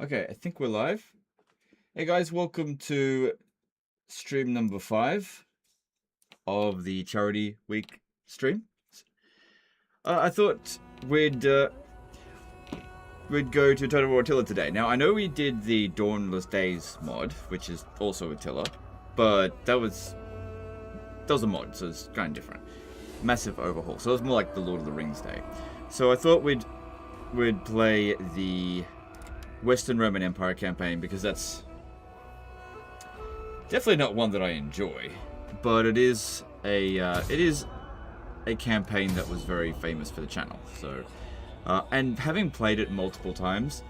Okay, I think we're live. Hey guys, welcome to stream number 5 of the Charity Week stream. I thought we'd go to Total War Attila today. Now, I know we did the Dawnless Days mod, which is also Attila, but that was a mod, so it's kind of different. Massive overhaul, so it was more like the Lord of the Rings day. So I thought we'd play the Western Roman Empire campaign because that's definitely not one that I enjoy, but it is a campaign that was very famous for the channel. So, and having played it multiple times,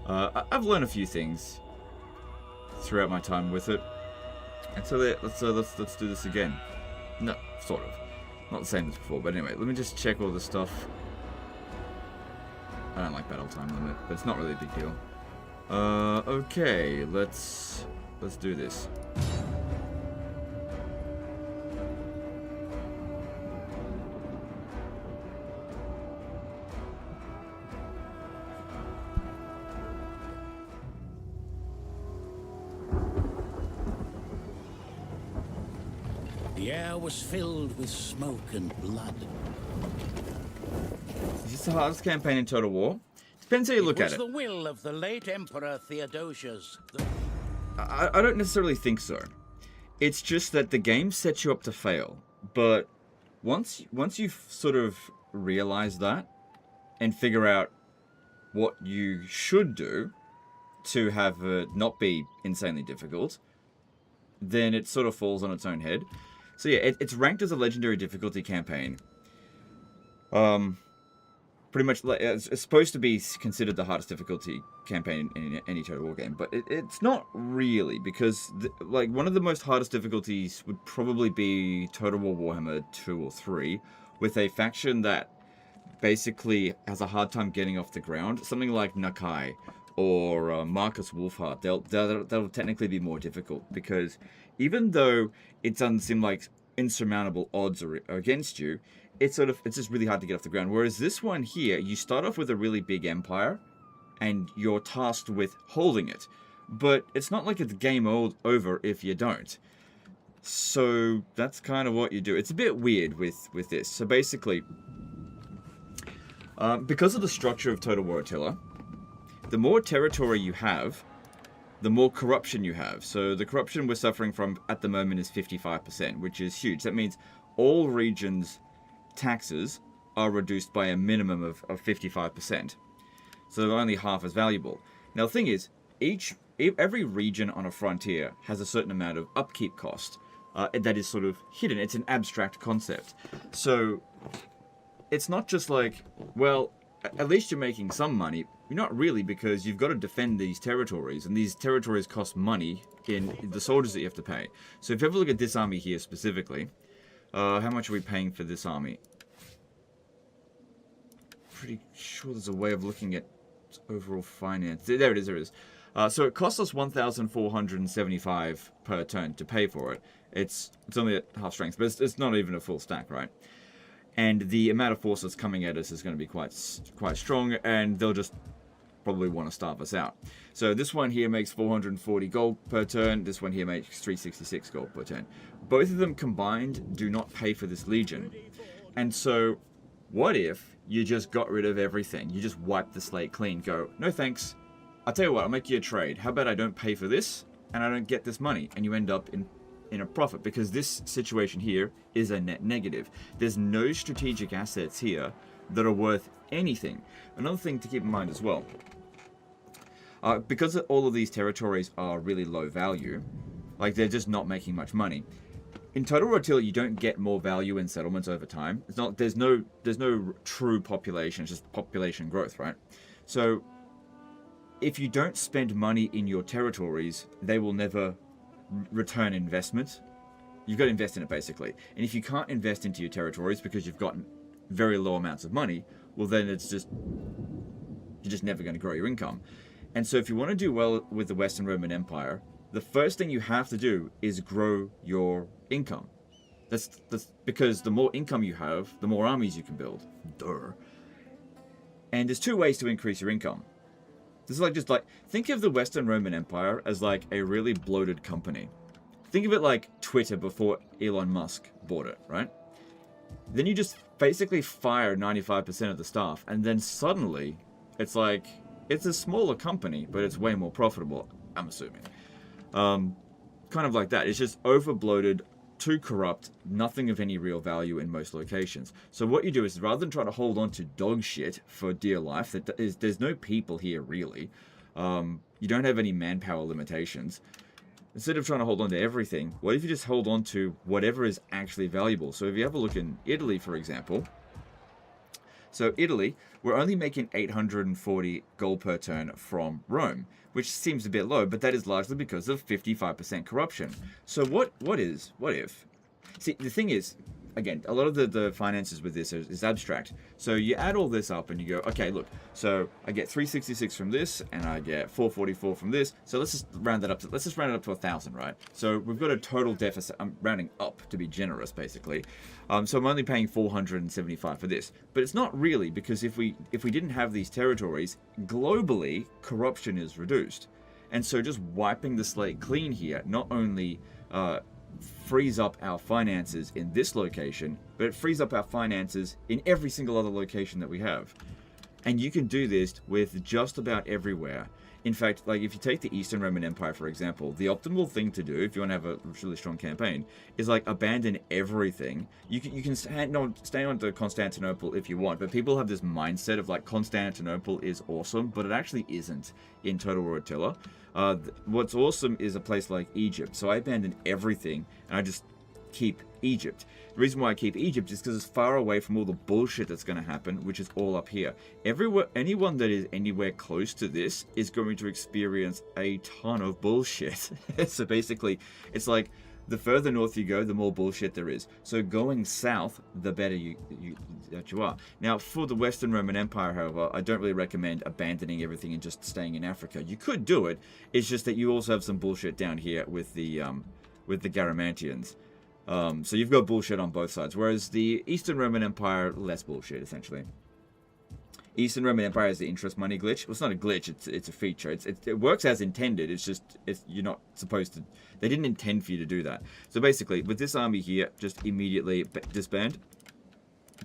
I've learned a few things throughout my time with it. And so let's do this again. No, sort of, not the same as before. But anyway, let me just check all the stuff. I don't like battle time limit, but it's not really a big deal. Okay, let's do this. The air was filled with smoke and blood. Is this the hardest campaign in Total War? Depends how you look at it. It was the will of the late Emperor Theodosius. I don't necessarily think so. It's just that the game sets you up to fail. But once you sort of realize that and figure out what you should do to have it not be insanely difficult, then it sort of falls on its own head. So yeah, it's ranked as a legendary difficulty campaign. Pretty much, it's supposed to be considered the hardest difficulty campaign in any Total War game, but it's not really, because one of the most hardest difficulties would probably be Total War Warhammer 2 or 3, with a faction that basically has a hard time getting off the ground. Something like Nakai or Marcus Wolfheart, they'll technically be more difficult, because even though it doesn't seem like insurmountable odds are against you, it's just really hard to get off the ground. Whereas this one here, you start off with a really big empire, and you're tasked with holding it. But it's not like it's game over if you don't. So that's kind of what you do. It's a bit weird with this. So basically, because of the structure of Total War Attila, the more territory you have, the more corruption you have. So the corruption we're suffering from at the moment is 55%, which is huge. That means all regions' taxes are reduced by a minimum of 55%. So they're only half as valuable. Now the thing is, every region on a frontier has a certain amount of upkeep cost that is sort of hidden. It's an abstract concept. So it's not just like, well, at least you're making some money. You're not really, because you've got to defend these territories, and these territories cost money in the soldiers that you have to pay. So if you ever look at this army here specifically, how much are we paying for this army? Pretty sure there's a way of looking at overall finance. There it is. So it costs us 1,475 per turn to pay for it. It's only at half strength, but it's not even a full stack, right? And the amount of force that's coming at us is going to be quite strong, and they'll just probably want to starve us out. So this one here makes 440 gold per turn. This one here makes 366 gold per turn. Both of them combined do not pay for this legion. And so what if you just got rid of everything? You just wipe the slate clean. Go, no thanks. I'll tell you what, I'll make you a trade. How about I don't pay for this and I don't get this money? And you end up in a profit, because this situation here is a net negative. There's no strategic assets here that are worth anything. Another thing to keep in mind as well, because all of these territories are really low value, like they're just not making much money. In Total War Attila, you don't get more value in settlements over time. There's no true population. It's just population growth, right? So if you don't spend money in your territories, they will never return investment. You've got to invest in it, basically. And if you can't invest into your territories because you've gotten very low amounts of money, well, then you're just never going to grow your income. And so if you want to do well with the Western Roman Empire, the first thing you have to do is grow your income. That's because the more income you have, the more armies you can build. Duh. And there's two ways to increase your income. This is like just like, think of the Western Roman Empire as like a really bloated company. Think of it like Twitter before Elon Musk bought it, right? Then you just basically fire 95% of the staff, and then suddenly it's like, it's a smaller company, but it's way more profitable, I'm assuming. Kind of like that. It's just over bloated, too corrupt, nothing of any real value in most locations. So what you do is, rather than try to hold on to dog shit for dear life, there's no people here really. You don't have any manpower limitations. Instead of trying to hold on to everything, what if you just hold on to whatever is actually valuable? So if you have a look in Italy, for example. So Italy, we're only making 840 gold per turn from Rome, which seems a bit low, but that is largely because of 55% corruption. So what if? See, the thing is, again, a lot of the finances with this is abstract. So you add all this up and you go, okay, look, so I get 366 from this and I get 444 from this. So let's just round that up to, 1,000, right? So we've got a total deficit. I'm rounding up to be generous, basically. So I'm only paying 475 for this, but it's not really, because if we didn't have these territories, globally corruption is reduced. And so just wiping the slate clean here not only frees up our finances in this location, but it frees up our finances in every single other location that we have. And you can do this with just about everywhere. In fact, like if you take the Eastern Roman Empire, for example, the optimal thing to do if you want to have a really strong campaign is like abandon everything. You can stay on to Constantinople if you want, but people have this mindset of like Constantinople is awesome, but it actually isn't in Total War Attila. What's awesome is a place like Egypt. So I abandon everything and I just keep Egypt. The reason why I keep Egypt is because it's far away from all the bullshit that's going to happen, which is all up here. Anyone that is anywhere close to this is going to experience a ton of bullshit. So basically, it's like the further north you go, the more bullshit there is. So going south, the better you are. Now, for the Western Roman Empire, however, I don't really recommend abandoning everything and just staying in Africa. You could do it. It's just that you also have some bullshit down here with the Garamantians. So you've got bullshit on both sides, whereas the Eastern Roman Empire, less bullshit, essentially. Eastern Roman Empire has the interest money glitch. Well, it's not a glitch, it's a feature. It works as intended, it's just, you're not supposed to, they didn't intend for you to do that. So basically, with this army here, just immediately disband.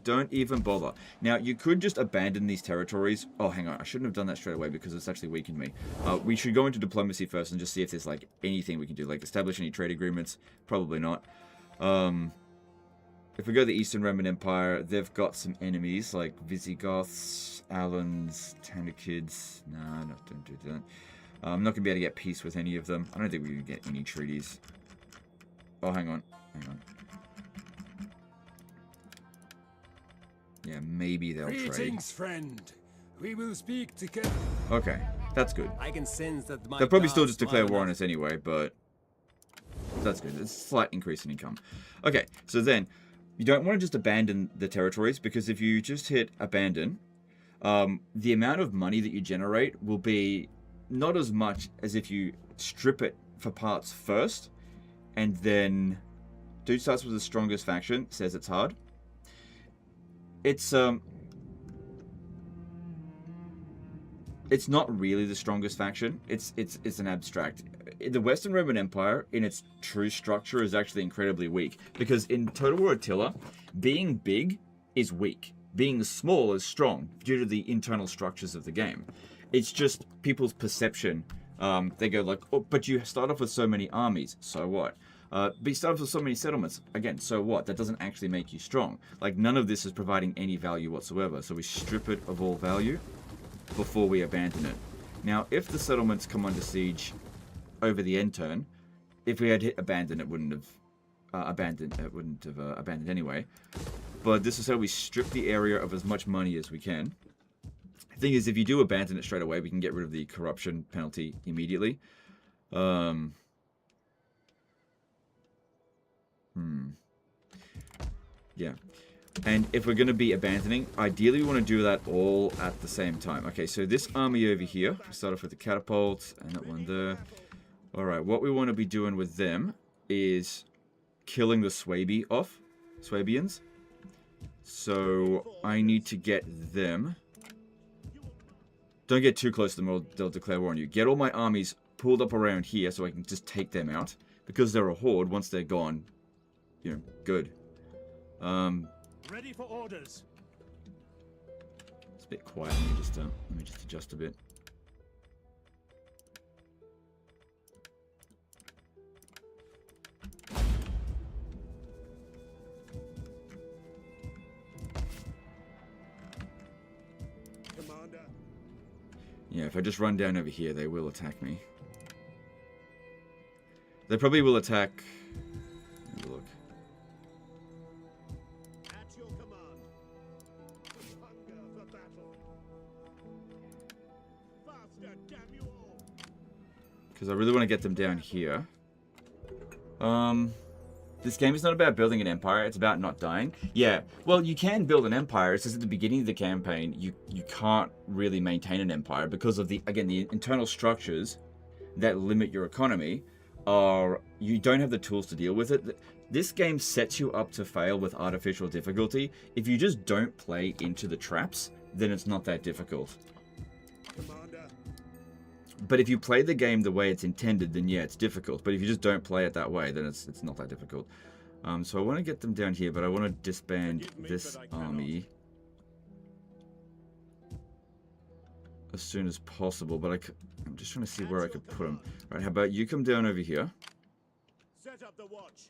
Don't even bother. Now, you could just abandon these territories. Oh, hang on, I shouldn't have done that straight away because it's actually weakened me. We should go into diplomacy first and just see if there's like anything we can do, like establish any trade agreements. Probably not. If we go to the Eastern Roman Empire, they've got some enemies like Visigoths, Alans, Tanakids. No, don't do that. I'm not going to be able to get peace with any of them. I don't think we can get any treaties. Oh, hang on. Yeah, maybe they'll trade. Greetings, friend. We will speak together. Okay, that's good. I can sense that They'll probably still just declare war on us anyway, but that's good. It's a slight increase in income. Okay, so then you don't want to just abandon the territories, because if you just hit abandon, the amount of money that you generate will be not as much as if you strip it for parts first, and then dude starts with the strongest faction, says it's hard. It's not really the strongest faction. It's an abstract. The Western Roman Empire, in its true structure, is actually incredibly weak. Because in Total War Attila, being big is weak. Being small is strong, due to the internal structures of the game. It's just people's perception. They go like, oh, but you start off with so many armies, so what? But you start off with so many settlements, again, so what? That doesn't actually make you strong. Like, none of this is providing any value whatsoever. So we strip it of all value before we abandon it. Now, if the settlements come under siege over the end turn, if we had hit abandon, it wouldn't have abandoned anyway. But this is how we strip the area of as much money as we can. The thing is, if you do abandon it straight away, we can get rid of the corruption penalty immediately. Yeah. And if we're going to be abandoning, ideally we want to do that all at the same time. Okay, so this army over here, start off with the catapults and that one there. Alright, what we want to be doing with them is killing the Swabians. So I need to get them Don't get too close to them or they'll declare war on you. Get all my armies pulled up around here so I can just take them out. Because they're a horde, once they're gone, you know, good. Ready for orders. It's a bit quiet. Let me just adjust a bit. Commander. Yeah, if I just run down over here, they will attack me. They probably will attack. Let me have a look. At your command. With hunger for battle. Faster, damn you all. Because I really want to get them down here. This game is not about building an empire, it's about not dying. Yeah, well, you can build an empire. It's just at the beginning of the campaign, you can't really maintain an empire because of the internal structures that limit your economy. You don't have the tools to deal with it. This game sets you up to fail with artificial difficulty. If you just don't play into the traps, then it's not that difficult. Commander. But if you play the game the way it's intended, then yeah, it's difficult. But if you just don't play it that way, then it's not that difficult. So I want to get them down here, but I want to disband this army as soon as possible. But I'm just trying to see where I could put them. Right, how about you come down over here? Set up the watch.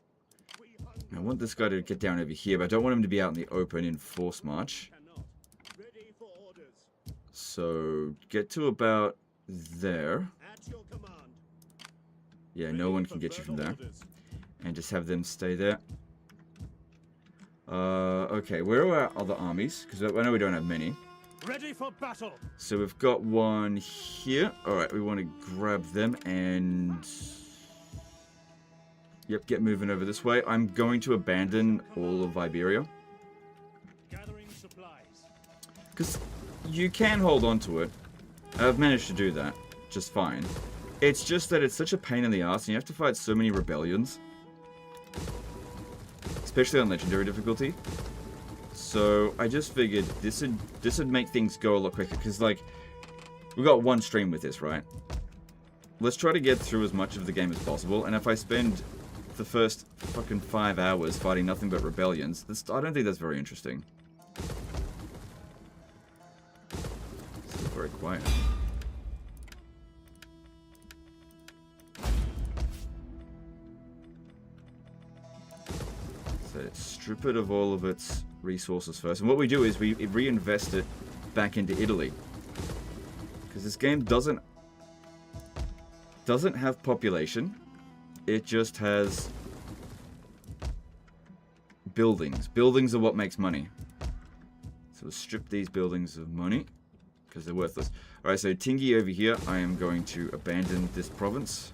I want this guy to get down over here, but I don't want him to be out in the open in force march. Ready for orders. So get to about there. At your command. Yeah, no one can get you from there. And just have them stay there. Okay, where are our other armies? Because I know we don't have many. Ready for battle. So we've got one here. Alright, we want to grab them and... Yep, get moving over this way. I'm going to abandon all of Iberia. Gathering supplies. Because you can hold on to it. I've managed to do that just fine. It's just that it's such a pain in the ass and you have to fight so many rebellions. Especially on legendary difficulty. So I just figured this would make things go a lot quicker. Because like, we got one stream with this, right? Let's try to get through as much of the game as possible. And if I spend the first fucking 5 hours fighting nothing but rebellions, I don't think that's very interesting. It's still very quiet. So strip it of all of its resources first. And what we do is we reinvest it back into Italy. Because this game doesn't have population. It just has buildings. Buildings are what makes money. So we'll strip these buildings of money because they're worthless. Alright, so Tingi over here, I am going to abandon this province.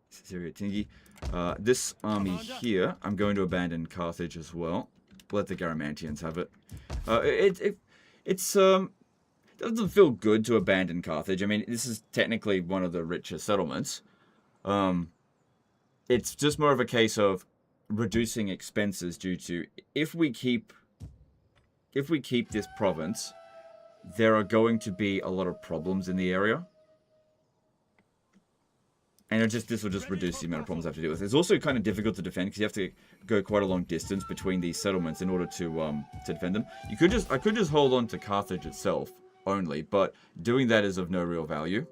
Syria, Tingi. This army here, I'm going to abandon Carthage as well. Let the Garamantians have it. It doesn't feel good to abandon Carthage. I mean, this is technically one of the richer settlements. It's just more of a case of reducing expenses due to if we keep this province, there are going to be a lot of problems in the area. And this will just reduce the amount of problems I have to deal with. It's also kind of difficult to defend because you have to go quite a long distance between these settlements in order to defend them. I could just hold on to Carthage itself only, but doing that is of no real value.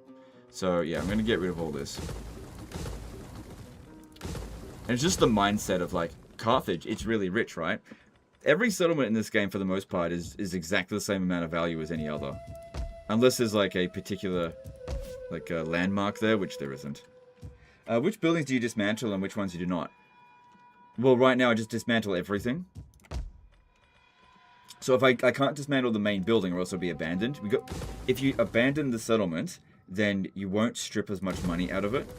So yeah, I'm going to get rid of all this. And it's just the mindset of like, Carthage, it's really rich, right? Every settlement in this game, for the most part, is exactly the same amount of value as any other. Unless there's like a particular landmark there, which there isn't. Which buildings do you dismantle and which ones you do not? Well, right now I just dismantle everything. So if I can't dismantle the main building or else it'll be abandoned. If you abandon the settlement, then you won't strip as much money out of it.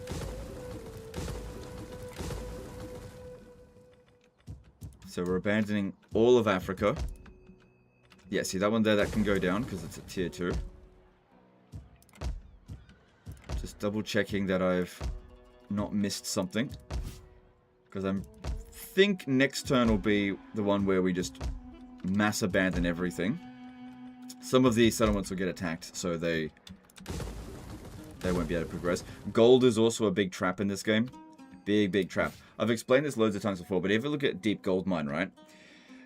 So we're abandoning all of Africa. Yeah, see that one there, that can go down because it's a tier 2. Just double checking that I've not missed something. Because I think next turn will be the one where we just mass abandon everything. It's Some of these settlements will get attacked, so they won't be able to progress. Gold is also a big trap in this game. Big trap. I've explained this loads of times before, but if you look at Deep Gold Mine, right?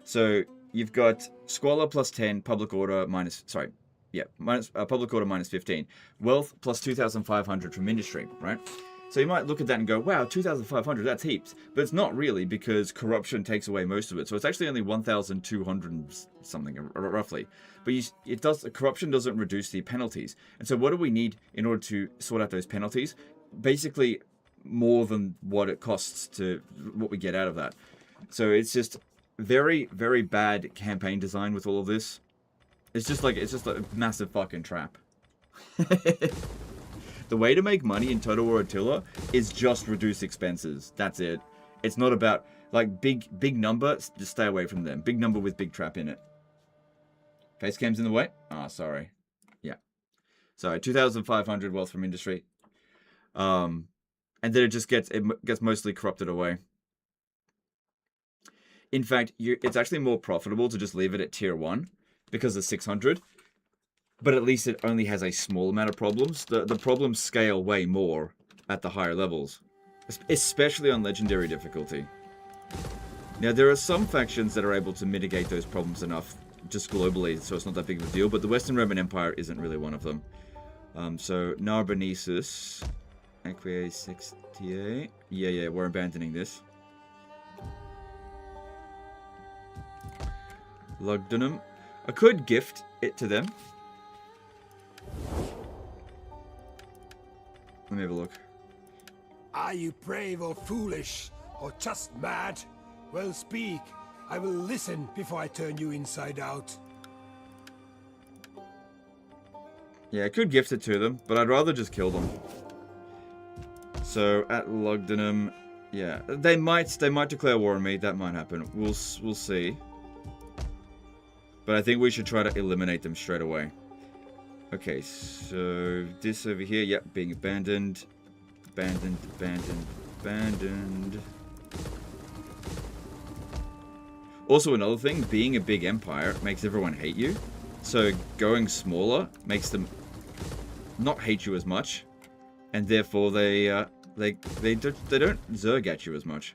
So you've got Squalor plus 10, Public Order minus, sorry, yeah, minus, Public Order minus 15. Wealth plus 2,500 from Industry, right? So you might look at that and go, wow, 2,500, that's heaps. But it's not really, because corruption takes away most of it. So it's actually only 1,200 something, roughly. But corruption doesn't reduce the penalties. And so what do we need in order to sort out those penalties? Basically, more than what it costs to, what we get out of that. So it's just very, very bad campaign design with all of this. It's just a massive fucking trap. The way to make money in Total War Attila is just reduce expenses. That's it. It's not about, like, big number. Just stay away from them. Big number with big trap in it. Face cam's in the way? Ah, oh, sorry. Yeah. Sorry, 2,500 wealth from Industry. And then it just gets mostly corrupted away. In fact, it's actually more profitable to just leave it at tier 1 because of 600. But at least it only has a small amount of problems. The problems scale way more at the higher levels, especially on legendary difficulty. Now, there are some factions that are able to mitigate those problems enough just globally, so it's not that big of a deal, but the Western Roman Empire isn't really one of them. So, Narbonnesus, Acquiesce 68. Yeah, we're abandoning this. Lugdunum. I could gift it to them. Let me have a look. Are you brave or foolish, or just mad? Well, speak. I will listen before I turn you inside out. Yeah, I could gift it to them, but I'd rather just kill them. So, at Lugdunum, yeah, they might declare war on me. That might happen. We'll see. But I think we should try to eliminate them straight away. Okay, so this over here, yep, being abandoned. Abandoned. Also, another thing, being a big empire makes everyone hate you. So going smaller makes them not hate you as much, and therefore they don't zerg at you as much.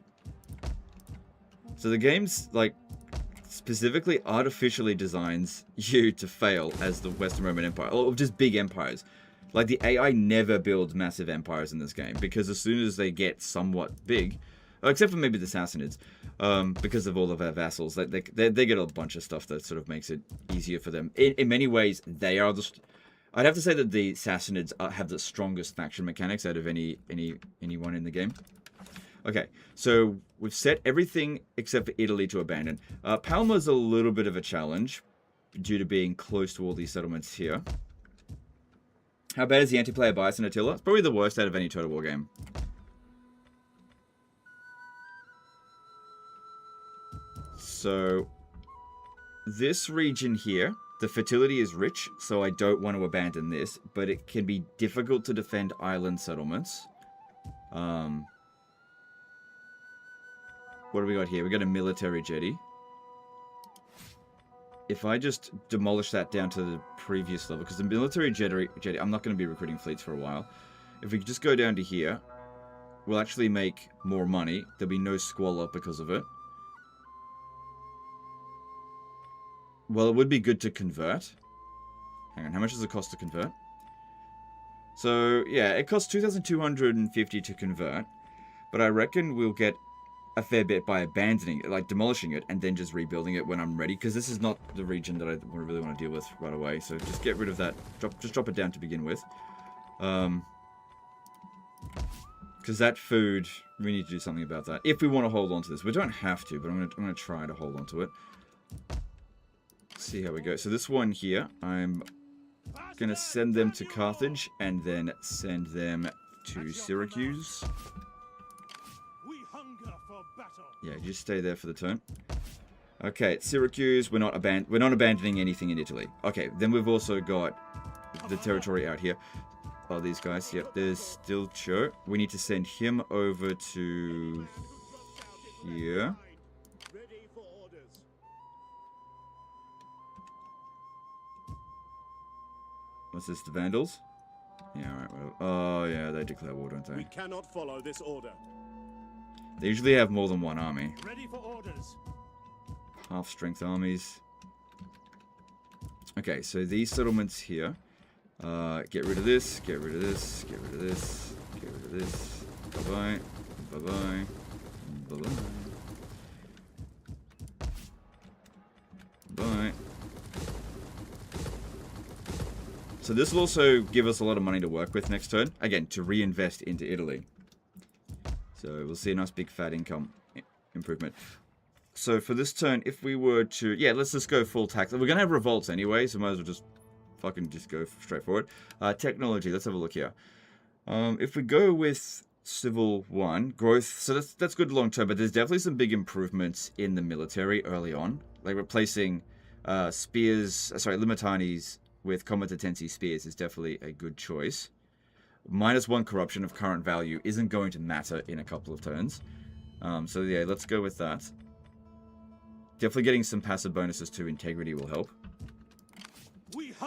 So the game's like specifically artificially designs you to fail as the Western Roman Empire, or just big empires. Like, the AI never builds massive empires in this game, because as soon as they get somewhat big, except for maybe the Sassanids, because of all of their vassals, they get a bunch of stuff that sort of makes it easier for them. In many ways, they are the... I'd have to say that the Sassanids have the strongest faction mechanics out of anyone in the game. Okay, so we've set everything except for Italy to abandon. Palma's a little bit of a challenge due to being close to all these settlements here. How bad is the anti-player bias in Attila? It's probably the worst out of any Total War game. So, this region here, the fertility is rich, so I don't want to abandon this, but it can be difficult to defend island settlements. What do we got here? We got a military jetty. If I just demolish that down to the previous level, because the military jetty, I'm not going to be recruiting fleets for a while. If we just go down to here, we'll actually make more money. There'll be no squalor because of it. Well, it would be good to convert. Hang on, how much does it cost to convert? So, yeah, it costs 2,250 to convert. But I reckon we'll get a fair bit by abandoning it, like demolishing it, and then just rebuilding it when I'm ready. Because this is not the region that I really want to deal with right away. So just get rid of that. Just drop it down to begin with. Because that food, we need to do something about that. If we want to hold on to this. We don't have to, but I'm gonna try to hold on to it. See how we go. So this one here, I'm gonna send them to Carthage and then send them to Syracuse. We hunger for battle. Yeah, just stay there for the turn. Okay, Syracuse, we're not abandoning anything in Italy. Okay, then we've also got the territory out here. Oh, these guys. Yep, there's still Cho. We need to send him over to here. Ready for orders. What's this? The Vandals? Yeah, alright, whatever. Oh, yeah, they declare war, don't We they? cannot follow this order. They usually have more than one army. Ready for orders. Half-strength armies. Okay, so these settlements here. Get rid of this, get rid of this, get rid of this, get rid of this. Bye-bye, bye-bye, bye-bye. Bye. So this will also give us a lot of money to work with next turn. Again, to reinvest into Italy. So we'll see a nice big fat income improvement. So for this turn, if we were to... Yeah, let's just go full tax. We're going to have revolts anyway, so might as well just fucking just go straight forward. Technology, let's have a look here. If we go with Civil 1, growth, so that's good long term, but there's definitely some big improvements in the military early on. Like replacing Limitanis with Comitatensi spears is definitely a good choice. -1 corruption of current value isn't going to matter in a couple of turns. So yeah, let's go with that. Definitely getting some passive bonuses to integrity will help.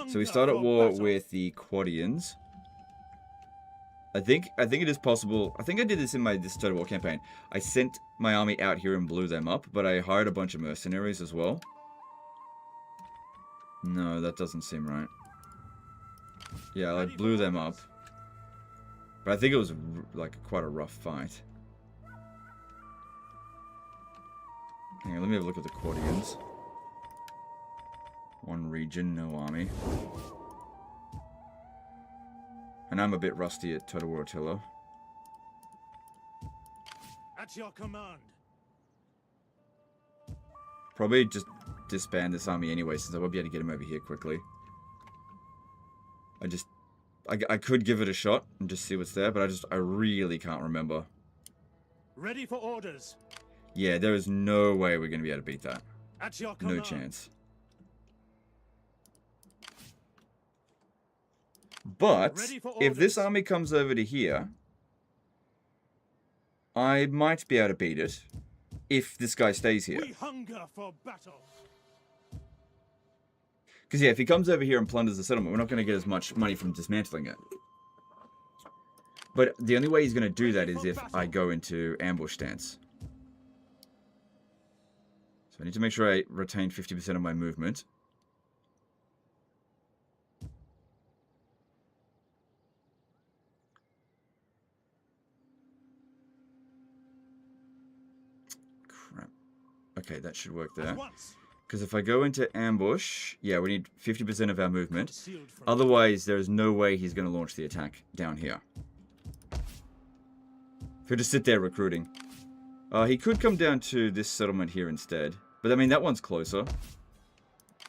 So we start at war with the Quadians. I think it is possible. I think I did this in this Total War campaign. I sent my army out here and blew them up, but I hired a bunch of mercenaries as well. No, that doesn't seem right. Yeah, I blew them up. But I think it was like quite a rough fight. Hang on, let me have a look at the Quadians. 1 region, no army. And I'm a bit rusty at Total War Attila. At your command. Probably just disband this army anyway, since I won't be able to get him over here quickly. I could give it a shot and just see what's there, but I really can't remember. Ready for orders. Yeah, there is no way we're going to be able to beat that. At your command. No chance. But if this army comes over to here, I might be able to beat it if this guy stays here. We hunger for battle. Because yeah, if he comes over here and plunders the settlement, we're not going to get as much money from dismantling it. But the only way he's going to do that is if I go into ambush stance. So I need to make sure I retain 50% of my movement. Crap. Okay, that should work there. Because if I go into ambush, yeah, we need 50% of our movement. Otherwise, there is no way he's going to launch the attack down here. He'll just sit there recruiting. He could come down to this settlement here instead. But, I mean, that one's closer.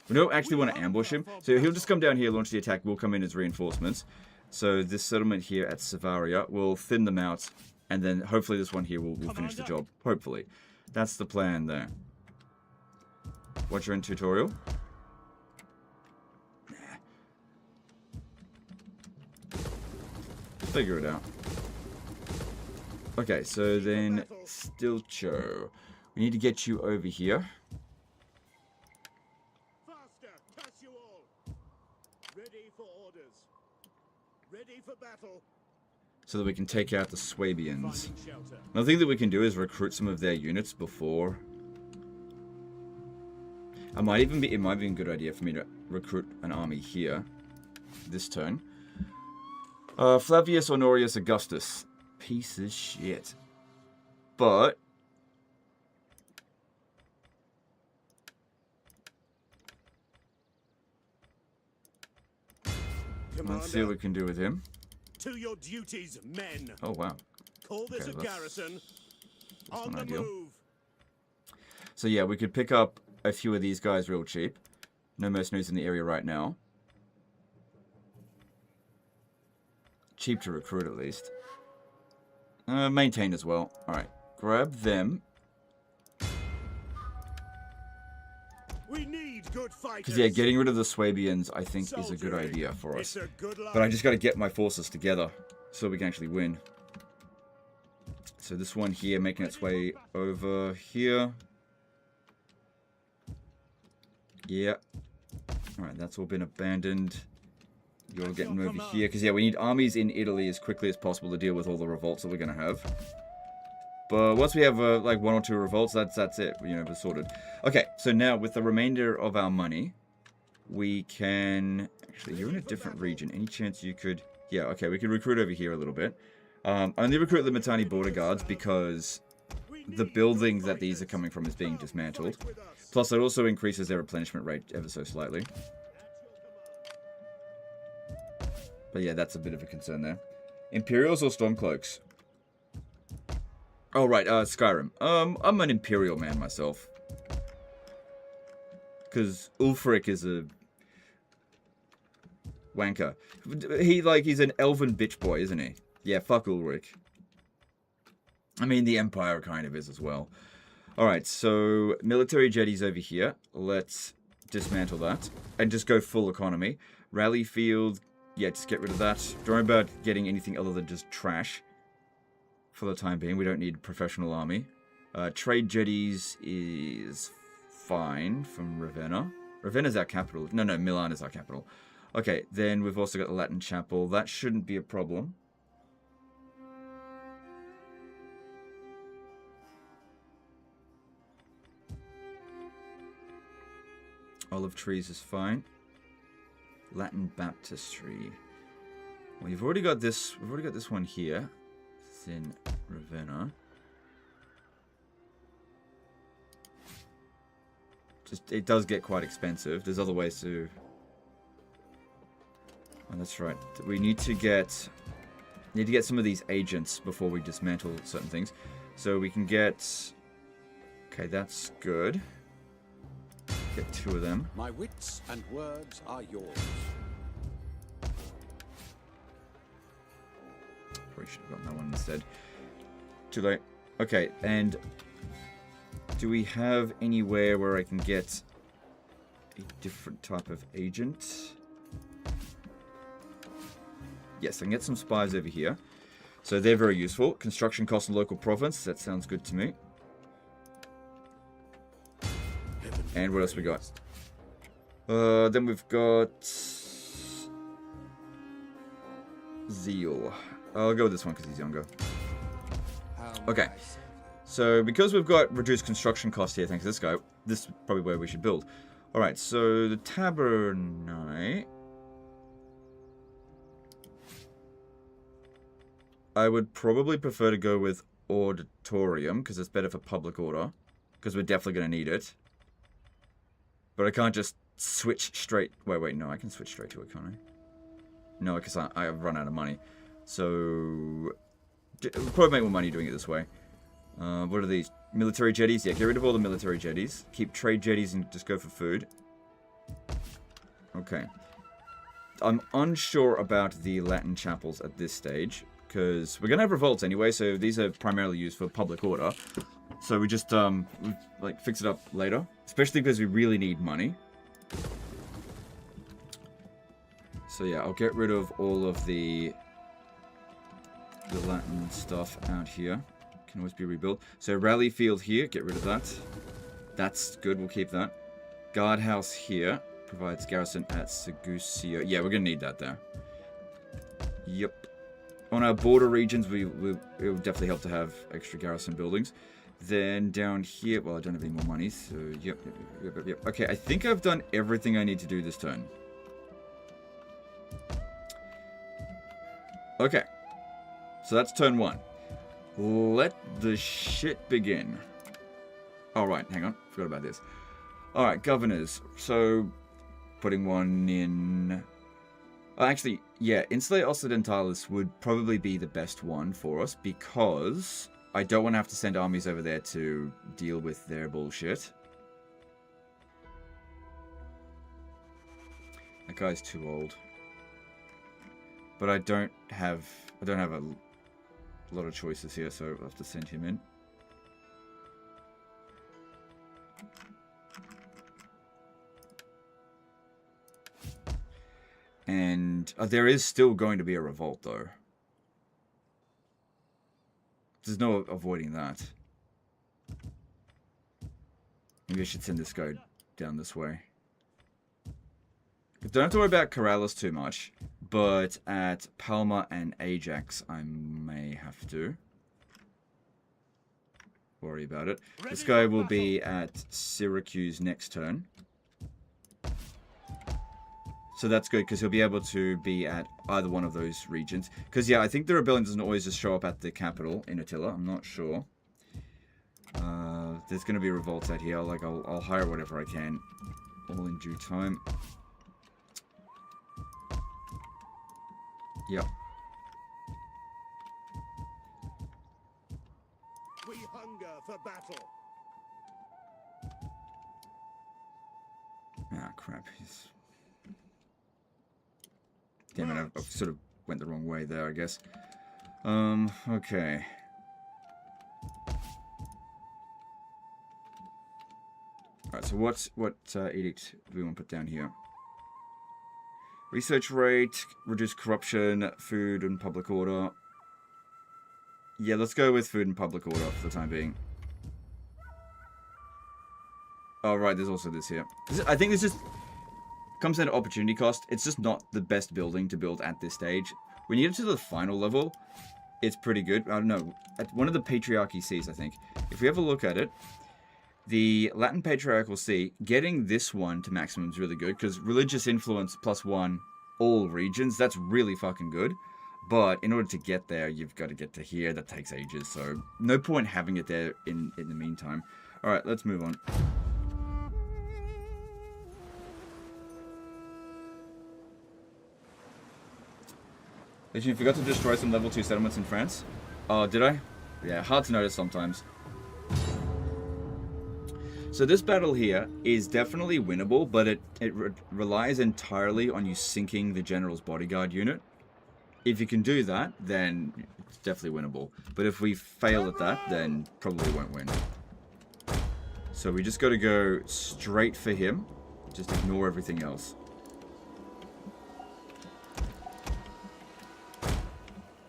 We don't actually want to ambush him. So he'll just come down here, launch the attack. We'll come in as reinforcements. So this settlement here at Savaria will thin them out. And then hopefully this one here will finish the job. Hopefully. That's the plan there. Watch your end tutorial. Nah. Figure it out. Okay, so then Stilcho. We need to get you over here. Faster, catch you all. Ready for orders. Ready for battle. So that we can take out the Swabians. Another thing that we can do is recruit some of their units before. It might be a good idea for me to recruit an army here this turn. Flavius Honorius Augustus. Piece of shit. But let's see what we can do with him. To your duties, men. Oh wow. Call this a garrison. On the move. So yeah, we could pick up a few of these guys real cheap. No mercenaries in the area right now. Cheap to recruit at least. Maintain as well. Alright, grab them. We need good fighters. Because yeah, getting rid of the Swabians I think is a good idea for us. But I just got to get my forces together so we can actually win. So this one here making its way over here. Yeah. Alright, that's all been abandoned. You're getting over here. Because, yeah, we need armies in Italy as quickly as possible to deal with all the revolts that we're going to have. But once we have, like, 1 or 2 revolts, that's it. You know, we're sorted. Okay, so now with the remainder of our money, we can... Actually, you're in a different region. Any chance you could... Yeah, okay, we could recruit over here a little bit. Only recruit the Mittani border guards because the building that these are coming from is being dismantled. Plus, it also increases their replenishment rate ever so slightly. But yeah, that's a bit of a concern there. Imperials or Stormcloaks? Oh, right, Skyrim. I'm an Imperial man myself. Because Ulfric is a... wanker. He's an elven bitch boy, isn't he? Yeah, fuck Ulrich. I mean, the Empire kind of is as well. Alright, so military jetties over here. Let's dismantle that. And just go full economy. Rally field. Yeah, just get rid of that. Don't worry about getting anything other than just trash. For the time being, we don't need a professional army. Trade jetties is fine from Ravenna. Ravenna's our capital. No, Milan is our capital. Okay, then we've also got the Latin Chapel. That shouldn't be a problem. Olive trees is fine. Latin baptistry. Well, you've already got this. We've already got this one here. It's in Ravenna. Just it does get quite expensive. There's other ways to. Oh, that's right. We need to get some of these agents before we dismantle certain things. So we can get. Okay, that's good. Get 2 of them. My wits and words are yours. Probably should have gotten that one instead. Too late. Okay, and do we have anywhere where I can get a different type of agent? Yes, I can get some spies over here. So they're very useful. Construction costs in local province. That sounds good to me. And what else we got? Then we've got Zeal. I'll go with this one because he's younger. Okay. So because we've got reduced construction cost here, thanks to this guy, this is probably where we should build. Alright, so the Tabernae. I would probably prefer to go with Auditorium because it's better for public order. Because we're definitely going to need it. But I can't just switch straight... Wait, no, I can switch straight to economy. No, because I've run out of money. So... We'll probably make more money doing it this way. What are these? Military jetties? Yeah, get rid of all the military jetties. Keep trade jetties and just go for food. Okay. I'm unsure about the Latin chapels at this stage. Because we're going to have revolts anyway, so these are primarily used for public order. So we just, like, fix it up later. Especially because we really need money. So yeah, I'll get rid of all of the Latin stuff out here. Can always be rebuilt. So rally field here, get rid of that. That's good, we'll keep that. Guardhouse here. Provides garrison at Segusio. Yeah, we're going to need that there. Yep. On our border regions, it will definitely help to have extra garrison buildings. Then down here, well, I don't have any more money, so yep. Okay, I think I've done everything I need to do this turn. Okay, so that's turn 1. Let the shit begin. Alright, hang on, forgot about this. Alright, governors. So, putting one in... Actually, yeah, Insulae Occidentalis would probably be the best one for us because I don't want to have to send armies over there to deal with their bullshit. That guy's too old. But I don't have a lot of choices here, so I'll have to send him in. And there is still going to be a revolt, though. There's no avoiding that. Maybe I should send this guy down this way. Don't have to worry about Corrales too much, but at Palma and Ajax, I may have to worry about it. This guy will be at Syracuse next turn. So that's good, because he'll be able to be at either one of those regions. Because, yeah, I think the rebellion doesn't always just show up at the capital in Attila. I'm not sure. There's going to be revolts out here. Like, I'll hire whatever I can, all in due time. Yep. We hunger for battle. Ah, crap. Damn it, I sort of went the wrong way there, I guess. Okay. Alright, so what edict do we want to put down here? Research rate, reduce corruption, food and public order. Yeah, let's go with food and public order for the time being. Oh, right, there's also this here. I think this just comes down to opportunity cost. It's just not the best building to build at this stage. When you get to the final level, it's pretty good. I don't know. At one of the Patriarchy Seas, I think. If we have a look at it, the Latin Patriarchal See, getting this one to maximum is really good, because religious influence +1, all regions, that's really fucking good. But in order to get there, you've got to get to here. That takes ages, so no point having it there in the meantime. Alright, let's move on. You forgot to destroy some level 2 settlements in France? Oh, did I? Yeah, hard to notice sometimes. So this battle here is definitely winnable, but it relies entirely on you sinking the general's bodyguard unit. If you can do that, then it's definitely winnable. But if we fail at that, then probably won't win. So we just got to go straight for him. Just ignore everything else.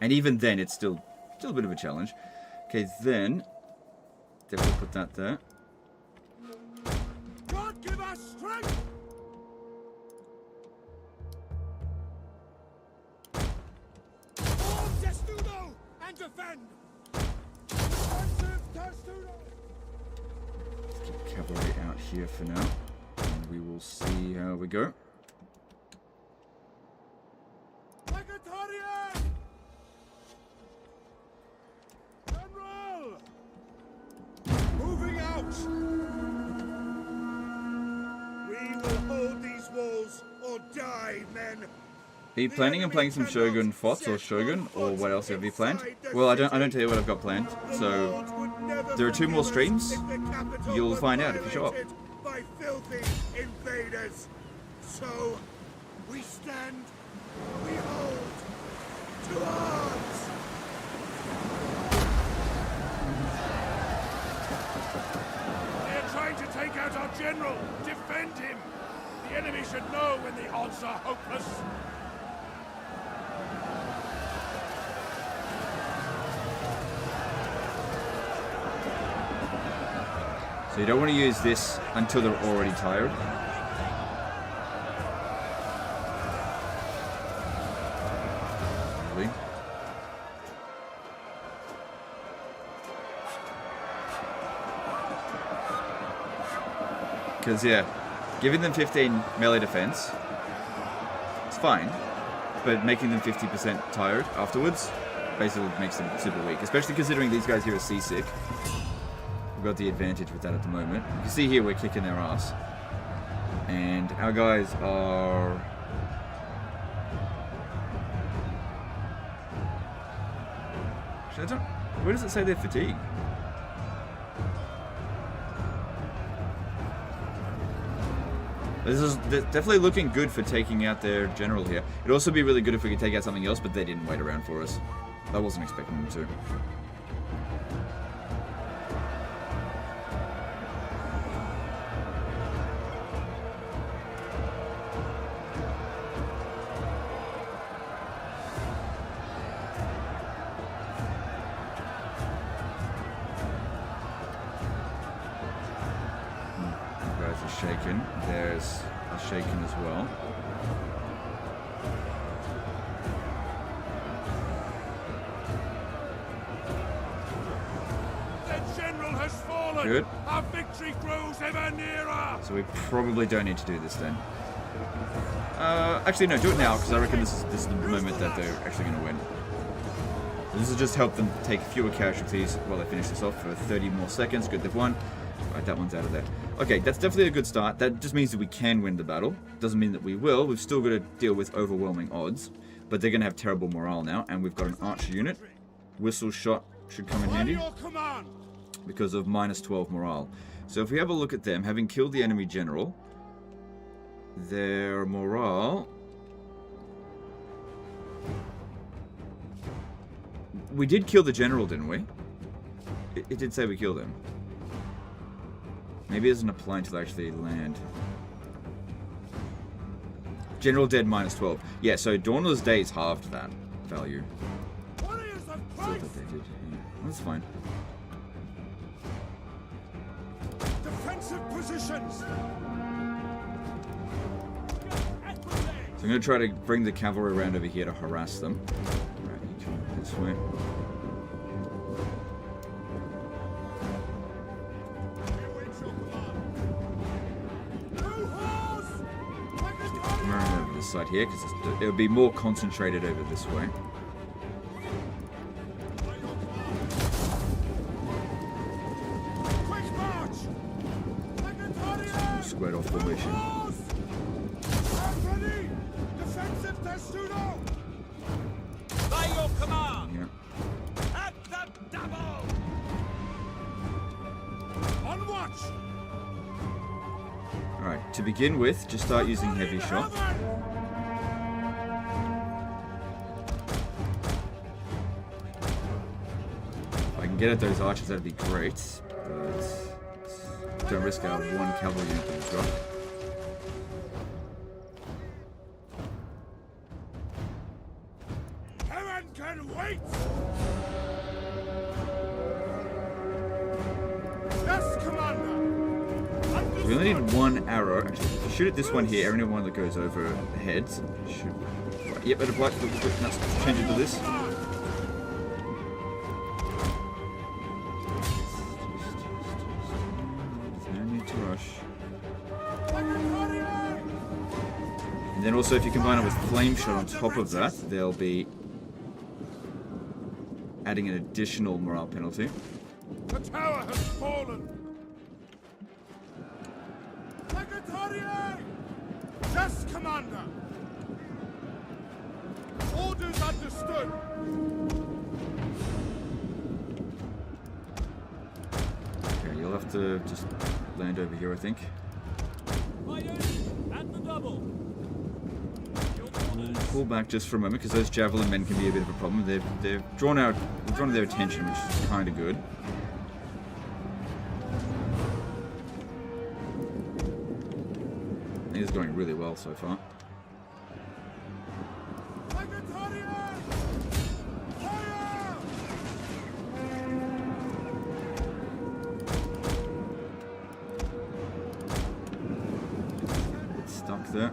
And even then, it's still a bit of a challenge. Okay, then definitely put that there. God give us strength! Form testudo and defend! Defensive testudo! Let's get cavalry out here for now. And we will see how we go. Vegetarian! General! Moving out! We will hold these walls or die, men! Are you planning on playing some Shogun Fots or Shogun, or what else have you planned? Well, I don't tell you what I've got planned. So there are 2 more streams. You'll find out if you show up. By filthy invaders. So we stand, we hold to arms. They're trying to take out our general. Defend him. The enemy should know when the odds are hopeless. So you don't want to use this until they're already tired. Really? Because, yeah, giving them 15 melee defense, it's fine, but making them 50% tired afterwards basically makes them super weak, especially considering these guys here are seasick. We've got the advantage with that at the moment. You can see here we're kicking their ass. And our guys are... Actually, where does it say they're fatigued? This is definitely looking good for taking out their general here. It'd also be really good if we could take out something else, but they didn't wait around for us. I wasn't expecting them to. Shaken. There's a shaken as well. The general has fallen. Good. Our victory grows ever nearer. So we probably don't need to do this then. Actually, no, do it now, because I reckon this is the moment that they're actually going to win. So this will just help them take fewer casualties while they finish this off for 30 more seconds. Good, they've won. Right, that one's out of there. Okay, that's definitely a good start. That just means that we can win the battle. Doesn't mean that we will. We've still got to deal with overwhelming odds. But they're going to have terrible morale now, and we've got an archer unit. Whistle shot should come in handy because of minus 12 morale. So if we have a look at them, having killed the enemy general, their morale... We did kill the general, didn't we? It did say we killed him. Maybe it doesn't apply until they actually land. General dead minus 12. Yeah, so Dawnless Days halved that value. Thought that they did. Yeah, that's fine. Defensive positions. So I'm going to try to bring the cavalry around over here to harass them. Right, you come this way. I'm running over this side here because it'll be more concentrated over this way. Squared off formation. By your command. Yeah. At the double. On watch. Alright, to begin with, just start using heavy shot. If I can get at those archers, that'd be great. But don't risk our one cavalry unit to drop. Heaven can wait. Yes, Commander. We only need one arrow. Actually, if you shoot at this one here, every one that goes over heads. Shoot. Right, yep, that applies. Let's change it to this. No need to rush. And then also, if you combine it with flame shot on top of that, they'll be adding an additional morale penalty. The tower has fallen. Yes, Commander. Orders understood. Okay, you'll have to just land over here, I think. At the double. Pull back just for a moment, because those javelin men can be a bit of a problem. They've drawn their attention, which is kind of good. I think it's going really well so far. It's stuck there.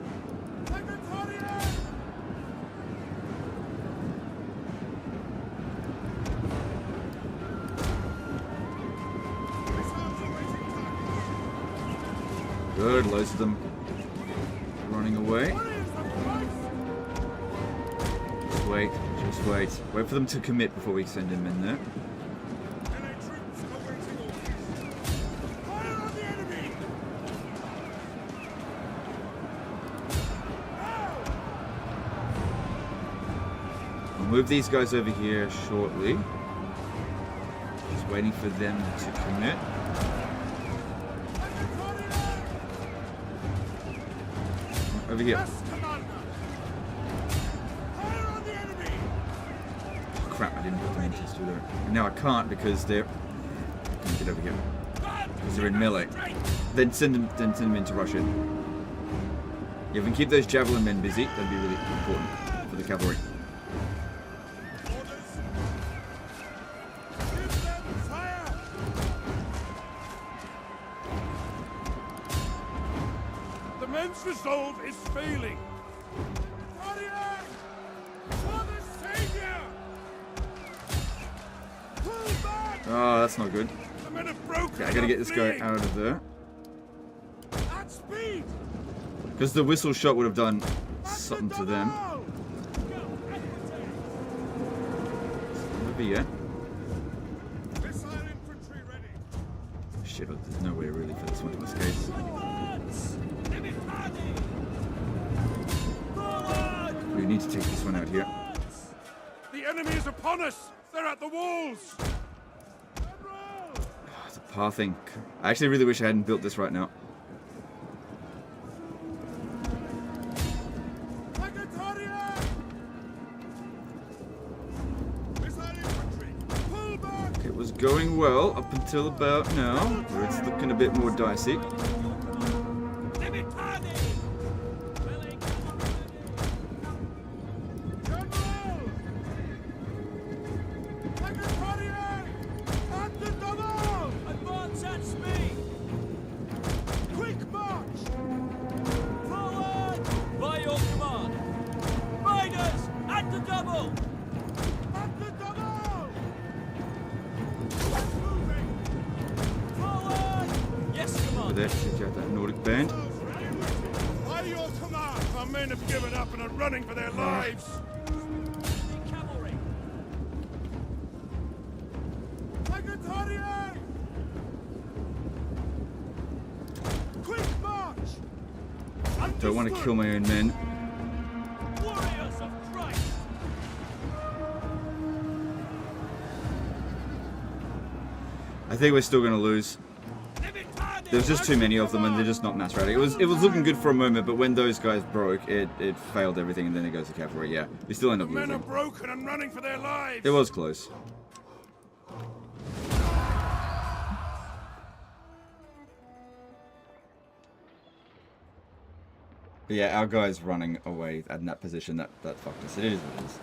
Good, loads of them running away. Just wait, just wait. Wait for them to commit before we send him in there. I'll move these guys over here shortly. Just waiting for them to commit. Over here. Oh, crap, I didn't put them into through there. Now I can't because they're... Get over here. Because they're in melee. Then send them in to rush in. Yeah, if we can keep those javelin men busy, that'd be really important for the cavalry. The men Hope's resolve is failing. Warrior! For the Savior! Pull back! Oh, that's not good. The men have broken. Okay, I gotta get this guy out of there. At speed! Because the whistle shot would have done something to them. Over yet. Missile infantry ready. Shit, there's no way really for this one to escape. We need to take this one out here. The enemy is upon us! They're at the walls! It's a pathing. I actually really wish I hadn't built this right now. It was going well up until about now, where it's looking a bit more dicey. There, check out that Nordic band. By your command, our men have given up and are running for their lives. Cavalry. Quick march! Don't want to kill my own men. Warriors of Christ! I think we're still going to lose. There's just too many of them, and they're just not mass ready. It was looking good for a moment, but when those guys broke, it failed everything, and then it goes to cavalry. Yeah, we still end up Men are losing. broken and running for their lives. It was close. But yeah, our guys running away in that position, that fucked us. It is what it is.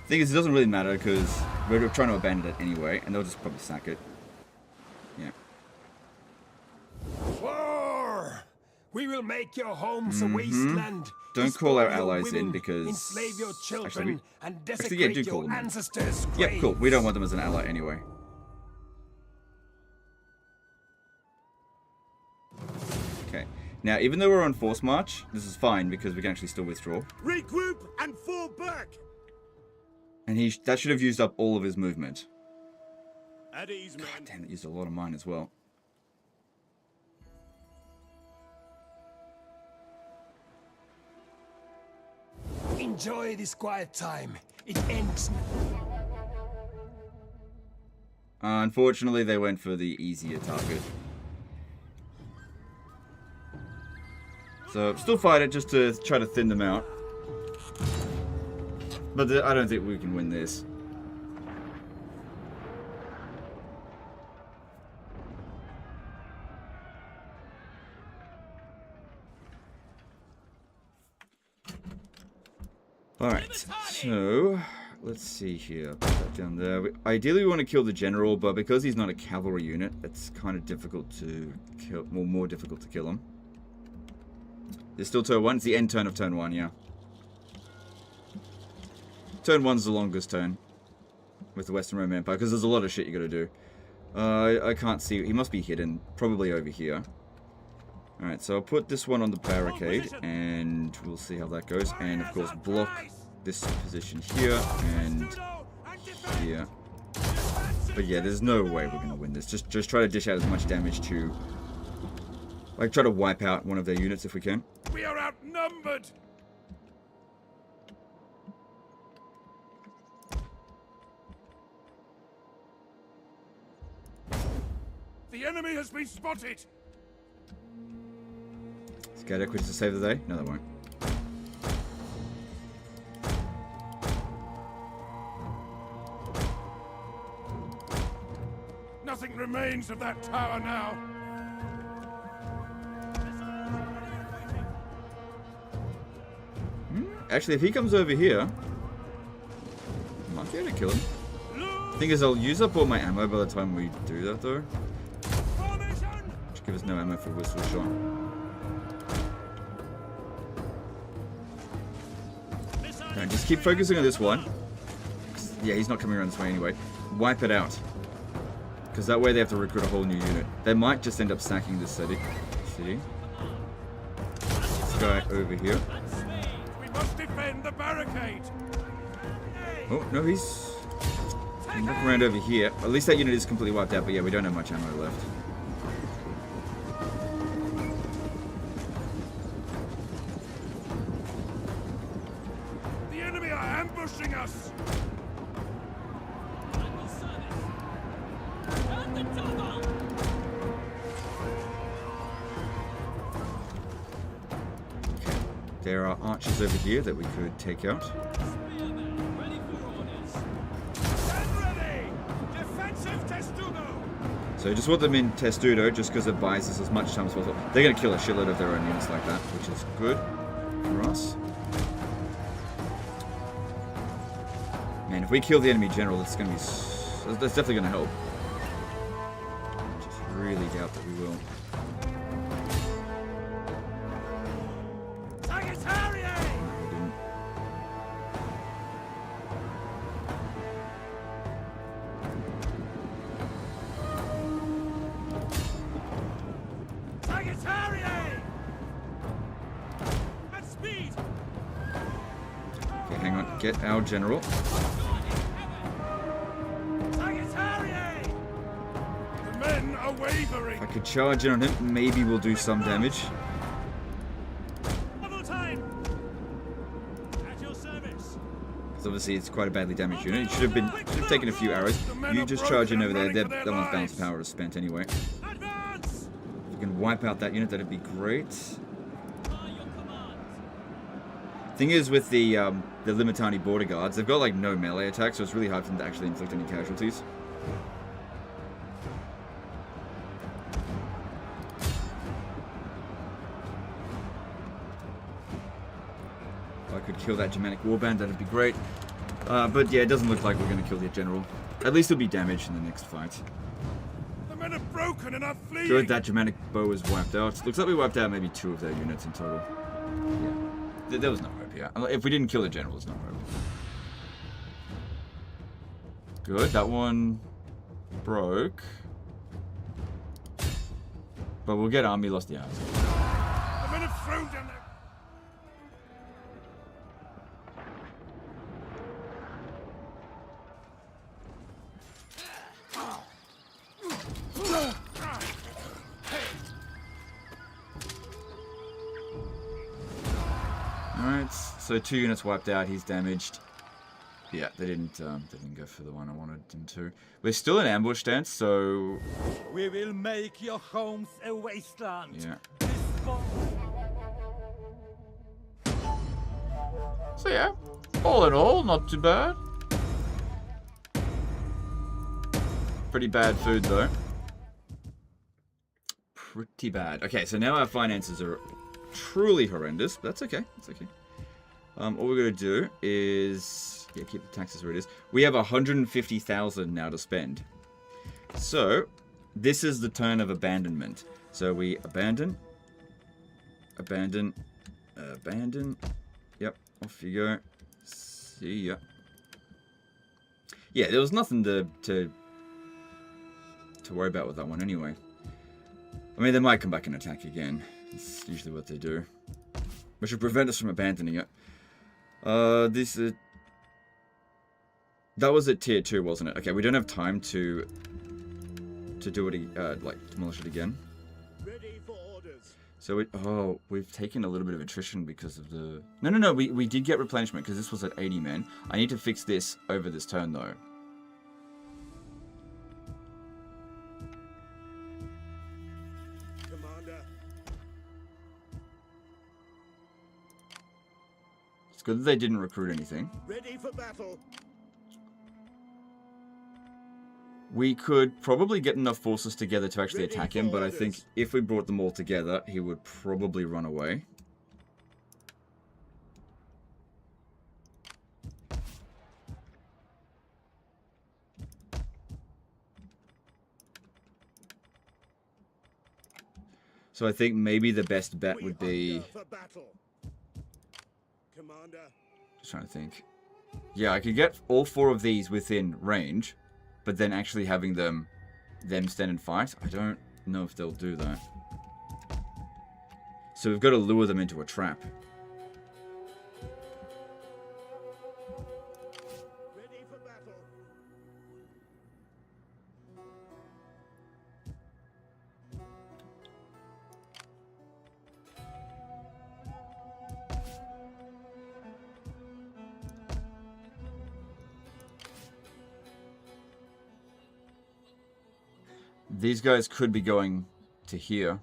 Thing is, it doesn't really matter because we're trying to abandon it anyway, and they'll just probably sack it. Yeah. War! We will make your homes a wasteland. Don't call our destroy your allies in women, because... enslave your children Actually, and yeah, desecrate do call your them in. ancestors' Yeah, cool. We graves. don't want them as an ally anyway. Okay. Now, even though we're on force march, this is fine because we can actually still withdraw. Regroup and fall back. And that should have used up all of his movement. At ease, men. God damn, it used a lot of mine as well. Enjoy this quiet time. It ends. Unfortunately, they went for the easier target. So, still fight it just to try to thin them out. But I don't think we can win this. Alright, so let's see here. Put that down there. Ideally, we want to kill the general, but because he's not a cavalry unit, it's kind of difficult to kill. Well, more difficult to kill him. There's still turn 1. It's the end turn of turn 1, yeah. Turn 1's the longest turn with the Western Roman Empire, because there's a lot of shit you gotta do. I can't see. He must be hidden. Probably over here. Alright, so I'll put this one on the barricade, and we'll see how that goes. And, of course, block this position here and here. But yeah, there's no way we're gonna win this. Just try to dish out as much damage to... Like, try to wipe out one of their units if we can. We are outnumbered. The enemy has been spotted. Scout equities to save the day? No, they won't. Nothing remains of that tower now. Actually, if he comes over here, I might be able to kill him. Thing is, I'll use up all my ammo by the time we do that, though. give us no ammo for whistle shot. Okay, just keep focusing on this one. Yeah, he's not coming around this way anyway. Wipe it out. Because that way they have to recruit a whole new unit. They might just end up sacking this city. This guy over here. We must defend the barricade. Oh, no, he's... Look around over here. At least that unit is completely wiped out, but yeah, we don't have much ammo left. The enemy are ambushing us. Okay. There are archers over here that we could take out. So just want them in Testudo, just because it buys us as much time as possible. They're going to kill a shitload of their own units like that, which is good for us. Man, if we kill the enemy general, that's going to be... That's definitely going to help. Just really doubt that we will. Get our general. The men are wavering. If I could charge in on him, maybe we'll do some damage. Because obviously it's quite a badly damaged unit. It should have taken a few arrows. You just charge in over there. That one's balance power is spent anyway. If you can wipe out that unit, that'd be great. Thing is, with the Limitani border guards, they've got like no melee attack, so it's really hard for them to actually inflict any casualties. If I could kill that Germanic warband, that'd be great. But yeah, it doesn't look like we're going to kill the general. At least he'll be damaged in the next fight. The men are broken and are fleeing. Good, that Germanic bow is wiped out. Looks like we wiped out maybe 2 of their units in total. Yeah. There was no hope here. If we didn't kill the general, there's no hope. Good, that one broke. But we'll get army lost. Yeah. The men have thrown down their... Alright, so 2 units wiped out, he's damaged. Yeah, they didn't go for the one I wanted them to. We're still in ambush stance, so... We will make your homes a wasteland. Yeah. So yeah, all in all, not too bad. Pretty bad food though. Pretty bad. Okay, so now our finances are truly horrendous. That's okay. That's okay. All we're gonna do is keep the taxes where it is. We have 150,000 now to spend. So this is the turn of abandonment. So we abandon. Yep, off you go. See ya. Yeah, there was nothing to worry about with that one anyway. I mean, they might come back and attack again. That's usually what they do. Which should prevent us from abandoning it. That was at tier 2, wasn't it? Okay, we don't have time to do it, like, demolish it again. Ready for orders. So we've taken a little bit of attrition because of the... No, we did get replenishment because this was at 80 men. I need to fix this over this turn, though. Commander. It's good that they didn't recruit anything. Ready for battle. We could probably get enough forces together to actually attack him, but I think if we brought them all together, he would probably run away. So I think maybe the best bet would be... Just trying to think. Yeah, I could get all 4 of these within range, but then actually having them stand and fight, I don't know if they'll do that. So we've got to lure them into a trap. Ready for battle. These guys could be going to here.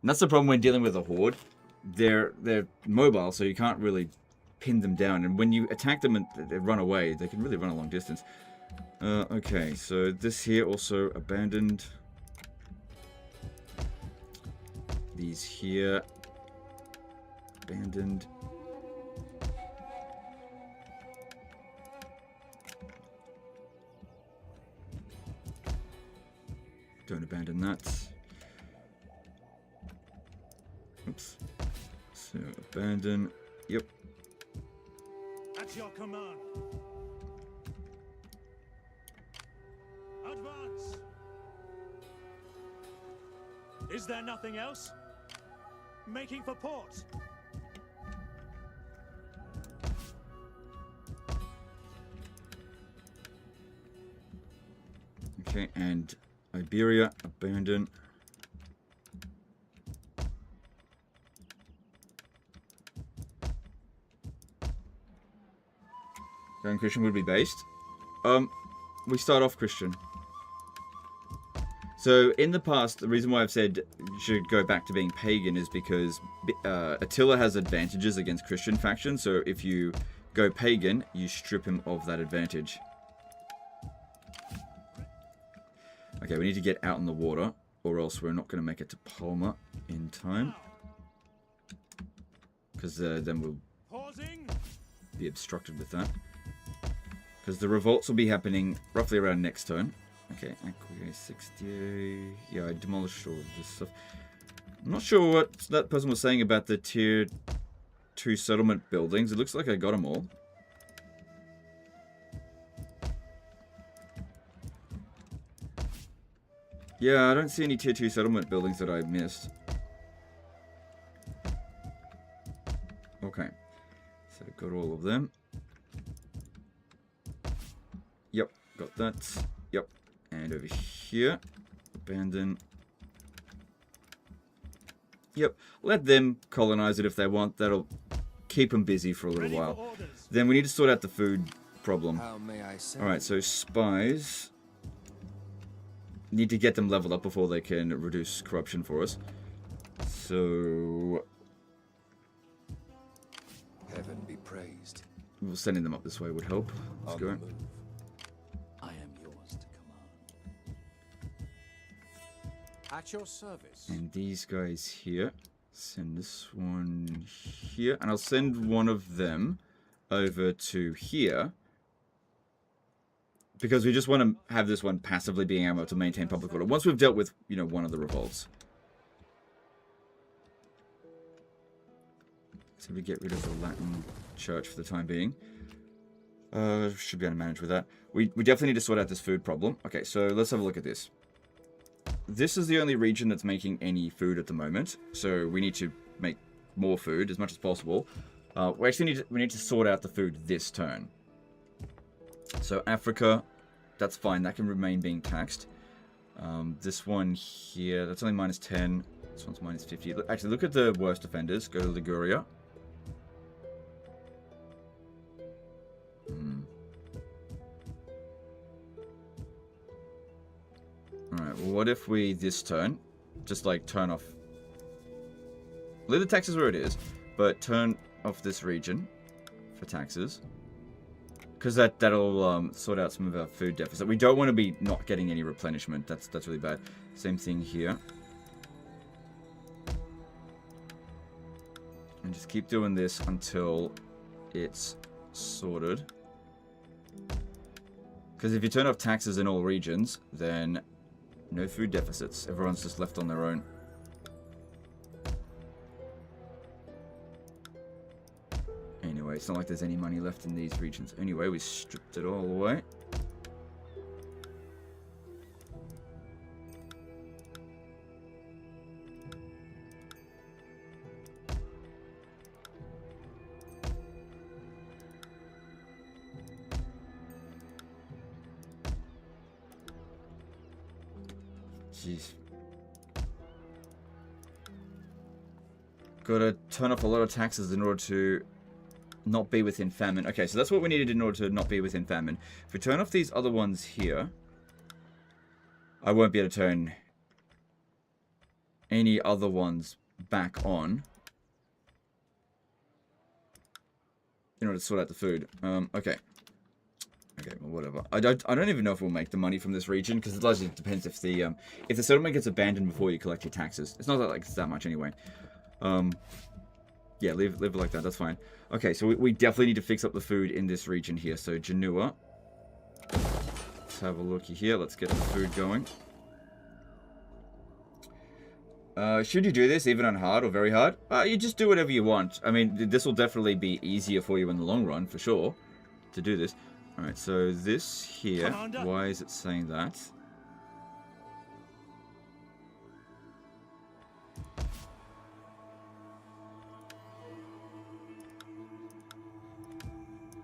And that's the problem when dealing with a horde. They're mobile, so you can't really pin them down. And when you attack them and they run away, they can really run a long distance. Okay, so this here also abandoned. These here abandoned. Don't abandon that. Oops. So abandon. Yep. At your command. Advance. Is there nothing else? Making for port. Okay, and Iberia, abandon. Grand Christian would be based. We start off Christian. So in the past, the reason why I've said you should go back to being pagan is because Attila has advantages against Christian factions. So if you go pagan, you strip him of that advantage. Okay, we need to get out in the water, or else we're not going to make it to Palma in time. Because then we'll be obstructed with that. Because the revolts will be happening roughly around next turn. Okay, Acquire 60. Yeah, I demolished all of this stuff. I'm not sure what that person was saying about the tier 2 settlement buildings. It looks like I got them all. Yeah, I don't see any tier 2 settlement buildings that I missed. Okay. So I've got all of them. Yep, got that. Yep. And over here, abandon. Yep, let them colonize it if they want. That'll keep them busy for a little while. Then we need to sort out the food problem. Alright, so spies. Need to get them leveled up before they can reduce corruption for us. So heaven be praised. Well, sending them up this way would help. Let's go. I am yours to command. At your service. And these guys here. Send this one here. And I'll send one of them over to here. Because we just want to have this one passively being able to maintain public order. Once we've dealt with, you know, one of the revolts. So we get rid of the Latin church for the time being. Should be able to manage with that. We definitely need to sort out this food problem. Okay, so let's have a look at this. This is the only region that's making any food at the moment. So we need to make more food as much as possible. We actually need to sort out the food this turn. So Africa, that's fine. That can remain being taxed. This one here, that's only minus 10. This one's minus 50. Actually, look at the worst offenders. Go to Liguria. Alright, well, what if we, this turn, just like turn off... Leave the taxes where it is, but turn off this region for taxes. Because that'll sort out some of our food deficit. We don't want to be not getting any replenishment. That's really bad. Same thing here. And just keep doing this until it's sorted. Because if you turn off taxes in all regions, then No food deficits. Everyone's just left on their own. Anyway, it's not like there's any money left in these regions. Anyway, we stripped it all away. Jeez. Gotta turn off a lot of taxes in order to not be within famine. Okay, so that's what we needed in order to not be within famine. If we turn off these other ones here, I won't be able to turn any other ones back on in order to sort out the food. Okay. Okay, well, whatever. I don't even know if we'll make the money from this region, because it largely depends if the settlement gets abandoned before you collect your taxes. It's not that, like, it's that much anyway. Yeah, leave it like that. That's fine. Okay, so we definitely need to fix up the food in this region here. So Genua. Let's have a looky here. Let's get the food going. Should you do this even on hard or very hard? You just do whatever you want. I mean, this will definitely be easier for you in the long run, for sure, to do this. Alright, so this here, Commander. why is it saying that?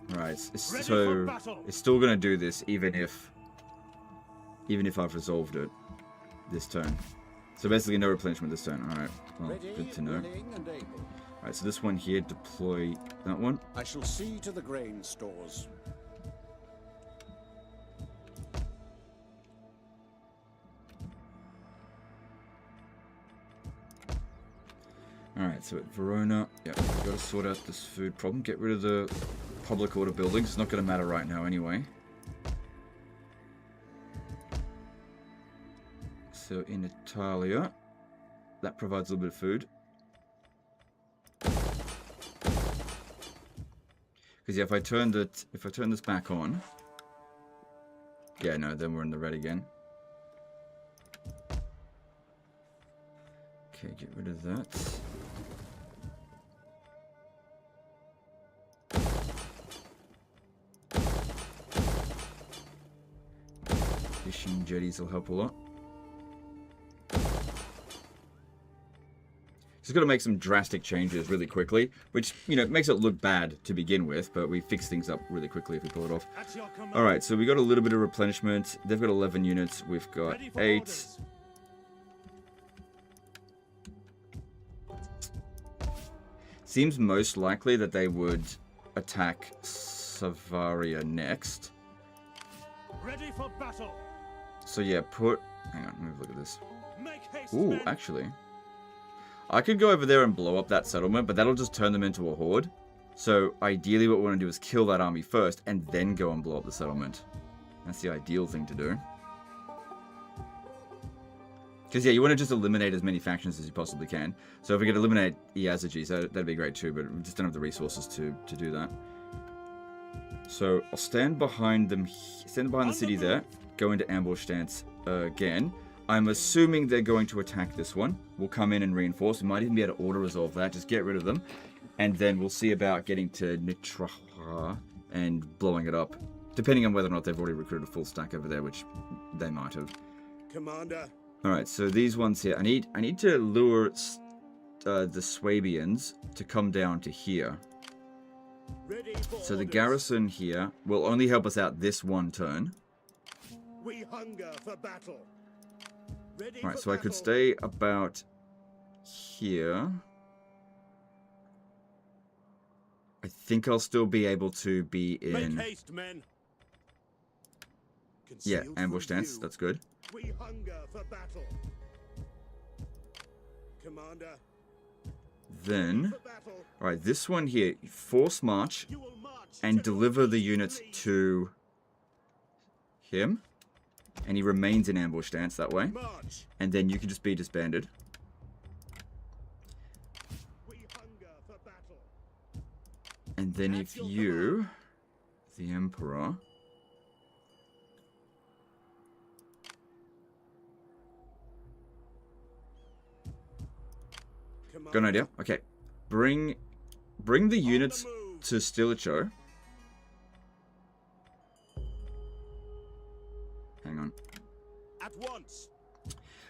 Right, so it's still gonna do this even if I've resolved it this turn. So basically no replenishment this turn. Alright, well, Ready, good to know. willing, and able. Alright, so this one here, deploy that one. I shall see to the grain stores. Alright, so at Verona, yeah, we've got to sort out this food problem. Get rid of the public order buildings. It's not going to matter right now anyway. So in Italia, that provides a little bit of food. Because yeah, if I turn this back on, yeah, no, then we're in the red again. Okay, get rid of that. Fishing jetties will help a lot. Just got to make some drastic changes really quickly, which, you know, makes it look bad to begin with, but we fix things up really quickly if we pull it off. At your command. Alright, so we got a little bit of replenishment. They've got 11 units. We've got Ready for 8. orders. Seems most likely that they would attack Savaria next. Ready for battle. So yeah, hang on, let me look at this. Make haste, Ooh, men. actually, I could go over there and blow up that settlement, but that'll just turn them into a horde. So ideally what we want to do is kill that army first and then go and blow up the settlement. That's the ideal thing to do. Because yeah, you want to just eliminate as many factions as you possibly can. So if we could eliminate Iazyges, that'd be great too, but we just don't have the resources to do that. So I'll stand behind them, stand behind the city there, go into ambush stance again. I'm assuming they're going to attack this one. We'll come in and reinforce. We might even be able to auto-resolve that. Just get rid of them. And then we'll see about getting to Nitra and blowing it up. Depending on whether or not they've already recruited a full stack over there, which they might have. Commander. Alright, so these ones here. I need to lure the Swabians to come down to here. Ready for So the orders. garrison here will only help us out this one turn. We hunger for battle. Ready Alright, for so I could battle. stay about here. I think I'll still be able to be Make in... haste, men. Yeah, Concealed ambush from stance. view. That's good. We hunger for battle. Commander. Then... For battle. Alright, this one here. Force march You will march and to deliver the northeast units of me. to him. And he remains in ambush stance that way. March. And then you can just be disbanded. We hunger for battle. And then At if your you, the Emperor, Commander. Got an idea? Okay. Bring the units to Stilicho. Hang on. At once.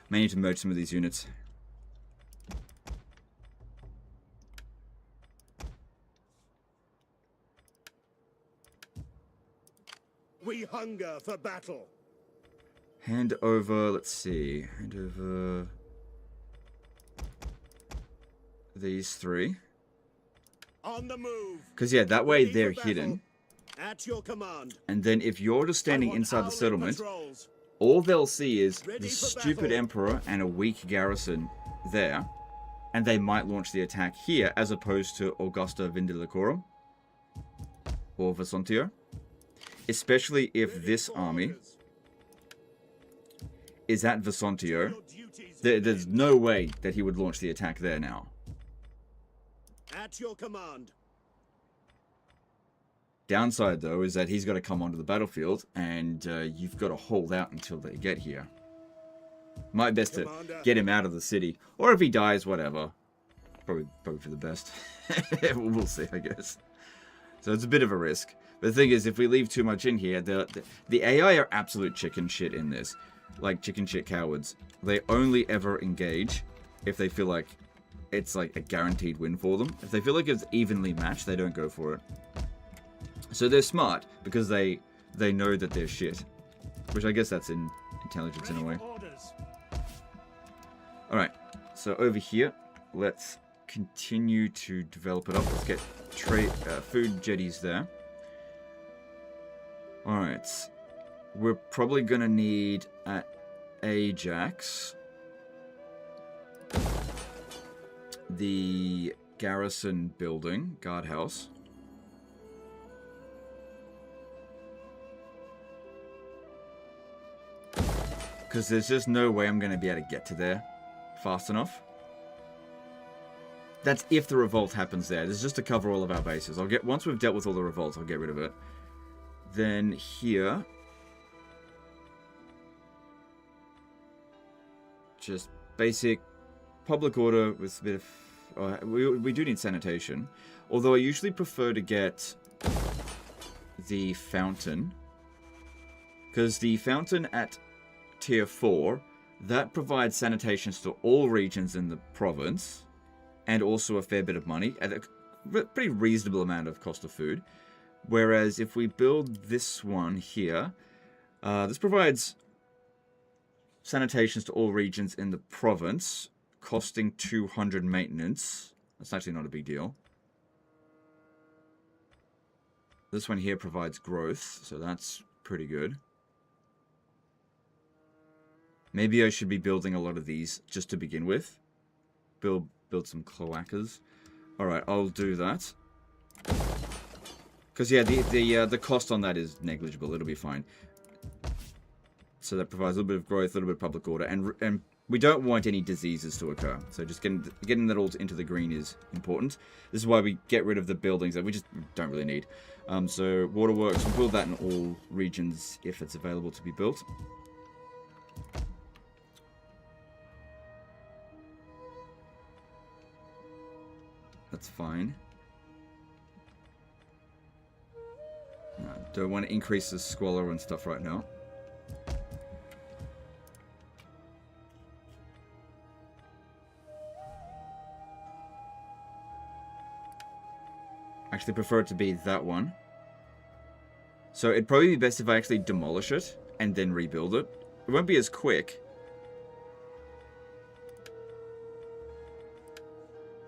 May need to merge some of these units. We hunger for battle. Hand over, let's see. Hand over these 3. On the move. Because, yeah, that way Ready for they're battle. hidden. At your command. And then if you're just standing I want inside the owling settlement, patrols. all they'll see is Ready the for stupid battle. emperor and a weak garrison there. And they might launch the attack here as opposed to Augusta Vindelicorum or Vesontio. Especially if Ready this for army orders. is at Vesontio. Your duties. There's no way that he would launch the attack there now. At your command. Downside, though, is that he's got to come onto the battlefield, and you've got to hold out until they get here. Might best to Commander. get him out of the city. Or if he dies, whatever. Probably for the best. We'll see, I guess. So it's a bit of a risk. But the thing is, if we leave too much in here, the AI are absolute chicken shit in this. Like, chicken shit cowards. They only ever engage if they feel like it's like a guaranteed win for them. If they feel like it's evenly matched, they don't go for it. So they're smart because they know that they're shit. Which I guess that's in intelligence in a way. Orders. Alright, so over here, let's continue to develop it up. Let's get food jetties there. Alright, we're probably going to need at Ajax the garrison building, guardhouse. Because there's just no way I'm going to be able to get to there fast enough. That's if the revolt happens there. This is just to cover all of our bases. Once we've dealt with all the revolts, I'll get rid of it. Then here, just basic public order with a bit of... we do need sanitation. Although I usually prefer to get the fountain. Because the fountain at Tier 4, that provides sanitations to all regions in the province. And also a fair bit of money at a pretty reasonable amount of cost of food. Whereas if we build this one here, this provides sanitations to all regions in the province, costing 200 maintenance. That's actually not a big deal. This one here provides growth, so that's pretty good. Maybe I should be building a lot of these just to begin with. Build some cloacas. Alright, I'll do that. Because, yeah, the cost on that is negligible. It'll be fine. So that provides a little bit of growth, a little bit of public order. And we don't want any diseases to occur. So just getting that all into the green is important. This is why we get rid of the buildings that we just don't really need. So waterworks, we'll build that in all regions if it's available to be built. That's fine. No, don't want to increase the squalor and stuff right now. Actually prefer it to be that one. So it'd probably be best if I actually demolish it and then rebuild it. It won't be as quick.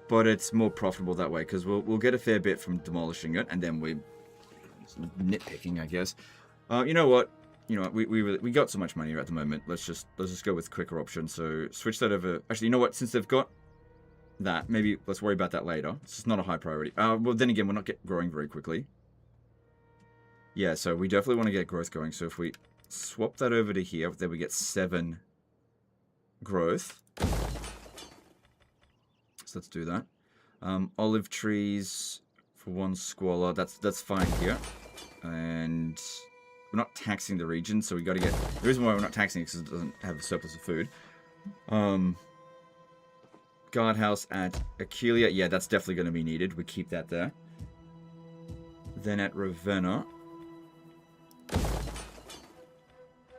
But it's more profitable that way, because we'll get a fair bit from demolishing it, and then we're nitpicking, I guess. You know what? We got so much money at the moment. Let's just go with quicker option. So switch that over. Actually, you know what? Since they've got that, maybe let's worry about that later. It's just not a high priority. Well, then again, we're not growing very quickly. Yeah, so we definitely want to get growth going. So if we swap that over to here, then we get 7 growth. So let's do that. Olive trees for 1 squalor. That's fine here. And we're not taxing the region, so we got to get... The reason why we're not taxing it is because it doesn't have a surplus of food. Because guardhouse at Attila. Yeah, that's definitely going to be needed. We keep that there. Then at Ravenna,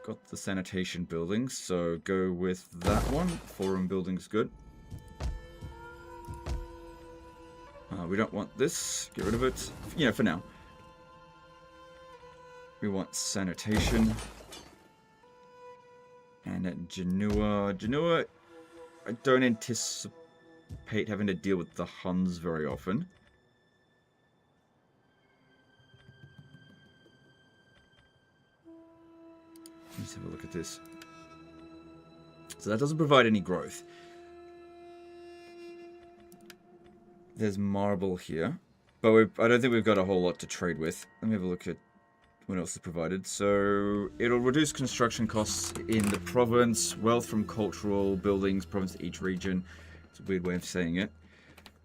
got the sanitation buildings, so go with that one. Forum building's good. We don't want this. Get rid of it. Yeah, for now. We want sanitation. And at Genoa, I don't anticipate having to deal with the Huns very often. Let's have a look at this. So that doesn't provide any growth. There's marble here, but I don't think we've got a whole lot to trade with. Let me have a look at what else is provided. So it'll reduce construction costs in the province, wealth from cultural buildings, province to each region. It's a weird way of saying it.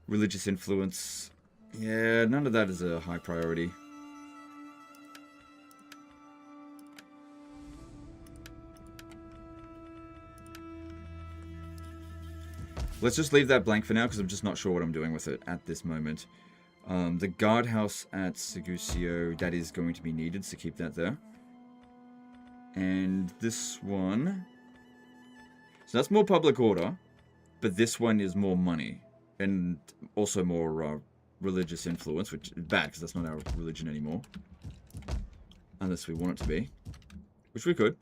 Religious influence. Yeah, none of that is a high priority. Let's just leave that blank for now because I'm just not sure what I'm doing with it at this moment. The guardhouse at Segusio, that is going to be needed, so keep that there. And this one... So that's more public order, but this one is more money. And also more religious influence, which is bad because that's not our religion anymore. Unless we want it to be. Which we could.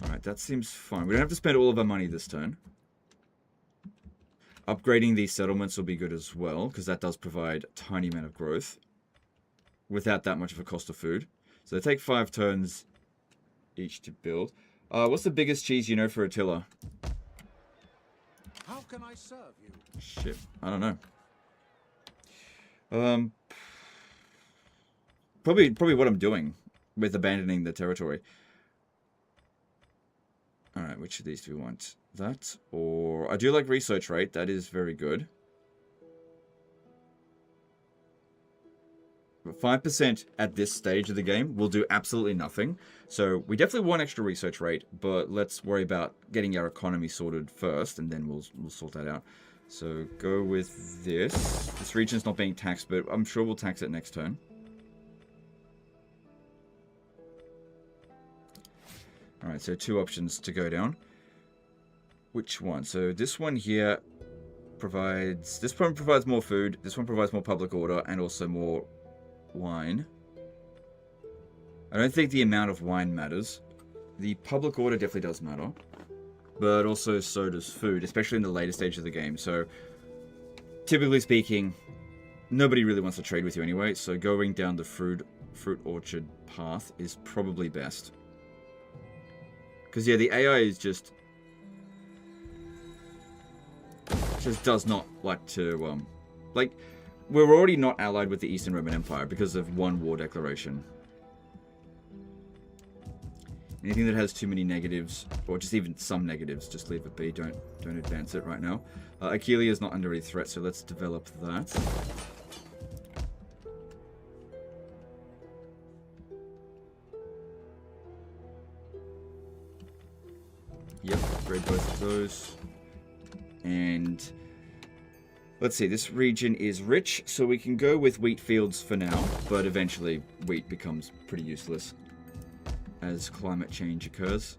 Alright, that seems fine. We don't have to spend all of our money this turn. Upgrading these settlements will be good as well, because that does provide a tiny amount of growth without that much of a cost of food. So they take 5 turns each to build. What's the biggest cheese you know for Attila? How can I serve you? Shit, I don't know. Probably what I'm doing with abandoning the territory. Alright, which of these do we want? That, or... I do like research rate, that is very good. But 5% at this stage of the game will do absolutely nothing. So we definitely want extra research rate, but let's worry about getting our economy sorted first, and then we'll sort that out. So go with this. This region's not being taxed, but I'm sure we'll tax it next turn. Alright, so 2 options to go down. Which one? So this one here provides... This one provides more food. This one provides more public order and also more wine. I don't think the amount of wine matters. The public order definitely does matter. But also so does food, especially in the later stage of the game. So, typically speaking, nobody really wants to trade with you anyway. So going down the fruit orchard path is probably best. Because, yeah, the AI is just does not like to, like, we're already not allied with the Eastern Roman Empire because of one war declaration. Anything that has too many negatives, or just even some negatives, just leave it be. Don't advance it right now. Attila is not under any threat, so let's develop that. Yep, upgrade both of those. And let's see, this region is rich, so we can go with wheat fields for now, but eventually wheat becomes pretty useless as climate change occurs.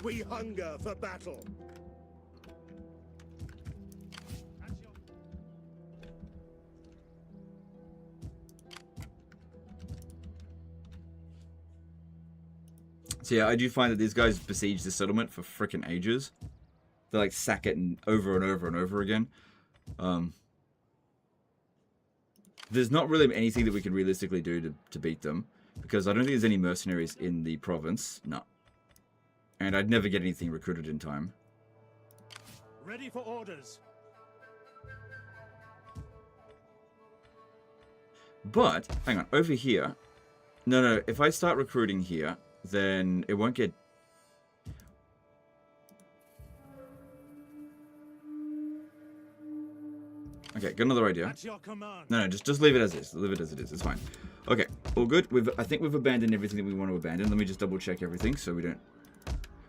We hunger for battle. So yeah, I do find that these guys besiege the settlement for frickin' ages. They like sack it and over and over again. There's not really anything that we can realistically do to beat them, because I don't think there's any mercenaries in the province. No. And I'd never get anything recruited in time. Ready for orders. But, hang on, over here... No, if I start recruiting here, then it won't get... Okay, got another idea. At your command. No, just leave it as is. Leave it as it is. It's fine. Okay, all good. I think we've abandoned everything that we want to abandon. Let me just double check everything so we don't...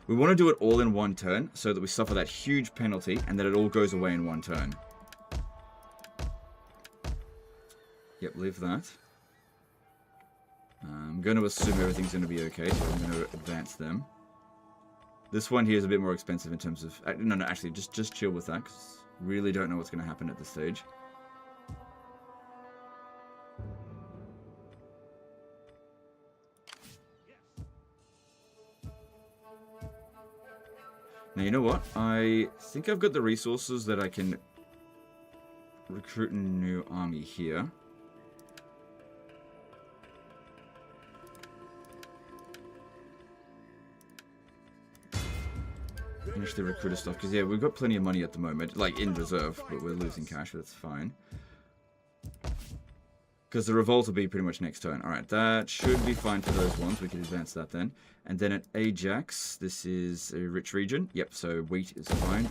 We want to do it all in one turn so that we suffer that huge penalty and that it all goes away in one turn. Yep, leave that. I'm going to assume everything's going to be okay, so I'm going to advance them. This one here is a bit more expensive in terms of... No, actually, just chill with that, because really don't know what's going to happen at this stage. Now, you know what? I think I've got the resources that I can recruit a new army here. Finish the recruiter stuff, because yeah, we've got plenty of money at the moment, like in reserve, but we're losing cash, but that's fine. Because the revolt will be pretty much next turn. Alright, that should be fine for those ones. We can advance that then. And then at Ajax, this is a rich region. Yep, so wheat is fine.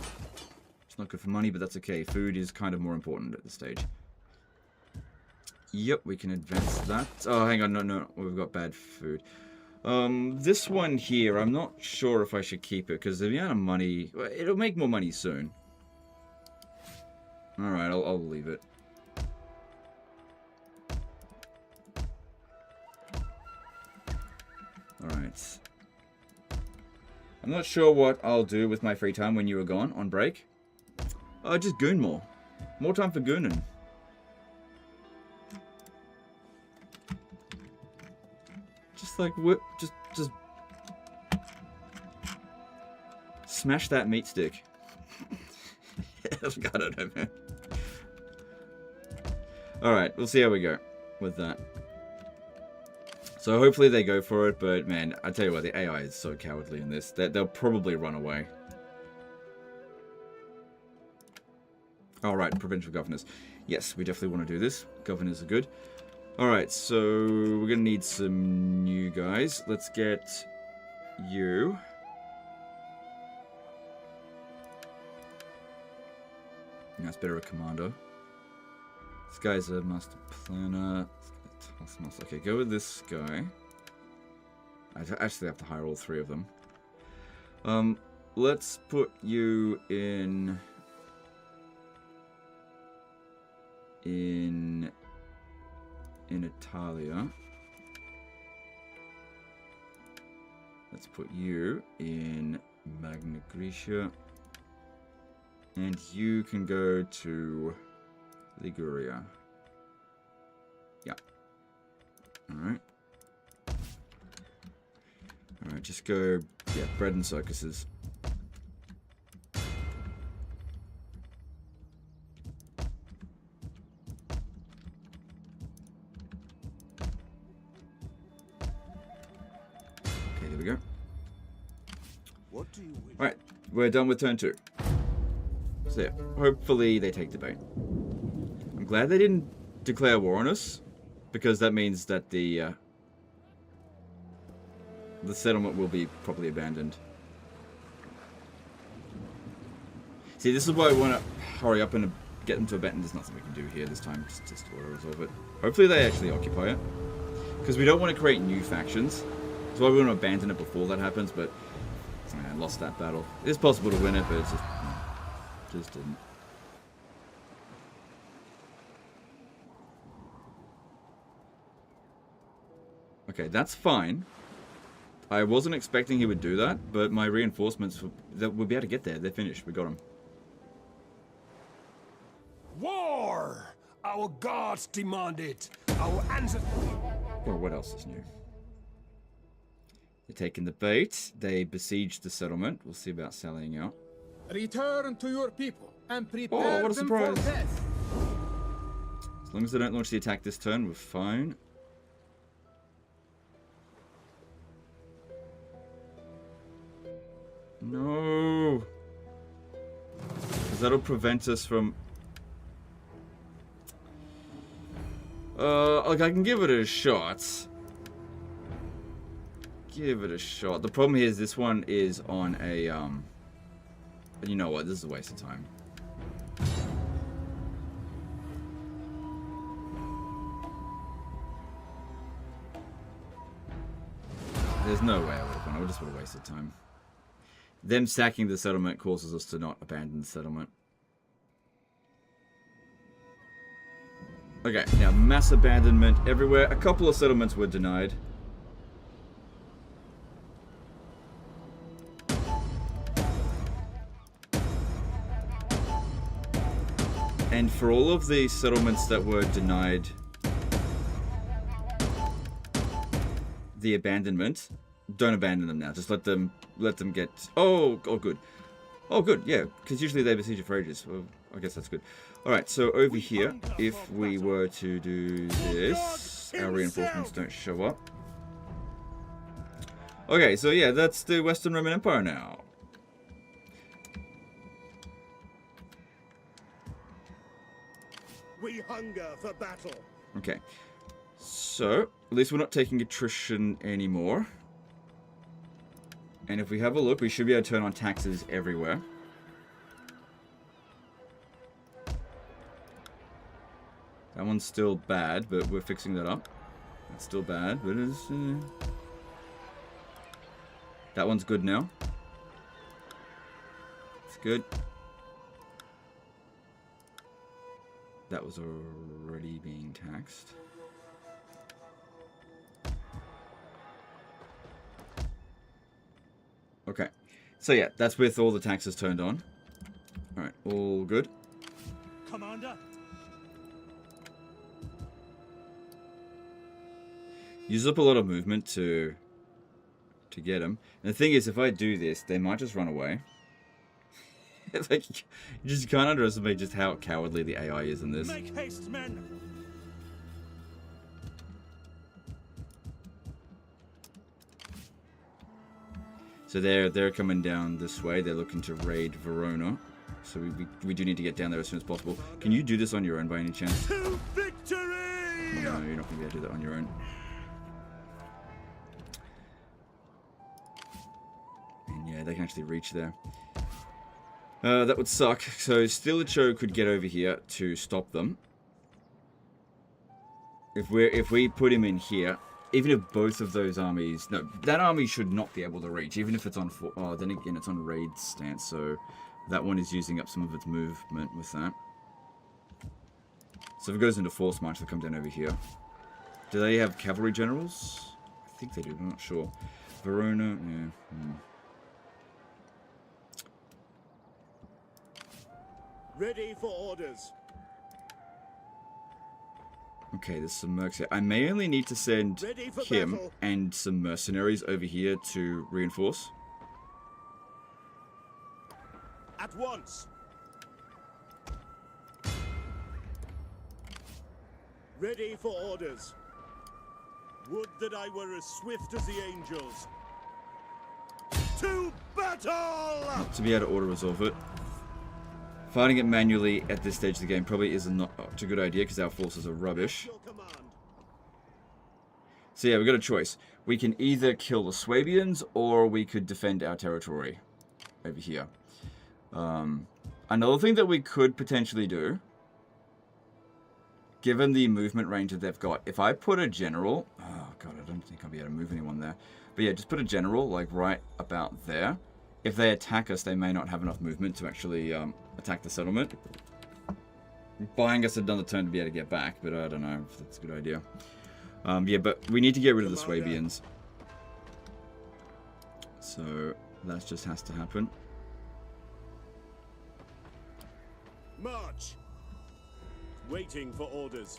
It's not good for money, but that's okay. Food is kind of more important at this stage. Yep, we can advance that. Oh, hang on, no, we've got bad food. This one here, I'm not sure if I should keep it, because the amount of money... It'll make more money soon. Alright, I'll leave it. Alright. I'm not sure what I'll do with my free time when you were gone on break. Just goon more. More time for gooning. Just like whip, just smash that meat stick. I don't know, man. Alright, we'll see how we go with that. So hopefully they go for it, but man, I tell you what, the AI is so cowardly in this that they'll probably run away. Alright, provincial governors. Yes, we definitely want to do this. Governors are good. Alright, so we're going to need some new guys. Let's get you. That's better a commander. This guy's a master planner. Okay, go with this guy. I actually have to hire all three of them. Let's put you in Italia. Let's put you in Magna Graecia. And you can go to Liguria. Yeah. Alright. Alright, just go, yeah, bread and circuses. Okay, there we go. What do you wish? Alright, we're done with turn 2. So yeah, hopefully they take the bait. I'm glad they didn't declare war on us, because that means that the settlement will be properly abandoned. See, this is why I want to hurry up and get them to abandon. There's nothing we can do here this time, just to resolve it. Hopefully they actually occupy it, because we don't want to create new factions. That's why we want to abandon it before that happens, but I lost that battle. It's possible to win it, but it's just didn't. Okay, that's fine. I wasn't expecting he would do that, but my reinforcements, that we'll be able to get there. They're finished. We got them. War! Our gods demand it. Our ancestors... Well, what else is new? They're taking the bait. They besieged the settlement. We'll see about sallying out. Return to your people and prepare what a them for surprise. death. As long as they don't launch the attack this turn, we're fine. No! Because that'll prevent us from... like, I can give it a shot. Give it a shot. The problem here is this one is on a, you know what, this is a waste of time. There's no way I would have won. I just would have wasted time. them sacking the settlement causes us to not abandon the settlement. Okay, now mass abandonment everywhere. A couple of settlements were denied. And for all of the settlements that were denied the abandonment, don't abandon them now. Just let them get. Oh, good. Oh, good. Yeah, because usually they besiege it for ages. Well, I guess that's good. All right. So over here, if we were to do this, our reinforcements don't show up. Okay. So yeah, that's the Western Roman Empire now. We hunger for battle. Okay. So at least we're not taking attrition anymore. And if we have a look, we should be able to turn on taxes everywhere. That one's still bad, but we're fixing that up. That's still bad, but it's... That one's good now. It's good. That was already being taxed. Okay, so yeah, that's with all the taxes turned on. Alright, all good. Commander? Use up a lot of movement to get them. And the thing is, if I do this, they might just run away. It's like, you just can't underestimate just how cowardly the AI is in this. Make haste, men! So they're coming down this way. They're looking to raid Verona. So we do need to get down there as soon as possible. Can you do this on your own by any chance? To victory! No, you're not going to be able to do that on your own. And yeah, they can actually reach there. That would suck. So Stilicho could get over here to stop them. If we put him in here, even if both of those armies... No, that army should not be able to reach, even if it's on... Oh, then again, it's on raid stance, so that one is using up some of its movement with that. So if it goes into force march, they'll come down over here. Do they have cavalry generals? I think they do, I'm not sure. Verona, yeah. Ready for orders. Okay, there's some mercs here. I may only need to send him battle. and some mercenaries over here to reinforce. At once. Ready for orders. Would that I were as swift as the angels. To battle! To be able to auto-resolve it. Fighting it manually at this stage of the game probably isn't a good idea because our forces are rubbish. Your command. So yeah, we've got a choice. We can either kill the Swabians or we could defend our territory over here. Another thing that we could potentially do, given the movement range that they've got, if I put a general... Oh god, I don't think I'll be able to move anyone there. But yeah, just put a general like right about there. If they attack us, they may not have enough movement to actually attack the settlement. Buying us another turn to be able to get back, but I don't know if that's a good idea. Yeah, but we need to get rid of the Swabians. So that just has to happen. March. Waiting for orders.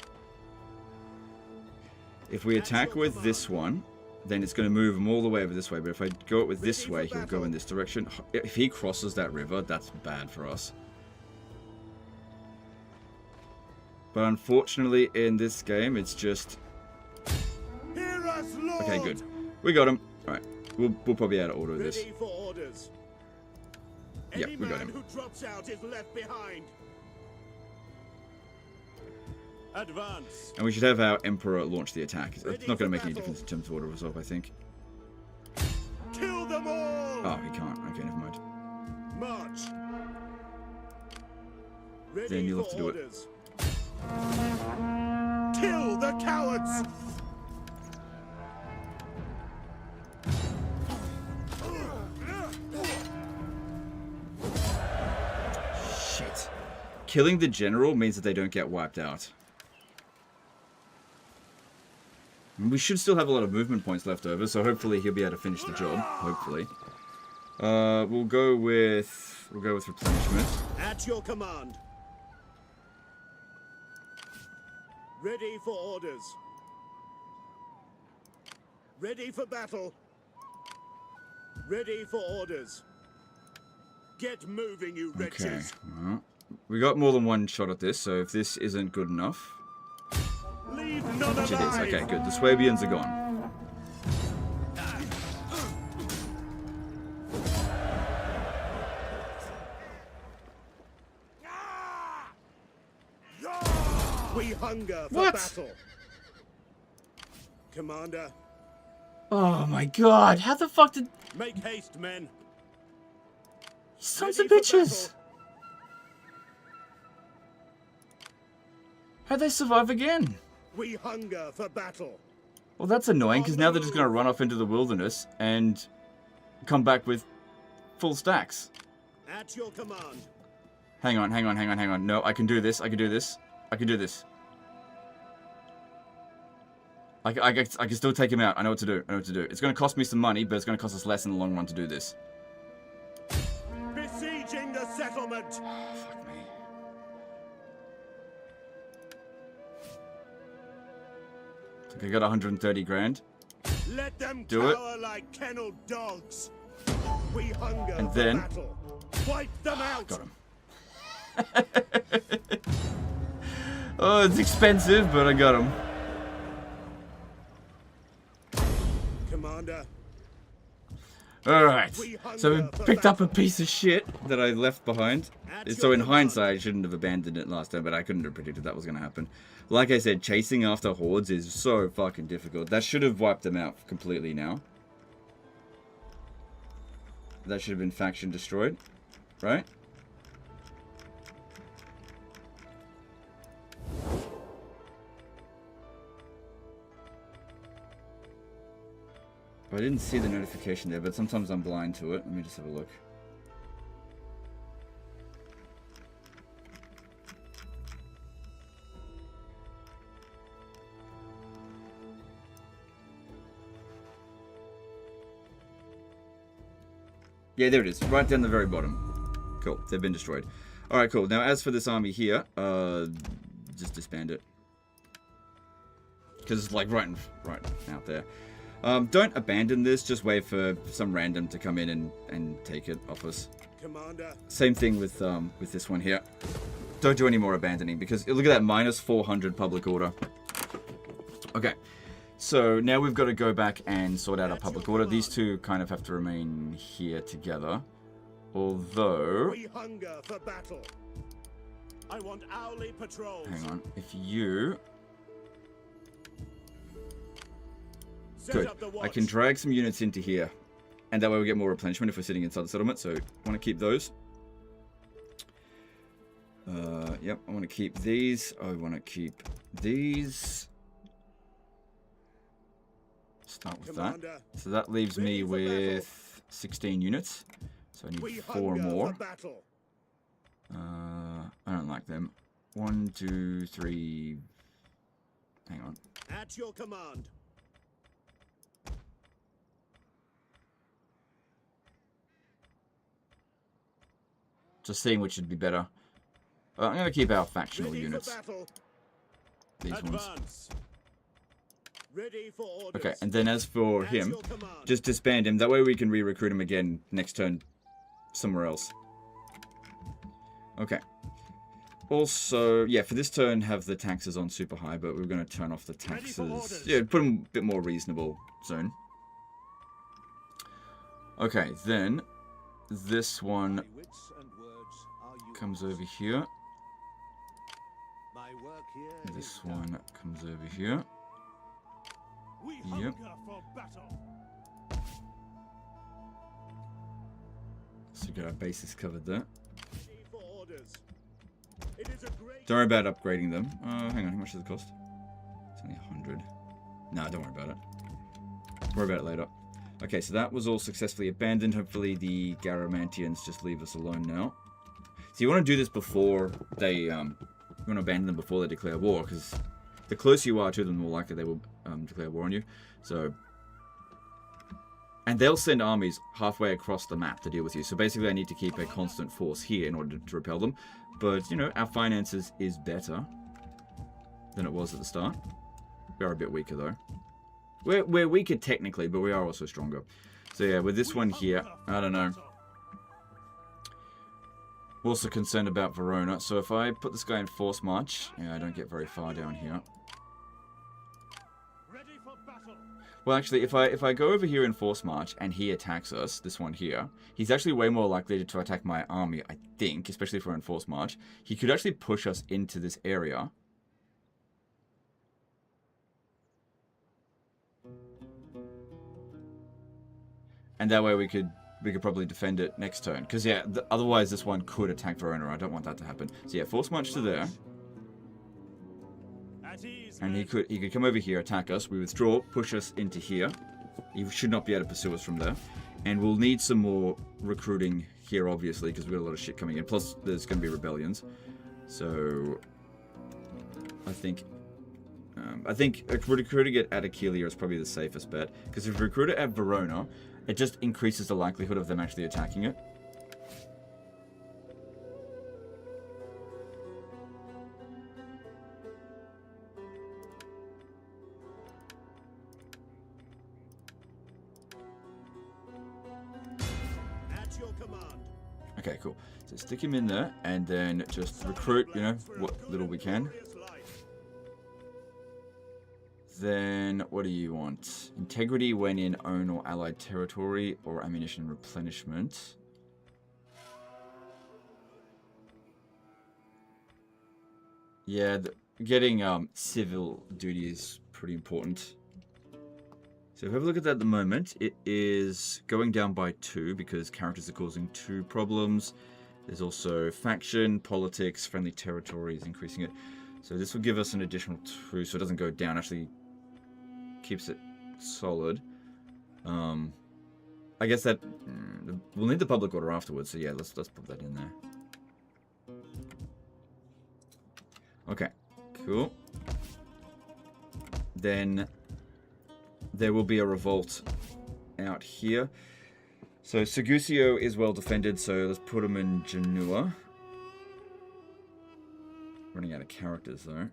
If we attack with this one, then it's going to move him all the way over this way. But if I go it with this way, he'll go in this direction. If he crosses that river, that's bad for us. But unfortunately, in this game, it's just... Hear us, Lord. Okay, good. We got him. All right. We'll probably be able to auto this. Ready for orders. Yeah, Any we got man him. who drops out is left behind. Advance. And we should have our Emperor launch the attack. It's Ready not going to for make any battle. difference in terms of auto resolve, I think. Kill them all. Oh, he can't. Okay, never mind. March. Ready Then you'll for have to do it. orders. Kill the cowards. killing the general means that they don't get wiped out. And we should still have a lot of movement points left over, so hopefully he'll be able to finish the job. Hopefully. We'll go with replenishment. At your command. Ready for orders. Ready for battle. Ready for orders. Get moving, you wretches. Okay. Well, we got more than one shot at this, so if this isn't good enough... Leave none Which it is. alive. Okay, good. The Swabians are gone. We hunger for What? battle. Commander, Oh my god, how the fuck did... make haste, men. Sons Ready of for bitches! battle. How'd they survive again? We hunger for battle. Well, that's annoying, because now they're just going to run off into the wilderness and come back with full stacks. At your command. Hang on, hang on, hang on, hang on. No, I can do this, I can do this. I can do this. I can still take him out. I know what to do. I know what to do. It's going to cost me some money, but it's going to cost us less in the long run to do this. Besieging the settlement. Fuck me. I think I got 130 grand. Let them Do it. cower like kennelled dogs. We hunger And for then- battle. Wipe them out. Got him. Oh, it's expensive, but I got him. Commander, Alright, so we picked up a piece of shit that I left behind. So in hindsight, I shouldn't have abandoned it last time, but I couldn't have predicted that was going to happen. Like I said, chasing after hordes is so fucking difficult. That should have wiped them out completely now. That should have been faction destroyed, right? I didn't see the notification there, but sometimes I'm blind to it. Let me just have a look. Yeah, there it is. Right down the very bottom. Cool. They've been destroyed. Alright, cool. Now, as for this army here, just disband it. Because it's like right out there. Don't abandon this, just wait for some random to come in and take it off us. Commander, Same thing with this one here. Don't do any more abandoning, because look at that, minus 400 public order. Okay, so now we've got to go back and sort out our public order. These two kind of have to remain here together. Although, we hunger for battle. I want hourly patrols. hang on, if you... Set Good. up the watch. I can drag some units into here. And that way we get more replenishment if we're sitting inside the settlement. So, I want to keep those. Yep, I want to keep these. I want to keep these. Start with that. Commander, So that leaves me ready for with 16 units. So I need we 4 hunger more. for battle. I don't like them. 1, 2, 3. Hang on. At your command. Just seeing which would be better. I'm going to keep our factional Ready units. for battle. These ones. Advance. Ready for orders. Okay, and then as for At him, your command. just disband him. That way we can re-recruit him again next turn somewhere else. Okay. Also, yeah, for this turn, have the taxes on super high, but we're going to turn off the Ready for taxes. orders. Yeah, put them a bit more reasonable soon. Okay, then this one My wits and words are yours. comes over here. My work here This is done. one comes over here. We Yep. hunger for battle. So we got our bases covered there. Ready for orders. It is a great Don't worry about upgrading them. Hang on, how much does it cost? It's only 100. No, don't worry about it. Worry about it later. Okay, so that was all successfully abandoned. Hopefully the Garamantians just leave us alone now. So you want to do this before they, you want to abandon them before they declare war, because the closer you are to them, the more likely they will declare war on you. So, and they'll send armies halfway across the map to deal with you. So basically I need to keep a constant force here in order to repel them. But, you know, our finances is better than it was at the start. We are a bit weaker though. We're weaker technically, but we are also stronger. So yeah, with this one here, I don't know. Also concerned about Verona. So if I put this guy in force march, yeah, I don't get very far down here. Ready for battle. Well, actually, if I go over here in force march and he attacks us, this one here, he's actually way more likely to attack my army, I think, especially if we're in force march. He could actually push us into this area. And that way we could probably defend it next turn. Because, yeah, otherwise this one could attack Verona. I don't want that to happen. So, yeah, force march to there. At ease, And he could come over here, attack us. We withdraw, push us into here. He should not be able to pursue us from there. And we'll need some more recruiting here, obviously, because we've got a lot of shit coming in. Plus, there's going to be rebellions. So, I think recruiting it at Attila is probably the safest bet. Because if we recruit it at Verona, it just increases the likelihood of them actually attacking it. At your command. Okay, cool. So stick him in there, and then just recruit, you know, what little we can. Then, what do you want? Integrity when in own or allied territory, or ammunition replenishment. Yeah, getting civil duty is pretty important. So if we have a look at that at the moment, it is going down by 2 because characters are causing 2 problems. There's also faction, politics, friendly territory is increasing it. So this will give us an additional 2, so it doesn't go down, actually keeps it solid. I guess that we'll need the public order afterwards, so yeah, let's put that in there. Okay, cool. Then there will be a revolt out here. So Segusio is well defended, so let's put him in Genoa. Running out of characters though.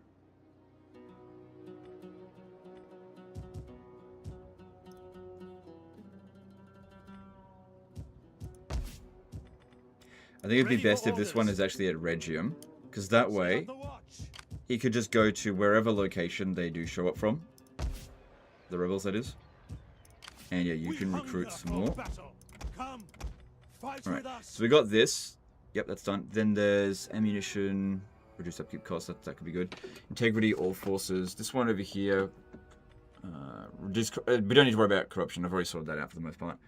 I think it'd be best if this one is actually at Regium, because that way he could just go to wherever location they do show up from. The rebels, that is. And yeah, you can recruit some more. Alright, so we got this. Yep, that's done. Then there's ammunition, reduce upkeep costs, that could be good. Integrity, all forces. This one over here, we don't need to worry about corruption. I've already sorted that out for the most part.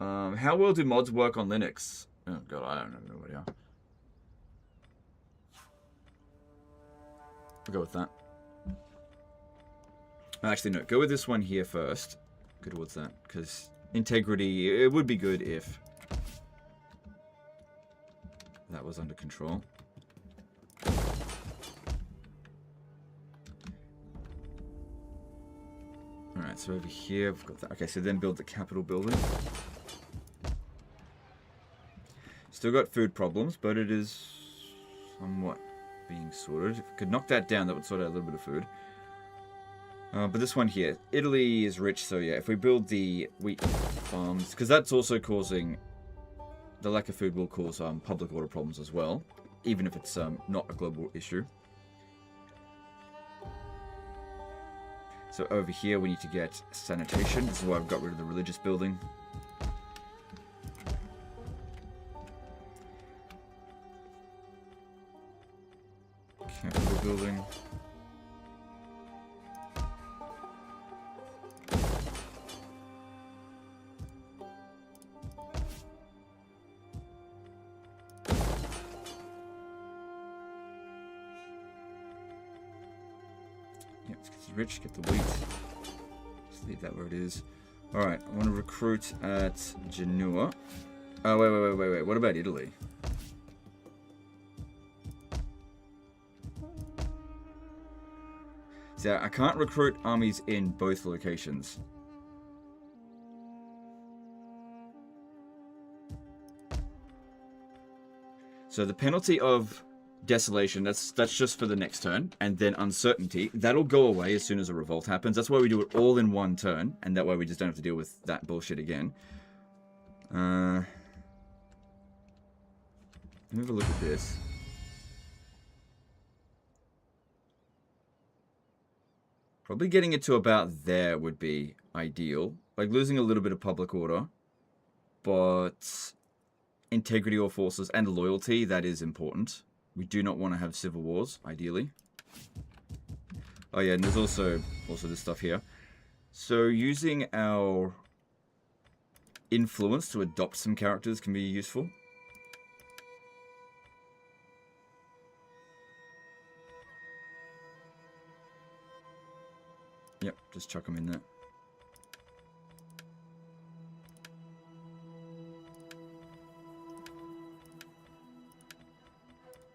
How well do mods work on Linux? Oh god, I don't know what they are. We'll go with that. Actually, no. Go with this one here first. Go towards that. Because integrity, it would be good if that was under control. Alright, so over here, we've got that. Okay, so then build the Capitol building. Still got food problems, but it is somewhat being sorted. If we could knock that down, that would sort out a little bit of food. But this one here, Italy is rich, so yeah, if we build the wheat farms, because that's also causing, the lack of food will cause public order problems as well, even if it's not a global issue. So over here we need to get sanitation. This is why I've got rid of the religious building. Capital building. Yeah, it's rich, get the wheat. Just leave that where it is. Alright, I want to recruit at Genoa. Oh, wait. What about Italy? So I can't recruit armies in both locations. So the penalty of desolation, that's just for the next turn, and then uncertainty, that'll go away as soon as a revolt happens. That's why we do it all in one turn, and that way we just don't have to deal with that bullshit again. Let me have a look at this. Probably getting it to about there would be ideal. Like losing a little bit of public order, but integrity or forces and loyalty, that is important. We do not want to have civil wars, ideally. Oh yeah, and there's also this stuff here. So using our influence to adopt some characters can be useful. Yep, just chuck them in there.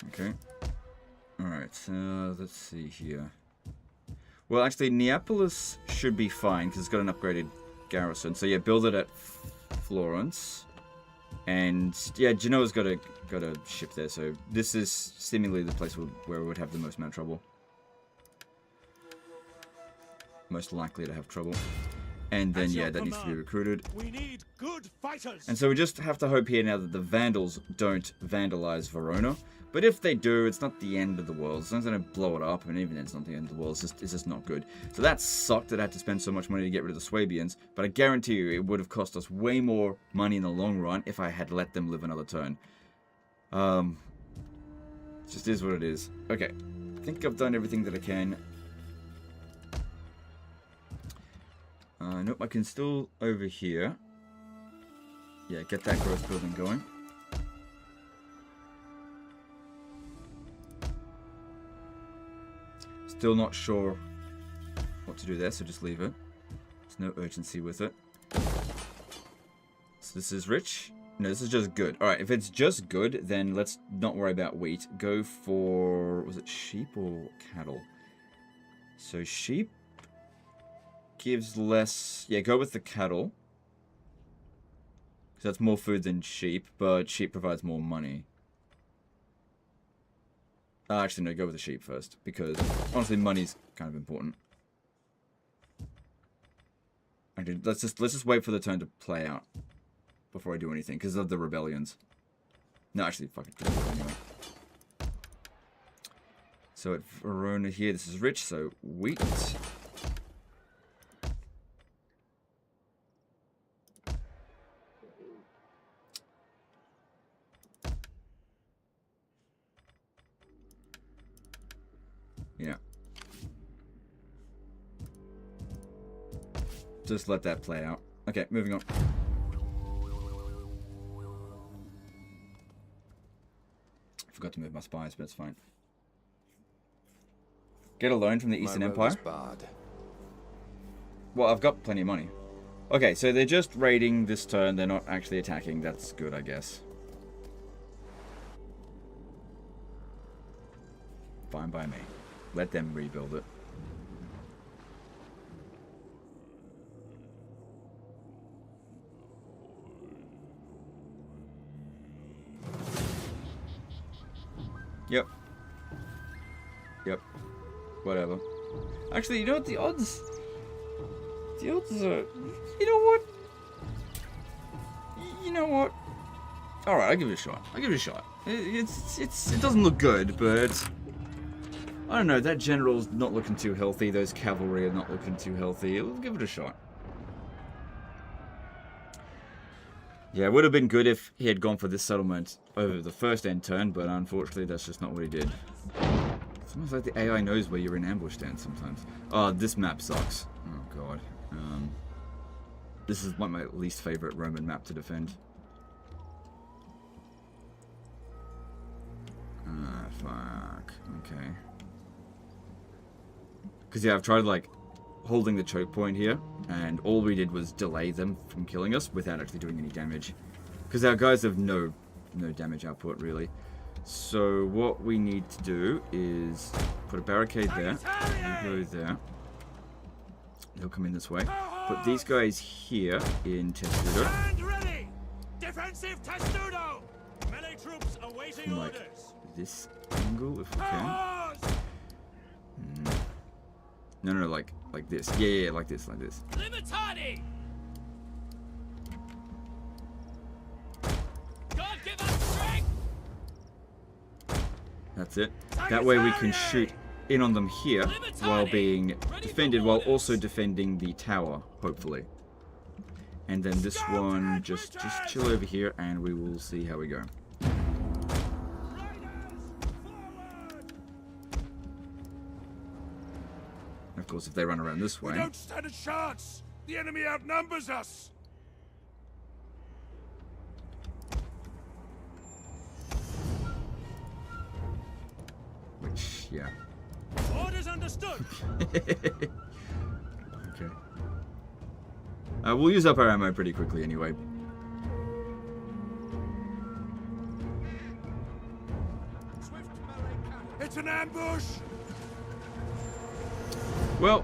Okay. Alright, so let's see here. Well, actually, Neapolis should be fine because it's got an upgraded garrison. So yeah, build it at Florence. And yeah, Genoa's got a ship there, so this is seemingly the place where we would have the most amount of trouble. Most likely to have trouble. And then yeah, that needs to be recruited. We need good fighters. And so we just have to hope here now that the Vandals don't vandalize Verona. But if they do, it's not the end of the world. It's not going to blow it up, and even then it's not the end of the world. It's just not good. So that sucked that I had to spend so much money to get rid of the Swabians. But I guarantee you it would have cost us way more money in the long run if I had let them live another turn. It just is what it is. Okay, I think I've done everything that I can. Nope, I can still over here. Yeah, get that growth building going. Still not sure what to do there, so just leave it. There's no urgency with it. So this is rich. No, this is just good. Alright, if it's just good, then let's not worry about wheat. Go for... was it sheep or cattle? So sheep gives less... yeah, go with the cattle. Because that's more food than sheep, but sheep provides more money. Actually, no, go with the sheep first, because honestly, money's kind of important. Okay, let's just wait for the turn to play out before I do anything, because of the rebellions. No, actually, fuck it, just do it anyway. So at Verona here, this is rich, so wheat. Yeah. Just let that play out. Okay, moving on. Forgot to move my spies, but it's fine. Get a loan from the Eastern Empire. Well, I've got plenty of money. Okay, so they're just raiding this turn. They're not actually attacking. That's good, I guess. Fine by me. Let them rebuild it. Yep. Yep. Whatever. Actually, you know what? The odds... the odds are... you know what? You know what? Alright, I'll give it a shot. I'll give it a shot. It doesn't look good, but... I don't know, that general's not looking too healthy, those cavalry are not looking too healthy. We'll give it a shot. Yeah, it would have been good if he had gone for this settlement over the first end turn, but unfortunately that's just not what he did. It's almost like the AI knows where you're in ambush stand sometimes. Oh, this map sucks. Oh god. This is like my least favorite Roman map to defend. Ah, fuck. Okay. Because yeah, I've tried like holding the choke point here, and all we did was delay them from killing us without actually doing any damage. Because our guys have no damage output, really. So what we need to do is put a barricade there. You go there. They'll come in this way. Put these guys here in Testudo. Stand ready! Defensive Testudo! Melee troops awaiting From like orders. this angle, if we can. No, like this. Yeah, like this. Libertadi! God give us strength! That's it. That way we can shoot in on them here while being defended, while also defending the tower, hopefully. And then this one, just chill over here, and we will see how we go. Of course, if they run around this way... We don't stand a chance! The enemy outnumbers us! Which, yeah. Orders understood! Okay. We'll use up our ammo pretty quickly anyway. It's an ambush! Well,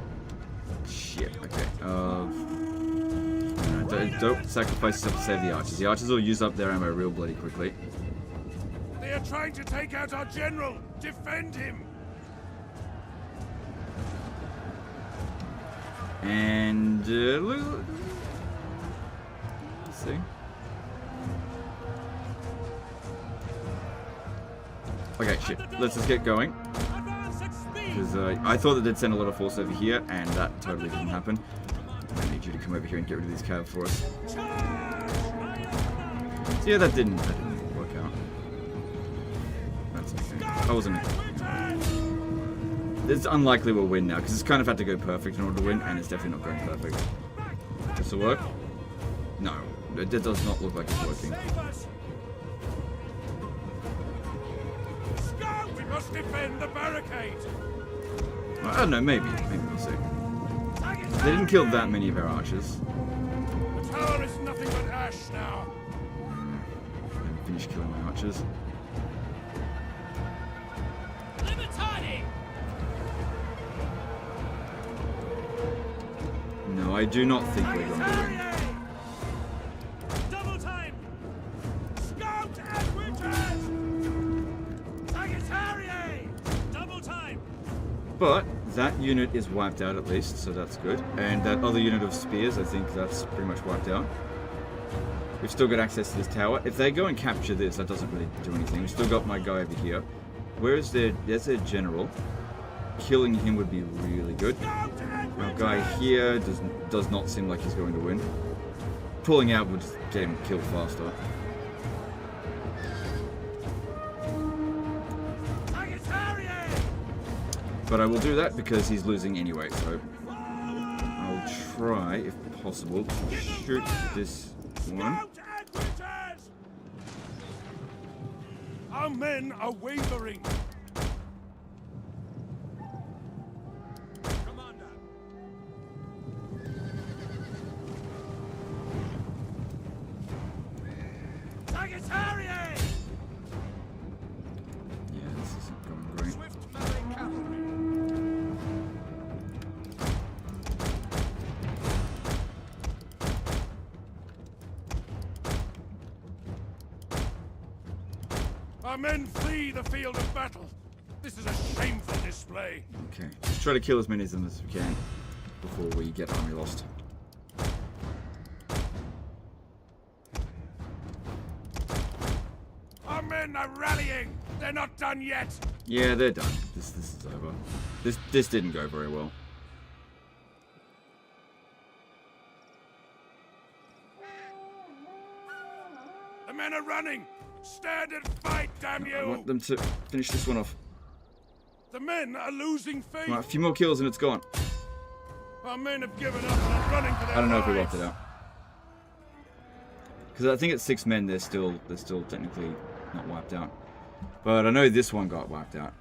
shit, okay. Don't sacrifice yourself to save the archers. The archers will use up their ammo real bloody quickly. They are trying to take out our general! Defend him! And, let's see. Okay, shit. Let's just get going. Advance at speed! Because I thought that they'd send a lot of force over here, and that totally didn't happen. I need you to come over here and get rid of these cav for us. So yeah, that didn't work out. That's okay. I wasn't... It's unlikely we'll win now, because it's kind of had to go perfect in order to win, and it's definitely not going perfect. Does it work? No, it does not look like it's working. We must defend the barricade! I don't know, maybe we'll see. They didn't kill that many of our archers. The tower is nothing but ash now! I finished killing my archers. Libertadi! No, I do not think we're going to win. Double time! Scout and witches! Sagittarii! Double time! But that unit is wiped out at least, so that's good. And that other unit of spears, I think that's pretty much wiped out. We've still got access to this tower. If they go and capture this, that doesn't really do anything. We've still got my guy over here. Where is their... There's their general. Killing him would be really good. Our guy here does not seem like he's going to win. Pulling out would just get him killed faster. But I will do that because he's losing anyway, so I'll try, if possible, to shoot this one. Our men are wavering! Commander! Sagittarii! Yeah, this isn't going great. Our men flee the field of battle! This is a shameful display! Okay, let's try to kill as many of them as we can before we get army lost. Our men are rallying! They're not done yet! Yeah, they're done. This is over. This didn't go very well. The men are running! Stand and fight, damn I want you! them to finish this one off. The men are losing faith! Right, a few more kills and it's gone. Our men have given up and are running for their I don't know if we lives. wiped it out. Because I think at 6 men they're still technically not wiped out. But I know this one got wiped out.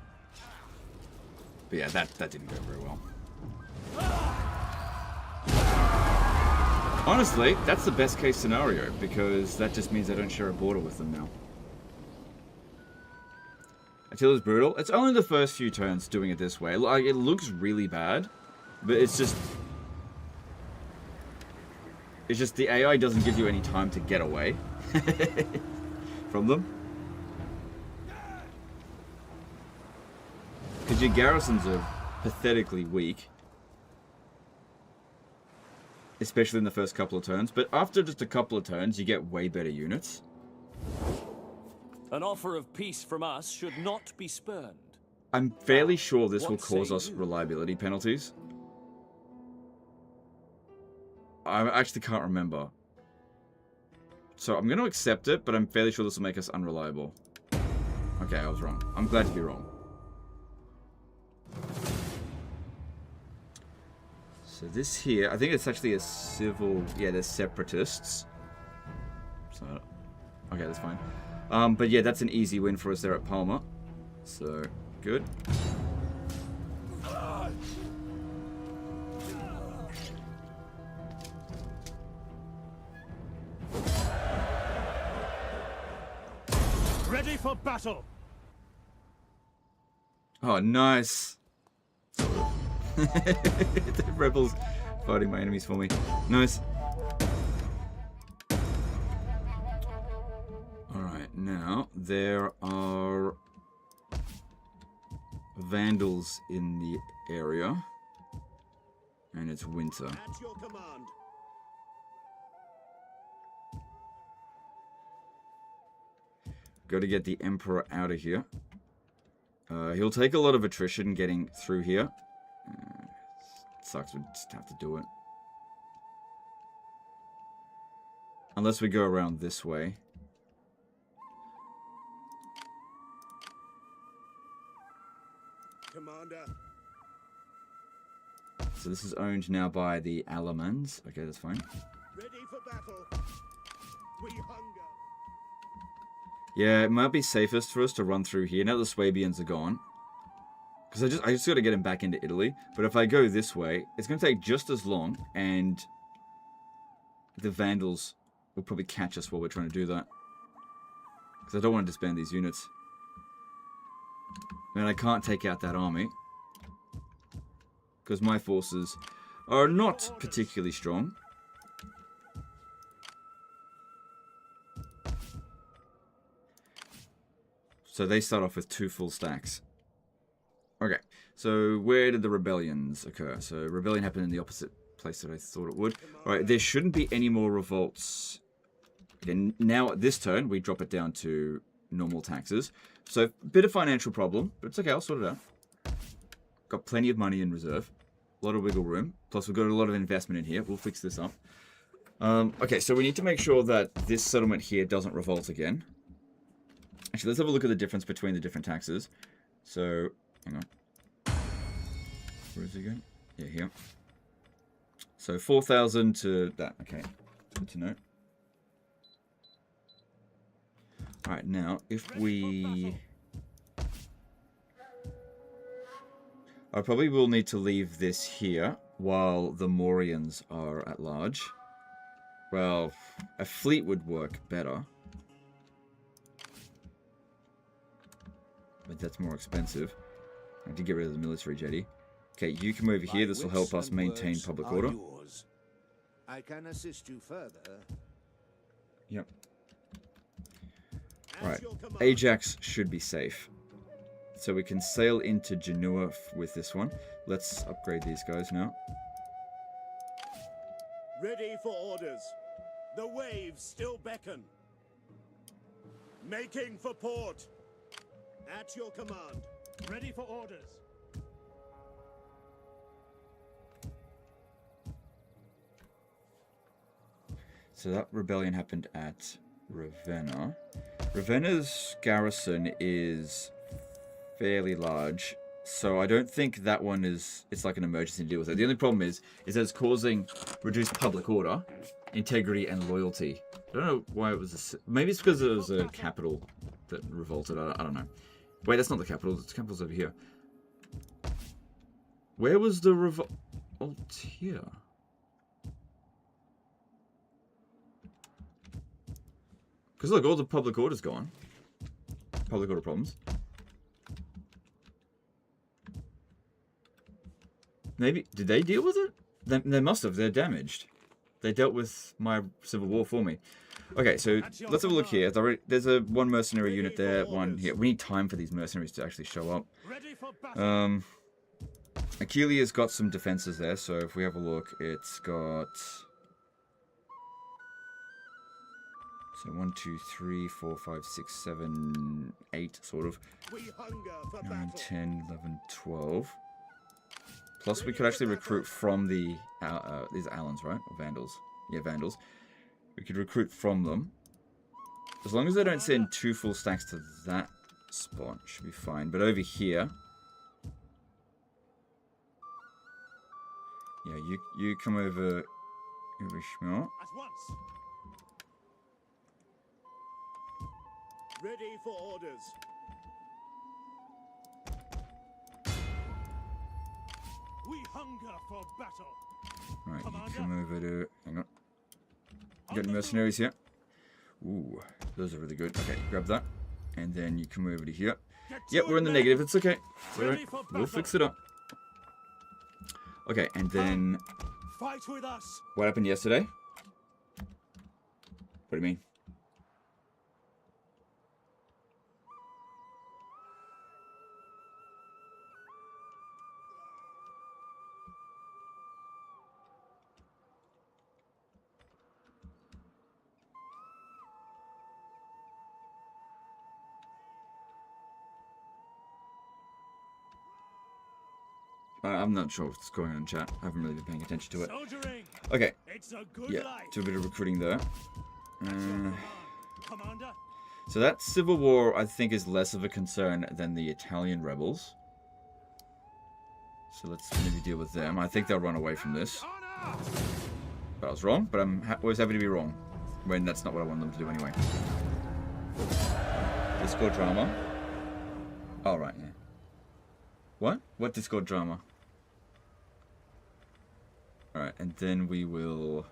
But yeah, that didn't go very well. Honestly, that's the best case scenario, because that just means I don't share a border with them now. Attila's brutal. It's only the first few turns doing it this way. Like, it looks really bad, but it's just the AI doesn't give you any time to get away from them. Because your garrisons are pathetically weak. Especially in the first couple of turns. But after just a couple of turns, you get way better units. An offer of peace from us should not be spurned. I'm fairly sure this will What cause say us you? reliability penalties. I actually can't remember. So I'm going to accept it, but I'm fairly sure this will make us unreliable. Okay, I was wrong. I'm glad to be wrong. So this here, I think it's actually a civil... Yeah, there's separatists. So, okay, that's fine. But yeah, that's an easy win for us there at Palma. So, good. Ready for battle! Oh, nice. The rebels fighting my enemies for me. Nice. Alright, now there are vandals in the area. And it's winter. At your command. Got to get the Emperor out of here. He'll take a lot of attrition getting through here. Sucks, we just have to do it. Unless we go around this way. Commander. So this is owned now by the Alamans. Okay, that's fine. Ready for battle. We hunger. Yeah, it might be safest for us to run through here now the Swabians are gone. Because I just got to get him back into Italy. But if I go this way, it's going to take just as long, and the Vandals will probably catch us while we're trying to do that. Because I don't want to disband these units. And I can't take out that army. Because my forces are not particularly strong. So they start off with 2 full stacks. Okay, so where did the rebellions occur? So rebellion happened in the opposite place that I thought it would. Alright, there shouldn't be any more revolts. Okay, now at this turn, we drop it down to normal taxes. So, a bit of financial problem, but it's okay, I'll sort it out. Got plenty of money in reserve. A lot of wiggle room. Plus, we've got a lot of investment in here. We'll fix this up. Okay, so we need to make sure that this settlement here doesn't revolt again. Actually, let's have a look at the difference between the different taxes. So, hang on. Where is it again? Yeah, here. So 4,000 to that. Okay, good to know. Alright, now, if we... I probably will need to leave this here while the Morians are at large. Well, a fleet would work better. But that's more expensive. I have to get rid of the military jetty. Okay, you come over here. This will help us maintain public order. I can assist you further. Yep. Right, Ajax should be safe. So we can sail into Genoa with this one. Let's upgrade these guys now. Ready for orders. The waves still beckon. Making for port. At your command. Ready for orders. So that rebellion happened at Ravenna. Ravenna's garrison is fairly large, so I don't think that one is... It's like an emergency to deal with it. The only problem is that it's causing reduced public order, integrity, and loyalty. I don't know why it was... Maybe it's because it was a capital that revolted. I don't know. Wait, that's not the capital. The capital's over here. Where was the revolt here? Because look, all the public order's gone. Public order problems. Maybe, did they deal with it? They must have, they're damaged. They dealt with my civil war for me. Okay, so let's have a look here. There's a one mercenary unit there, one here. We need time for these mercenaries to actually show up. Attila got some defenses there, so if we have a look, it's got... So 1, 2, 3, 4, 5, 6, 7, 8, sort of. 9, 10, 11, 12. Plus, we could actually recruit from the... these are Allens, right? Or Vandals. Yeah, Vandals. We could recruit from them. As long as they don't send 2 full stacks to that spot, should be fine. But over here... Yeah, you come over... Shmur. At once. Ready for orders. We hunger for battle. Alright, you come over to... Hang on. You got any mercenaries here? Ooh, those are really good. Okay, grab that. And then you come over to here. Yep, we're in the negative. It's okay. Alright, we'll fix it up. Okay, and then... Fight with us. What happened yesterday? What do you mean? I'm not sure what's going on in chat. I haven't really been paying attention to it. Soldiering. Okay. It's a good Yeah, life. do a bit of recruiting there. Commander. So that civil war, I think, is less of a concern than the Italian rebels. So let's maybe deal with them. I think they'll run away from this. But I was wrong, but I'm always happy to be wrong. When that's not what I want them to do anyway. Discord drama. Oh, right, yeah. What? What Discord drama? Alright, and then we will...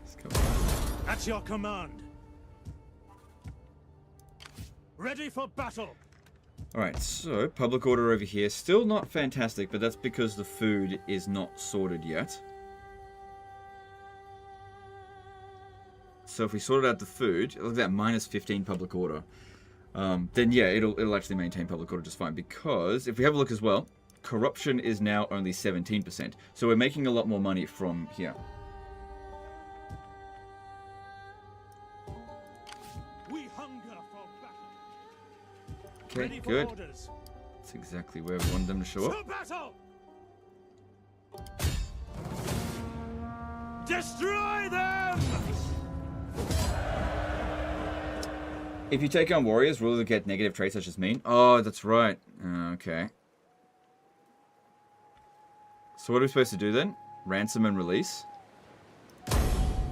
Let's go. At your command. Ready for battle. Alright, so public order over here. Still not fantastic, but that's because the food is not sorted yet. So if we sorted out the food, look at that, minus 15 public order. Then yeah, it'll actually maintain public order just fine. Because if we have a look as well, corruption is now only 17%. So we're making a lot more money from here. We hunger for battle. Okay, Ready for good. orders. That's exactly where we wanted them to show up. To battle. Destroy them. If you take on warriors, rulers get negative traits such as mean. Oh, that's right. Okay. So what are we supposed to do then? Ransom and release?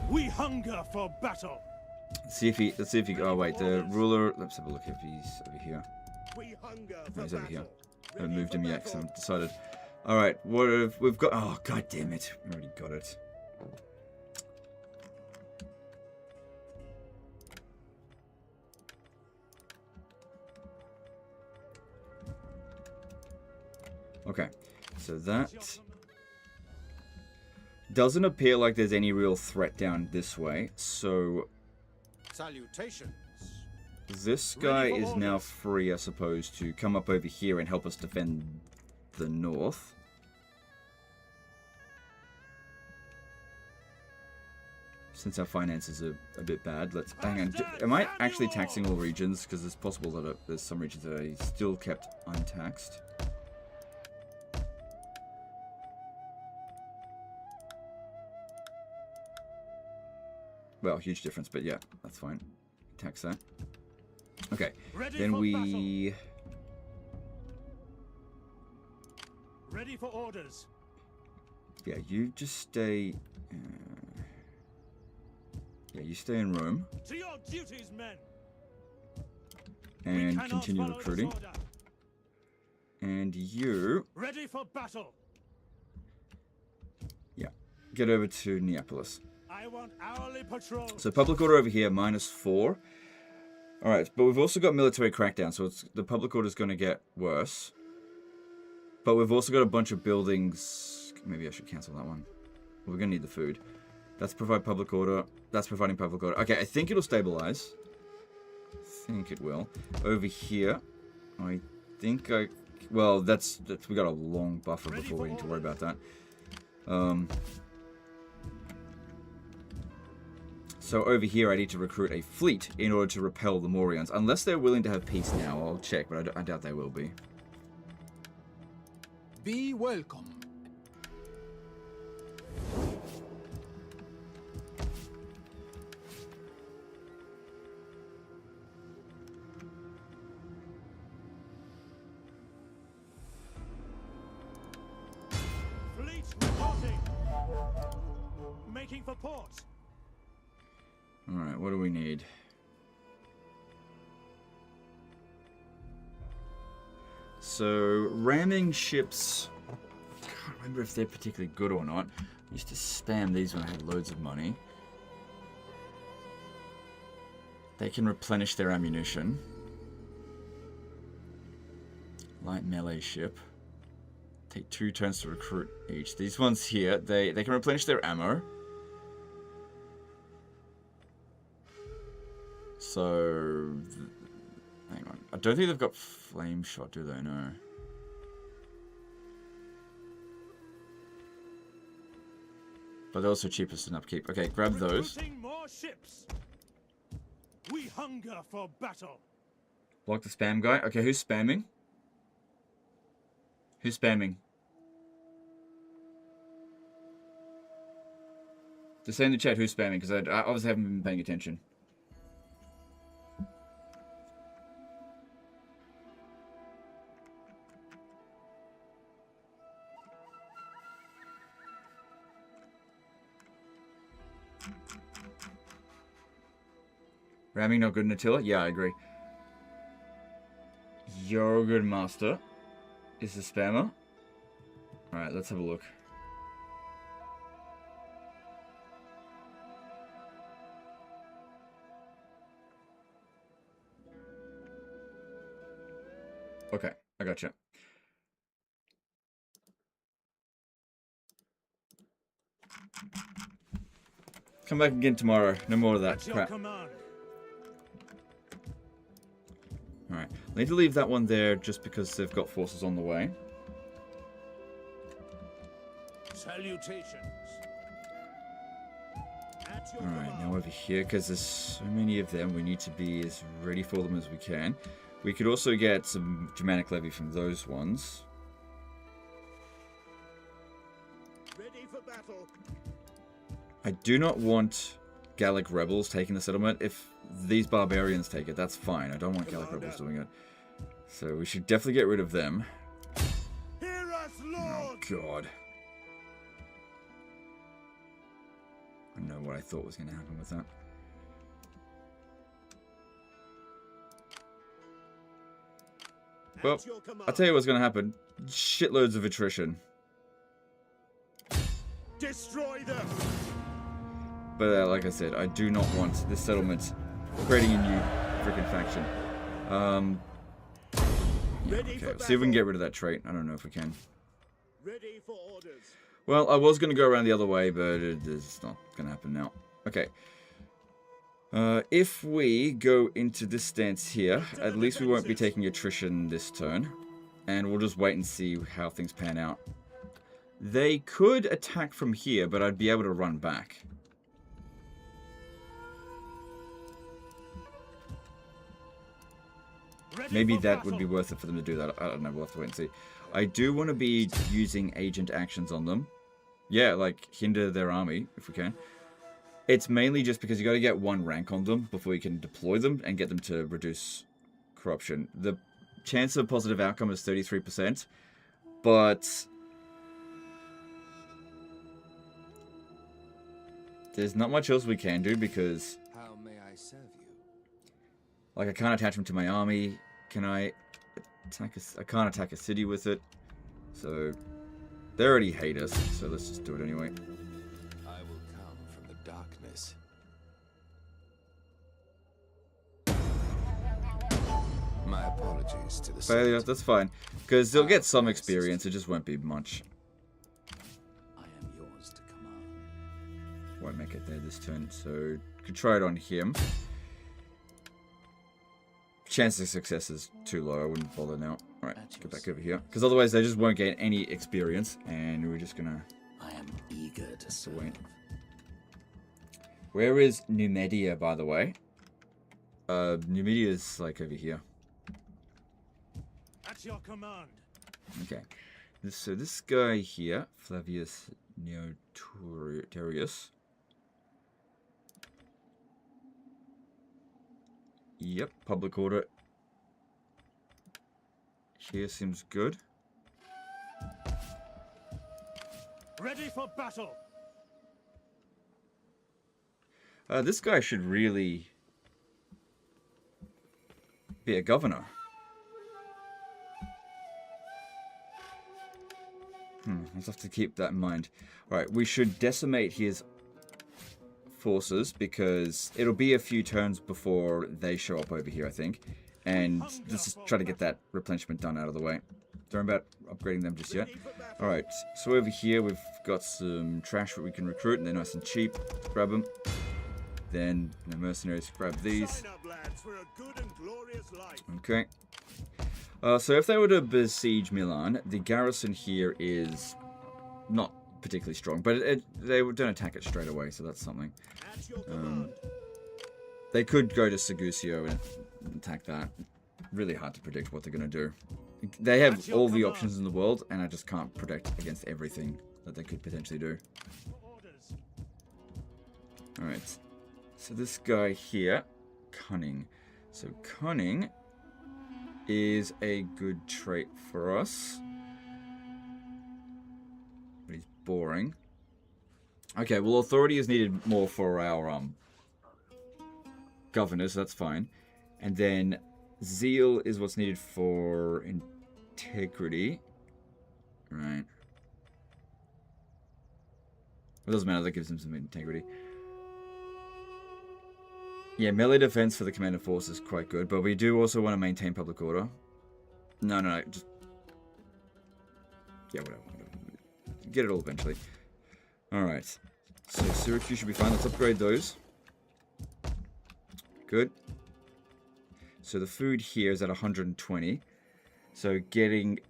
We hunger for battle. Let's see if he... Oh, wait. The ruler... Let's have a look if he's over here. We hunger No, for he's over here. battle. I haven't moved Ready him for yet because I battle. haven't decided. Alright, what have... We've got... Oh, god damn it. We already got it. Okay, so that doesn't appear like there's any real threat down this way. So Salutations. this guy is now free, I suppose, to come up over here and help us defend the north. Since our finances are a bit bad, let's hang on. Am I actually taxing all regions? Because it's possible that there's some regions that are still kept untaxed. Well, huge difference, but yeah, that's fine. Tax that. Okay, then we... Ready for orders. Yeah, you just stay... yeah, you stay in Rome. To your duties, men. And continue recruiting. And you... Ready for battle. Yeah. Get over to Neapolis. I want hourly patrol. So public order over here, -4. Alright, but we've also got military crackdown, so the public order is going to get worse. But we've also got a bunch of buildings... Maybe I should cancel that one. We're going to need the food. That's provide public order. That's providing public order. Okay, I think it'll stabilize. I think it will. Over here, I think I... Well, that's we got a long buffer before we need to worry about that. So over here, I need to recruit a fleet in order to repel the Morions. Unless they're willing to have peace now, I'll check, but I doubt they will be. Be welcome. Fleet reporting. Making for port. Alright, what do we need? So, ramming ships... I can't remember if they're particularly good or not. I used to spam these when I had loads of money. They can replenish their ammunition. Light melee ship. Take 2 turns to recruit each. These ones here, they can replenish their ammo. So, hang on. I don't think they've got flame shot, do they? No. But they're also cheapest in upkeep. Okay, grab those. Recruiting more ships. We hunger for battle. Block the spam guy. Okay, who's spamming? Who's spamming? Just say in the chat who's spamming, because I obviously haven't been paying attention. Ramming not good in Attila? Yeah, I agree. You're a good master. Is the spammer? Alright, let's have a look. Okay, I gotcha. Come back again tomorrow. No more of that At your crap. command. Alright, I need to leave that one there just because they've got forces on the way. Salutations. At your Alright, command. now over here, because there's so many of them, we need to be as ready for them as we can. We could also get some Germanic levy from those ones. Ready for battle. I do not want Gallic rebels taking the settlement. If these barbarians take it, that's fine. I don't want Gallic rebels doing it. So we should definitely get rid of them. Hear us, Oh, Lord. God. I don't know what I thought was going to happen with that. Well, At your command. I'll tell you what's going to happen. Shitloads of attrition. Destroy them. But like I said, I do not want this settlement creating a new freaking faction. Yeah, Ready okay, for see if we can battle. get rid of that trait. I don't know if we can. Ready for orders. Well, I was going to go around the other way, but it's not going to happen now. Okay. If we go into this stance here, at least we won't be taking attrition this turn. And we'll just wait and see how things pan out. They could attack from here, but I'd be able to run back. Ready Maybe for that would be battle. worth it for them to do that. I don't know. We'll have to wait and see. I do want to be using agent actions on them. Yeah, like hinder their army if we can. It's mainly just because you got to get 1 rank on them before you can deploy them and get them to reduce corruption. The chance of positive outcome is 33%, but there's not much else we can do because, How may I serve you? like, I can't attach them to my army. Can I I can't attack a city with it. So they already hate us. So let's just do it anyway. I will come from the darkness. My apologies to the Failure. Senate. That's fine, because they'll get some experience. It just won't be much. I am yours to command. Won't make it there this turn. So could try it on him. Chance of success is too low. I wouldn't bother now. Alright, get back over here. Because otherwise they just won't gain any experience. And we're just gonna... I am eager to serve. wait. Where is Numidia, by the way? Numidia is like over here. At your command. Okay. So this guy here, Flavius Neoterius. Yep, public order. Here seems good. Ready for battle. This guy should really be a governor. I'll have to keep that in mind. Alright, we should decimate his forces because it'll be a few turns before they show up over here, I think. And let's just try to get that replenishment done out of the way. Don't worry about upgrading them just yet. Alright, so over here we've got some trash that we can recruit, and they're nice and cheap. Grab them. Then the mercenaries grab these. Sign up, lads, for a good and glorious life. Okay. So if they were to besiege Milan, the garrison here is not particularly strong, but they don't attack it straight away, so that's something. At your command. They could go to Segusio and attack that. Really hard to predict what they're going to do. They have all the options in the world, and I just can't predict against everything that they could potentially do. Orders. Alright. So this guy here, Cunning. So Cunning is a good trait for us. But he's boring. Okay, well, authority is needed more for our governors, so that's fine. And then zeal is what's needed for integrity. Right. It doesn't matter, that gives him some integrity. Yeah, melee defense for the command of force is quite good, but we do also want to maintain public order. No, just... yeah, whatever. Get it all eventually. Alright. So Syracuse should be fine. Let's upgrade those. Good. So the food here is at 120. So getting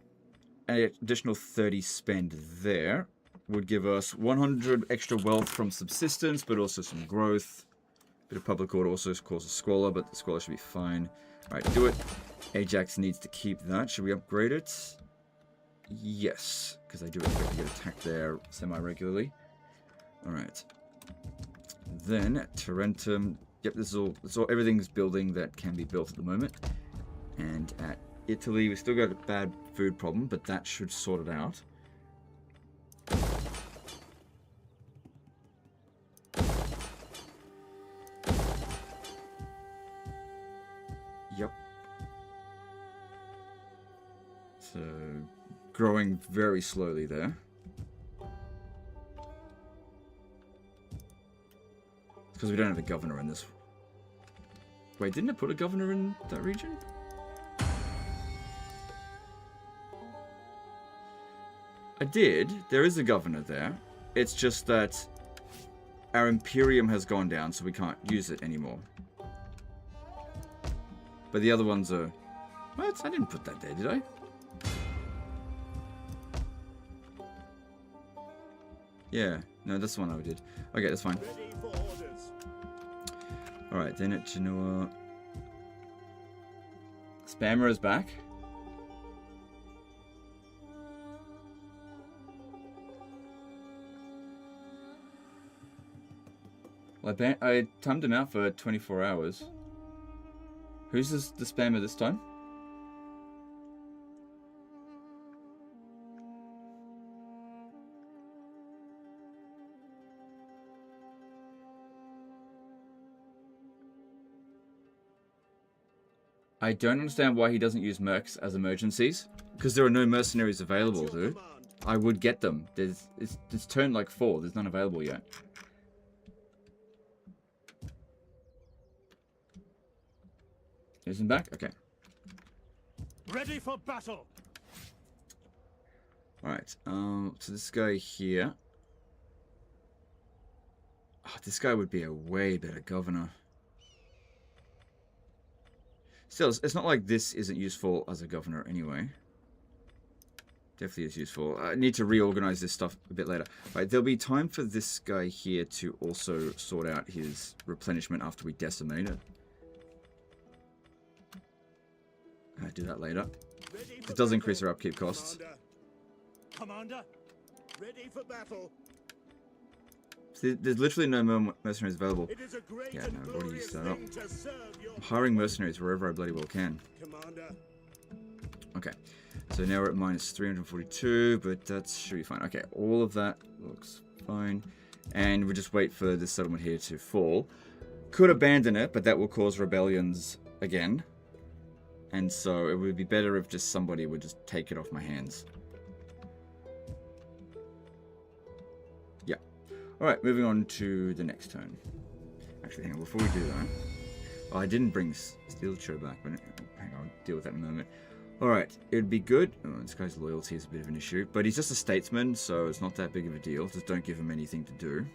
an additional 30 spend there would give us 100 extra wealth from subsistence, but also some growth. Bit of public order also causes squalor, but the squalor should be fine. Alright, do it. Ajax needs to keep that. Should we upgrade it? Yes, because I do expect to get attacked there semi-regularly. Alright. Then, Tarentum. Yep, this is all, everything's building that can be built at the moment. And at Italy, we still got a bad food problem, but that should sort it out. Yep. So, growing very slowly there. Because we don't have a governor in this. Wait, didn't it put a governor in that region? I did. There is a governor there. It's just that our Imperium has gone down, so we can't use it anymore. But the other ones are... What? I didn't put that there, did I? Yeah. No, that's the one I did. Okay, that's fine. Ready for orders. Alright, then at Genoa... Spammer is back. Well, I timed him out for 24 hours. Who's the spammer this time? I don't understand why he doesn't use mercs as emergencies. Because there are no mercenaries available, dude. I would get them. It's turn like 4. There's none available yet. Isn't back? Okay. Ready for battle. Alright, so this guy here. Oh, this guy would be a way better governor. Still, it's not like this isn't useful as a governor anyway. Definitely is useful. I need to reorganize this stuff a bit later. Right, there'll be time for this guy here to also sort out his replenishment after we decimate it. I'll do that later. It does increase our upkeep costs. Commander, ready for battle. See, there's literally no more mercenaries available. Yeah, no, I've already used that up. I'm hiring mercenaries wherever I bloody well can. Commander. Okay, so now we're at minus 342, but that should be fine. Okay, all of that looks fine. And we just wait for this settlement here to fall. Could abandon it, but that will cause rebellions again. And so it would be better if just somebody would just take it off my hands. Yeah. Alright, moving on to the next turn. Actually, hang on, before we do that... Oh, I didn't bring Steel Cho back, but hang on, I'll deal with that in a moment. Alright, it'd be good... Oh, this guy's loyalty is a bit of an issue, but he's just a statesman, so it's not that big of a deal. Just don't give him anything to do.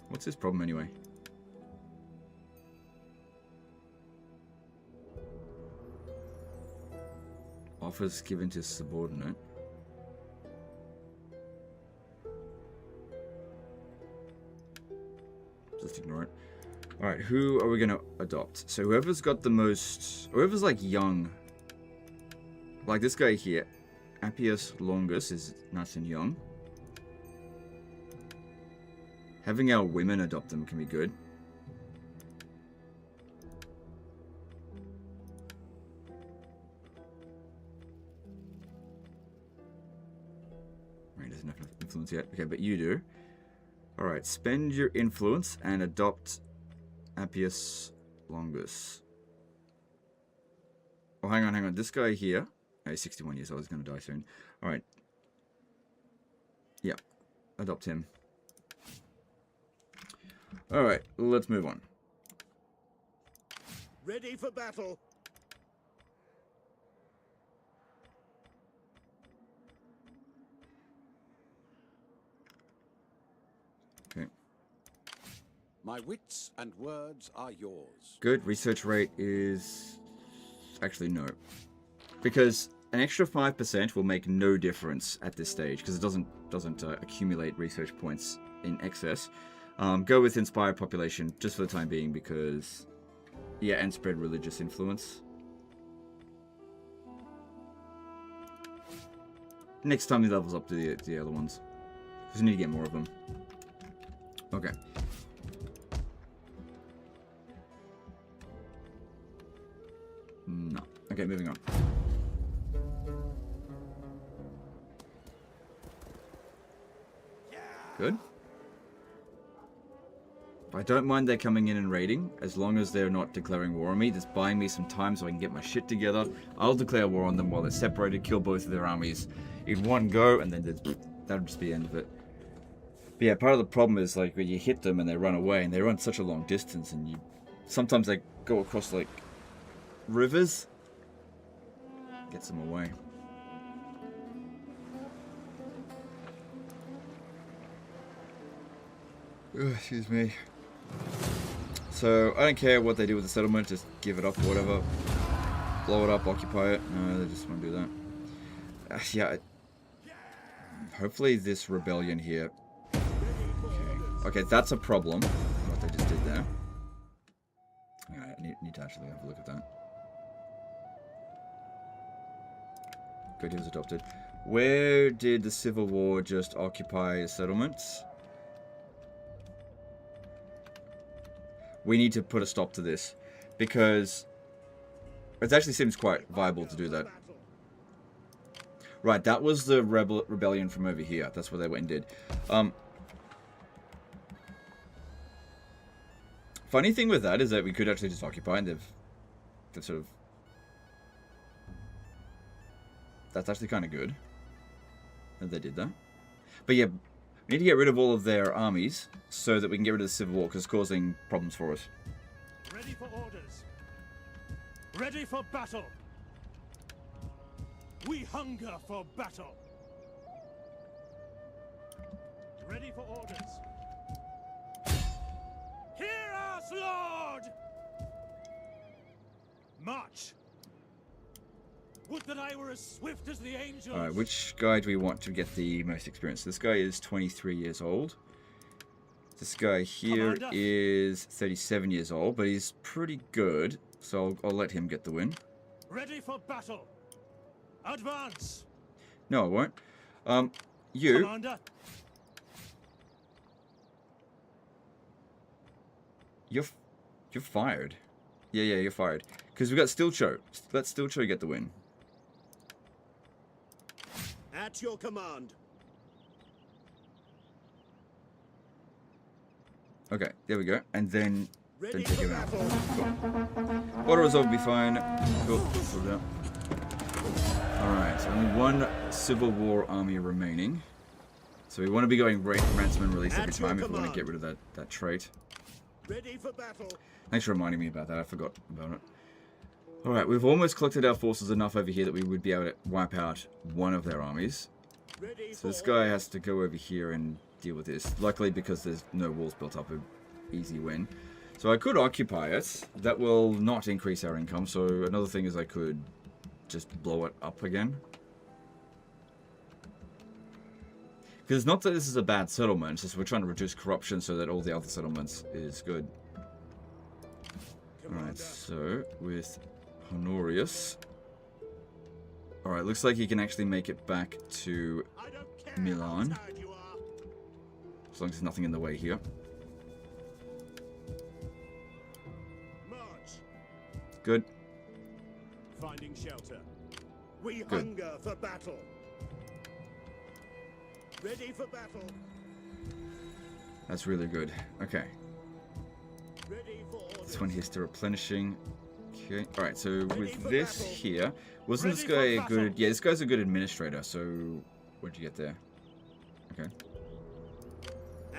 What's his problem anyway? Offers given to subordinate. Just ignore it. Alright, who are we going to adopt? So whoever's got the most... Whoever's like young. Like this guy here. Appius Longus is nice and young. Having our women adopt them can be good. He doesn't have enough influence yet. Okay, but you do. Alright, spend your influence and adopt Appius Longus. Oh, hang on. This guy here. Oh, he's 61 years old. He's going to die soon. Alright. Yeah. Adopt him. Alright, let's move on. Ready for battle. Okay. My wits and words are yours. Good. Research rate is... Actually, no. Because an extra 5% will make no difference at this stage, because it doesn't accumulate research points in excess. Go with Inspire Population, just for the time being, because... Yeah, and spread religious influence. Next time he levels up to the other ones. Just need to get more of them. Okay. No. Okay, moving on. Good. I don't mind their coming in and raiding, as long as they're not declaring war on me. Just buying me some time so I can get my shit together. I'll declare war on them while they're separated, kill both of their armies in one go, and then that'll just be the end of it. But yeah, part of the problem is like when you hit them and they run away, and they run such a long distance, and sometimes they go across like rivers. Gets them away. Ugh, excuse me. So, I don't care what they do with the settlement, just give it up or whatever. Blow it up, occupy it. No, they just won't do that. Yeah. Hopefully this rebellion here... Okay, that's a problem, what they just did there. Alright, I need to actually have a look at that. Good, he was adopted. Where did the Civil War just occupy settlements? We need to put a stop to this, because it actually seems quite viable to do that. Right, that was the rebellion from over here. That's what they went and did. Funny thing with that is that we could actually just occupy, and they've sort of... That's actually kind of good that they did that. But yeah, we need to get rid of all of their armies so that we can get rid of the civil war, because it's causing problems for us. Ready for orders. Ready for battle. We hunger for battle. Ready for orders. Hear us, Lord! March. Would that I were as swift as the angels. Alright, which guy do we want to get the most experience? This guy is 23 years old. This guy here is 37 years old, but he's pretty good, so I'll let him get the win. Ready for battle. Advance. No, I won't. You... Commander. You're fired. Yeah, you're fired. Because we got Stilcho. Let Stilcho get the win. At your command. Okay, there we go. And then Ready take for him out. battle. Cool. Auto resolve will be fine. Cool. Sort it out. Alright, so only one Civil War army remaining. So we want to be going ransom and release every time if we want to get rid of that trait. Ready for battle. Thanks for reminding me about that. I forgot about it. Alright, we've almost collected our forces enough over here that we would be able to wipe out one of their armies. Ready So this guy has to go over here and deal with this. Luckily, because there's no walls built up, an easy win. So I could occupy it. That will not increase our income. So another thing is I could just blow it up again. Because it's not that this is a bad settlement, it's just we're trying to reduce corruption so that all the other settlements is good. Alright, so with Honorius. Alright, looks like he can actually make it back to Milan. As long as there's nothing in the way here. March. Good. Finding shelter. We Good. hunger for battle. Ready for battle. That's really good. Okay. Ready for orders. This one here's to replenishing. Okay. Alright, so Ready with for this battle. here, wasn't this Ready guy for a good... battle. Yeah, this guy's a good administrator, so... What'd you get there? Okay.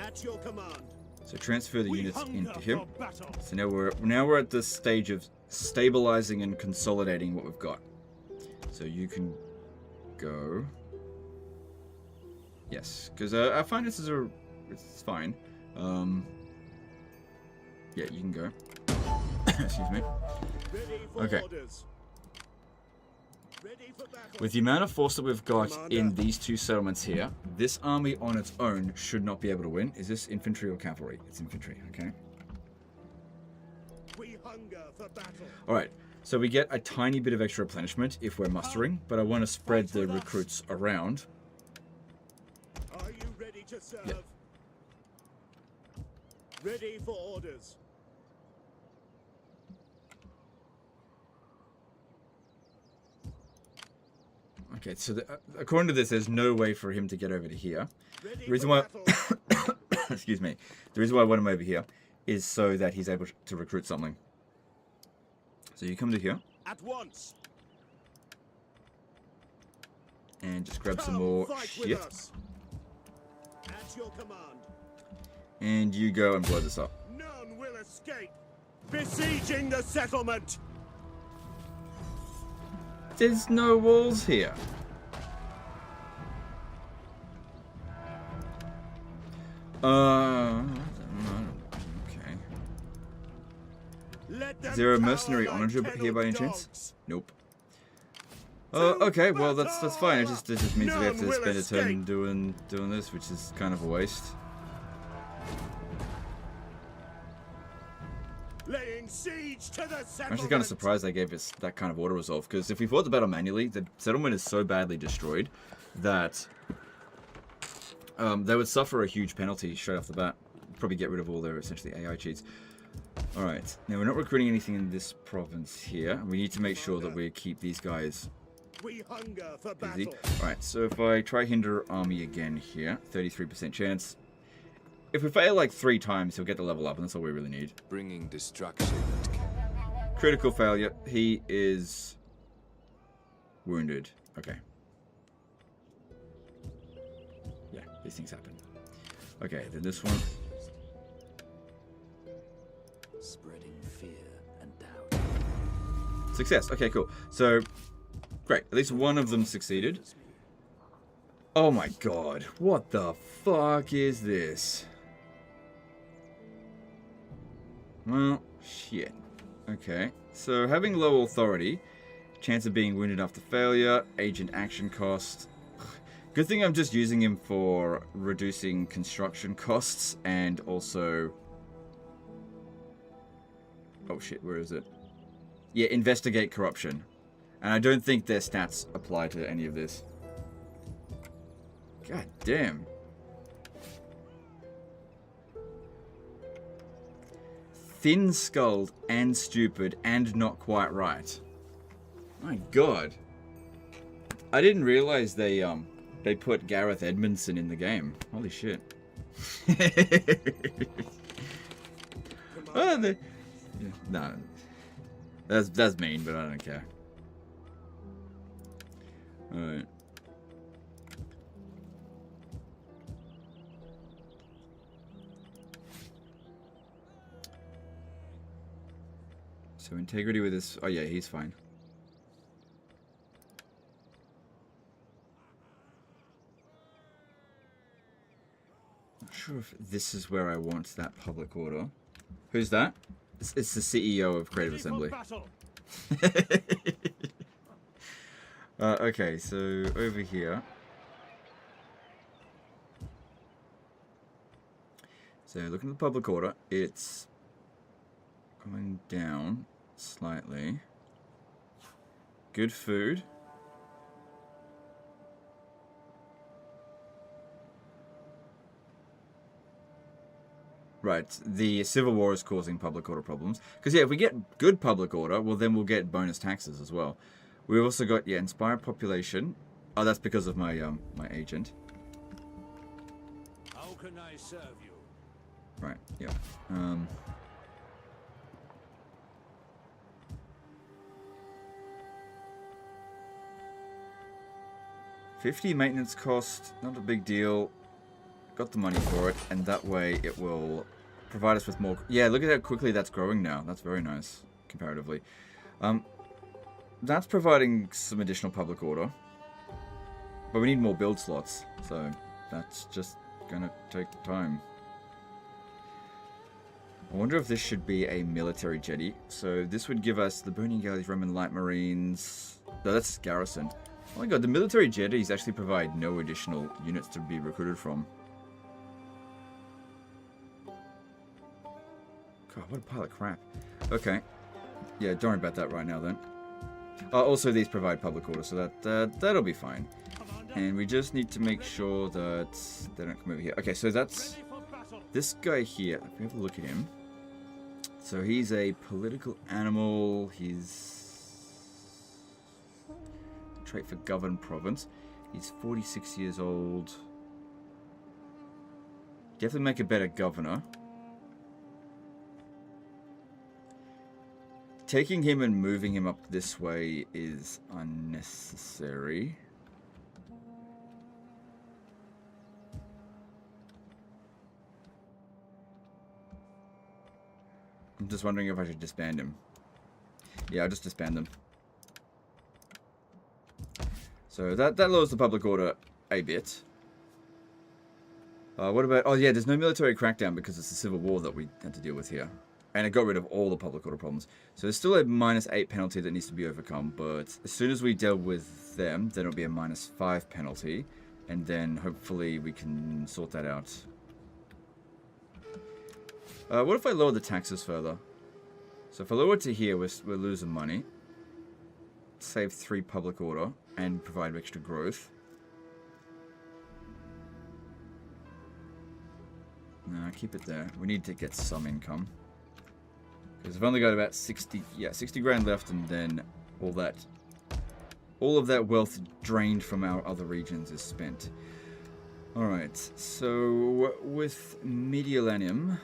At your command. So transfer the We units hunger into him. for battle. So now we're at the stage of stabilizing and consolidating what we've got. So you can go. Yes, because our finances are it's fine. Yeah, you can go. Excuse me. Ready for Okay. orders. Ready for battle. With the amount of force that we've got in Commander. these two settlements here, this army on its own should not be able to win. Is this infantry or cavalry? It's infantry, okay. We hunger for battle. Alright, so we get a tiny bit of extra replenishment if we're mustering, but I want to spread the recruits around. Are you ready to serve? Yeah. Ready for orders. Okay, so according to this, there's no way for him to get over to here. Ready The reason for why, battle. excuse me, the reason why I want him over here is so that he's able to recruit something. So you come to here At once. and just grab some Come more fight with shit, us. At your command. and you go and blow this up. None will escape. Besieging the settlement. There's no walls here. Okay. Let them Is there a cower mercenary like honor job here by any kennelled chance? dogs. Nope. Okay, well that's fine. It just means we have to None will spend a turn escape. doing this, which is kind of a waste. Laying siege to the settlement. I'm actually kind of surprised they gave us that kind of auto resolve, because if we fought the battle manually, the settlement is so badly destroyed that they would suffer a huge penalty straight off the bat. Probably get rid of all their essentially AI cheats. Alright, now we're not recruiting anything in this province here. We need to make sure that we keep these guys We hunger for Easy. battle. Alright, so if I try hinder army again here, 33% chance. If we fail like 3 times, he'll get the level up, and that's all we really need. Bringing destruction and Critical failure. He is wounded. Okay. Yeah, these things happen. Okay, then this one. Spreading fear and doubt. Success. Okay, cool. So, great. At least one of them succeeded. Oh my god. What the fuck is this? Well, shit. Okay. So, having low authority, chance of being wounded after failure, agent action cost. Good thing I'm just using him for reducing construction costs and also... Oh shit, where is it? Yeah, investigate corruption. And I don't think their stats apply to any of this. God damn. Thin-skulled and stupid and not quite right. My god. I didn't realize they put Gareth Edmondson in the game. Holy shit. Oh, yeah, no. That's mean, but I don't care. Alright. So integrity with this. Oh yeah, he's fine. Not sure if this is where I want that public order. Who's that? It's the CEO of Creative Assembly. Okay, so over here. So looking at the public order, it's going down slightly. Good food. Right, the Civil War is causing public order problems. Because, yeah, if we get good public order, well, then we'll get bonus taxes as well. We've also got, yeah, inspire population. Oh, that's because of my my agent. How can I serve you? Right, yeah. 50 maintenance cost, not a big deal. Got the money for it, and that way it will provide us with more... Yeah, look at how quickly that's growing now. That's very nice, comparatively. That's providing some additional public order. But we need more build slots, so that's just gonna take time. I wonder if this should be a military jetty. So this would give us the Burning Galleys, Roman Light Marines... No, that's garrison. Oh my god, the military jetties actually provide no additional units to be recruited from. God, what a pile of crap. Okay. Yeah, don't worry about that right now then. Also, these provide public order, so that'll be fine. And we just need to make sure that they don't come over here. Okay, so that's this guy here. If we have a look at him. So he's a political animal. He's trait for govern province. He's 46 years old. Definitely make a better governor. Taking him and moving him up this way is unnecessary. I'm just wondering if I should disband him. Yeah, I'll just disband them. So that lowers the public order a bit. What about... Oh yeah, there's no military crackdown because it's the Civil War that we had to deal with here. And it got rid of all the public order problems. So there's still a -8 penalty that needs to be overcome. But as soon as we deal with them, then it'll be a -5 penalty. And then hopefully we can sort that out. What if I lower the taxes further? So if I lower it to here, we're losing money. Save 3 public order. And provide extra growth. No, keep it there. We need to get some income. Because we've only got about 60 grand left, and then all all of that wealth drained from our other regions is spent. Alright, so with Mediolanum...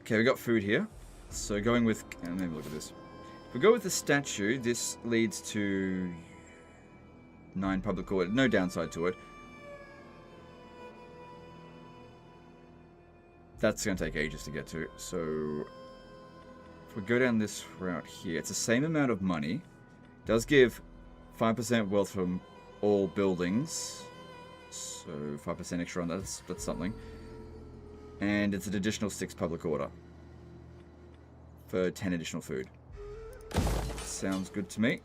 Okay, we got food here. So going with... Let me look at this. If we go with the statue, this leads to 9 public order. No downside to it. That's going to take ages to get to. So if we go down this route here, it's the same amount of money. It does give 5% wealth from all buildings. So 5% extra on that. That's something. And it's an additional 6 public order for 10 additional food. Sounds good to me.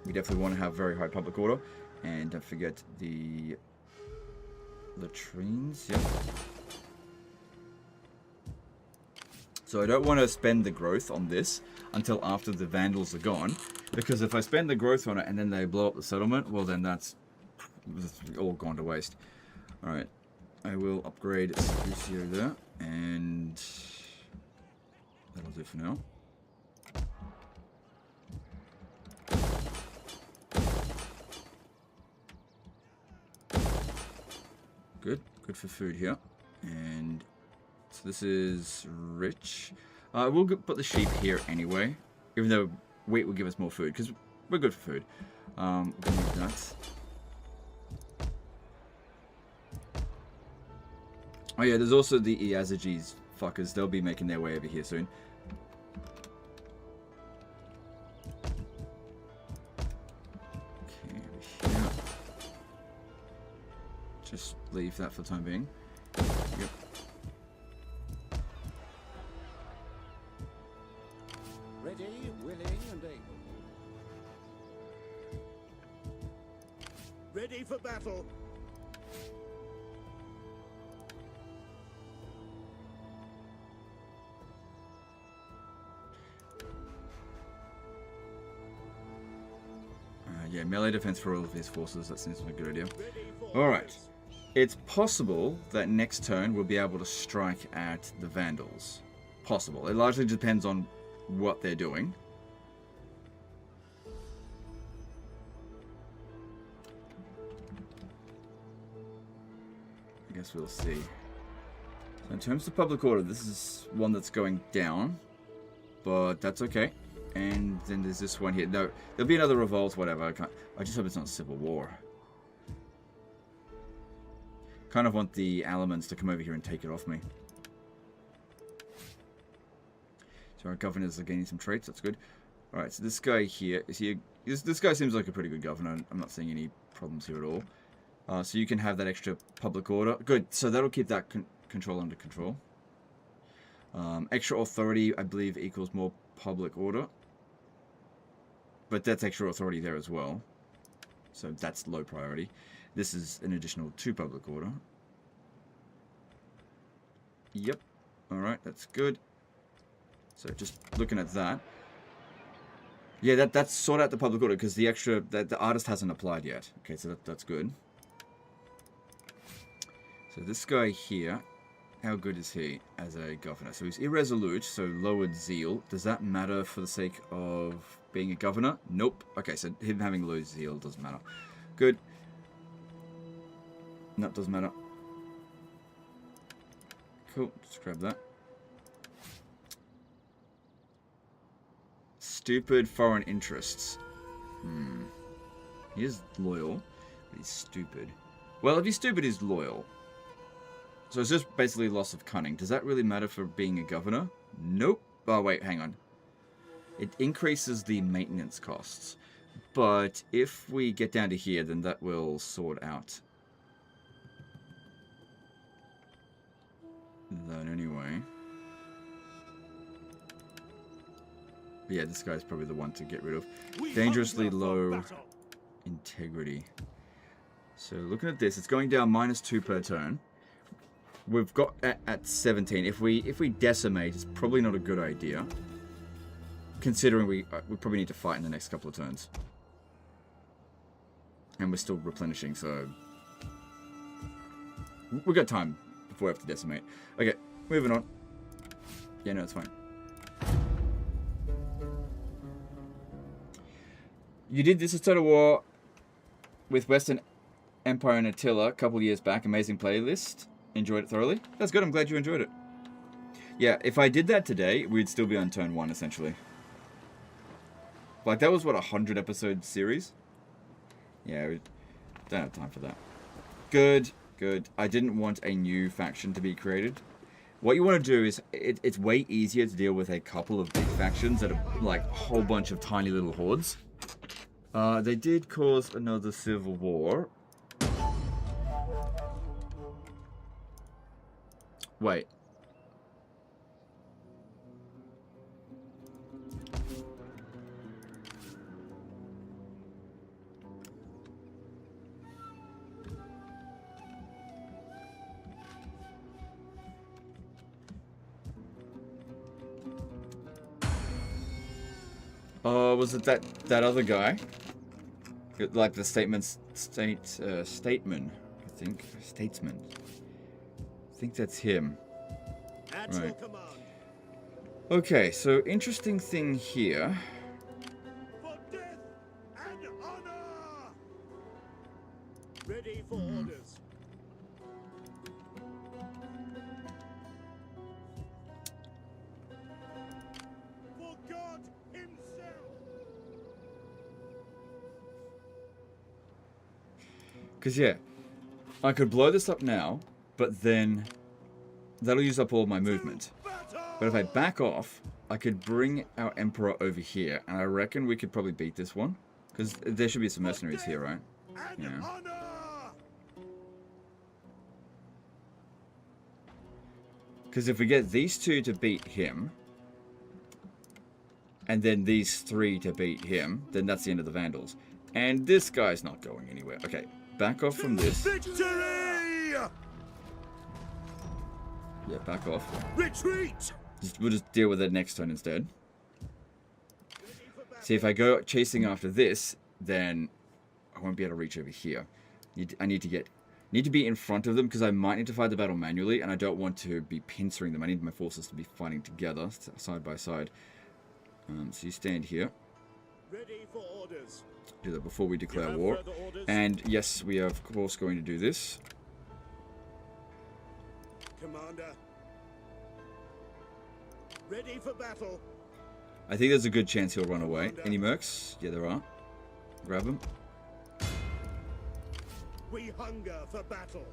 We definitely want to have very high public order. And don't forget the latrines. Yep. So I don't want to spend the growth on this until after the Vandals are gone. Because if I spend the growth on it and then they blow up the settlement, well then that's all gone to waste. Alright. I will upgrade Lucio there, and that'll do for now. Good for food here. And so this is rich. We'll put the sheep here anyway, even though wheat will give us more food, because we're good for food. We'll need that. Oh yeah, there's also the Iazages fuckers. They'll be making their way over here soon. Okay, over here. Just leave that for the time being. Yep. Ready, willing, and able. Ready for battle. Yeah, melee defense for all of these forces. That seems like a good idea. Alright. It's possible that next turn we'll be able to strike at the Vandals. Possible. It largely depends on what they're doing. I guess we'll see. So in terms of public order, this is one that's going down. But that's okay. And then there's this one here. No, there'll be another revolt, whatever. I just hope it's not civil war. Kind of want the Alamans to come over here and take it off me. So our governors are gaining some traits. That's good. All right. So this guy here is he? This guy seems like a pretty good governor. I'm not seeing any problems here at all. So you can have that extra public order. Good. So that'll keep that control under control. Extra authority, I believe, equals more public order. But that's extra authority there as well. So that's low priority. This is an additional 2 public order. Yep. Alright, that's good. So just looking at that. Yeah, that's sort out the public order because the extra, the artist hasn't applied yet. Okay, so that's good. So this guy here, how good is he as a governor? So he's irresolute, so lowered zeal. Does that matter for the sake of being a governor? Nope. Okay, so him having low zeal doesn't matter. Good. No, doesn't matter. Cool, just grab that. Stupid foreign interests. He is loyal, but he's stupid. Well, if he's stupid, he's loyal. So it's just basically loss of cunning. Does that really matter for being a governor? Nope. Oh, wait, hang on. It increases the maintenance costs. But if we get down to here, then that will sort out that anyway. But yeah, this guy's probably the one to get rid of. Dangerously low integrity. So looking at this, it's going down -2 per turn. We've got at 17. If we decimate, it's probably not a good idea, considering we probably need to fight in the next couple of turns, and we're still replenishing. So we've got time before we have to decimate. Okay, moving on. Yeah, no, it's fine. You did this as Total War with Western Empire and Attila a couple years back. Amazing playlist. Enjoyed it thoroughly. That's good. I'm glad you enjoyed it. Yeah, if I did that today, we'd still be on turn 1, essentially. Like, that was, what, a 100-episode series? Yeah, we don't have time for that. Good, good. I didn't want a new faction to be created. What you want to do is, it's way easier to deal with a couple of big factions that are, like, a whole bunch of tiny little hordes. They did cause another civil war. Wait. Was it that other guy? Like the statesman, I think. Statesman. I think that's him. Right. Okay, so interesting thing here. For death and honor! Ready for orders. For God himself! Because, yeah, I could blow this up now, but then that'll use up all of my movement. But if I back off, I could bring our Emperor over here, and I reckon we could probably beat this one. Because there should be some mercenaries here, right? Yeah. Because if we get these 2 to beat him, and then these 3 to beat him, then that's the end of the Vandals. And this guy's not going anywhere. Okay, back off from this. Victory! Yeah, back off. Retreat! We'll just deal with it next turn instead. See, if I go chasing after this, then I won't be able to reach over here. I need to be in front of them because I might need to fight the battle manually, and I don't want to be pincering them. I need my forces to be fighting together, side by side. So you stand here. Ready for orders. Do that before we declare war. And yes, we are of course going to do this. Commander. Ready for battle. I think there's a good chance he'll run away. Any mercs? Yeah, there are. Grab them. We hunger for battle.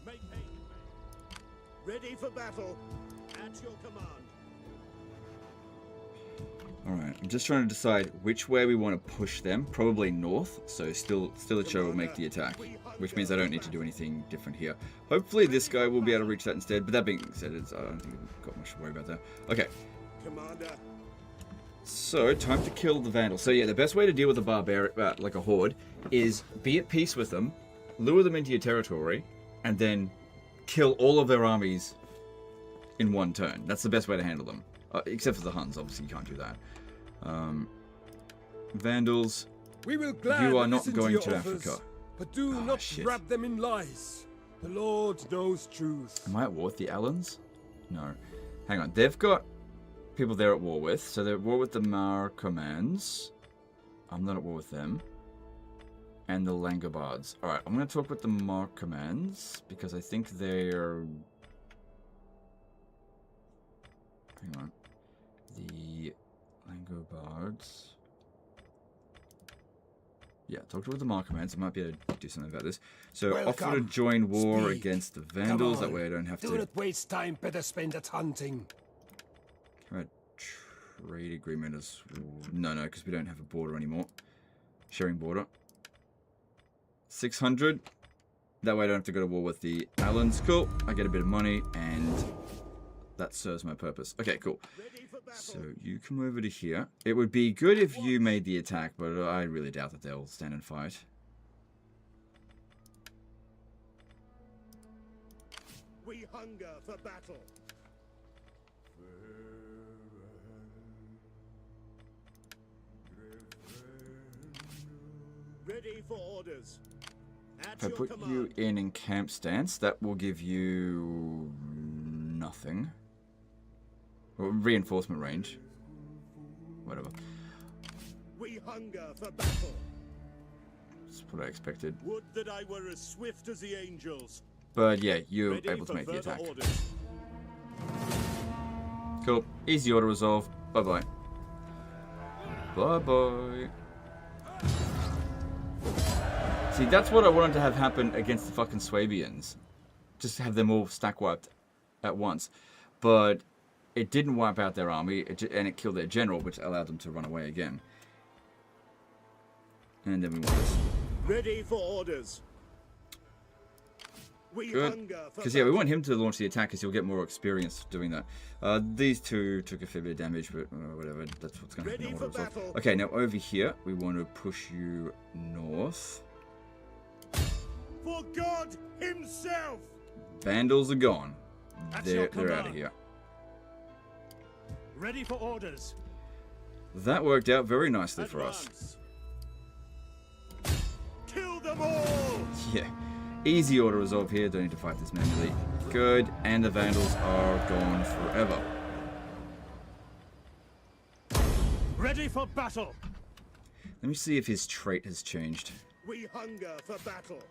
Make haste. Ready for battle. At your command. Alright, I'm just trying to decide which way we want to push them. Probably north, so still a show will make the attack. Which means I don't need to do anything different here. Hopefully this guy will be able to reach that instead. But that being said, I don't think we've got much to worry about there. Okay. Commander. So, time to kill the Vandals. So yeah, the best way to deal with a barbaric, like a horde, is be at peace with them, lure them into your territory, and then kill all of their armies in one turn. That's the best way to handle them. Except for the Huns, obviously you can't do that. Vandals, We will you are not listen going your to offers, Africa. but do not shit. wrap them in lies. The Lord knows truth. Am I at war with the Allans? No. Hang on, they've got people they're at war with. So they're at war with the Mar Commands. I'm not at war with them. And the Langobards. Alright, I'm going to talk with the Mar Commands, because I think they're... Hang on. The Langobards. Yeah, talk with the Mar Commands. I might be able to do something about this. So, offer to join war Speak. against the Vandals. That way I don't have Do to... not waste time. Better spend it hunting. Trade agreement is... No, because we don't have a border anymore. Sharing border. 600. That way I don't have to go to war with the Allans. Cool. I get a bit of money, and that serves my purpose. Okay, cool. So you come over to here. It would be good if you made the attack, but I really doubt that they'll stand and fight. We hunger for battle. Ready for orders. At If I your put command. you in camp stance, that will give you nothing. Or reinforcement range. whatever. We hunger for battle. That's what I expected. Would that I were as swift as the angels. But yeah, you're Ready able to for make the further attack. orders. Cool. Easy auto resolve. Bye-bye. Bye-bye. See, that's what I wanted to have happen against the fucking Swabians. Just have them all stack wiped at once. But it didn't wipe out their army, and it killed their general, which allowed them to run away again. And then we want this. Ready for orders. We Good. hunger for Because, yeah, we battle. want him to launch the attack because he'll get more experience doing that. These two took a fair bit of damage, but whatever. That's what's going to happen. Ready in for auto resolve. battle. Okay, now over here, we want to push you north. For God himself. Vandals are gone. At They're your out of command. here. Ready for orders. That worked out very nicely for us. Advance. Kill them all. Yeah. Easy auto resolve here. Don't need to fight this manually. Good. And the Vandals are gone forever. Ready for battle. Let me see if his trait has changed. We hunger for battle.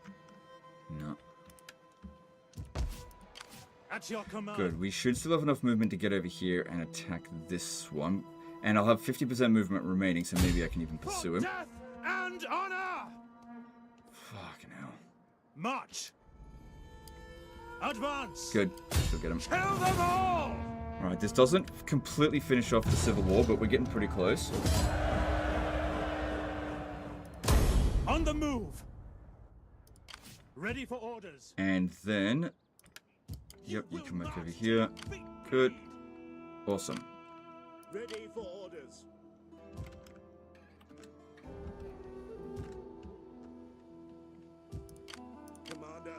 No. At your command. Good. We should still have enough movement to get over here and attack this one. And I'll have 50% movement remaining, so maybe I can even pursue For him. death and honor. Fucking hell. March. Advance. Good. Still get him. Kill them all. Alright, this doesn't completely finish off the Civil War, but we're getting pretty close. On the move. Ready for orders. And then... Yep, you come back over here. Good. Awesome. Ready for orders. Commander.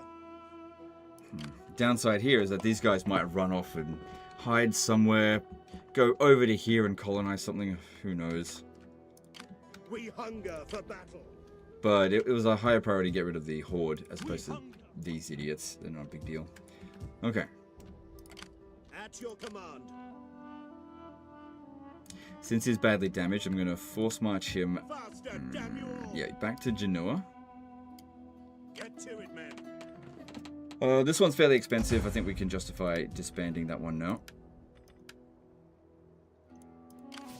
Downside here is that these guys might run off and hide somewhere, go over to here and colonize something, who knows. We hunger for battle. But it was a higher priority to get rid of the Horde as opposed to these idiots. They're not a big deal. Okay. At your command. Since he's badly damaged, I'm going to force march him Faster, damn you all. yeah, back to Genoa. Get to it, men. This one's fairly expensive. I think we can justify disbanding that one now.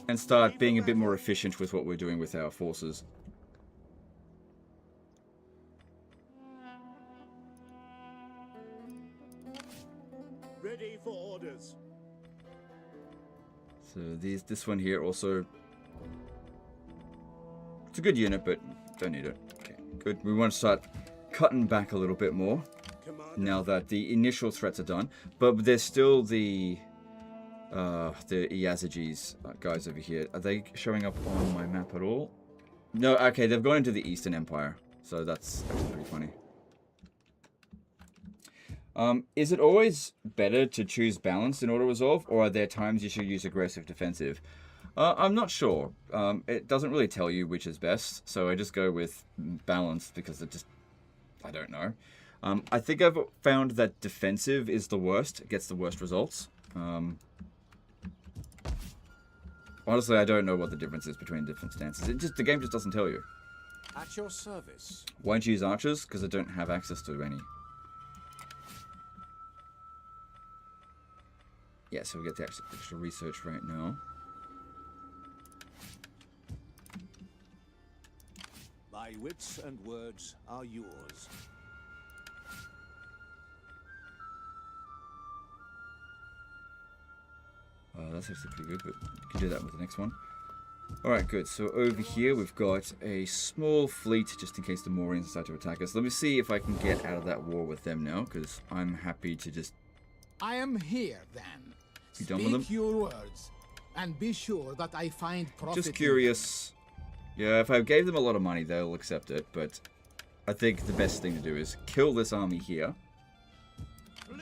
And start being a bit more efficient with what we're doing with our forces. Ready for orders. So this one here also... It's a good unit, but don't need it. Okay, good. We want to start cutting back a little bit more. Commander. Now that the initial threats are done, but there's still the Iazyges guys over here. Are they showing up on my map at all? No, okay, they've gone into the Eastern Empire, so that's actually pretty funny. Is it always better to choose balanced in auto resolve, or are there times you should use aggressive defensive? I'm not sure. It doesn't really tell you which is best, so I just go with balanced because I don't know. I think I've found that defensive is the worst. It gets the worst results. Honestly, I don't know what the difference is between different stances. The game just doesn't tell you. At your service. Why don't you use archers? Because I don't have access to any. Yeah, so we get the extra research right now. My wits and words are yours. That's actually pretty good, but you can do that with the next one. Alright, good. So over here we've got a small fleet just in case the Mauryans decide to attack us. Let me see if I can get out of that war with them now, because I'm happy to just... I am here then. You done with them? Speak your words, and be sure that I find profit. Just curious. Yeah, if I gave them a lot of money, they'll accept it, but I think the best thing to do is kill this army here,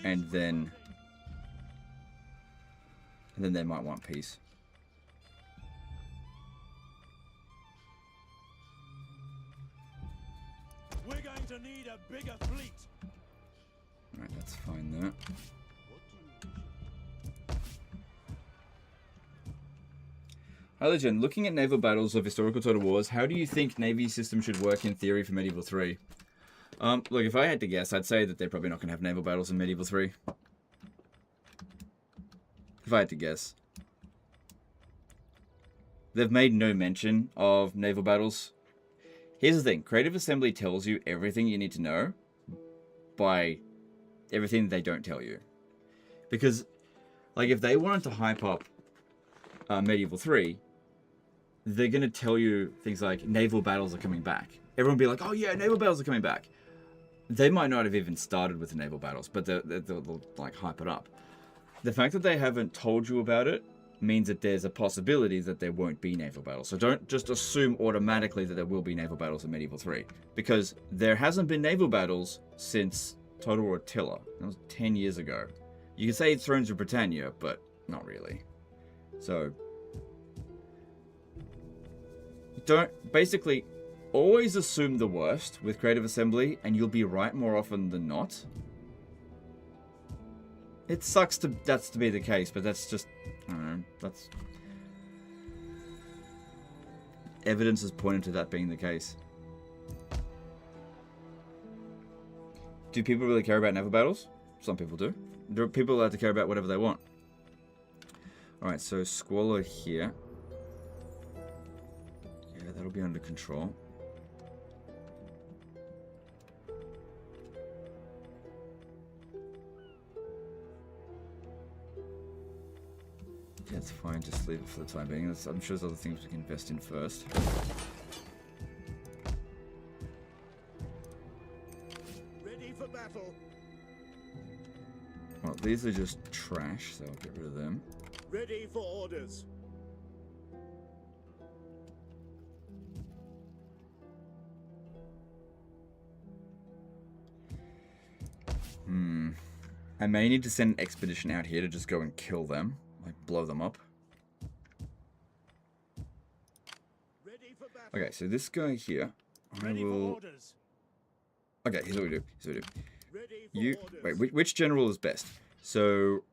and then they might want peace. We're going to need a bigger fleet. Alright, that's fine there. Hi, Legend. Looking at naval battles of historical Total Wars, how do you think Navy system should work in theory for Medieval 3? Look, if I had to guess, I'd say that they're probably not going to have naval battles in Medieval 3. If I had to guess. They've made no mention of naval battles. Here's the thing. Creative Assembly tells you everything you need to know by everything they don't tell you. Because, like, if they wanted to hype up Medieval 3, they're going to tell you things like naval battles are coming back. Everyone will be like, oh yeah, naval battles are coming back. They might not have even started with the naval battles, but they'll like hype it up. The fact that they haven't told you about it means that there's a possibility that there won't be naval battles. So don't just assume automatically that there will be naval battles in Medieval 3. Because there hasn't been naval battles since Total War Attila. That was 10 years ago. You can say Thrones of Britannia, but not really. So, basically, always assume the worst with Creative Assembly, and you'll be right more often than not. It sucks to be the case, but that's just, I don't know, that's... Evidence has pointed to that being the case. Do people really care about naval battles? Some people do. There are people allowed to care about whatever they want. Alright, so Squalor here. Yeah, that'll be under control. Yeah, it's fine, just leave it for the time being. I'm sure there's other things we can invest in first. Ready for battle. Well, these are just trash, so I'll get rid of them. Ready for orders. I may need to send an expedition out here to just go and kill them. Like, blow them up. Ready for battle. Okay, so this guy here, Ready for orders. Okay, here's what we do. Ready for orders. Wait, which general is best? So...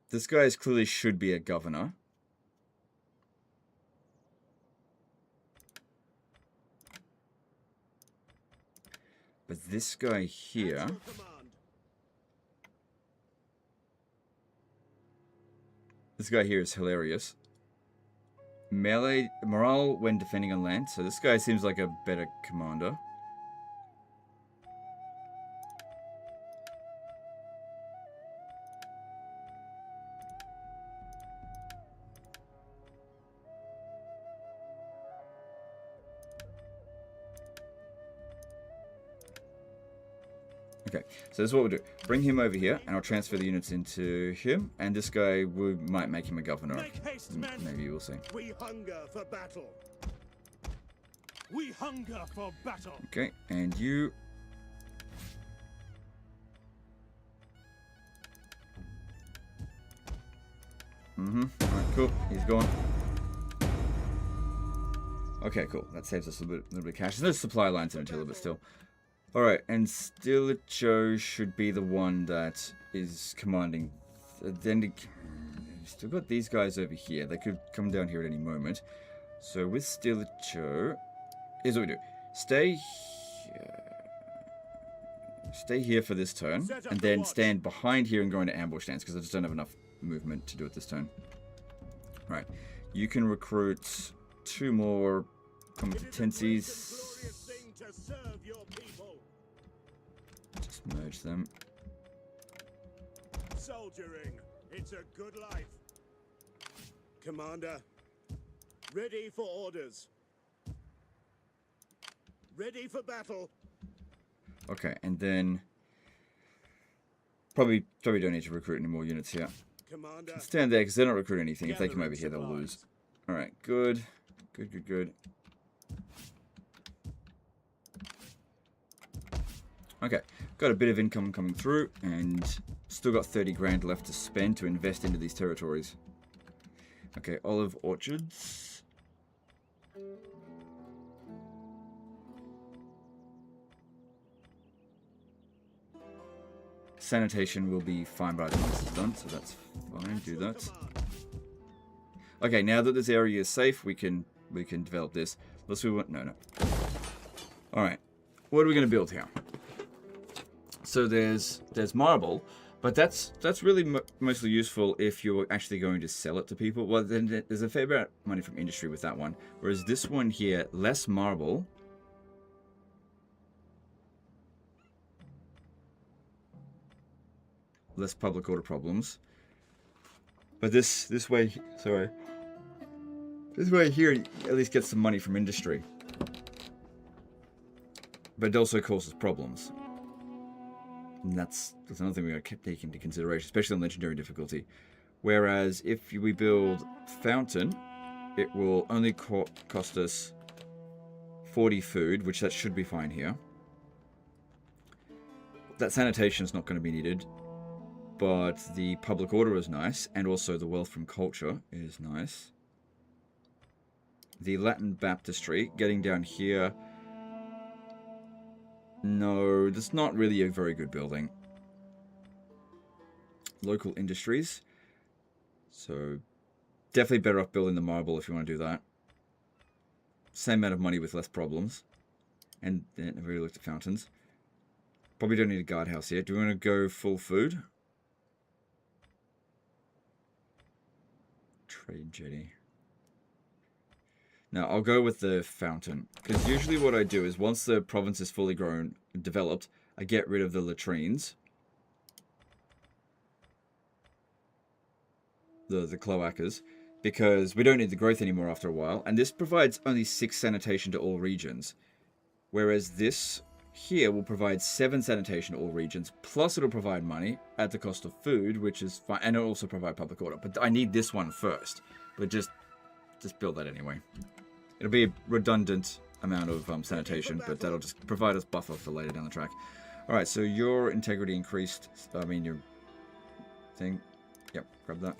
This guy clearly should be a governor. But this guy here... This guy here is hilarious. Melee morale when defending on land. So this guy seems like a better commander. Okay, so this is what we'll do. Bring him over here, and I'll transfer the units into him. And this guy, we might make him a governor. Make haste, men. Maybe we'll see. We hunger for battle. We hunger for battle. Okay, and you... Alright, cool. He's gone. Okay, cool. That saves us a little bit of cash. There's no supply lines in Attila, but still. Alright, and Stilicho should be the one that is commanding. Then we've still got these guys over here. They could come down here at any moment. So with Stilicho, here's what we do. Stay here. Stay here for this turn, and then stand behind here and go into ambush stance, because I just don't have enough movement to do it this turn. Right, you can recruit 2 more competencies. Just merge them. Soldiering, it's a good life. Commander, ready for orders. Ready for battle. Okay, and then probably don't need to recruit any more units here. Commander, Stand there because they're not recruiting anything. If they come over here, they'll lose. All right, good. Okay, got a bit of income coming through, and still got 30 grand left to spend to invest into these territories. Okay, olive orchards. Sanitation will be fine by the time this is done, so that's fine, do that. Okay, now that this area is safe, we can develop this. Let's move on. No. All right, what are we going to build here? So there's marble, but that's really mostly useful if you're actually going to sell it to people. Well, then there's a fair bit of money from industry with that one. Whereas this one here, less marble. Less public order problems. But this way, sorry. This way here at least gets some money from industry. But it also causes problems. And that's another thing we got to take into consideration, especially on legendary difficulty. Whereas if we build fountain, it will only cost us 40 food, which that should be fine here. That sanitation is not going to be needed. But the public order is nice, and also the wealth from culture is nice. The Latin baptistry, getting down here. No, that's not really a very good building. Local industries. So, definitely better off building the marble if you want to do that. Same amount of money with less problems. And then I've already looked at fountains. Probably don't need a guardhouse here. Do we want to go full food? Trade jetty. Now, I'll go with the fountain. Because usually what I do is once the province is fully grown and developed, I get rid of the latrines. The cloacas. Because we don't need the growth anymore after a while. And this provides only 6 sanitation to all regions. Whereas this here will provide 7 sanitation to all regions. Plus it'll provide money at the cost of food, which is fine. And it'll also provide public order. But I need this one first. But just build that anyway. It'll be a redundant amount of sanitation, but that'll just provide us buffer for later down the track. Alright, so your integrity increased. I mean, your thing. Yep, grab that.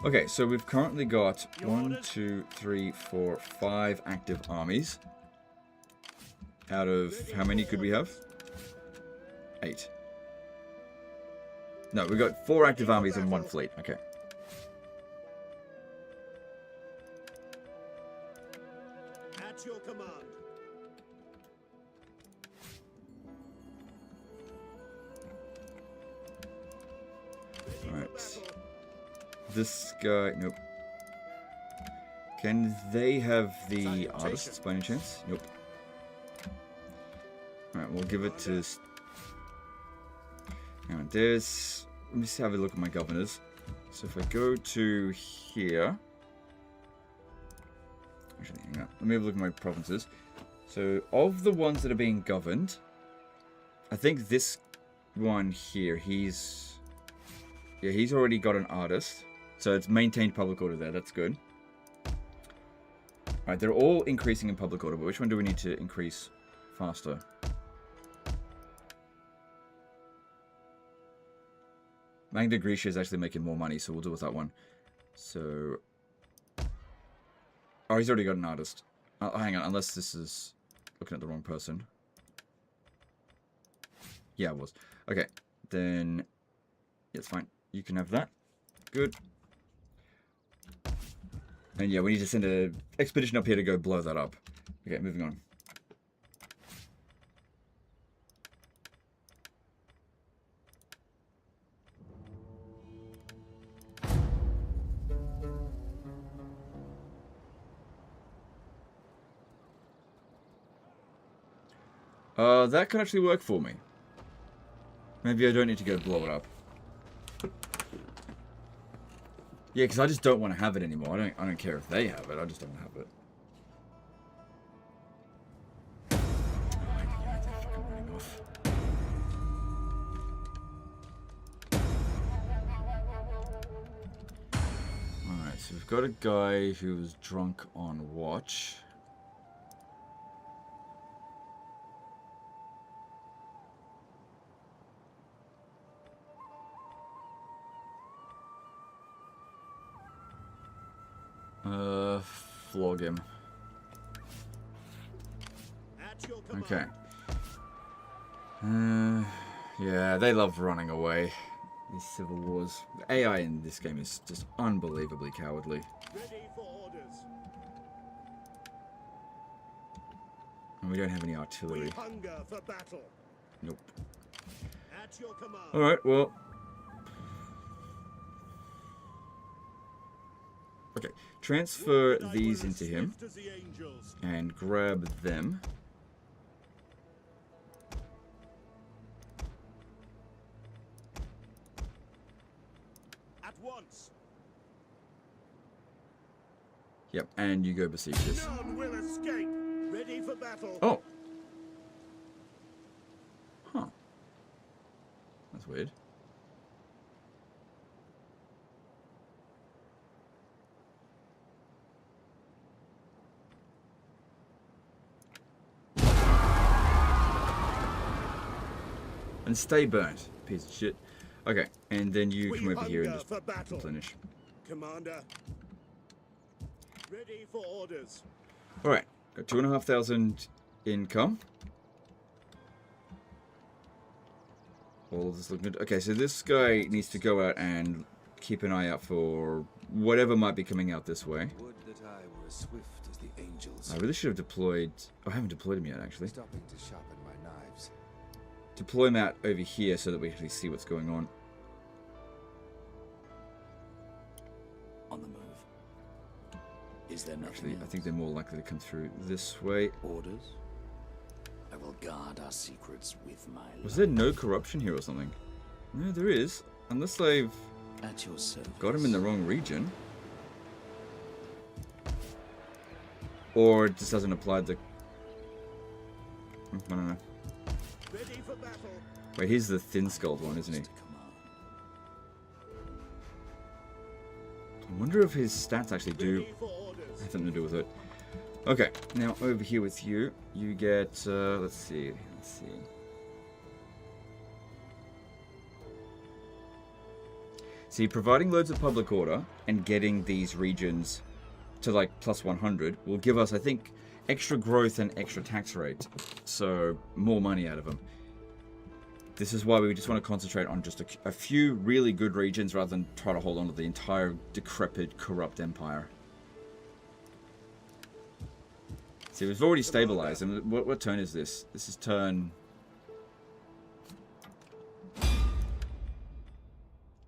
Okay, so we've currently got 1, 2, 3, 4, 5 active armies. Out of how many could we have? 8. No, we've got 4 active armies and 1 fleet. Okay. At your command. Alright. This guy, nope. Can they have the artists by any chance? Nope. Alright, we'll give it to... Hang on, there's... Let me have a look at my governors. So if I go to here... Actually, hang on. Let me have a look at my provinces. So, of the ones that are being governed, I think this one here, he's... Yeah, he's already got an artist. So it's maintained public order there, that's good. Alright, they're all increasing in public order, but which one do we need to increase faster? Magna Graecia is actually making more money, so we'll do with that one. So... Oh, he's already got an artist. Oh, hang on, unless this is looking at the wrong person. Yeah, it was. Okay, then... Yeah, it's fine. You can have that. Good. And yeah, we need to send an expedition up here to go blow that up. Okay, moving on. That can actually work for me. Maybe I don't need to go blow it up. Yeah, because I just don't want to have it anymore. I don't care if they have it. I just don't have it. Alright, so we've got a guy who was drunk on watch. Flog him. Okay. Yeah, they love running away. These civil wars. The AI in this game is just unbelievably cowardly. Ready for orders. And we don't have any We artillery. hunger for battle. Nope. At your command. Alright, well. Okay, transfer That I these were as into him swift as the angels. and grab them. At once. Yep, and you go besiege this. None will escape. Ready for battle. Oh! Huh. That's weird. And stay burnt, piece of shit. Okay, and then you We come over here and hunger just for battle. replenish. Commander. Ready for orders. Alright, got 2,500 income. All of this looking good. Okay, so this guy needs to go out and keep an eye out for whatever might be coming out this way. Would that I were as swift as the angels. I really should have deployed... Oh, I haven't deployed him yet, actually. Stopping to sharpen my knives. Deploy him out over here so that we actually see what's going on. On the move. Is there nothing Actually, I else? think they're more likely to come through this way. Orders? I will guard our secrets with my Was life. there no corruption here or something? No, there is. Unless they've At your service. got him in the wrong region. Or it just hasn't applied the... I don't know. Ready for battle. Wait, he's the thin-skulled one, isn't he? To command. I wonder if his stats actually do Ready for orders. have something to do with it. Okay, now over here with you, you get, let's see. See, providing loads of public order and getting these regions to like plus 100 will give us, I think, extra growth and extra tax rate. So, more money out of them. This is why we just want to concentrate on just a few really good regions rather than try to hold on to the entire decrepit, corrupt empire. See, we've already stabilized. And what turn is this? This is turn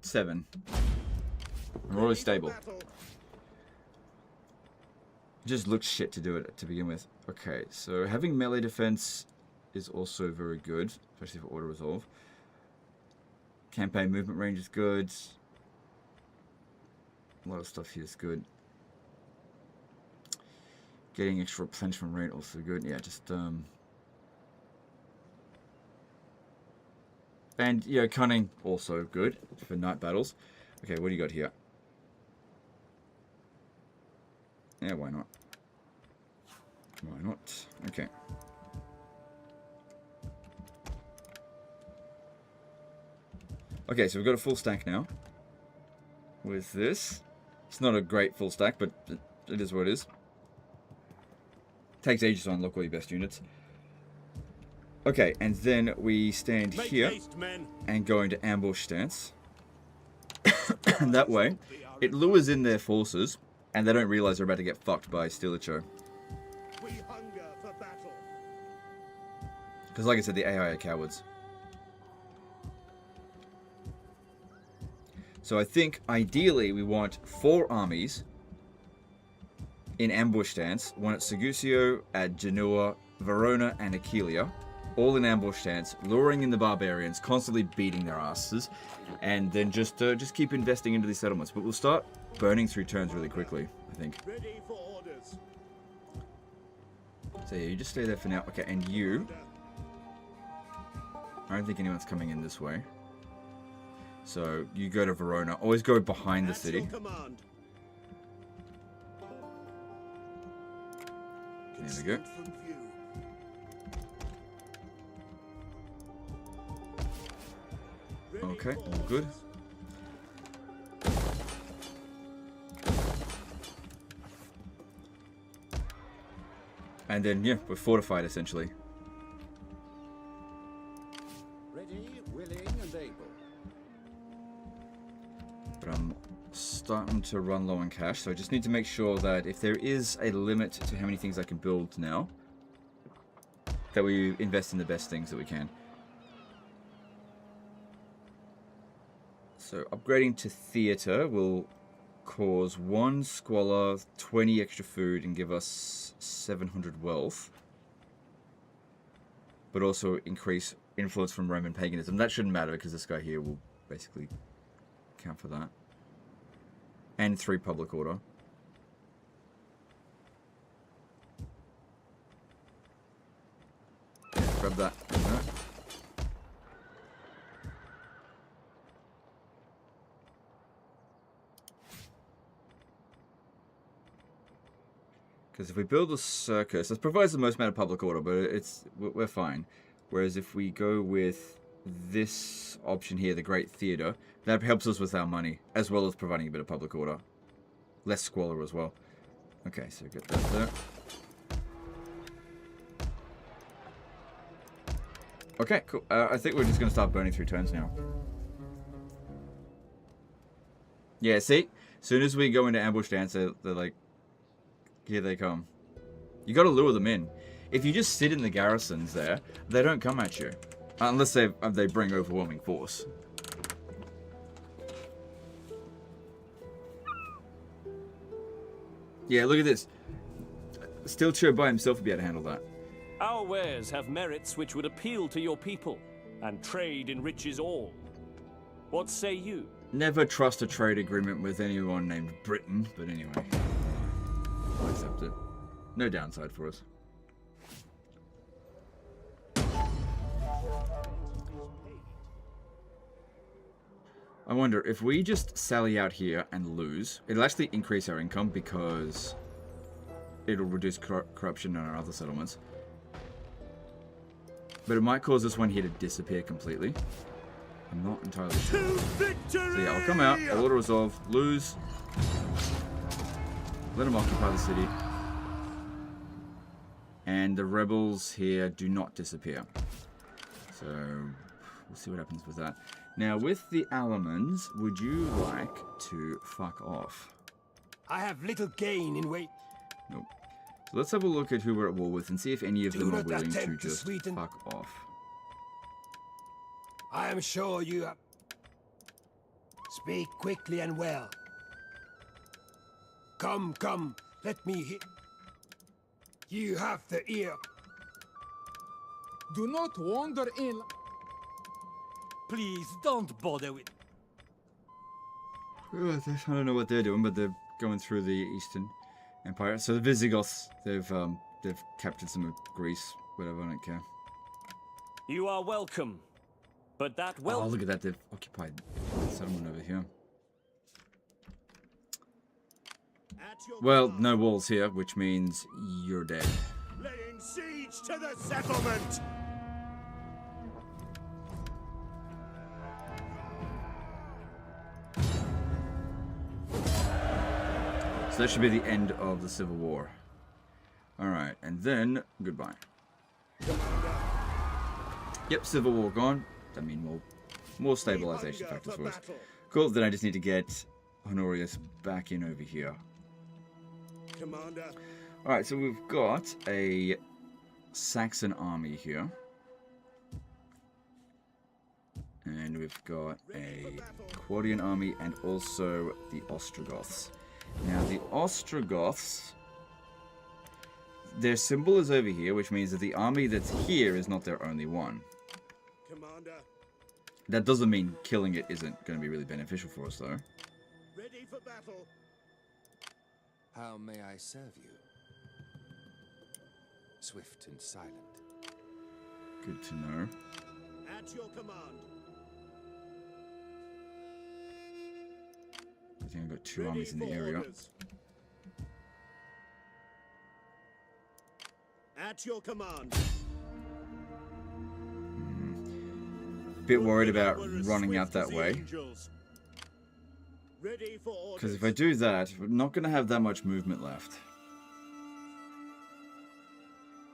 7. We're already stable. Battle. It just looks shit to do it to begin with. Okay, so having melee defense is also very good, especially for auto resolve. Campaign movement range is good. A lot of stuff here is good. Getting extra replenishment rate also good. Yeah, just and yeah, cunning also good for night battles. Okay, what do you got here? Yeah, why not? Why not? Okay. Okay, so we've got a full stack now. With this. It's not a great full stack, but it is what it is. Takes ages to unlock all your best units. Okay, and then we stand Make here haste, men. and go into ambush stance. And that way, it lures in their forces, and they don't realize they're about to get fucked by Stilicho. We hunger for battle. Because like I said, the AI are cowards. So I think, ideally, we want 4 armies in ambush stance. One at Segusio, at Genoa, Verona, and Aquileia. All in ambush stance, luring in the barbarians, constantly beating their asses. And then just keep investing into these settlements. But we'll start burning through turns really quickly, I think. Ready for orders. So yeah, you just stay there for now. Okay, and you... I don't think anyone's coming in this way. So you go to Verona. Always go behind the At city. your command. There we go. Concealed from view. Ready Okay, for all good. orders. And then, yeah, we're fortified essentially. Ready, willing, and able. to run low on cash, so I just need to make sure that if there is a limit to how many things I can build now, that we invest in the best things that we can. So upgrading to theater will cause 1 squalor, 20 extra food, and give us 700 wealth. But also increase influence from Roman paganism. That shouldn't matter because this guy here will basically count for that. And 3 public order. Yeah, grab that. Because if we build a circus, this provides the most amount of public order, but we're fine. Whereas if we go with this option here, the Great Theatre, that helps us with our money, as well as providing a bit of public order. Less squalor as well. Okay, so get that there. Okay, cool. I think we're just going to start burning through turns now. Yeah, see? As soon as we go into ambush dance, they're like, here they come. You got to lure them in. If you just sit in the garrisons there, they don't come at you. Unless they bring overwhelming force. Yeah, look at this. Steel Chair by himself would be able to handle that. Our wares have merits which would appeal to your people, and trade enriches all. What say you? Never trust a trade agreement with anyone named Britain, but anyway. I'll accept it. No downside for us. I wonder, if we just sally out here and lose, it'll actually increase our income because it'll reduce corruption in our other settlements. But it might cause this one here to disappear completely. I'm not entirely sure. So yeah, I'll come out, I'll auto resolve, lose. Let them occupy the city. And the rebels here do not disappear. So we'll see what happens with that. Now, with the Alamans, would you like to fuck off? I have little gain in weight. Nope. So let's have a look at who we're at war with and see if any of them are not willing to attempt to just sweeten- fuck off. I am sure you have... Speak quickly and well. Come, come, let me hear. You have the ear. Do not wander in. Please don't bother with. I don't know what they're doing, but they're going through the Eastern Empire. So the Visigoths, they've captured some of Greece, whatever, I don't care. You are welcome. But that Oh, look at that, they've occupied the settlement over here. Well, no walls here, which means you're dead. Laying siege to the settlement! So that should be the end of the Civil War. Alright, and then, goodbye. Yep, Civil War gone. I mean, more stabilization factors for us. Cool, then I just need to get Honorius back in over here. Commander. Alright, so we've got a Saxon army here. And we've got a Quadian army and also the Ostrogoths. Now, the Ostrogoths, their symbol is over here, which means that the army that's here is not their only one. Commander. That doesn't mean killing it isn't going to be really beneficial for us, though. Ready for battle. How may I serve you? Swift and silent. Good to know. At your command. I think I've got 2 armies in the area. Orders. At your command. Bit worried about running out that way. Because if I do that, we're not going to have that much movement left.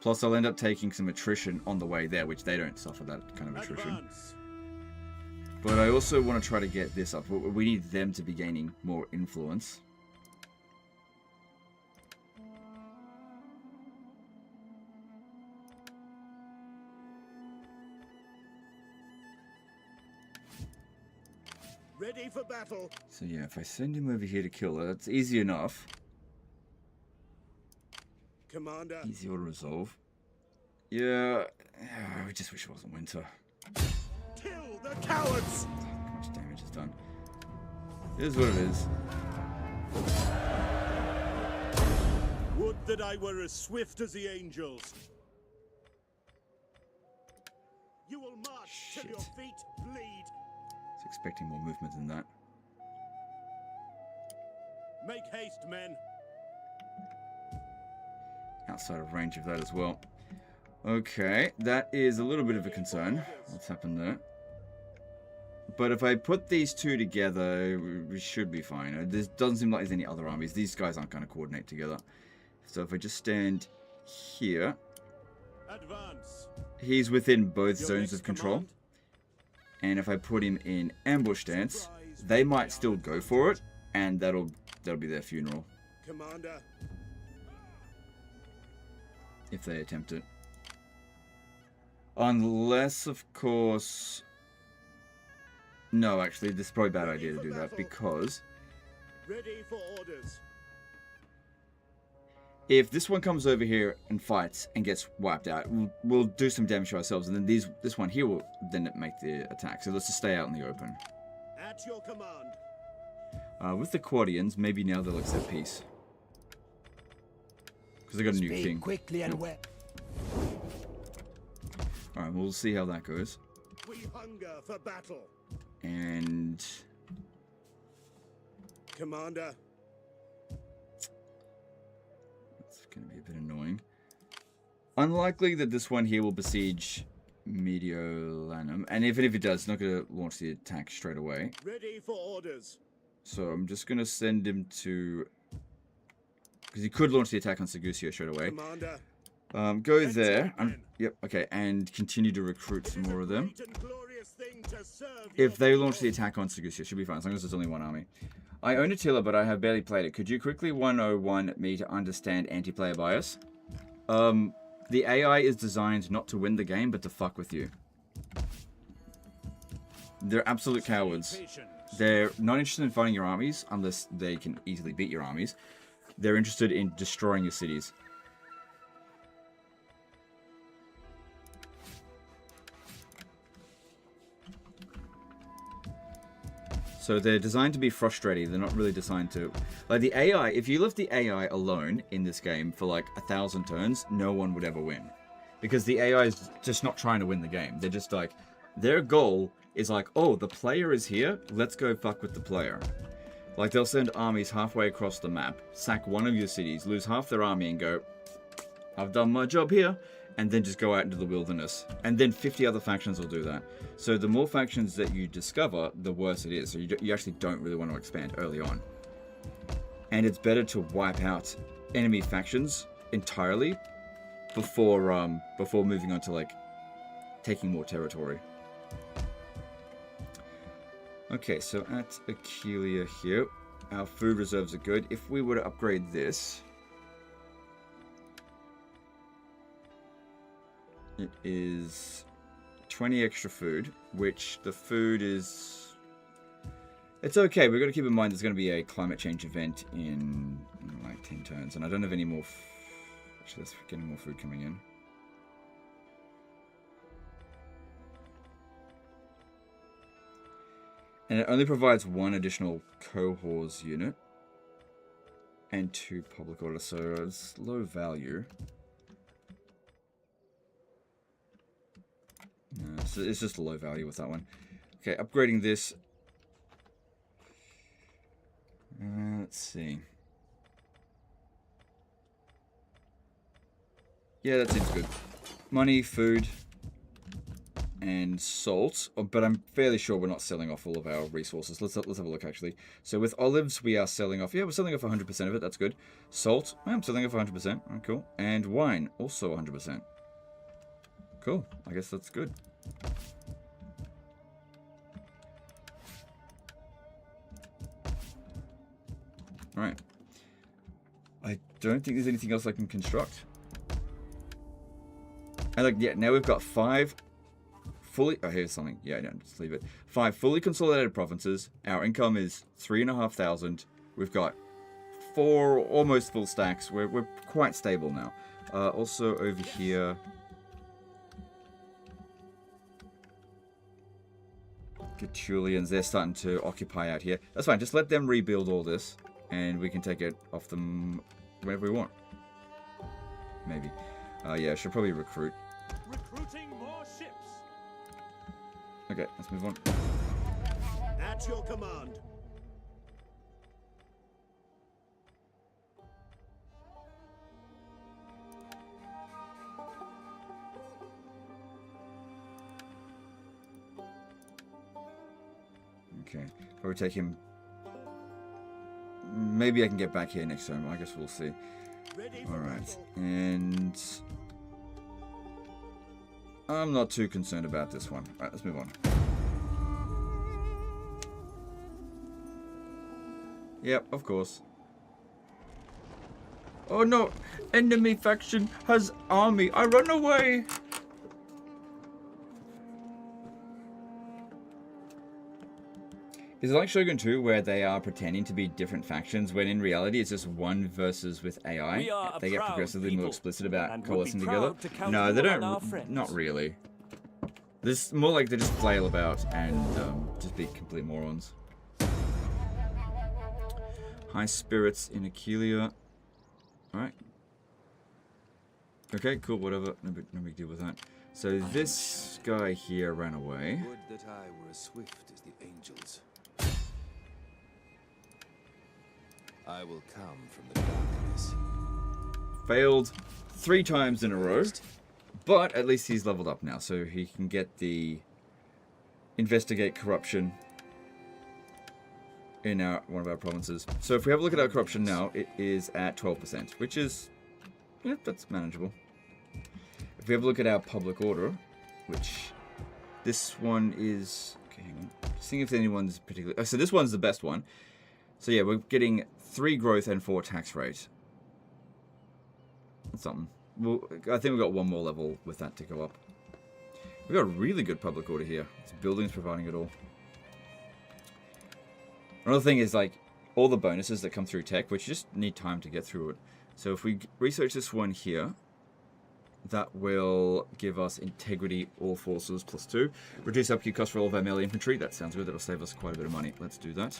Plus, I'll end up taking some attrition on the way there, which they don't suffer that kind of attrition. Advance. But I also want to try to get this up. We need them to be gaining more influence. Ready for battle. So yeah, if I send him over here to kill her, that's easy enough. Commander. Easier to resolve. Yeah, I just wish it wasn't winter. Kill the cowards! How much damage is done? It is what it is. Would that I were as swift as the angels. You will march till your feet bleed. I was expecting more movement than that. Make haste, men. Outside of range of that as well. Okay, that is a little bit of a concern. What's happened there? But if I put these two together, we should be fine. There doesn't seem like there's any other armies. These guys aren't going to coordinate together. So if I just stand here, Advance. he's within both zones of control. Command. And if I put him in ambush stance, they might still go for it, and that'll be their funeral Commander. if they attempt it. Unless, of course... No, actually, this is probably a bad idea to do that, because Ready for orders. if this one comes over here and fights and gets wiped out, we'll do some damage to ourselves, and then this one here will then make the attack. So let's just stay out in the open. At your command. With the Quadians, maybe now they'll accept peace. Because they got a new Speak king. quickly and well. Alright, we'll see how that goes. We hunger for battle. And... Commander. That's going to be a bit annoying. Unlikely that this one here will besiege Mediolanum. And even if it does, it's not going to launch the attack straight away. Ready for orders. So I'm just going to send him to... Because he could launch the attack on Segusio straight away. Commander. Go there. Yep, okay. And continue to recruit some more of them. Great and glorious thing to serve If they your launch the people. attack on Segusio, it should be fine, as long as there's only one army. I own Attila, but I have barely played it. Could you quickly 101 me to understand anti-player bias? The AI is designed not to win the game, but to fuck with you. They're absolute cowards. They're not interested in fighting your armies, unless they can easily beat your armies. They're interested in destroying your cities. So they're designed to be frustrating. They're not really designed to... Like the AI, if you left the AI alone in this game for like 1,000 turns, no one would ever win. Because the AI is just not trying to win the game. They're just like... Their goal is like, oh, the player is here, let's go fuck with the player. Like they'll send armies halfway across the map, sack one of your cities, lose half their army and go, I've done my job here. And then just go out into the wilderness. And then 50 other factions will do that. So the more factions that you discover, the worse it is. So you actually don't really want to expand early on. And it's better to wipe out enemy factions entirely before moving on to like taking more territory. Okay, so at Aquilia here, our food reserves are good. If we were to upgrade this, it is 20 extra food, which the food is... It's okay, we've got to keep in mind there's going to be a climate change event in like 10 turns, and I don't have any more... Actually, let's get more food coming in. And it only provides one additional cohors unit and 2 public orders, so it's low value. No, it's just low value with that one. Okay, upgrading this. Let's see. Yeah, that seems good. Money, food, and salt. But I'm fairly sure we're not selling off all of our resources. Let's have a look, actually. So with olives, we are selling off... Yeah, we're selling off 100% of it. That's good. Salt, I'm selling off 100%. Oh, cool. And wine, also 100%. Cool. I guess that's good. Alright. I don't think there's anything else I can construct. And like, yeah, now we've got 5 fully... Oh, here's something. Yeah, no, just leave it. 5 fully consolidated provinces. Our income is 3,500. We've got 4 almost full stacks. We're quite stable now. Also over here... Gachulians, they're starting to occupy out here. That's fine, just let them rebuild all this, and we can take it off them whenever we want. Maybe. Yeah, I should probably recruit. Recruiting more ships. Okay, let's move on. At your command. Okay, probably take him... Maybe I can get back here next time. I guess we'll see. Alright, and... I'm not too concerned about this one. Alright, let's move on. Yep, of course. Oh no! Enemy faction has army! I run away! Is it like Shogun 2 where they are pretending to be different factions when in reality it's just one versus with AI? They get progressively more explicit about coalescing together? No, they don't. Not really. This more like they just flail about and just be complete morons. High spirits in Attila. Alright. Okay, cool, whatever. No big deal with that. So this guy here ran away. Would that I were as swift as the angels. I will come from the darkness. Failed 3 times in a row. But at least he's leveled up now, so he can get the investigate corruption in one of our provinces. So if we have a look at our corruption now, it is at 12%, which is, yeah, that's manageable. If we have a look at our public order, which this one is, okay, hang on, just seeing if anyone's particularly, oh, so this one's the best one. So yeah, we're getting 3 growth and 4 tax rate. That's something. Well, I think we've got 1 more level with that to go up. We've got a really good public order here. It's buildings providing it all. Another thing is like all the bonuses that come through tech, which you just need time to get through it. So if we research this one here, that will give us integrity, all forces +2. Reduce upkeep cost for all of our melee infantry. That sounds good. That'll save us quite a bit of money. Let's do that.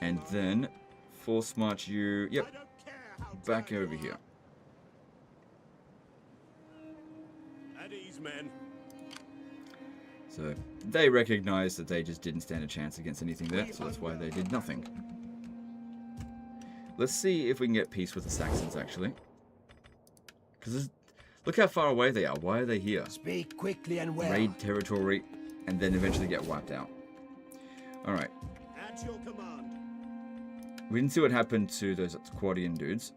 And then force march you, yep, back over here. At ease, men. So they recognize that they just didn't stand a chance against anything there, so that's why they did nothing. Let's see if we can get peace with the Saxons, actually. Because look how far away they are. Why are they here? Speak quickly and well. Raid territory, and then eventually get wiped out. Alright. At your command. We didn't see what happened to those Quadian dudes.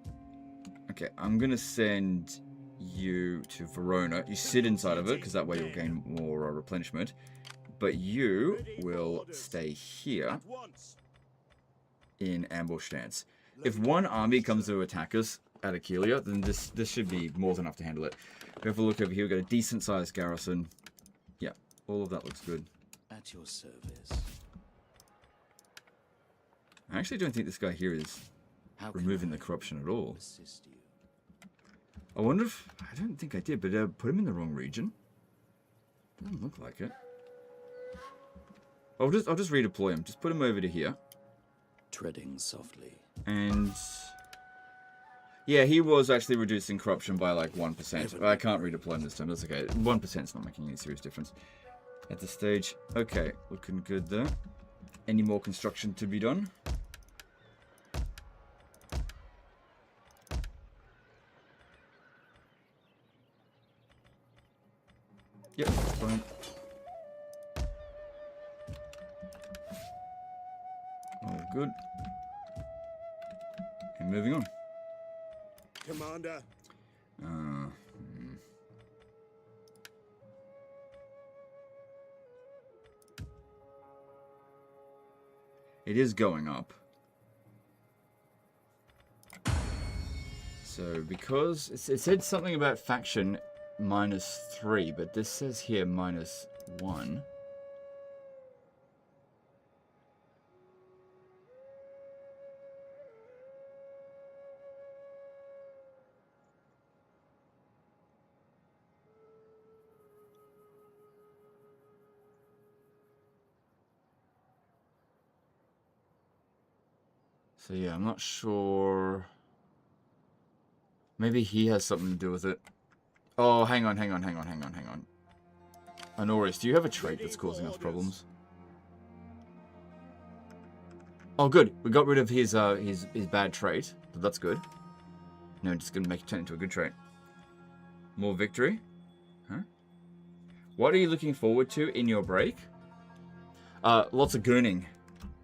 Okay, I'm going to send you to Verona. You sit inside of it, because that way you'll gain more replenishment. But you will stay here in ambush stance. If one army comes to attack us at Attila, then this should be more than enough to handle it. We have a look over here. We've got a decent sized garrison. Yeah, all of that looks good. At your service. I actually don't think this guy here is removing the corruption at all. Assist you? I wonder if... I don't think I did, but put him in the wrong region. Doesn't look like it. I'll just redeploy him. Just put him over to here. Treading softly. And... yeah, he was actually reducing corruption by like 1%. I can't redeploy him this time. That's okay. 1%'s not making any serious difference at this stage. Okay, looking good there. Any more construction to be done? Yep, fine. All good. And moving on. Commander. It is going up. So, because it said something about faction -3, but this says here -1. So yeah, I'm not sure. Maybe he has something to do with it. Oh, hang on. Honorius, do you have a trait that's causing us problems? Oh, good. We got rid of his bad trait. But that's good. No, just gonna make it turn into a good trait. More victory? Huh? What are you looking forward to in your break? Lots of gooning.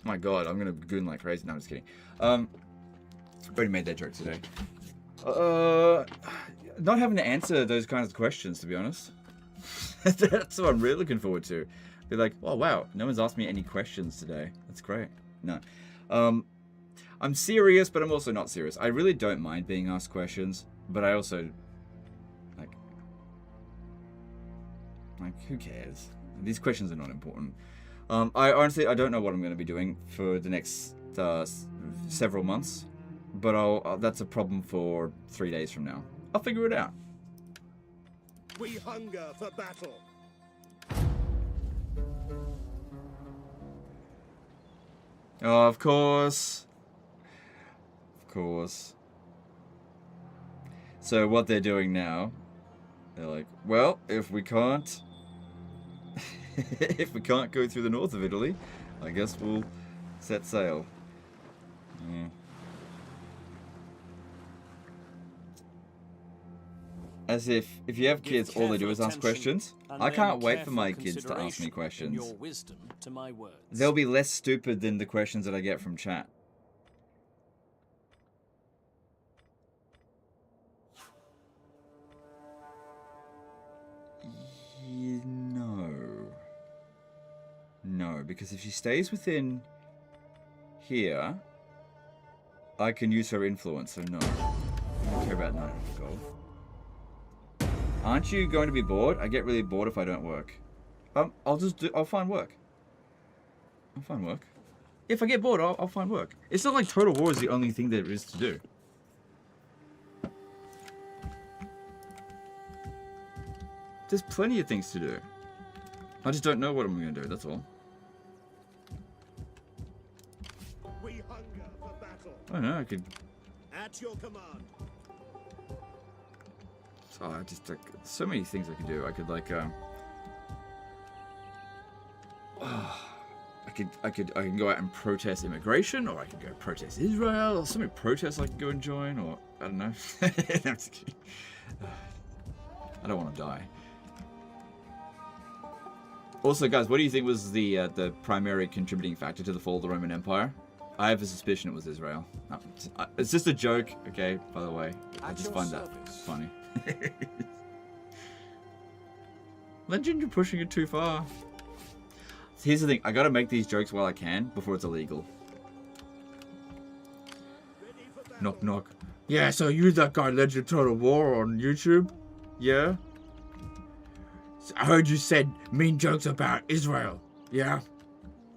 My god, I'm gonna goon like crazy. No, I'm just kidding. Already made that joke today. Not having to answer those kinds of questions, to be honest. That's what I'm really looking forward to. Be like, oh wow, no one's asked me any questions today. That's great. No. I'm serious, but I'm also not serious. I really don't mind being asked questions, but I also like who cares? These questions are not important. I honestly don't know what I'm going to be doing for the next several months, but that's a problem for 3 days from now. I'll figure it out. We hunger for battle. Oh, of course. Of course. So what they're doing now, they're like, well, if we can't if we can't go through the north of Italy, I guess we'll set sail. Yeah. As if you have kids, all they do is ask questions. I can't wait for my kids to ask me questions. Your wisdom to my words. They'll be less stupid than the questions that I get from chat. No, because if she stays within here, I can use her influence, so no. I don't care about 900 gold. Aren't you going to be bored? I get really bored if I don't work. I'll find work. I'll find work. If I get bored, I'll find work. It's not like Total War is the only thing there is to do. There's plenty of things to do. I just don't know what I'm going to do, that's all. We hunger for battle. I don't know, I could... At your command. Oh, I just like so many things I could do. I could like I can go out and protest immigration, or I can go protest Israel, or so many protests I can go and join, or I don't know. I don't want to die. Also, guys, what do you think was the primary contributing factor to the fall of the Roman Empire? I have a suspicion it was Israel. No, it's just a joke, okay, by the way. I just find that funny. Legend, you're pushing it too far. Here's the thing, I gotta make these jokes while I can, before it's illegal. Knock, knock. Yeah, so you're that guy Legend Total War on YouTube? Yeah? I heard you said mean jokes about Israel. Yeah?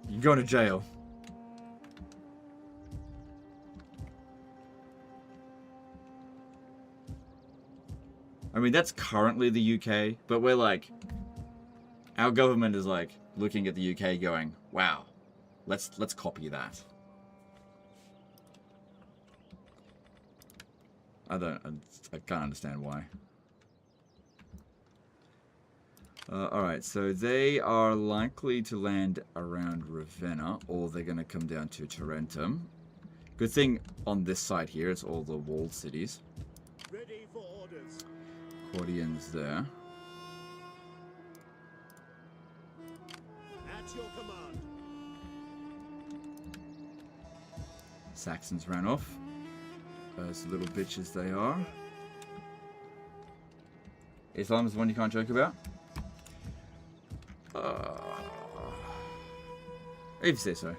You're going to jail. I mean, that's currently the UK, but we're like... Our government is like looking at the UK going, wow, let's copy that. I can't understand why. Alright, so they are likely to land around Ravenna, or they're going to come down to Tarentum. Good thing on this side here, it's all the walled cities. Ready for orders. Claudians there. At your command. Saxons ran off. Those little bitches they are. Islam is the one you can't joke about? If you say so.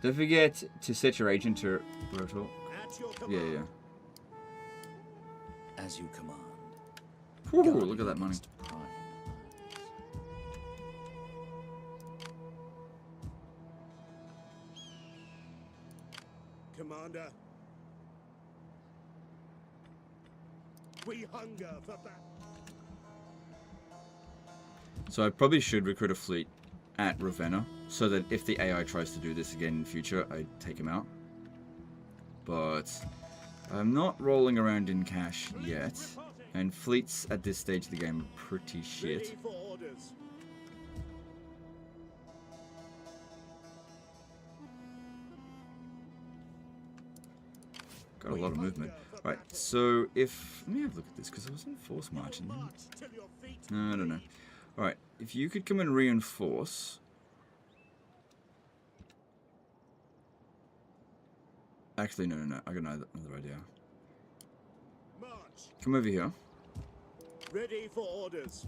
Don't forget to set your agent to Rotal. At your command. Yeah. As you command. Whew, Guarding look at that money. against prying minds. Commander. We hunger for battle. So I probably should recruit a fleet at Ravenna, so that if the AI tries to do this again in the future, I take him out. But I'm not rolling around in cash yet, and fleets at this stage of the game are pretty shit. Ready for orders. Got a lot of movement. Right, so if... Let me have a look at this, because I was in force march. And March till your feet no, I don't know. Alright, if you could come and reinforce... Actually, no. I got another idea. march. Come over here. Ready for orders.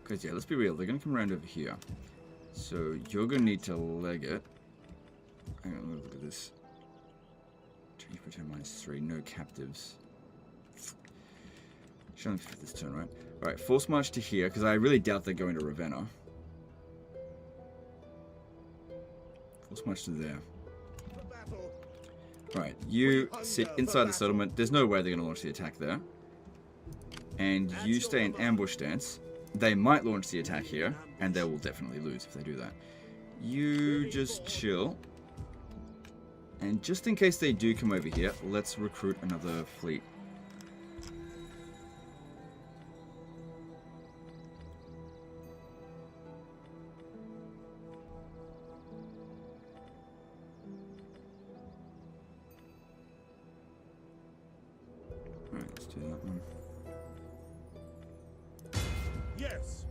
Because, yeah, let's be real. They're going to come around over here. So, you're going to need to leg it. Hang on, let me look at this. Change per turn -3. No captives. Should only fit this turn, right? Alright, force march to here, because I really doubt they're going to Ravenna. Force march to there. For battle. Right, you sit inside the settlement. There's no way they're going to launch the attack there. And you stay in ambush stance. They might launch the attack here, and they will definitely lose if they do that. You just chill. And just in case they do come over here, let's recruit another fleet. Alright, let's do that one. Yes.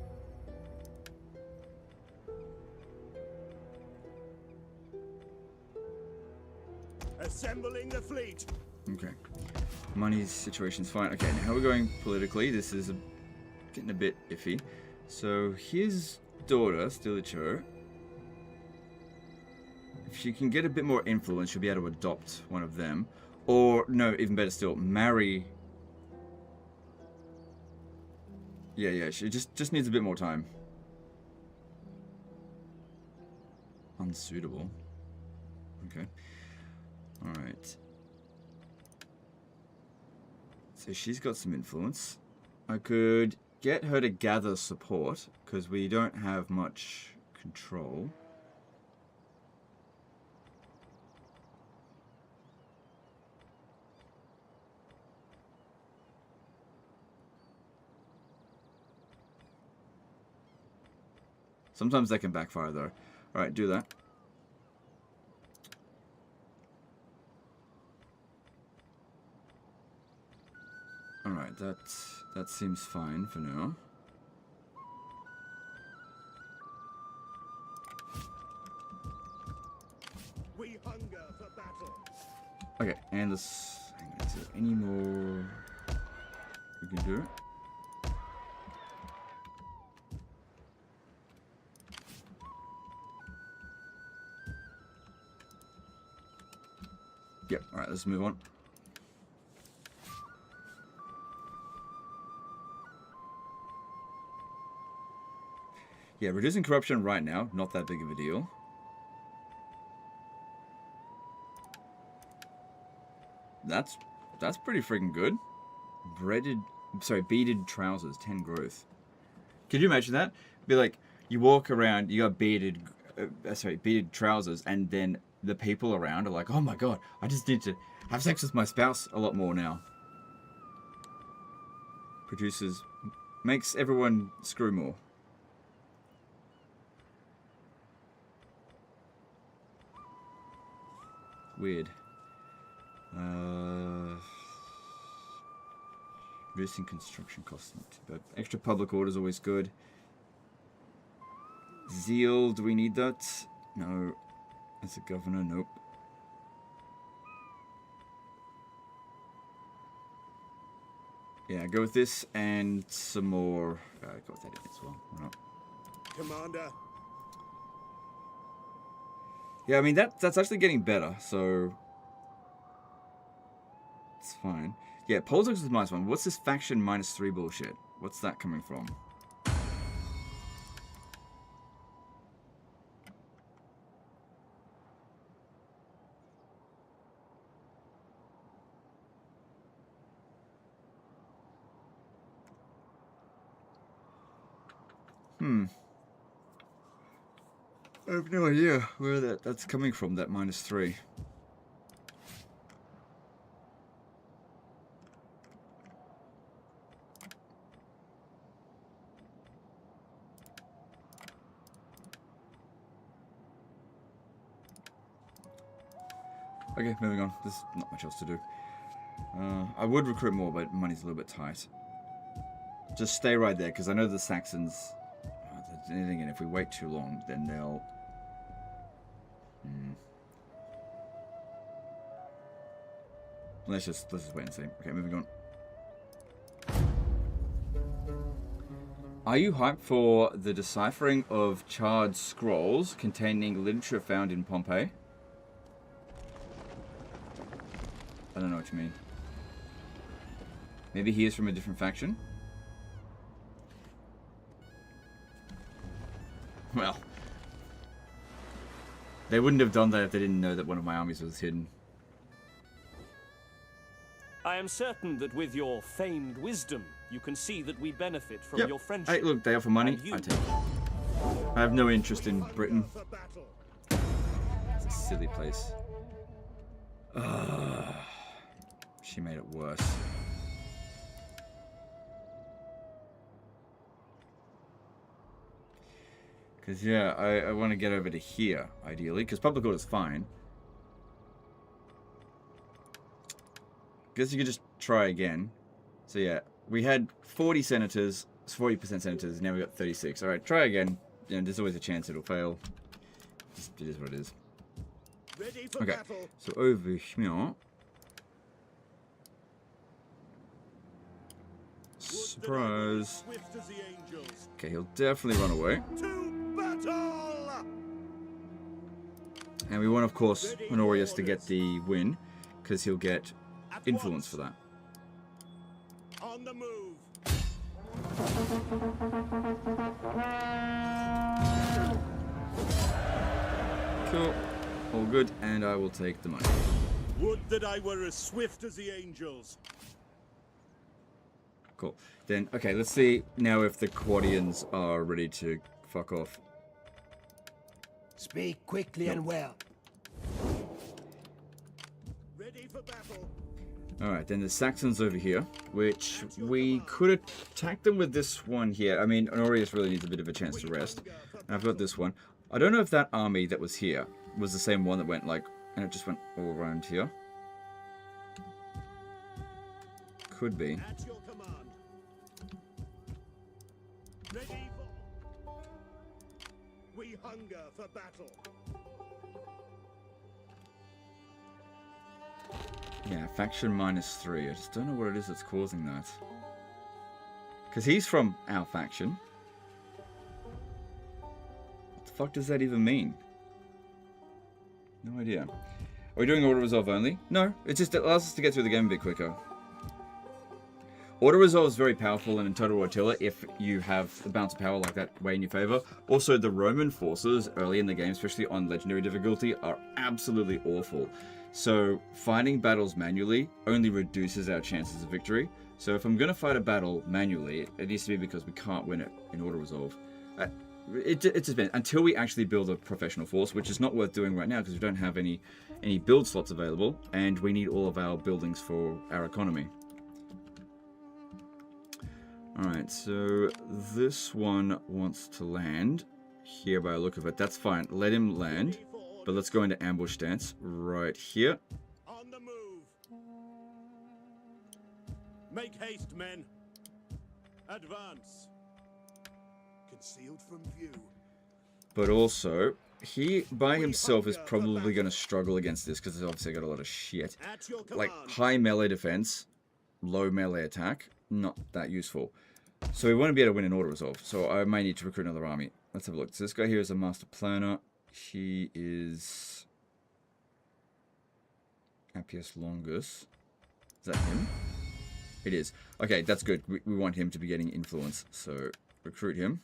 Assembling the fleet. Okay. Money situation's fine. Okay, now we're going politically. This is getting a bit iffy. So his daughter, Stilicho, if she can get a bit more influence, she'll be able to adopt one of them. Or, no, even better still, marry... Yeah, she just needs a bit more time. Unsuitable. Okay. Alright. So she's got some influence. I could get her to gather support, because we don't have much control. Sometimes that can backfire though. Alright, do that. Alright, that seems fine for now. We hunger for battle. Okay, and let's hang on, is there any more we can do? Yep, alright, let's move on. Yeah, reducing corruption right now, not that big of a deal. That's pretty freaking good. Beaded trousers, 10 growth. Could you imagine that? Be like, you walk around, you got beaded trousers, and then the people around are like, oh my god, I just need to have sex with my spouse a lot more now. Makes everyone screw more. Weird. Reducing construction costs, not too bad. Extra public order is always good. Zeal, do we need that? No. As a governor, nope. Yeah, go with this and some more. Go with that in as well. Why not? Commander. Yeah, I mean that's actually getting better, so it's fine. Yeah, politics is -1. What's this faction -3 bullshit? What's that coming from? I have no idea where that's coming from, that -3. Okay, moving on. There's not much else to do. I would recruit more, but money's a little bit tight. Just stay right there, because I know the Saxons... anything, and if we wait too long, then they'll... Let's just wait and see. Okay, moving on. Are you hyped for the deciphering of charred scrolls containing literature found in Pompeii? I don't know what you mean. Maybe he is from a different faction? Well, they wouldn't have done that if they didn't know that one of my armies was hidden. I am certain that with your famed wisdom, you can see that we benefit from Yep. your friendship. Hey, look, they offer money. And you. I take it. I have no interest in Britain. For battle. It's a silly place. She made it worse. Because, yeah, I want to get over to here, ideally, because public order's fine. Guess you could just try again. So, yeah, we had 40 senators, 40% senators, now we got 36. Alright, try again. You know, there's always a chance it'll fail. Just, it is what it is. Ready for Okay, battle. so over here... Surprise. Swift as the angels. Okay, he'll definitely run away. To battle! And we want, of course, Honorius to get the win, because he'll get At influence once. for that. On the move. Cool. All good, and I will take the money. Would that I were as swift as the angels. Cool. Then, okay, let's see now if the Quadians are ready to fuck off. Speak quickly and well. Ready for battle. Alright, then the Saxons over here, which we could attack them with this one here. I mean, Honorius really needs a bit of a chance to rest. And I've got this one. I don't know if that army that was here was the same one that went, like, and it just went all around here. Could be. At your command. Ready for... We hunger for battle. Yeah, faction -3. I just don't know what it is that's causing that. Because he's from our faction. What the fuck does that even mean? No idea. Are we doing auto resolve only? No, it just allows us to get through the game a bit quicker. Auto resolve is very powerful in Total Attila if you have the balance of power like that way in your favor. Also, the Roman forces early in the game, especially on legendary difficulty, are absolutely awful. So fighting battles manually only reduces our chances of victory. So if I'm going to fight a battle manually, it needs to be because we can't win it in auto resolve. It just depends. Until we actually build a professional force, which is not worth doing right now because we don't have any build slots available, and we need all of our buildings for our economy. Alright, so this one wants to land here by the look of it. That's fine. Let him land. But let's go into ambush stance right here. On the move. Make haste, men. Advance. Concealed from view. But also, he by himself is probably going to struggle against this because he's obviously got a lot of shit. At your Like command. high melee defense low melee attack, not that useful. So we want to be able to win an auto resolve. So I may need to recruit another army. Let's have a look. So this guy here is a master planner. He is Appius Longus. Is that him? It is. Okay, that's good. We want him to be getting influence. So recruit him.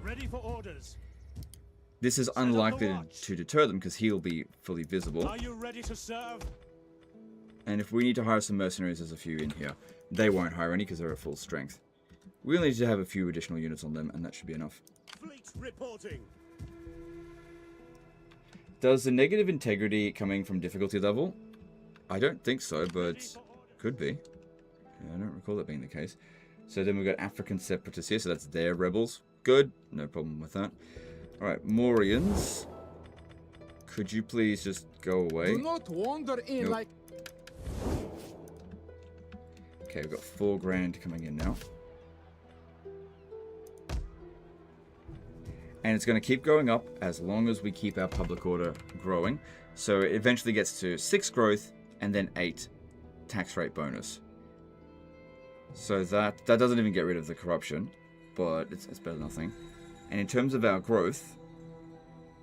Ready for orders. This is unlikely to deter them because he'll be fully visible. Are you ready to serve? And if we need to hire some mercenaries, there's a few in here. They won't hire any because they're at full strength. We'll need to have a few additional units on them, and that should be enough. Fleet reporting. Does the negative integrity coming from difficulty level? I don't think so, but could be. I don't recall that being the case. So then we've got African separatists here, so that's their rebels. Good, no problem with that. Alright, Morians. Could you please just go away? Do not wander in Nope. like... Okay, we've got 4 grand coming in now. And it's going to keep going up as long as we keep our public order growing. So it eventually gets to 6 growth and then 8 tax rate bonus. So that doesn't even get rid of the corruption, but it's better than nothing. And in terms of our growth,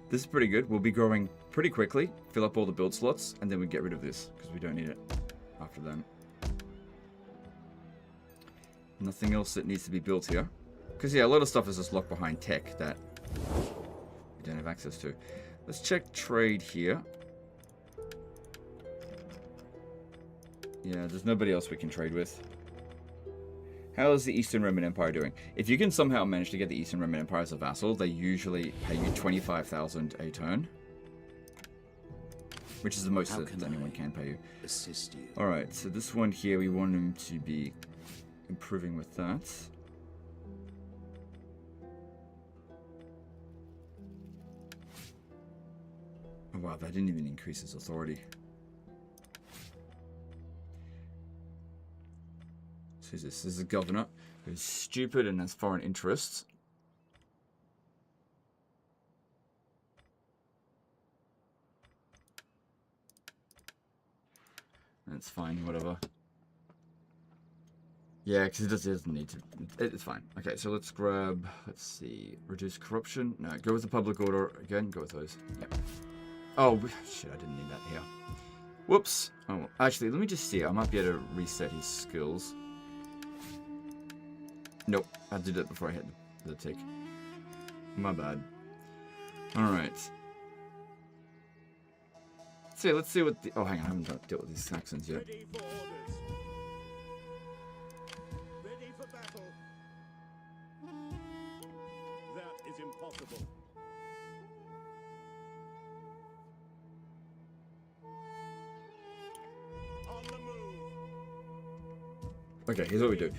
this is pretty good. We'll be growing pretty quickly, fill up all the build slots, and then we get rid of this because we don't need it after that. Nothing else that needs to be built here. Because, yeah, a lot of stuff is just locked behind tech that we don't have access to. Let's check trade here. Yeah, there's nobody else we can trade with. How is the Eastern Roman Empire doing? If you can somehow manage to get the Eastern Roman Empire as a vassal, they usually pay you 25,000 a turn. Which is the most that anyone can pay you. Assist you. Alright, so this one here, we want him to be improving with that. Oh wow, that didn't even increase his authority. So who's this? This is a governor who's stupid and has foreign interests. That's fine, whatever. Yeah, because it doesn't need to. It's fine. Okay, so let's grab, let's see, reduce corruption. No, go with the public order again. Go with those. Yep. Oh, shit, I didn't need that here. Whoops. Oh, actually, let me just see. I might be able to reset his skills. Nope, I did it before I hit the tick. My bad. Alright. Let's see what the... Oh, hang on, I haven't dealt with these Saxons yet. Ready for orders. Ready for battle. That is impossible. On the move. Okay, here's what we do.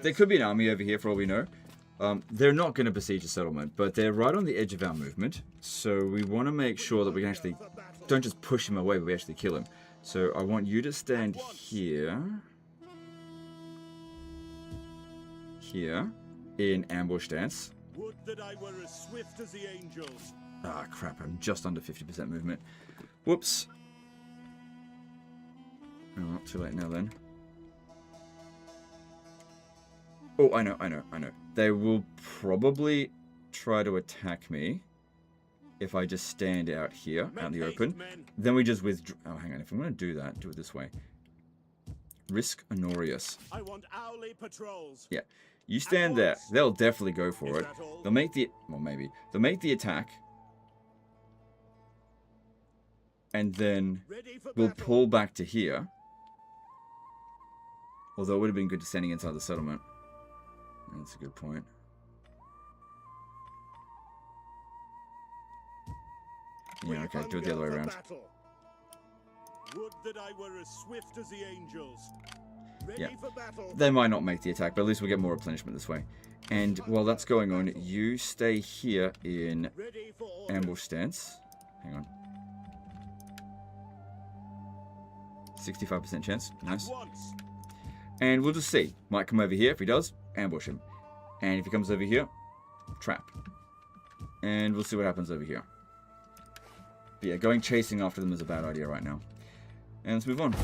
There could be an army over here for all we know. They're not going to besiege a settlement, but they're right on the edge of our movement. So we want to make sure that we can actually... Don't just push him away, but we actually kill him. So I want you to stand here. Here. In ambush stance. Would that I were as swift as the angels. Ah, crap. I'm just under 50% movement. Whoops. Oh, not too late now then. Oh, I know. They will probably try to attack me if I just stand out here, out in the open. Then we just withdraw. Oh, hang on. If I'm going to do that, do it this way. Risk Honorius. I want hourly patrols. Yeah. You stand there. They'll definitely go for it. They'll make the... Well, maybe. They'll make the attack. And then we'll pull back to here. Although it would have been good to standing inside the settlement. That's a good point. Yeah, okay, do it the other way around. Would that I were as swift as the angels. Yeah, they might not make the attack, but at least we'll get more replenishment this way. And while that's going on, you stay here in ambush stance. Hang on. 65% chance. Nice. And we'll just see. Might come over here. If he does, ambush him. And if he comes over here, trap. And we'll see what happens over here. But yeah, going chasing after them is a bad idea right now. And let's move on.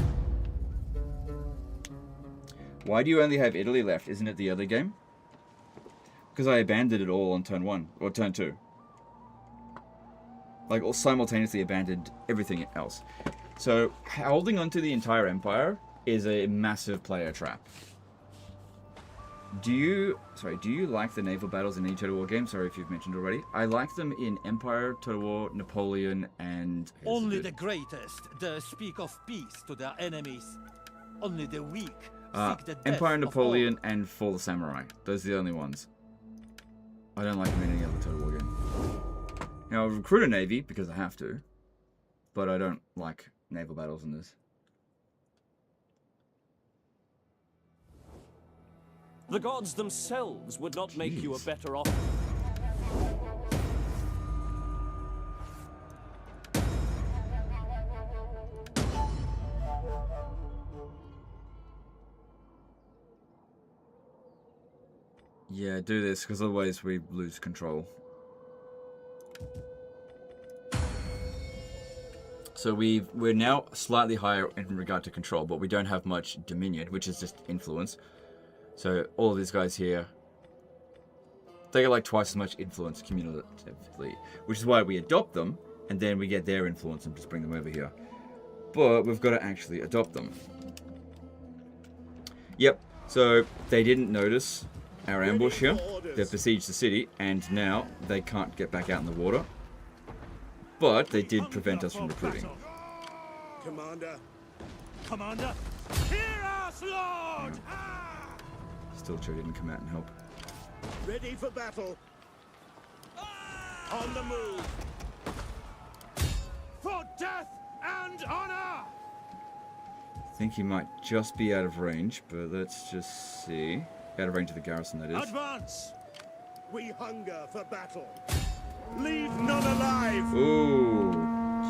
Why do you only have Italy left? Isn't it the other game? Because I abandoned it all on turn 1 or turn 2. Like, all simultaneously abandoned everything else. So, holding onto the entire empire is a massive player trap. Do you like the naval battles in any Total War game? Sorry if you've mentioned already. I like them in Empire, Total War, Napoleon, and... Only the greatest dare speak of peace to their enemies. Only the weak seek the death Empire, of Napoleon, and Fall the Samurai. Those are the only ones. I don't like them in any other Total War game. Now, I'll recruit a navy because I have to, but I don't like naval battles in this. The gods themselves would not make you a better offer. Yeah, do this, because otherwise we lose control. So we're now slightly higher in regard to control, but we don't have much dominion, which is just influence. So all of these guys here, they get like twice as much influence cumulatively, which is why we adopt them, and then we get their influence and just bring them over here. But we've got to actually adopt them. Yep, so they didn't notice our ambush here. They've besieged the city, and now they can't get back out in the water. But they did prevent us from recruiting. Commander. Commander, hear us, Lord! Still Joe didn't come out and help. Ready for battle. On the move. For death and honor! I think he might just be out of range, but let's just see. Out of range of the garrison, that is. Advance! We hunger for battle. Leave none alive. Ooh,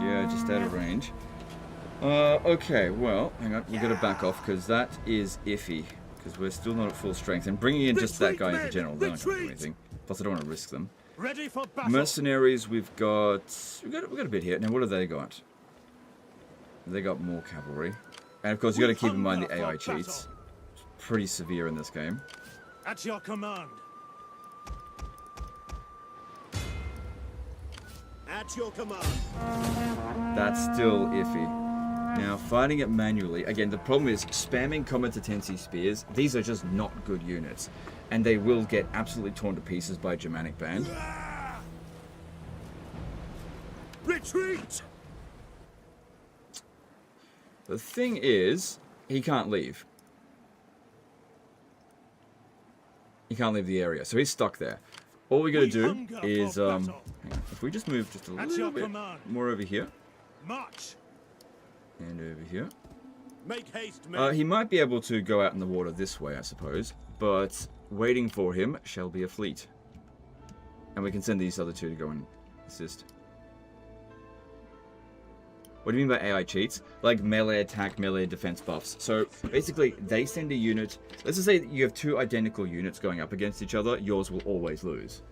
yeah, just out of range. Okay, well, hang on, we've got to back off, because that is iffy. Because we're still not at full strength, and bringing in just that guy as a general, they're not going to do anything. Plus, I don't want to risk them. Ready for battle. Mercenaries, we've got a bit here. Now, what have they got? They got more cavalry, and of course, you got to keep in mind the AI cheats. It's pretty severe in this game. At your command. At your command. That's still iffy. Now, fighting it manually, again, the problem is spamming competency spears. These are just not good units, and they will get absolutely torn to pieces by a Germanic band. Retreat! The thing is, he can't leave. He can't leave the area, so he's stuck there. All we gotta do is, hang on, if we just move just a little bit more over here. March. And over here. Make haste, men. He might be able to go out in the water this way, I suppose. But waiting for him shall be a fleet. And we can send these other two to go and assist. What do you mean by AI cheats? Like melee attack, melee defense buffs. So basically, they send a unit. Let's just say that you have two identical units going up against each other. Yours will always lose.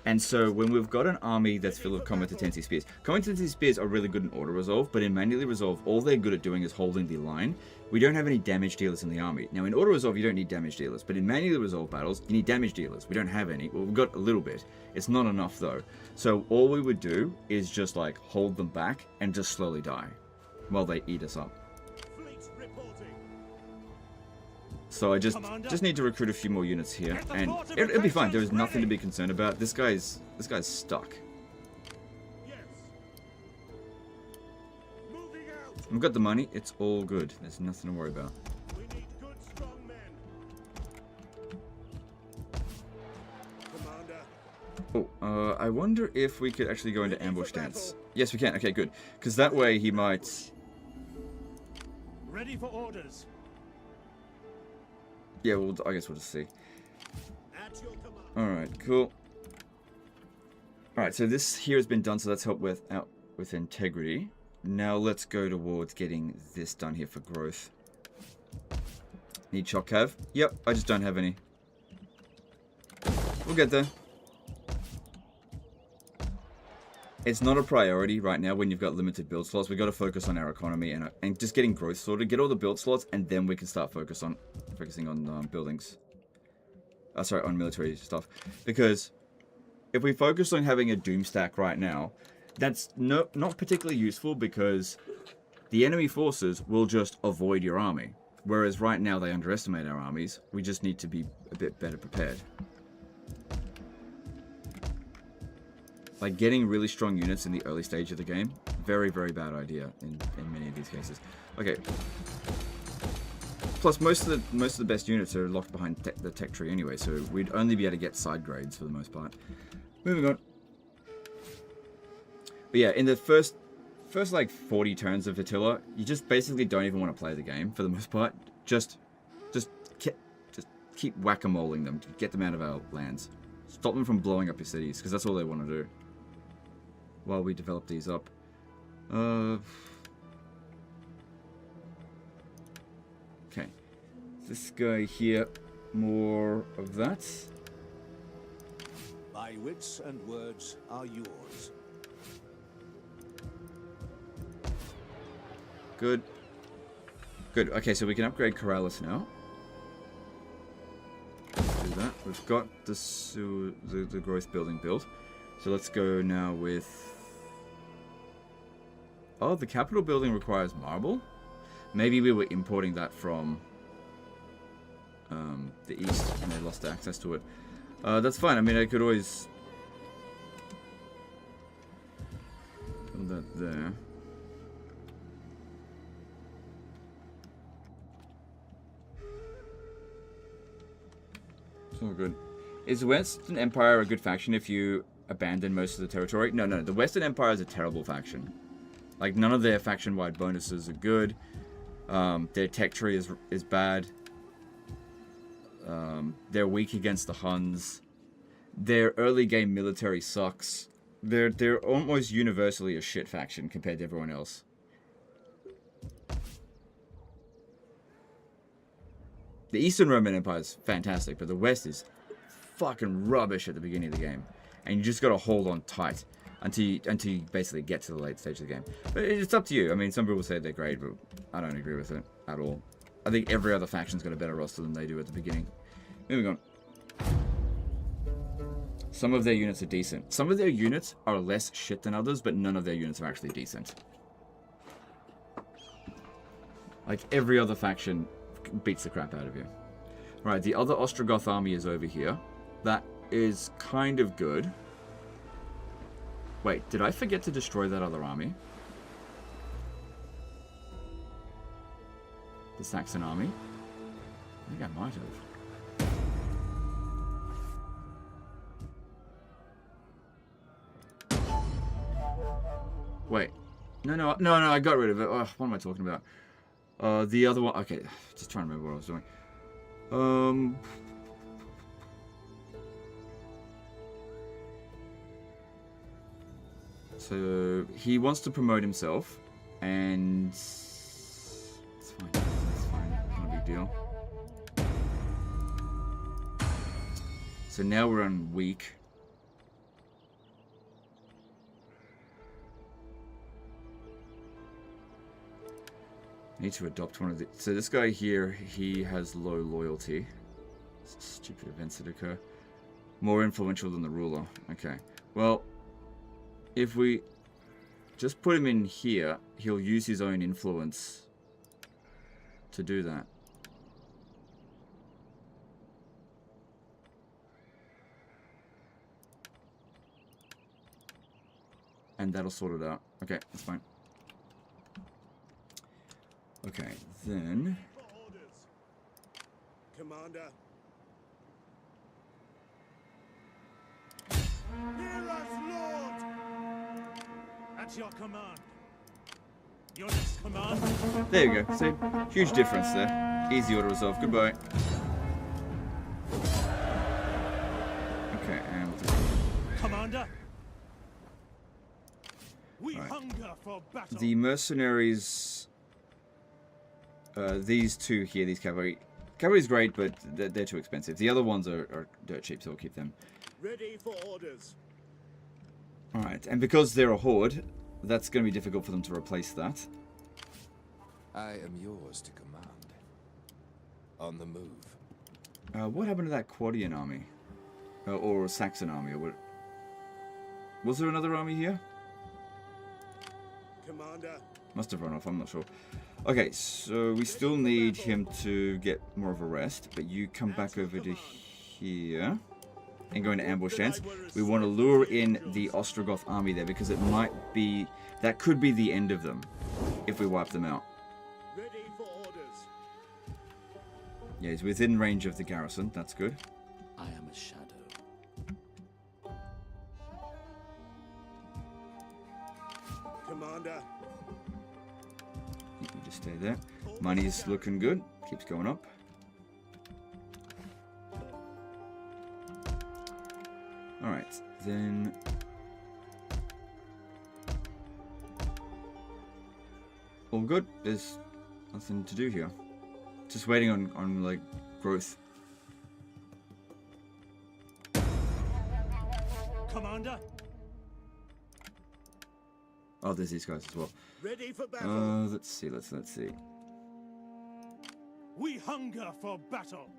And so when we've got an army that's filled with competency spears, competency spears are really good in auto resolve, but in manually resolve, all they're good at doing is holding the line. We don't have any damage dealers in the army. Now in auto resolve, you don't need damage dealers, but in manually resolve battles, you need damage dealers. We don't have any. Well, we've got a little bit. It's not enough though. So all we would do is just like hold them back and just slowly die while they eat us up. So I just need to recruit a few more units here, and it'll be fine. There is nothing to be concerned about. This guy's stuck. We've got the money. It's all good. There's nothing to worry about. We need good, strong men. Commander. Oh, I wonder if we could actually go into ambush stance. Yes, we can. Okay, good. Because that way he might... Ready for orders. Yeah, well, I guess we'll just see. Alright, cool. Alright, so this here has been done, so let's help out with integrity. Now let's go towards getting this done here for growth. Need shock cav? Yep, I just don't have any. We'll get there. it's not a priority right now when you've got limited build slots. We've got to focus on our economy and just getting growth sorted. Get all the build slots, and then we can start focusing on buildings. Sorry, on military stuff. Because if we focus on having a doom stack right now, that's not particularly useful because the enemy forces will just avoid your army. Whereas right now they underestimate our armies. We just need to be a bit better prepared. Like getting really strong units in the early stage of the game, very, very bad idea in many of these cases. Okay. Plus, most of the best units are locked behind the tech tree anyway, so we'd only be able to get side grades for the most part. Moving on. But yeah, in the first like 40 turns of Attila, you just basically don't even want to play the game for the most part. Just keep whack-a-moling them to get them out of our lands. Stop them from blowing up your cities, because that's all they want to do. While we develop these up. Okay. This guy here, more of that. My wits and words are yours. Good. Good. Okay, so we can upgrade Corrales now. Do that. We've got the growth building built. So let's go now with... Oh, the capital building requires marble? Maybe we were importing that from the east and they lost access to it. That's fine. I mean, I could always... Put that there. It's all good. Is the Western Empire a good faction if you abandon most of the territory? No, no. The Western Empire is a terrible faction. Like, none of their faction-wide bonuses are good. Their tech tree is bad. They're weak against the Huns. Their early game military sucks. They're almost universally a shit faction compared to everyone else. The Eastern Roman Empire is fantastic, but the West is fucking rubbish at the beginning of the game. And you just gotta hold on tight until you basically get to the late stage of the game. But it's up to you. I mean, some people say they're great, but I don't agree with it at all. I think every other faction's got a better roster than they do at the beginning. Moving on. Some of their units are decent. Some of their units are less shit than others, but none of their units are actually decent. Like, every other faction beats the crap out of you. Right, the other Ostrogoth army is over here. That is kind of good. Wait, did I forget to destroy that other army? The Saxon army? I think I might have. Wait. No, I got rid of it. Oh, what am I talking about? The other one... Okay, just trying to remember what I was doing. So, he wants to promote himself, and... It's fine, not a big deal. So now we're on weak. Need to adopt one of the... So this guy here, he has low loyalty. Stupid events that occur. More influential than the ruler. Okay. Well, if we just put him in here, he'll use his own influence to do that. And that'll sort it out. Okay, that's fine. Okay, then... Commander. Hear us, Lord! At your command. Your next command? There you go. See? Huge difference there. Easy auto resolve. Goodbye. Okay, and... Commander? We hunger for battle. The mercenaries... these two here, these cavalry. Cavalry's great, but they're too expensive. The other ones are dirt cheap, so we'll keep them. Ready for orders. Alright, and because they're a horde, that's going to be difficult for them to replace that. I am yours to command. On the move. What happened to that Quadian army? Or Saxon army? Or what? Was there another army here? Commander. Must have run off, I'm not sure. Okay, so we still need him to get more of a rest, but you come back over to here and go into ambush stance. We want to lure in the Ostrogoth army there because it might be, that could be the end of them if we wipe them out. Ready for orders. Yeah, he's within range of the garrison, that's good. I am a shadow. Commander. You can just stay there. Money's looking good, keeps going up. Alright, then... all good, there's nothing to do here. Just waiting on like, growth. Commander? Oh, there's these guys as well. Ready for battle. Let's see, let's see. We hunger for battle.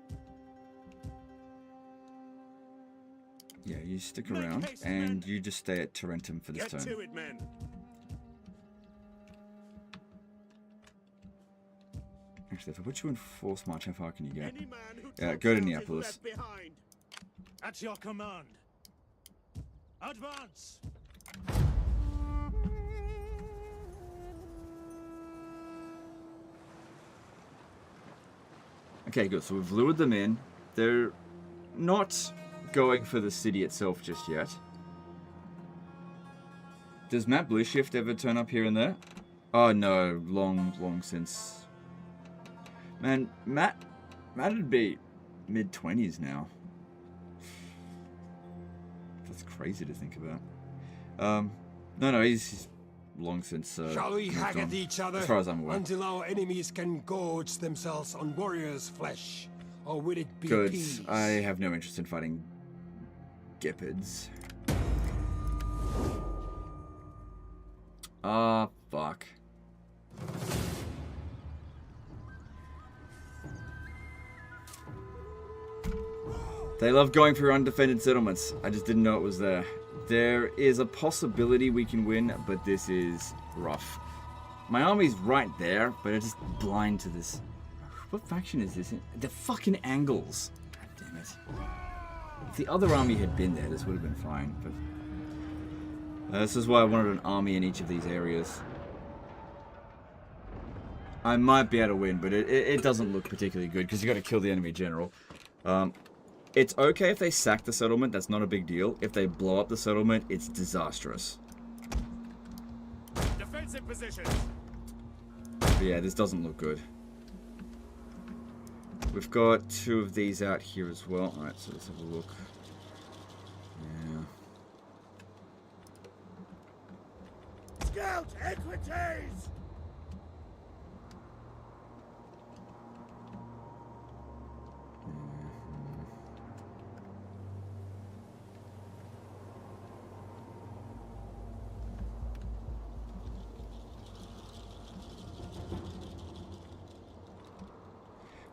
Yeah, you stick Make around, haste, and men. you just stay at Tarentum for this Get turn. to it, men. Actually, if I put you in force march, how far can you get? Any man who Yeah, drops go to out is Neapolis. left behind. At your command. Advance. Okay, good. So we've lured them in. They're not going for the city itself just yet. Does Matt Blueshift ever turn up here and there? Oh no, long since. Man, Matt'd be mid-20s now. That's crazy to think about. No, he's long since. Shall we moved hack on, at each other as far as I'm aware. until our enemies can gorge themselves on warriors' flesh? Or will it be Good. peace? I have no interest in fighting Gepids. Ah, fuck. They love going through undefended settlements. I just didn't know it was there. There is a possibility we can win, but this is rough. My army's right there, but it's just blind to this. What faction is this in? The fucking Angles. God damn it. If the other army had been there, this would have been fine, but... this is why I wanted an army in each of these areas. I might be able to win, but it doesn't look particularly good, because you got to kill the enemy general. It's okay if they sack the settlement, that's not a big deal. If they blow up the settlement, it's disastrous. Defensive position. But yeah, this doesn't look good. We've got 2 of these out here as well. Alright, so let's have a look. Yeah. Scout equities.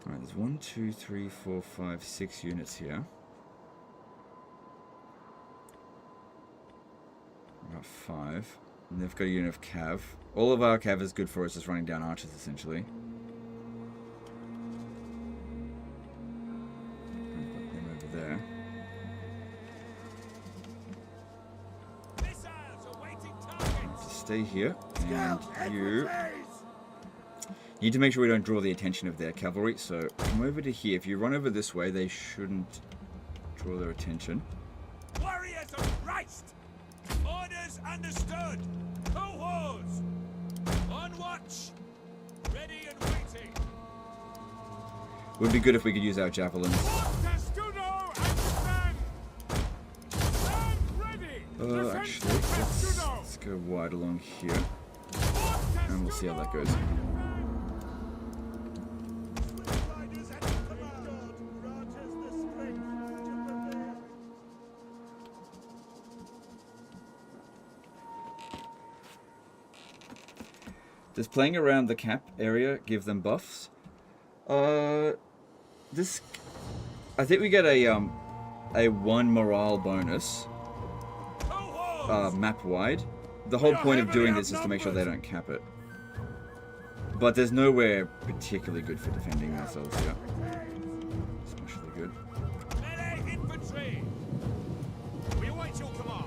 Alright, there's 1, 2, 3, 4, 5, 6 units here. About 5. And they've got a unit of cav. All of our cav is good for us, just running down archers, essentially. And put them over there. Missiles awaiting targets. So stay here, Scout and you equities. need to make sure we don't draw the attention of their cavalry. So come over to here. If you run over this way, they shouldn't draw their attention. Warriors of Christ! Orders understood! Cohorts! On watch! Ready and waiting! Would be good if we could use our javelins. Testudo and stand! Stand ready! Actually, let's go wide along here, and we'll see how that goes. Riders at your command. Grant us the strength to prepare. Does playing around the cap area give them buffs? This, I think we get a 1 morale bonus, map wide. The whole point of doing this is to make sure they don't cap it. But there's nowhere particularly good for defending ourselves here. Especially good. Melee infantry! We await your command.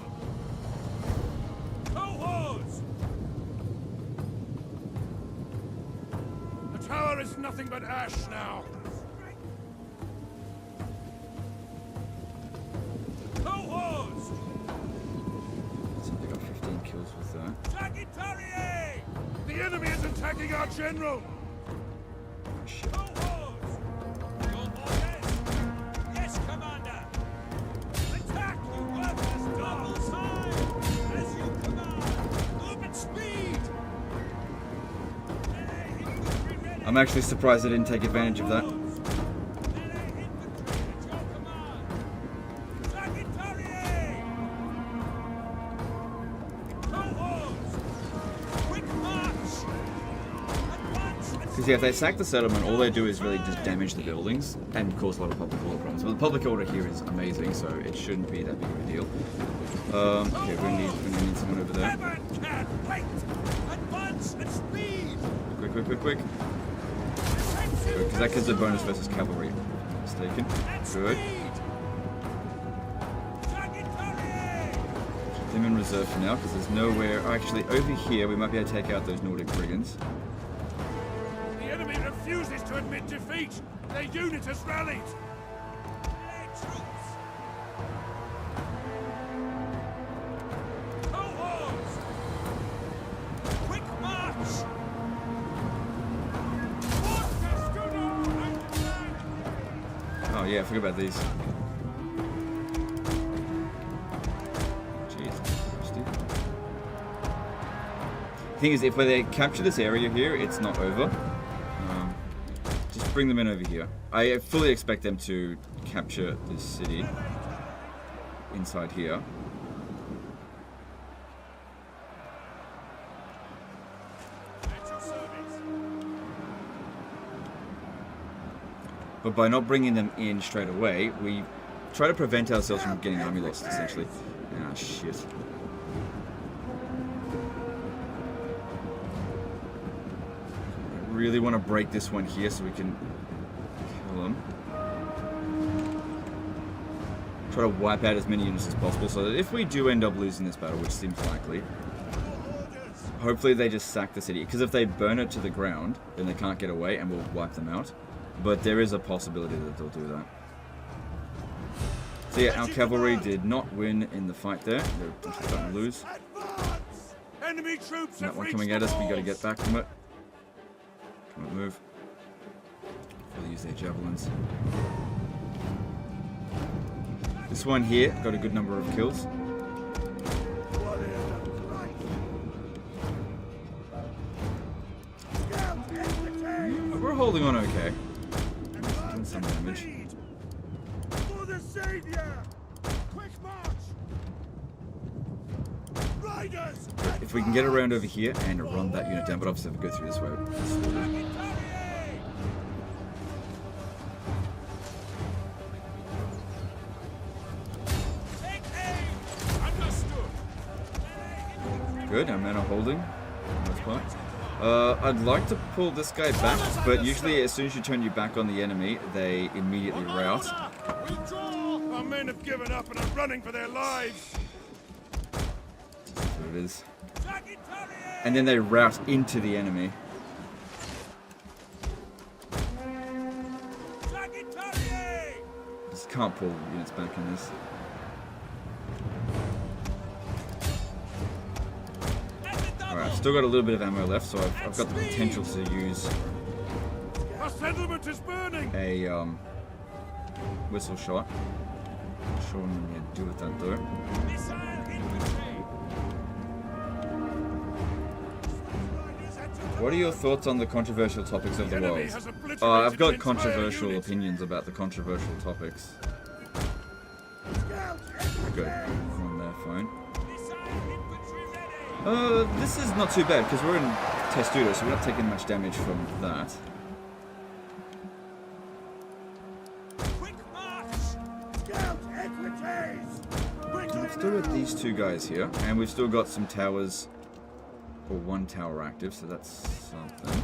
Cohorts! The tower is nothing but ash now. Cohorts! So they got 15 kills with that. Sagittarius! The enemy is attacking our general! Shit. Cohorts! Your orders? Yes, Commander! Attack, you worthless double time! As you command! Move at speed! Melee infantry ready! I'm actually surprised I didn't take advantage of that. Melee infantry at your command! Sagittarius! Cohorts! Quick march! Advance and Because yeah, if they sack the settlement, all they do is really just damage the buildings and cause a lot of public order problems. But the public order here is amazing, so it shouldn't be that big of a deal. Okay, we need someone over there. Never can wait! Advance at speed! Quick. Good, because that gives a bonus versus cavalry. If I'm not mistaken. Good. Them in reserve for now, because there's nowhere. Actually, over here we might be able to take out those Nordic brigands. The enemy refuses to admit defeat! Their unit has rallied! Troops! Cohorts! Quick march! Oh yeah, I forgot about these. Jeez, stupid. The thing is, if they capture this area here, it's not over. Just bring them in over here. I fully expect them to capture this city inside here. At your service! But by not bringing them in straight away, we try to prevent ourselves from getting army lost, essentially. Ah, shit. I really want to break this one here so we can kill them. Try to wipe out as many units as possible so that if we do end up losing this battle, which seems likely, hopefully they just sack the city. Because if they burn it to the ground, then they can't get away and we'll wipe them out. But there is a possibility that they'll do that. So yeah, our cavalry did not win in the fight there. They're starting to lose. Advance! Enemy troops That have one reached coming the at us, we gotta walls. get back from it. Come on, move. They'll use their javelins. This one here got a good number of kills. We're holding on okay. Doing some damage. For the savior! Quick march! Riders! If we can get around over here and run that unit down, but obviously if we go through this way, Take aim! Understood! good, our men are holding. That's fine. I'd like to pull this guy back, but usually as soon as you turn your back on the enemy, they immediately rout. Withdraw! Our men have given up and are running for their lives! That's what it is. And then they rout into the enemy. Just can't pull units back in this. Alright, I've still got a little bit of ammo left, so I've got the potential to use Our settlement is burning! a whistle shot. Not sure what I'm going to do with that though. What are your thoughts on the controversial topics of the world? I've got controversial opinions about the controversial topics. Good. I'm on their phone. This is not too bad because we're in testudo, so we're not taking much damage from that. We've still got these two guys here, and we've still got some towers, or one tower active, so that's something.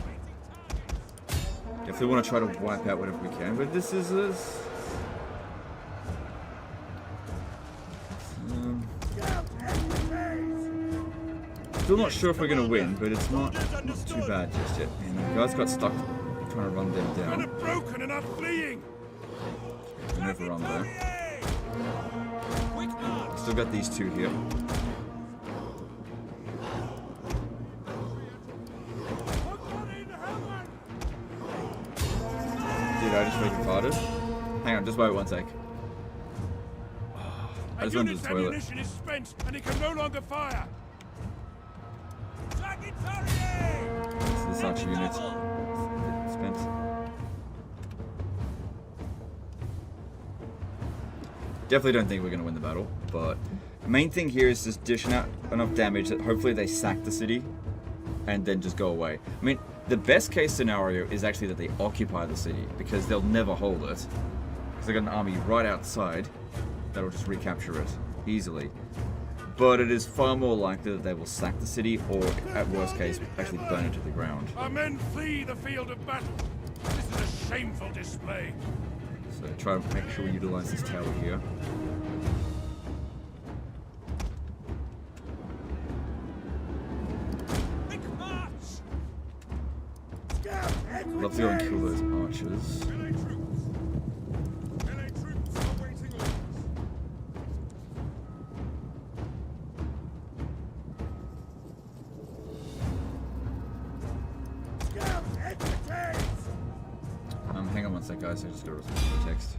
Definitely want to try to wipe out whatever we can, but this is still not sure if we're going to win, but it's not too bad just yet. And the guys got stuck trying to run them down. Men are broken and are fleeing. Can overrun there. Still got these two here. Dude, I just fucking farted. Hang on, just wait one sec. I just went to the toilet. Ammunition is spent and it can no longer fire. This archer unit spent. Definitely don't think we're going to win the battle, but the main thing here is just dishing out enough damage that hopefully they sack the city and then just go away. I mean, the best case scenario is actually that they occupy the city, because they'll never hold it. Because they've got an army right outside that'll just recapture it easily. But it is far more likely that they will sack the city, or at worst case, actually burn it to the ground. Our men flee the field of battle. This is a shameful display. So try to make sure we utilize this tower here. Love to go and kill those archers. Hang on one sec, guys. I just got to respond to the text.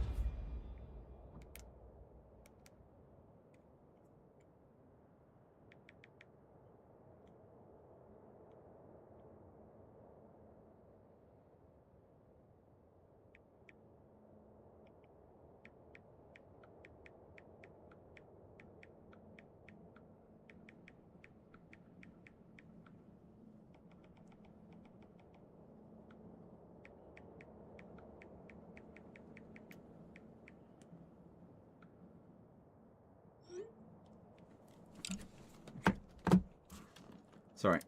Sorry.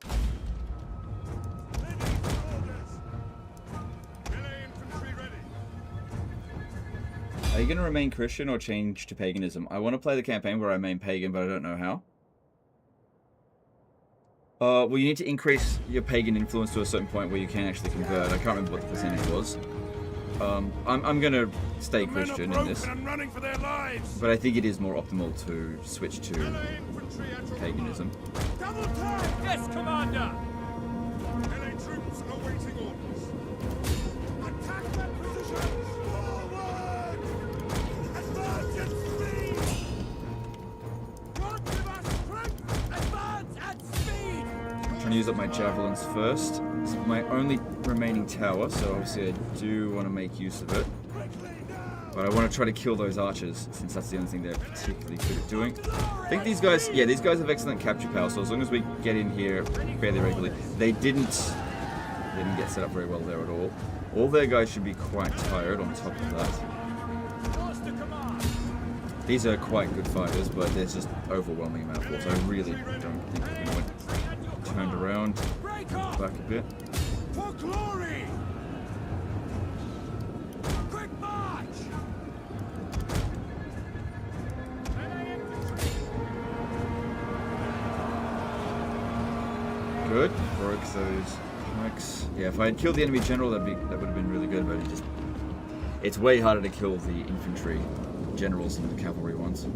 Are you going to remain Christian or change to paganism? I want to play the campaign where I remain pagan, but I don't know how. Well, you need to increase your pagan influence to a certain point where you can actually convert. I can't remember what the percentage was. I'm going to stay Christian in this. But I think it is more optimal to switch to paganism. Yes, Commander! LA troops awaiting orders. Attack their positions! Forward! Advance at speed! God give us strength! Advance at speed! I'm trying to use up my javelins first. This is my only remaining tower, so obviously I do want to make use of it. But I want to try to kill those archers, since that's the only thing they're particularly good at doing. I think these guys, yeah, these guys have excellent capture power, so as long as we get in here fairly regularly. They didn't get set up very well there at all. All their guys should be quite tired on top of that. These are quite good fighters, but there's just overwhelming amount of force. I really don't think we're going to win. Turned around, back a bit. For glory! Quick march! Good. Broke those pikes. Yeah, if I had killed the enemy general, that would have been really good, but it's way harder to kill the infantry generals than the cavalry ones.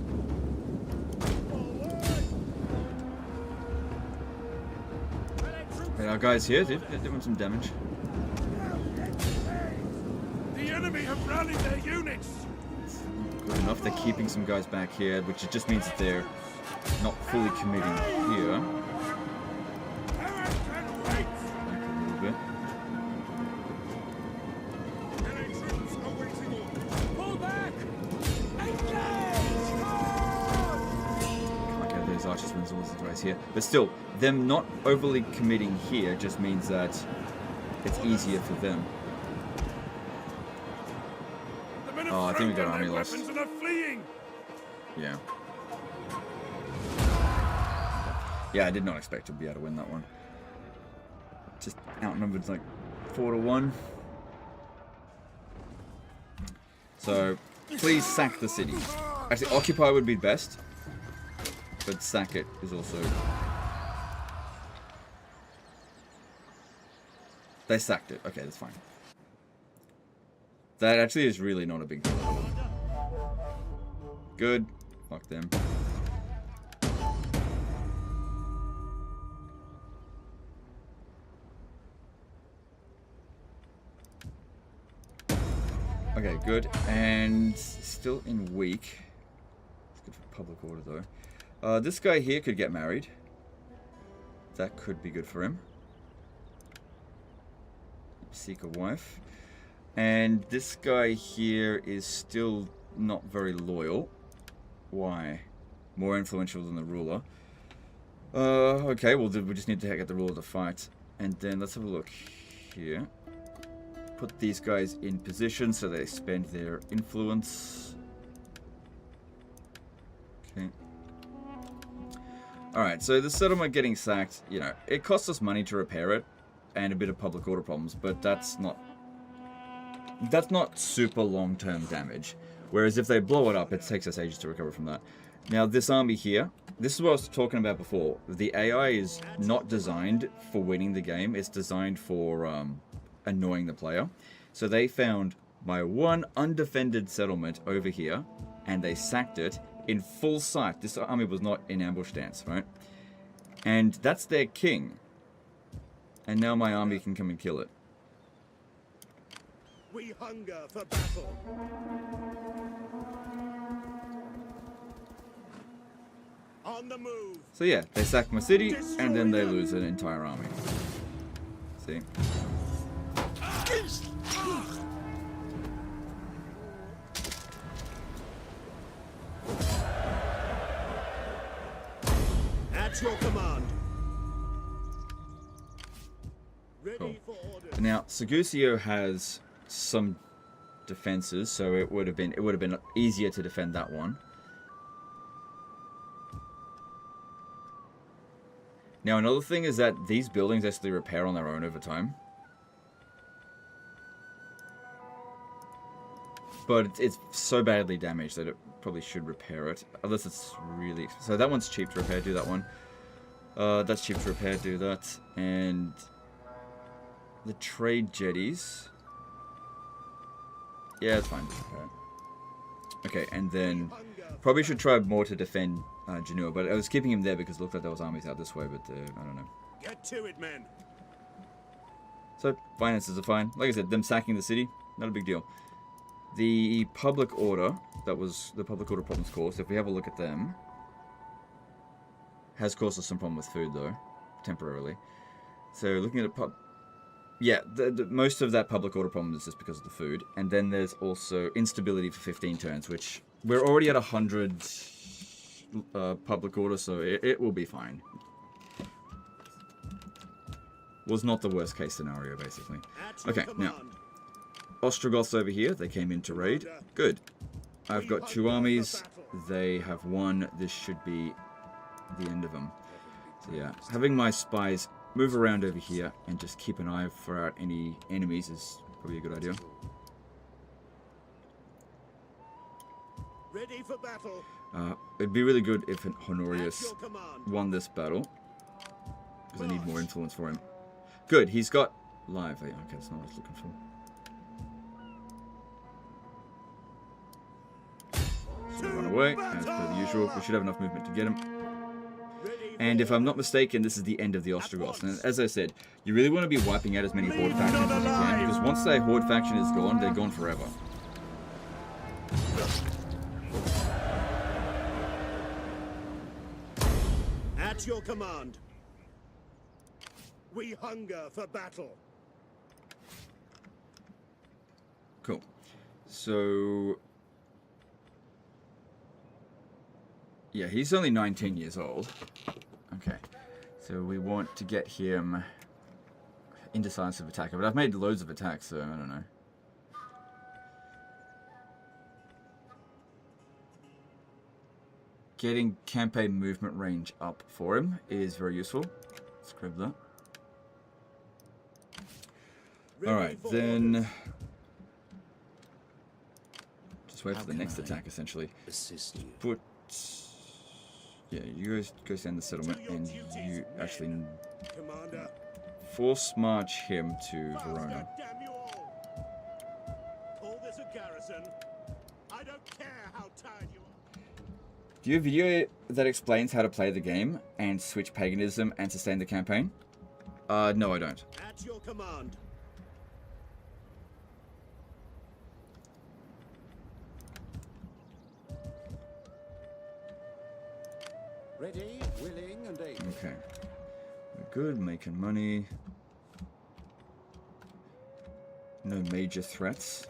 Okay, our guys here did doing some damage. The enemy have rallied their units. Good enough. They're keeping some guys back here, which just means that they're not fully committing here. guys here. But still, them not overly committing here just means that it's easier for them. The men have Oh, I think we got thrown army down their lost. weapons and are fleeing. Yeah. Yeah, I did not expect to be able to win that one. Just outnumbered like 4-1. So, please sack the city. Actually, occupy would be best, but sack it is also... They sacked it. Okay, that's fine. That actually is really not a big deal at all. Good. Fuck them. Okay, good. And still in weak. It's good for public order, though. This guy here could get married. That could be good for him. Seek a wife. And this guy here is still not very loyal. Why? More influential than the ruler. Okay, well, we just need to get the ruler to fight. And then let's have a look here. Put these guys in position so they spend their influence. Okay. Alright, so the settlement getting sacked, you know, it costs us money to repair it and a bit of public order problems, but that's not super long-term damage. Whereas if they blow it up, it takes us ages to recover from that. Now, this army here, this is what I was talking about before. The AI is not designed for winning the game. It's designed for annoying the player. So they found my one undefended settlement over here, and they sacked it in full sight. This army was not in ambush stance, right? And that's their king. And now my army can come and kill it. We hunger for battle. On the move. So yeah, they sack my city, and then they lose an entire army. See? At your command. Ready Cool. for orders. Now, Segusio has some defenses, so it would have been easier to defend that one. Now, another thing is that these buildings actually repair on their own over time. But it's so badly damaged that it probably should repair it. Unless it's really expensive. So that one's cheap to repair, do that one. That's cheap to repair, do that. And the trade jetties. Yeah, it's fine to repair. Okay, and then probably should try more to defend Genua, but I was keeping him there because it looked like there was armies out this way, but I don't know. Get to it, men. So, finances are fine. Like I said, them sacking the city, not a big deal. The public order, that was the public order problems caused, if we have a look at them, has caused us some problem with food, though, temporarily. So, looking at the most of that public order problem is just because of the food. And then there's also instability for 15 turns, which we're already at 100 public order, so it will be fine. Was not the worst case scenario, basically. Okay, now, Ostrogoths over here, they came in to raid. Good. I've got 2 armies. They have 1. This should be the end of them. So yeah, having my spies move around over here and just keep an eye for out any enemies is probably a good idea. Ready for battle. It'd be really good if Honorius won this battle, because I need more influence for him. Good, he's got live. Okay, that's not what I was looking for. So run away, as per the usual. We should have enough movement to get him. And if I'm not mistaken, this is the end of the Ostrogoths. And as I said, you really want to be wiping out as many Horde factions as you can, because once that Horde faction is gone, they're gone forever. At your command. We hunger for battle. Cool. So... yeah, he's only 19 years old. Okay. So we want to get him indecisive attacker, but I've made loads of attacks, so I don't know. Getting campaign movement range up for him is very useful. Let's grab that. Alright, then... just wait for the next attack, essentially. Assist you. Put... yeah, you guys go stand the settlement, and you actually force march him to Verona. Damn you all! Call this a garrison. I don't care how tired you are. Do you have a video that explains how to play the game and switch paganism and sustain the campaign? No, I don't. At your command. Ready, willing, and able. Okay. We're good, making money. No major threats.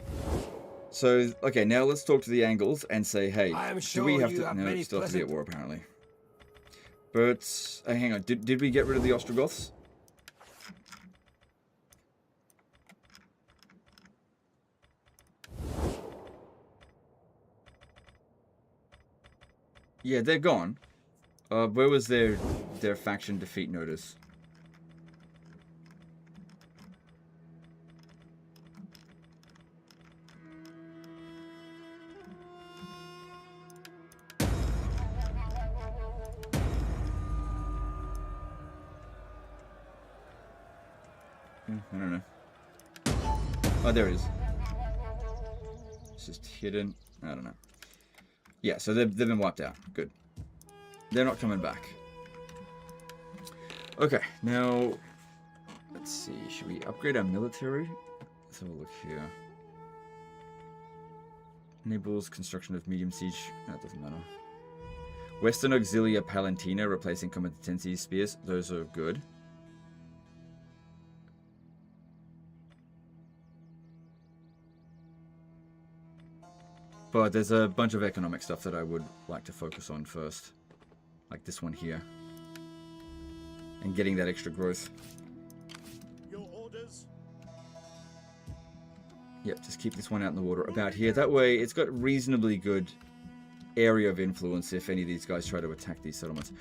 So, okay, now let's talk to the Angles and say, hey, I am do sure we have you to... have no, many still have to be at pleasant- war, apparently. But, hang on, did we get rid of the Ostrogoths? Yeah, they're gone. Where was their faction defeat notice? I don't know. Oh, there it is. It's just hidden. I don't know. Yeah, so they've been wiped out. Good. They're not coming back. Okay, now let's see. Should we upgrade our military? Let's have a look here. Enables construction of medium siege. That doesn't matter. Western Auxilia Palantina replacing competency spears. Those are good. But there's a bunch of economic stuff that I would like to focus on first. Like this one here. And getting that extra growth. Your orders. Yep, just keep this one out in the water about here. That way, it's got reasonably good area of influence if any of these guys try to attack these settlements.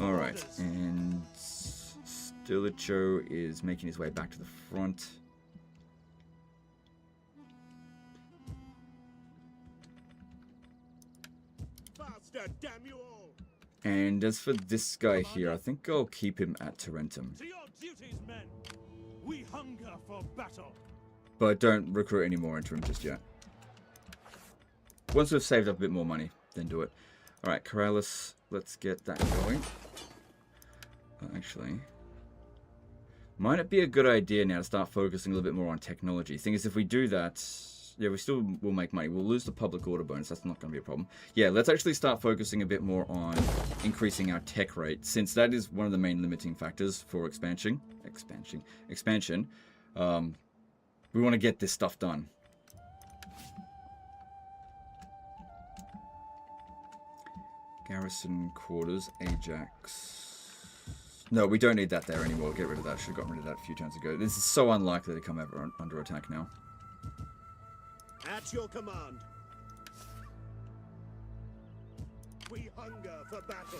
Alright, and Stilicho is making his way back to the front. Faster, damn you all! And as for this guy here, I think I'll keep him at Tarentum. To your duties, men! We hunger for battle! But don't recruit any more into him just yet. Once we've saved up a bit more money, then do it. Alright, Corrales, let's get that going. Actually, might it be a good idea now to start focusing a little bit more on technology? Thing is, if we do that, yeah, we still will make money. We'll lose the public order bonus. That's not going to be a problem. Yeah, let's actually start focusing a bit more on increasing our tech rate, since that is one of the main limiting factors for expansion. We want to get this stuff done. Garrison quarters, Ajax. No, we don't need that there anymore. Get rid of that. Should have gotten rid of that a few turns ago. This is so unlikely to come ever under attack now. At your command. We hunger for battle.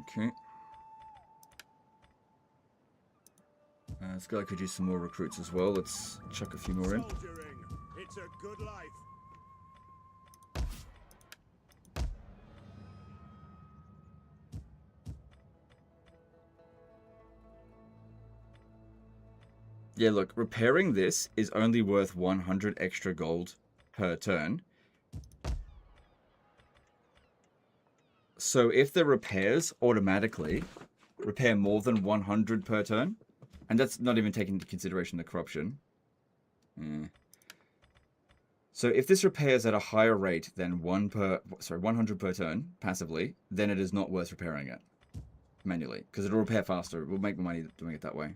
Okay. This guy could use some more recruits as well. Let's chuck a few more in. Soldiering. It's a good life. Yeah, look, repairing this is only worth 100 extra gold per turn. So if the repairs automatically repair more than 100 per turn, and that's not even taking into consideration the corruption. So if this repairs at a higher rate than 100 per turn passively, then it is not worth repairing it manually, because it'll repair faster. We'll make more money doing it that way.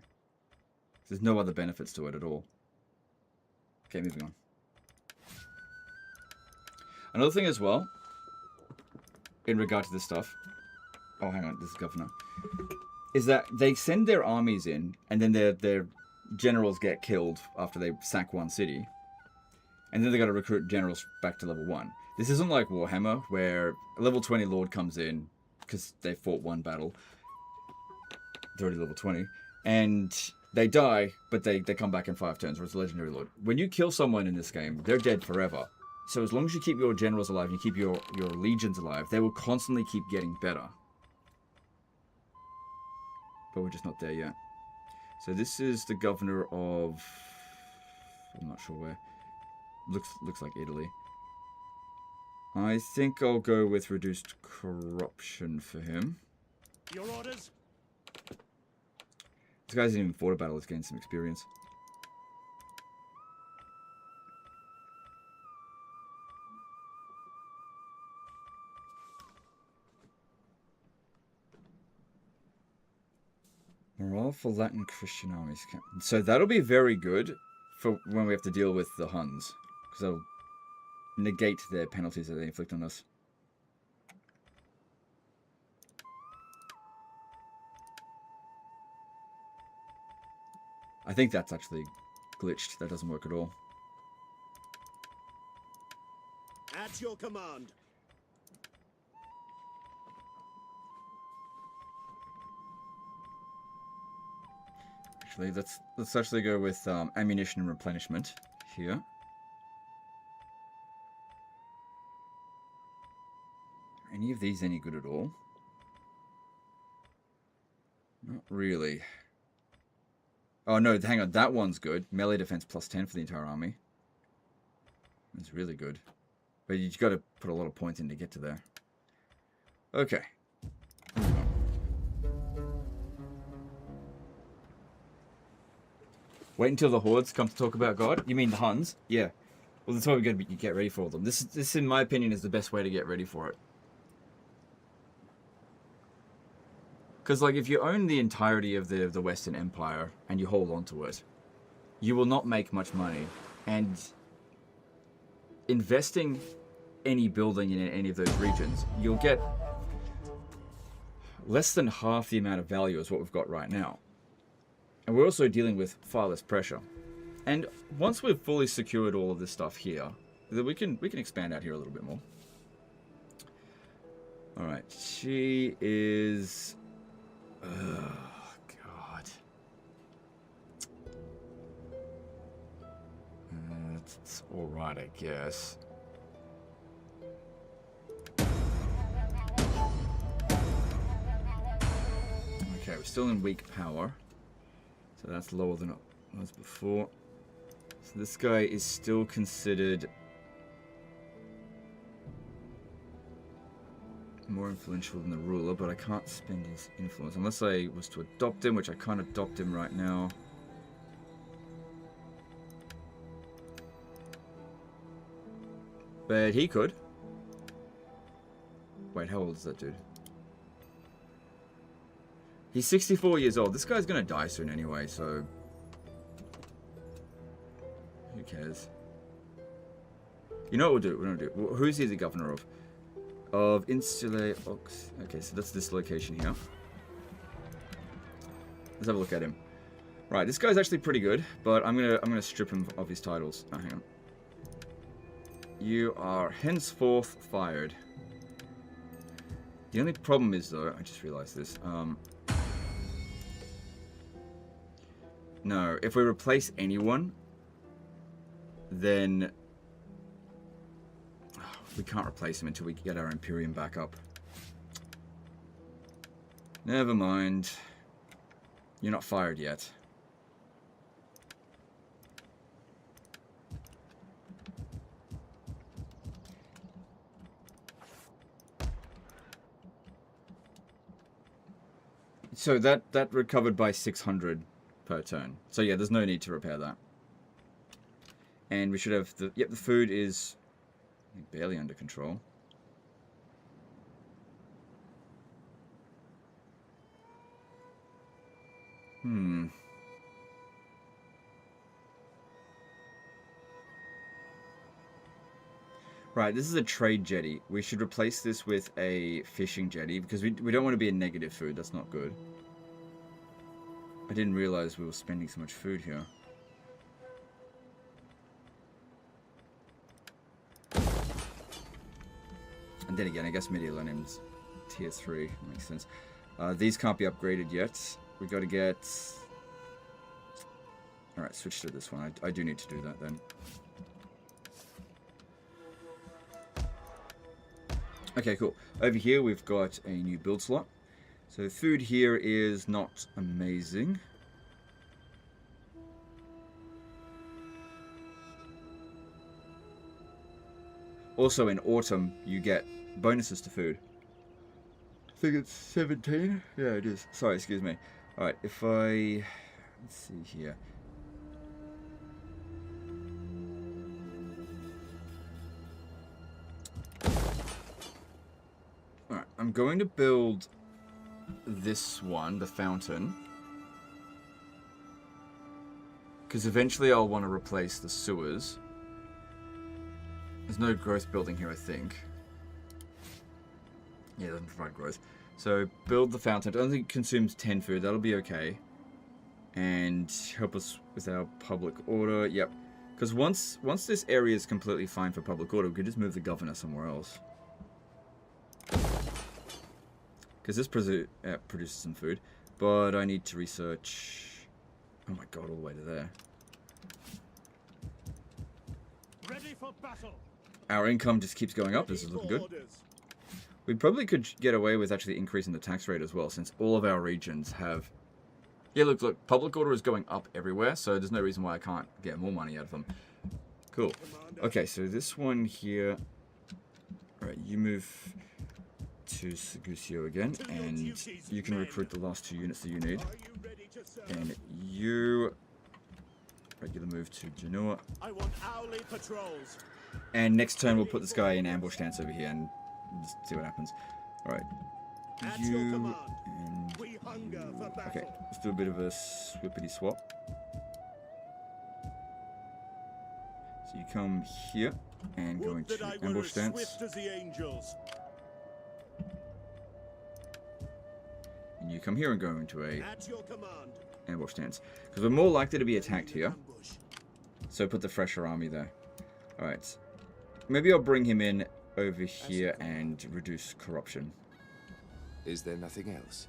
There's no other benefits to it at all. Okay, moving on. Another thing as well, in regard to this stuff. Oh, hang on, this is governor. Is that they send their armies in, and then their generals get killed after they sack one city. And then they got to recruit generals back to level 1. This isn't like Warhammer, where a level 20 lord comes in, because they fought one battle. They're already level 20. And they die, but they come back in 5 turns, or it's a legendary lord. When you kill someone in this game, they're dead forever. So as long as you keep your generals alive, and you keep your legions alive, they will constantly keep getting better. But we're just not there yet. So this is the governor of... I'm not sure where. Looks like Italy. I think I'll go with reduced corruption for him. Your orders? This guy hasn't even fought a battle. He's gained some experience. Morale for Latin Christian armies. So that'll be very good for when we have to deal with the Huns. Because that'll negate their penalties that they inflict on us. I think that's actually glitched. That doesn't work at all. At your command. Actually, let's actually go with ammunition and replenishment here. Are any of these any good at all? Not really. Oh no, hang on, that one's good. Melee defense plus 10 for the entire army. That's really good. But you've got to put a lot of points in to get to there. Okay. Wait until the hordes come to talk about God? You mean the Huns? Yeah. Well, that's why we got to get ready for them. This, in my opinion, is the best way to get ready for it. Because, like, if you own the entirety of the Western Empire and you hold on to it, you will not make much money. And investing any building in any of those regions, you'll get less than half the amount of value as what we've got right now. And we're also dealing with far less pressure. And once we've fully secured all of this stuff here, then we can expand out here a little bit more. Alright, she is... Oh, God. It's alright, I guess. Okay, we're still in weak power. So that's lower than it was before. So this guy is still considered more influential than the ruler, but I can't spend his influence unless I was to adopt him, which I can't adopt him right now. But he could. Wait, how old is that dude? He's 64 years old. This guy's gonna die soon anyway, so... Who cares? You know what we'll do? We're gonna do... Who's he the governor of? Of Insulae Ox... Okay, so that's this location here. Let's have a look at him. Right, this guy's actually pretty good, but I'm gonna strip him of his titles. Oh, hang on. You are henceforth fired. The only problem is, though, I just realized this, no, if we replace anyone, then we can't replace him until we get our Imperium back up. Never mind. You're not fired yet. So that recovered by 600 per turn. So yeah, there's no need to repair that. And we should have the... Yep, the food is barely under control. Right, this is a trade jetty. We should replace this with a fishing jetty because we don't want to be in negative food. That's not good. I didn't realize we were spending so much food here. And then again, I guess Mediolanum's tier 3. Makes sense. These can't be upgraded yet. We got to get... Alright, switch to this one. I do need to do that then. Okay, cool. Over here we've got a new build slot. So food here is not amazing. Also in autumn you get bonuses to food. I think it's 17? Yeah, it is. Sorry, excuse me. Alright, if I... Let's see here. Alright, I'm going to build this one, the fountain. Because eventually I'll want to replace the sewers. There's no growth building here, I think. Yeah, it doesn't provide growth. So build the fountain. It only consumes 10 food. That'll be okay. And help us with our public order. Yep. Because once this area is completely fine for public order, we could just move the governor somewhere else. Because this produces some food. But I need to research... Oh my god, all the way to there. Ready for battle. Our income just keeps going up. This is looking good. We probably could get away with actually increasing the tax rate as well, since all of our regions have... Yeah, look, public order is going up everywhere, so there's no reason why I can't get more money out of them. Cool. Okay, so this one here... Alright, you move to Segusio again, and you can recruit the last 2 units that you need. And you... Regular move to Genoa. I want hourly patrols. And next turn we'll put this guy in ambush stance over here and just see what happens. Alright. You and we hunger for battle. okay, let's do a bit of a swippity swap. So you come here and go into ambush stance. Swift as the angels. And you come here and go into a At your command. ambush stance. Because we're more likely to be attacked here. So put the fresher army there. Alright. Maybe I'll bring him in over here and reduce corruption. Is there nothing else?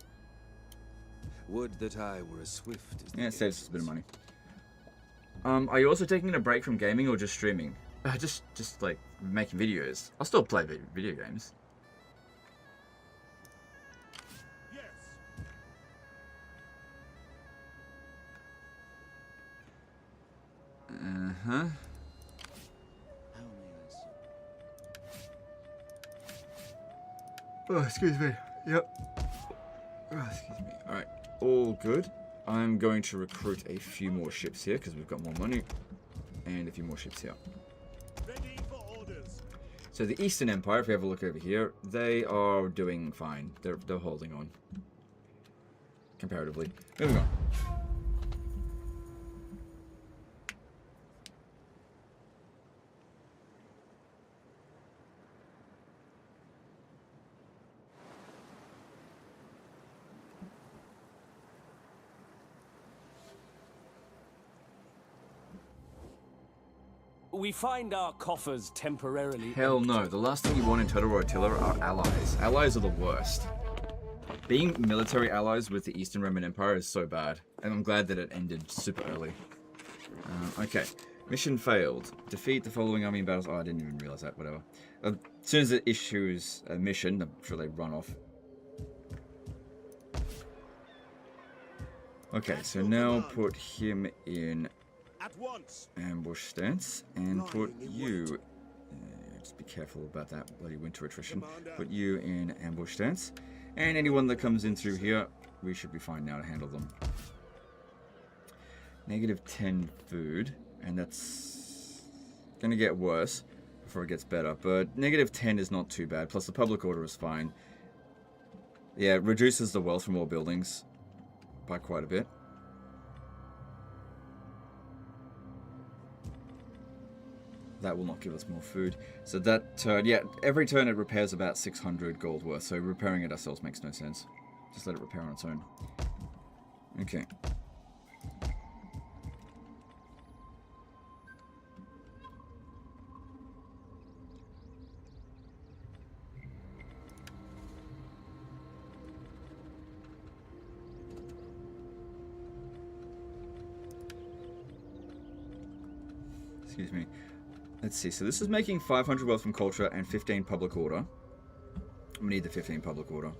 Would that I were as swift as... Yeah, it saves us a bit of money. Are you also taking a break from gaming or just streaming? Just like making videos. I'll still play video games. Yes. Uh-huh. Oh, excuse me. Yep. Oh, excuse me. Alright. All good. I'm going to recruit a few more ships here because we've got more money. And a few more ships here. Ready for orders. So the Eastern Empire, if we have a look over here, they are doing fine. They're holding on. Comparatively. Moving on. We find our coffers temporarily... Hell no. The last thing you want in Total War Attila are allies. Allies are the worst. Being military allies with the Eastern Roman Empire is so bad. And I'm glad that it ended super early. Okay. Mission failed. Defeat the following army in battles. Oh, I didn't even realize that. Whatever. As soon as it issues a mission, I'm sure they run off. Okay, so now put him in... At once. ambush stance and put you just be careful about that bloody winter attrition. Put you in ambush stance, and anyone that comes in through here, we should be fine now to handle them. Negative 10 food, and that's gonna get worse before it gets better, but negative 10 is not too bad, plus the public order is fine. Yeah, it reduces the wealth from all buildings by quite a bit. that will not give us more food. So that turn, yeah, every turn it repairs about 600 gold worth. So repairing it ourselves makes no sense. Just let it repair on its own. Okay. Excuse me. Let's see. So this is making 500 wealth from culture and 15 public order. I'm gonna need the 15 public order.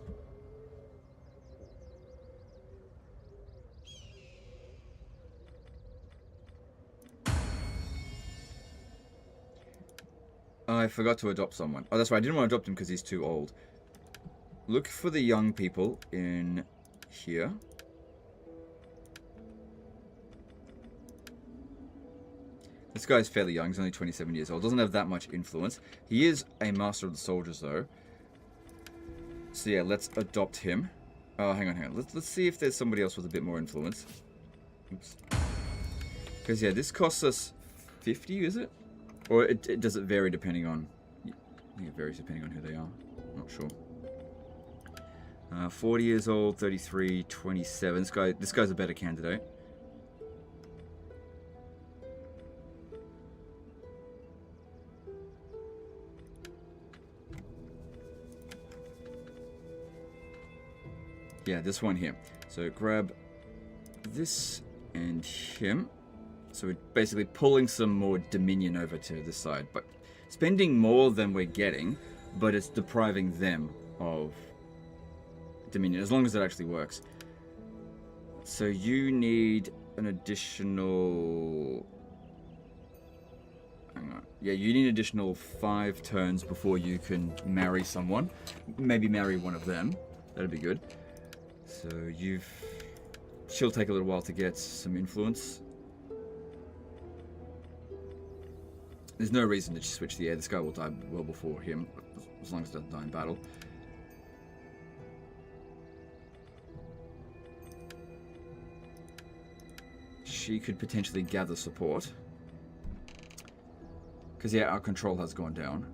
I forgot to adopt someone. Oh, that's right. I didn't want to adopt him because he's too old. Look for the young people in here. This guy's fairly young. He's only 27 years old. Doesn't have that much influence. He is a master of the soldiers, though. So yeah, let's adopt him. Oh, hang on. Let's see if there's somebody else with a bit more influence. Oops. Because yeah, this costs us 50, is it? Or does it vary depending on... I think it varies depending on who they are. Not sure. 40 years old, 33, 27. This guy's a better candidate. Yeah, this one here. So grab this and him. So we're basically pulling some more dominion over to this side, but spending more than we're getting, but it's depriving them of dominion, as long as it actually works. So you need an additional... Hang on. Yeah, you need an additional 5 turns before you can marry someone. Maybe marry one of them. That'd be good. So she'll take a little while to get some influence. There's no reason to switch the air. This guy will die well before him, as long as it doesn't die in battle. She could potentially gather support. Because, yeah, our control has gone down.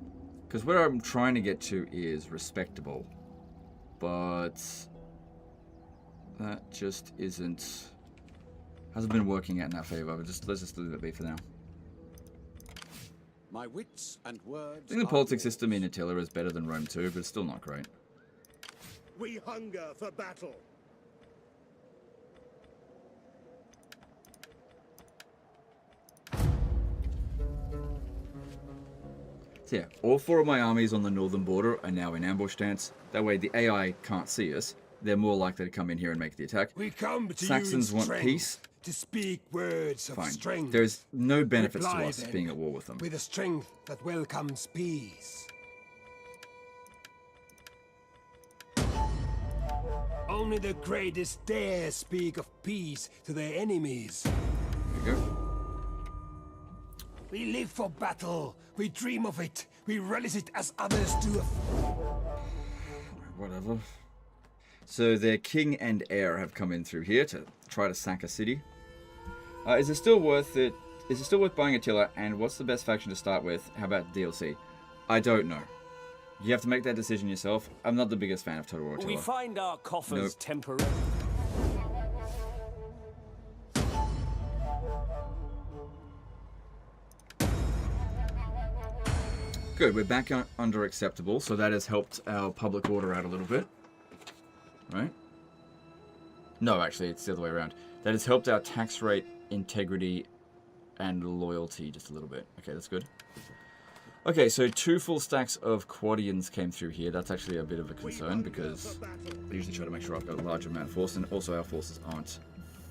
Because where I'm trying to get to is respectable. But that just hasn't been working out in our favor. But let's just leave it be for now. My wits and words. I think the politics system in Attila is better than Rome too, but it's still not great. We hunger for battle. So yeah, all 4 of my armies on the northern border are now in ambush stance. That way the AI can't see us. They're more likely to come in here and make the attack. We come to Saxons you in want peace. to speak words of Fine. strength. There's no benefits Reply, to us then, being at war with them. with a strength that welcomes peace. Only the greatest dare speak of peace to their enemies. There you go. We live for battle. We dream of it. We relish it as others do. Whatever. So their king and heir have come in through here to try to sack a city. Is it still worth it? Is it still worth buying Attila? And what's the best faction to start with? How about DLC? I don't know. You have to make that decision yourself. I'm not the biggest fan of Total War Attila. We find our coffers temporary. Good, we're back under acceptable, so that has helped our public order out a little bit. Right? No, actually, it's the other way around. That has helped our tax rate, integrity, and loyalty just a little bit. Okay, that's good. Okay, so 2 full stacks of Quadians came through here. That's actually a bit of a concern, because I usually try to make sure I've got a large amount of force, and also our forces aren't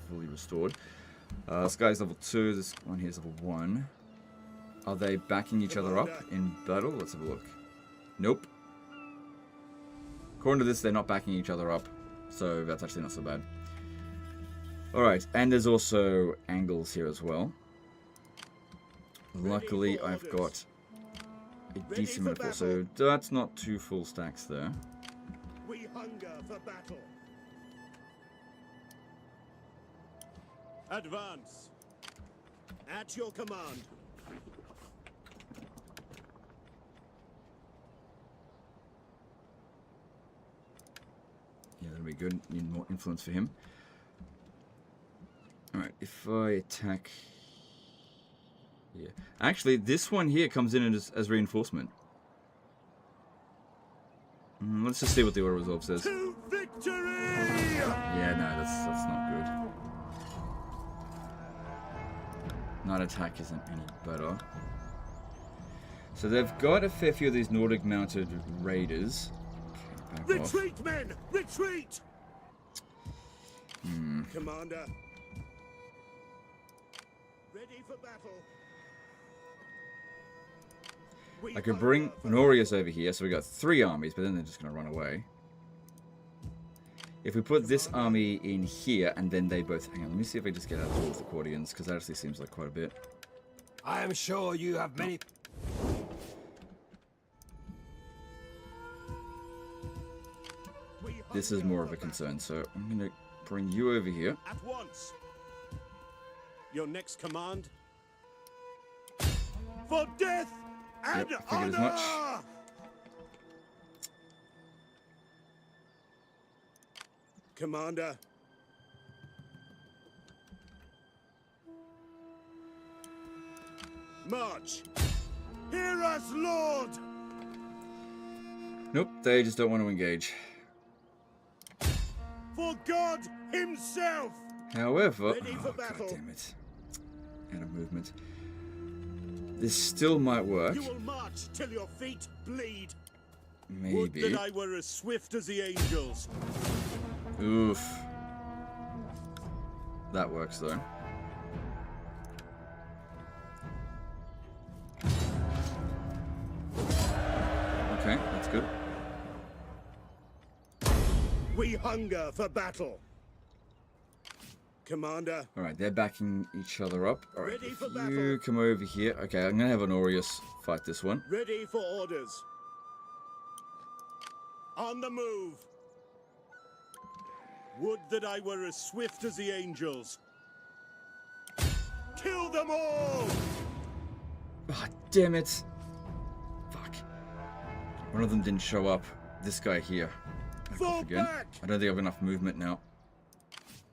fully restored. This guy's level 2, this one here's level 1. Are they backing each other up in battle? Let's have a look. Nope. According to this, they're not backing each other up, so that's actually not so bad. Alright, and there's also angles here as well. Luckily, I've got a decent amount of force, so that's not 2 full stacks there. We hunger for battle. Advance. At your command. be good. Need more influence for him. Alright, if I attack... Yeah. Actually, this one here comes in as reinforcement. Let's just see what the auto resolve says. To victory! Yeah, no, that's not good. Night attack isn't any better. So they've got a fair few of these Nordic mounted raiders. Okay, back Retreat, men! Retreat! off. Commander. Ready for battle. I could bring Honorius over here, so we got 3 armies, but then they're just going to run away. If we put this army in here, and then they both... Hang on, let me see if I just get out of all the Quadians, because that actually seems like quite a bit. I am sure you have many... This is more of a concern, so I'm going to bring you over here. At once. Your next command. For death and Yep, figured as much. honor! Commander. March. Hear us, Lord! Nope, they just don't want to engage. For God himself! However... Ready for battle. God damn it. Out of movement. This still might work. You will march till your feet bleed. Maybe. Would that I were as swift as the angels. Oof. That works, though. Okay, that's good. We hunger for battle. Commander. Alright, they're backing each other up. Alright, Ready if for you battle. come over here. Okay, I'm going to have Honorius fight this one. Ready for orders. On the move. Would that I were as swift as the angels. Kill them all! Ah, damn it. Fuck. One of them didn't show up. This guy here. Back Fall off again. back! I don't think I have enough movement now.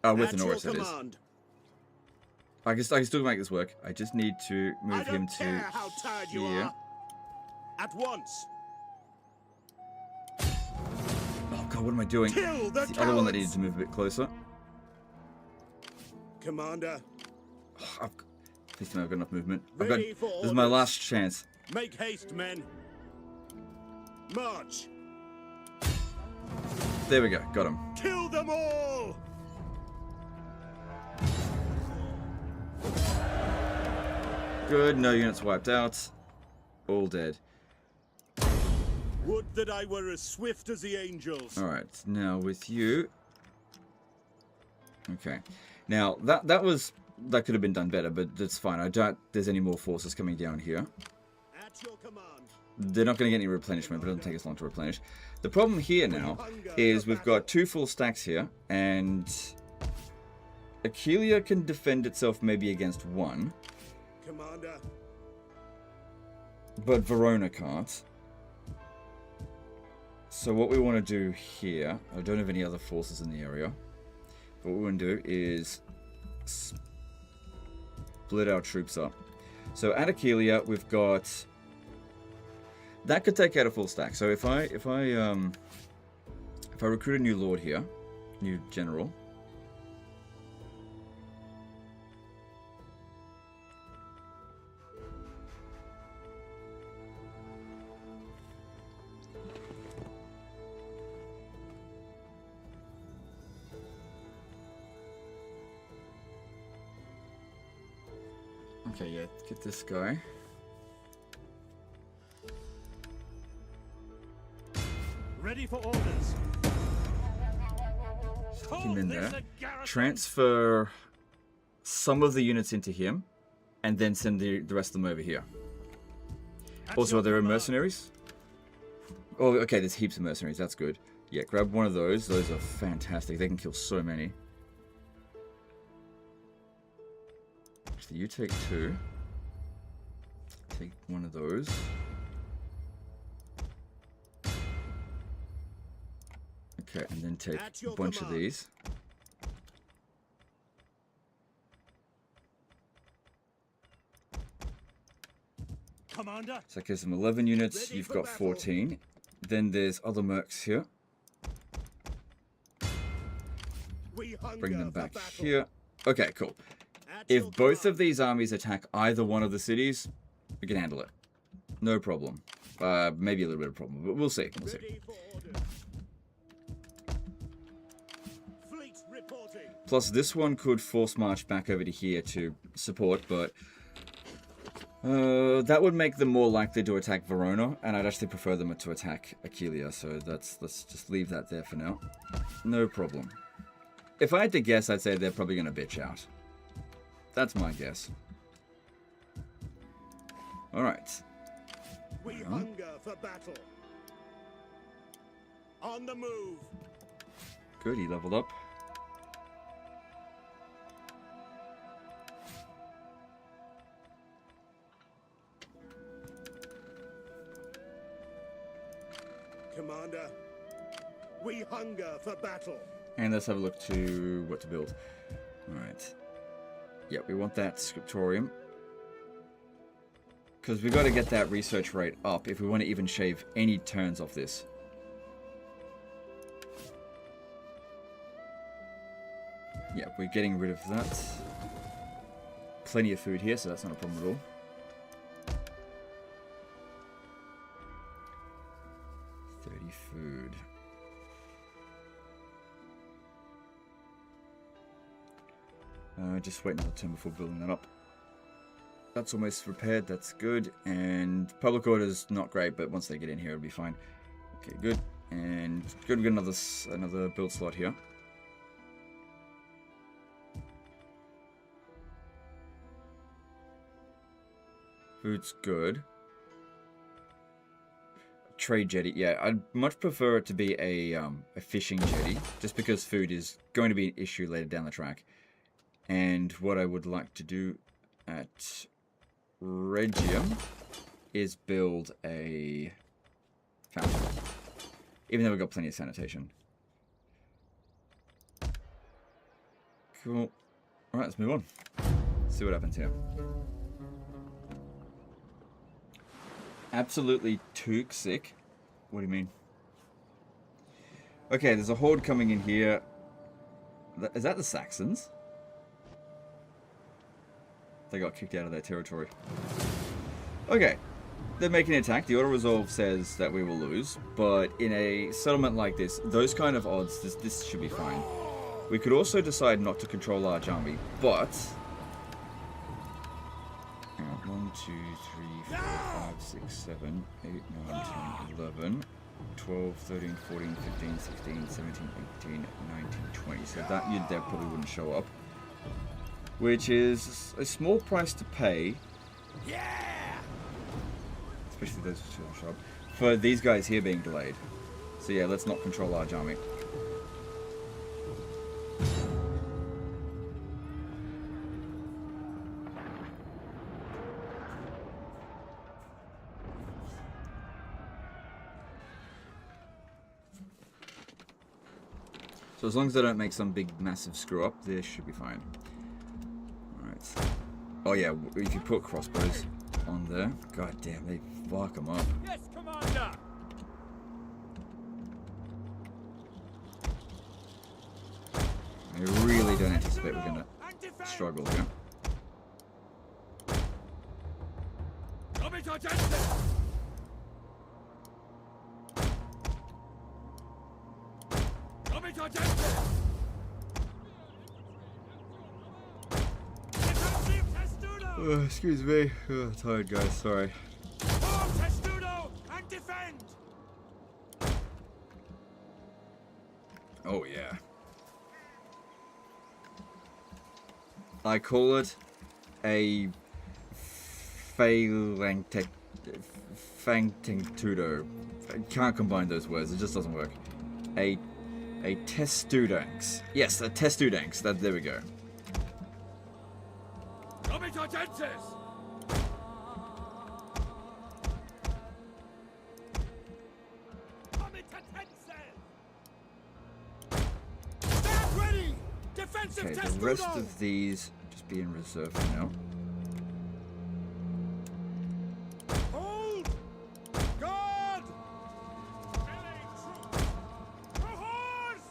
Oh, with At your Honorius, that is. command. I can still make this work. I just need to I move don't him care to how tired you here. are. At once. Oh god, what am I doing? Kill the It's the other one that cowards! needed to move a bit closer. Commander. Oh, please tell me I've got enough movement. Ready for This is my orders. last chance. Make haste, men. March. There we go. Got him. Kill them all! Good. No units wiped out. All dead. Would that I were as swift as the angels. Alright, now with you. Okay. Now, that could have been done better, but that's fine. I doubt there's any more forces coming down here. At your command. They're not going to get any replenishment, but it doesn't take us long to replenish. The problem here now is we've got 2 full stacks here, and Aquilia can defend itself maybe against 1, Commander. but Verona can't. So what we want to do here, I don't have any other forces in the area, but what we want to do is split our troops up. So at Aquilia, we've got... That could take out a full stack. So if I recruit a new lord here, new general. Okay, yeah, get this guy. Ready for orders. Stick him in there. Transfer some of the units into him, and then send the rest of them over here. Also, are there mercenaries? Oh, okay, there's heaps of mercenaries. That's good. Yeah, grab one of those. Those are fantastic. They can kill so many. Actually, you take 2. Take one of those. Okay, and then take At a your bunch of command. these. Commander, So that gives them 11 units. Ready You've for got battle. 14. Then there's other mercs here. We hunger Bring them for back battle. here. Okay, cool. At If your both command. of these armies attack either one of the cities, we can handle it. No problem. Maybe a little bit of problem, but we'll see. We'll see. Ready for orders. Fleet reporting. Plus, this one could force march back over to here to support, but that would make them more likely to attack Verona, and I'd actually prefer them to attack Attila, so let's just leave that there for now. No problem. If I had to guess, I'd say they're probably going to bitch out. That's my guess. Alright. We hunger for battle. On the move. Good, he leveled up. Commander, we hunger for battle. And let's have a look to what to build. Alright. Yeah, we want that scriptorium. Because we've got to get that research rate up if we want to even shave any turns off this. Yeah, we're getting rid of that. Plenty of food here, so that's not a problem at all. Food. Just wait another turn before building that up. That's almost repaired, that's good. And public order's not great, but once they get in here, it'll be fine. Okay, good. And good, we got another build slot here. Food's good. Trade jetty, yeah, I'd much prefer it to be a fishing jetty, just because food is going to be an issue later down the track. And what I would like to do at Regium is build a fountain, even though we've got plenty of sanitation. Cool. Alright, let's move on. See what happens here. Absolutely took-sick. What do you mean? Okay, there's a horde coming in here. Is that the Saxons? They got kicked out of their territory. Okay. They're making an attack. The auto-resolve says that we will lose. But in a settlement like this, those kind of odds, this should be fine. We could also decide not to control large army, but... 1, 2, 3, 4, 5, 6, 7, 8, 9, 10, 11, 12, 13, 14, 15, 16, 17, 18, 19, 20. So that probably wouldn't show up. Which is a small price to pay. Yeah! Especially those two show up. For these guys here being delayed. So yeah, let's not control large army. So as long as they don't make some big massive screw up, this should be fine. Alright. Oh yeah, if you put crossbows on there, god damn, they fuck them up. Yes, Commander! I really don't anticipate we're gonna struggle here. Excuse me. Oh, tired guys, sorry. Testudo and defend! Oh yeah. I call it a Fangtingtudo. I can't combine those words, it just doesn't work. A Testudanx. Yes, a Testudanx. There we go. Defensive Okay, the rest of these just be in reserve for now. Hold! Guard! To horse!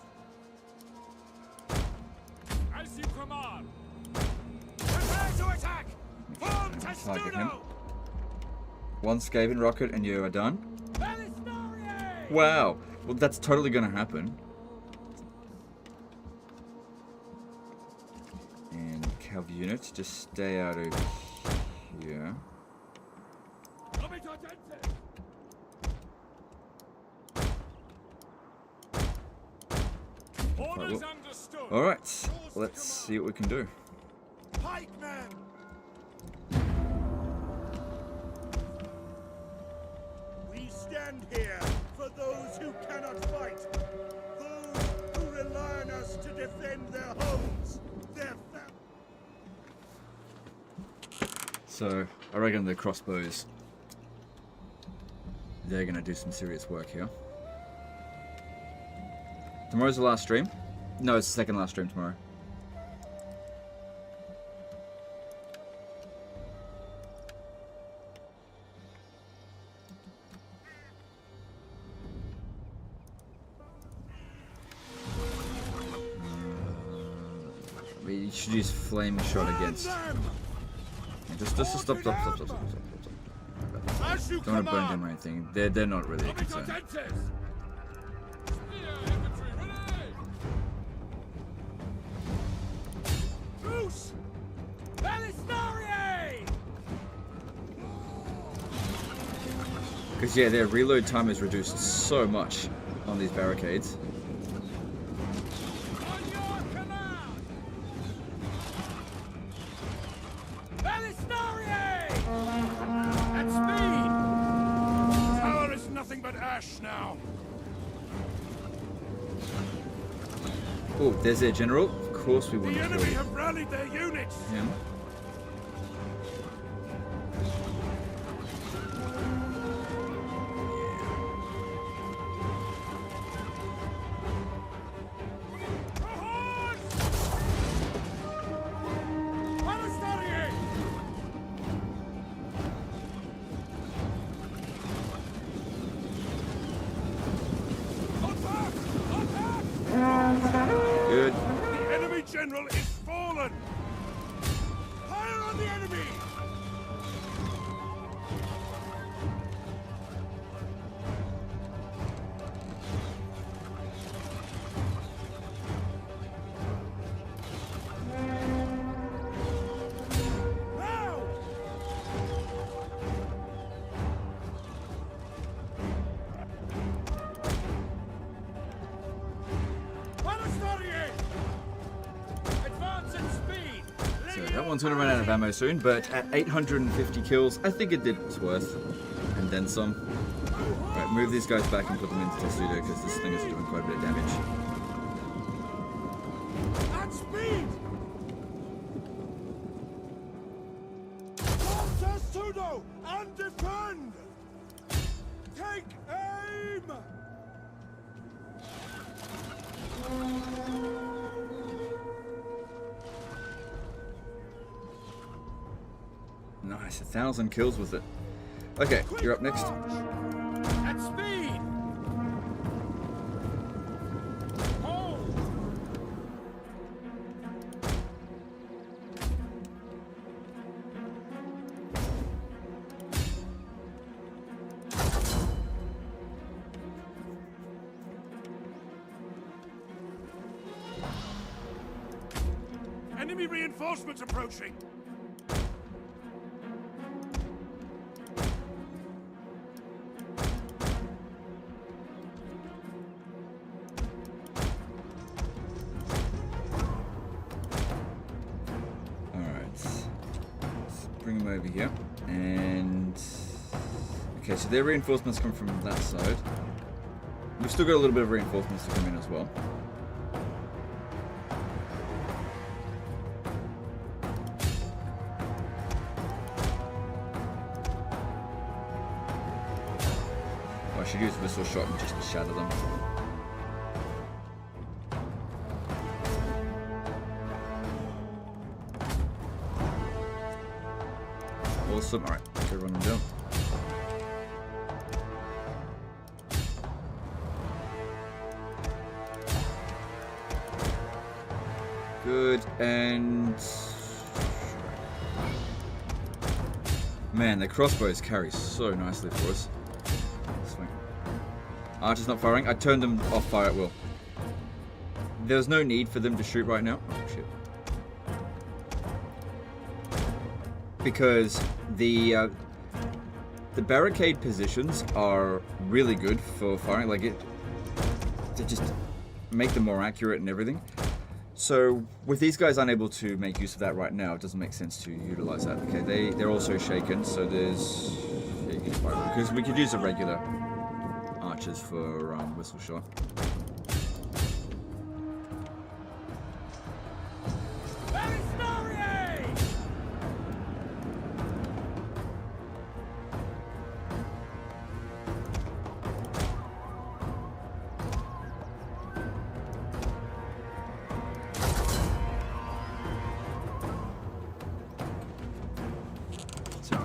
As you command! Prepare to attack! Form Target him. testudo! One Skaven rocket and you are done. Bellistarie! Wow. Well, that's totally going to happen. And cav units, just stay out of here. Orders understood. Alright, let's see what we can do. Pikemen! We stand here for those who cannot fight. Those who rely on us to defend their homes, their families. So, I reckon the crossbows, they're going to do some serious work here. Tomorrow's the last stream? No, it's the second last stream tomorrow. We should use flame shot against. Just stop. Don't want to burn them or anything. They're not really a concern. Because yeah, their reload time is reduced so much on these barricades. Now. Oh, there's their general. Of course we want The to kill enemy have rallied their units. him. Good. The enemy general is fallen. Fire on the enemy. Now! So that one's going to run out of ammo soon, but at 850 kills, I think it did its worth. And then some. Right, move these guys back and put them into Testudo, because this thing is doing quite a bit of damage. At speed! Form testudo and defend! Take aim! Nice, 1,000 kills with it. Okay, you're up next. At speed! Hold! Enemy reinforcements approaching! Bring them over here, and okay, so their reinforcements come from that side. We've still got a little bit of reinforcements to come in as well. I should use missile shot and just shatter them. Awesome. Alright, go run them down. Good, and... Man, the crossbows carry so nicely for us. Swing. Archer's not firing. I turned them off fire at will. There's no need for them to shoot right now. Oh, shit. Because the barricade positions are really good for firing. Like, to just make them more accurate and everything. So, with these guys unable to make use of that right now, it doesn't make sense to utilize that. Okay, they're also shaken, so there's... Because we could use the regular archers for whistle shot.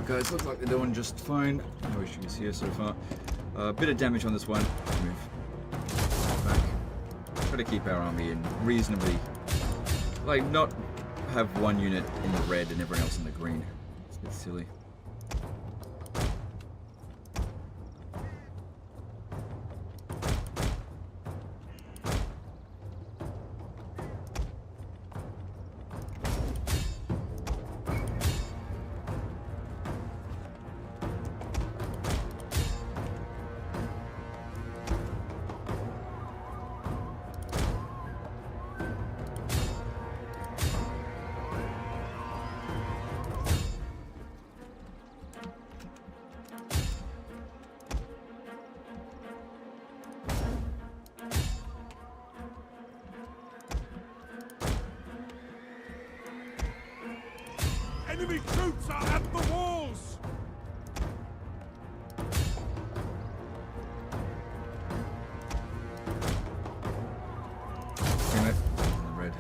Guys, looks like they're doing just fine. No issues here so far. A bit of damage on this one. Move back. Try to keep our army in reasonably, like, not have one unit in the red and everyone else in the green. It's a bit silly. Enemy troops are at the walls! Damn it. The red.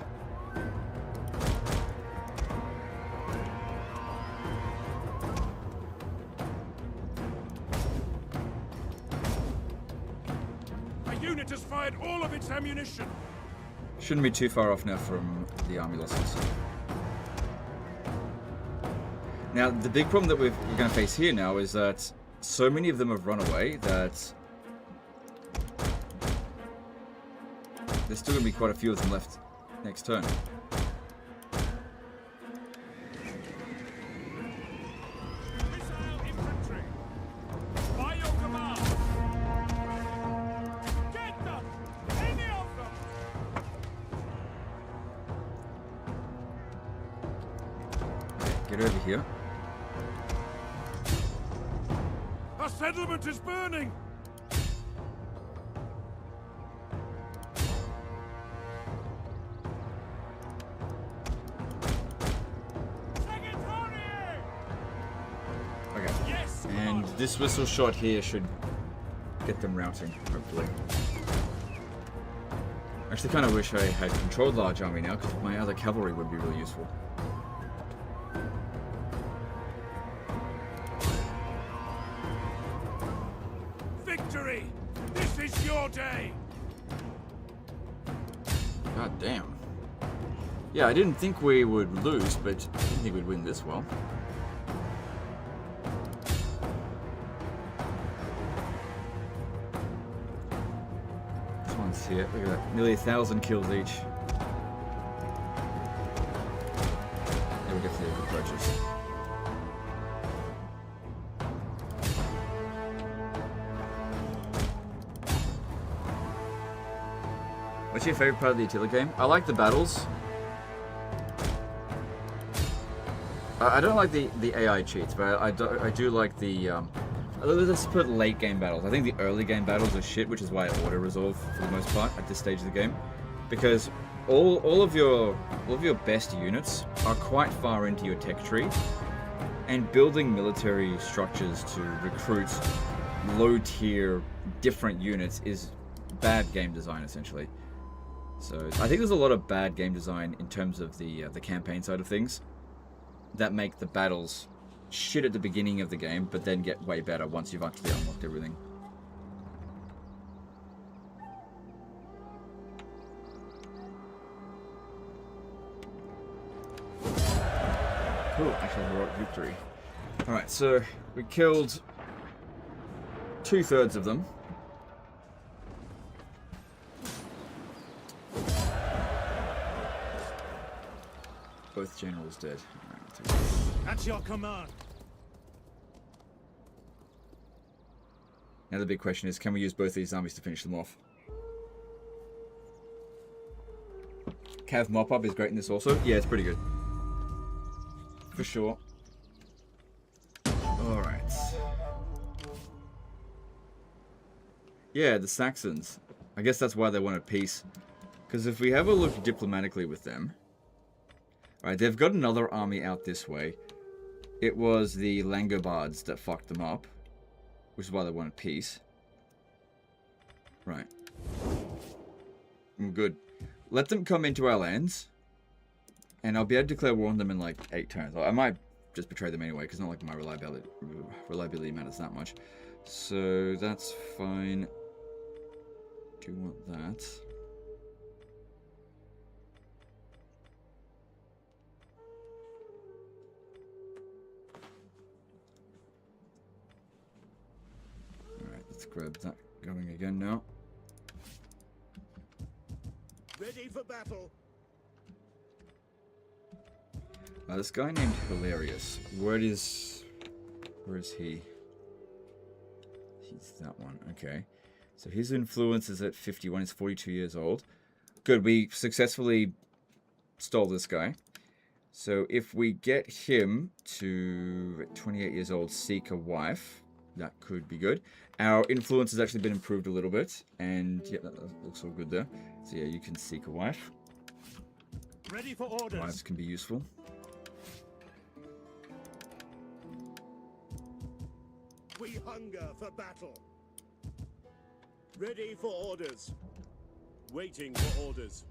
A unit has fired all of its ammunition! Shouldn't be too far off now from the army losses. Now, the big problem that we're going to face here now is that so many of them have run away that there's still going to be quite a few of them left next turn. Missile infantry! By your command! Get them! Any of them! Get over here. Our settlement is burning! Okay. Yes! And this whistle shot here should get them routing, hopefully. I actually kind of wish I had controlled large army now, because my other cavalry would be really useful. Victory! This is your day! God damn. Yeah, I didn't think we would lose, but I didn't think we'd win this well. This one's here. Look at that. Nearly 1,000 kills each. They were definitely a good purchase. What's your favorite part of the Attila game? I like the battles. I don't like the AI cheats, but I do like the let's put late game battles. I think the early game battles are shit, which is why I auto resolve for the most part at this stage of the game, because all of your best units are quite far into your tech tree, and building military structures to recruit low tier different units is bad game design essentially. So I think there's a lot of bad game design in terms of the campaign side of things that make the battles shit at the beginning of the game, but then get way better once you've actually unlocked everything. Cool, actually heroic victory. Alright, so we killed 2/3 of them. Both generals dead. Right, At your command. now the big question is, can we use both these armies to finish them off? Cav mop-up is great in this also. Yeah, it's pretty good. For sure. Alright. Yeah, the Saxons. I guess that's why they wanted peace. Because if we have a look diplomatically with them... Alright, they've got another army out this way. It was the Langobards that fucked them up. Which is why they wanted peace. Right. Good. Let them come into our lands. And I'll be able to declare war on them in like 8 turns. I might just betray them anyway, because not like my reliability matters that much. So that's fine. Do you want that? Alright, let's grab that going again now. Ready for battle. This guy named Hilarious. Where is he? He's that one. Okay. So his influence is at 51. He's 42 years old. Good. We successfully stole this guy. So if we get him to, at 28 years old, seek a wife, that could be good. Our influence has actually been improved a little bit. And yeah, that looks all good there. So yeah, you can seek a wife. Ready for orders. Wives can be useful. We hunger for battle. Ready for orders. Waiting for orders.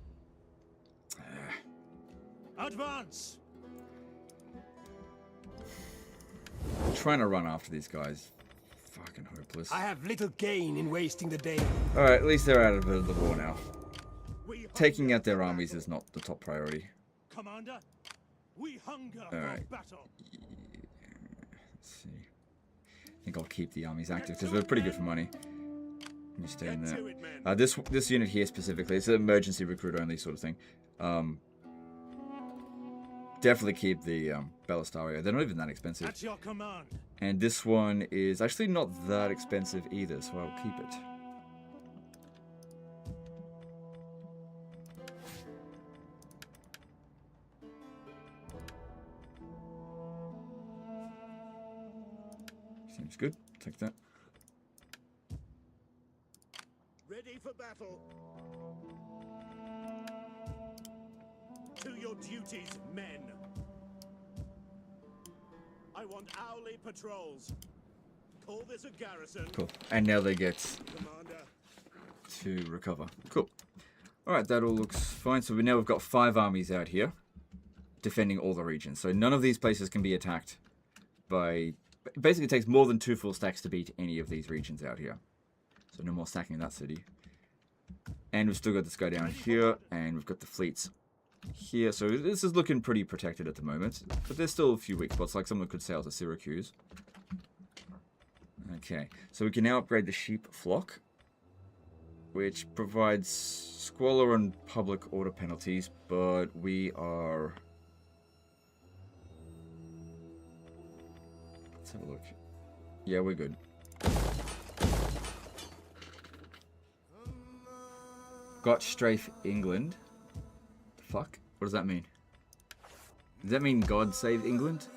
Advance. Trying to run after these guys. Fucking hopeless. I have little gain in wasting the day. Alright, at least they're out of the war now. We Taking out their armies is not the top priority. Commander, we hunger Alright. for battle. Let's see. I think I'll keep the armies active because they're pretty good for money. Let me stay in there. This unit here specifically, it's an emergency recruit only sort of thing. Definitely keep the Ballastaria. They're not even that expensive. At your command. And this one is actually not that expensive either, so I'll keep it. Seems good. Take that. ready for battle. To your duties, men. I want hourly patrols. Call this a garrison. Cool. And now they get Commander. to recover. Cool. Alright, that all looks fine. So we've got 5 armies out here defending all the regions. So none of these places can be attacked by... Basically, it takes more than 2 full stacks to beat any of these regions out here. So no more stacking in that city. And we've still got this guy down here, and we've got the fleets here. So this is looking pretty protected at the moment. But there's still a few weak spots, like someone could sail to Syracuse. Okay, so we can now upgrade the sheep flock, which provides squalor and public order penalties, but we are... Let's have a look. Yeah, we're good. Got strafe England. Fuck? What does that mean? Does that mean God save England?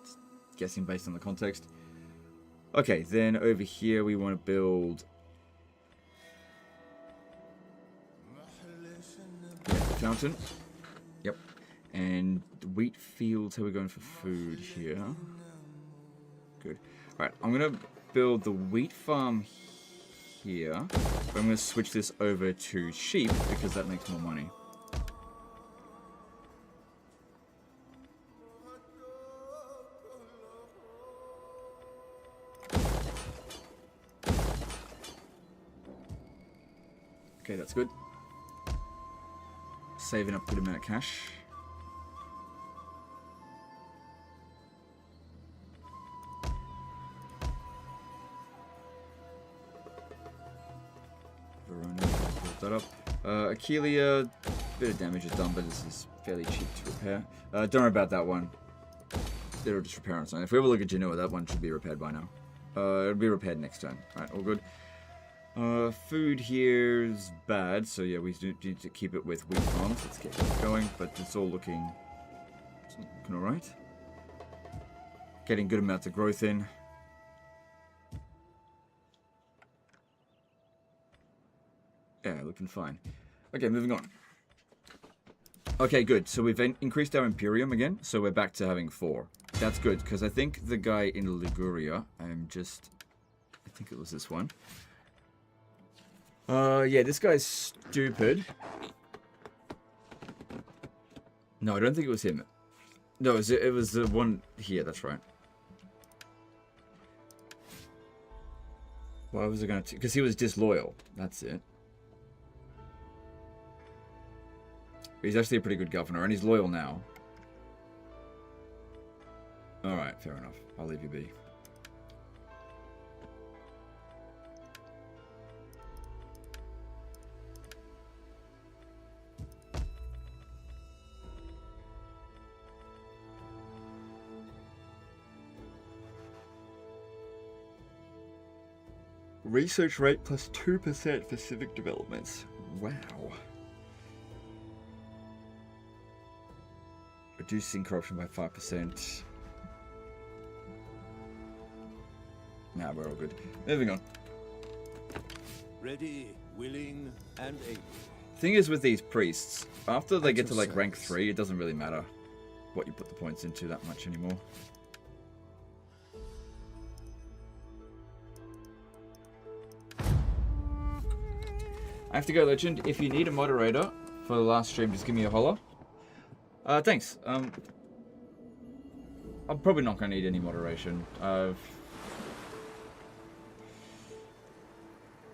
Just guessing based on the context. Okay, then over here we want to build... Fountain. Yep. And the wheat fields, how are we going for food here? Good. Alright, I'm going to build the wheat farm here. But I'm going to switch this over to sheep because that makes more money. Okay, that's good. Saving up a good amount of cash. Verona, build that up. Attila, bit of damage is done, but this is fairly cheap to repair. Don't worry about that one. It'll just repair on its own. If we ever look at Genoa, that one should be repaired by now. It'll be repaired next turn. Alright, all good. Food here is bad, so yeah, we do need to keep it with wheat farms. Let's get it going, but it's all looking alright. Getting good amounts of growth in. Yeah, looking fine. Okay, moving on. Okay, good. So we've increased our Imperium again, so we're back to having 4. That's good, because I think the guy in Liguria, I think it was this one. Yeah, this guy's stupid. No, I don't think it was him. No, it was the one here, that's right. Why was it going to... Because he was disloyal. That's it. He's actually a pretty good governor, and he's loyal now. Alright, fair enough. I'll leave you be. Research rate plus 2% for civic developments. Wow. Reducing corruption by 5%. Nah, we're all good. Moving on. Ready, willing, and able. Thing is with these priests, after they get to like rank 3, it doesn't really matter what you put the points into that much anymore. I have to go, Legend. If you need a moderator for the last stream, just give me a holler. Thanks. I'm probably not going to need any moderation. I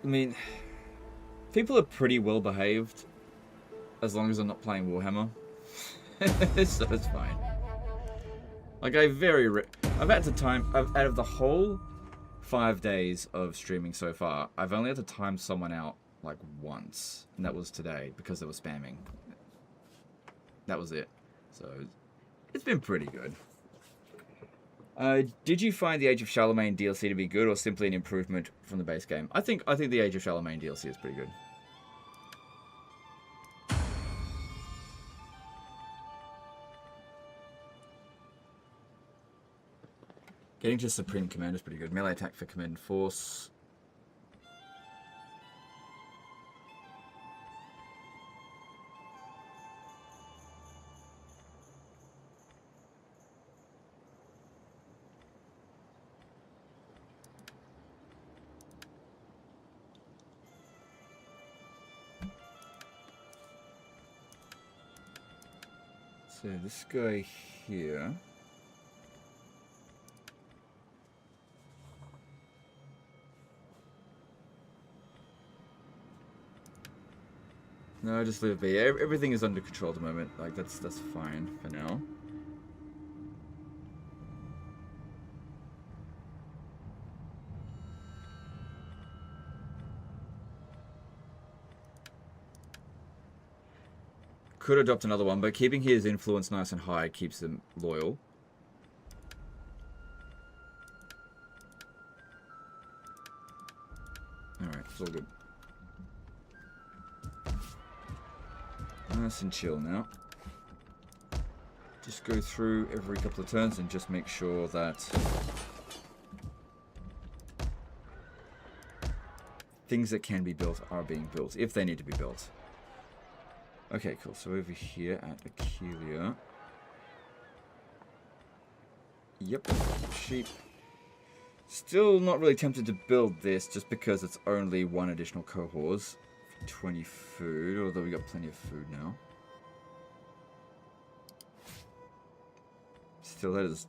mean, people are pretty well behaved as long as I'm not playing Warhammer. So it's fine. Like, I've had to time... out of the whole 5 days of streaming so far, I've only had to time someone out like once, and that was today because they were spamming. That was it. So it's been pretty good. Did you find the Age of Charlemagne DLC to be good, or simply an improvement from the base game? I think the Age of Charlemagne DLC is pretty good. Getting to Supreme Command is pretty good. Melee attack for Command Force. So this guy here. No, just leave it be. Everything is under control at the moment. Like that's fine for now. Could adopt another one, but keeping his influence nice and high keeps them loyal. Alright, it's all good. Nice and chill now. Just go through every couple of turns and just make sure that things that can be built are being built, if they need to be built. Okay, cool. So over here at Attila. Yep, sheep. Still not really tempted to build this just because it's only one additional cohort. 20 food, although we got plenty of food now. Still, that is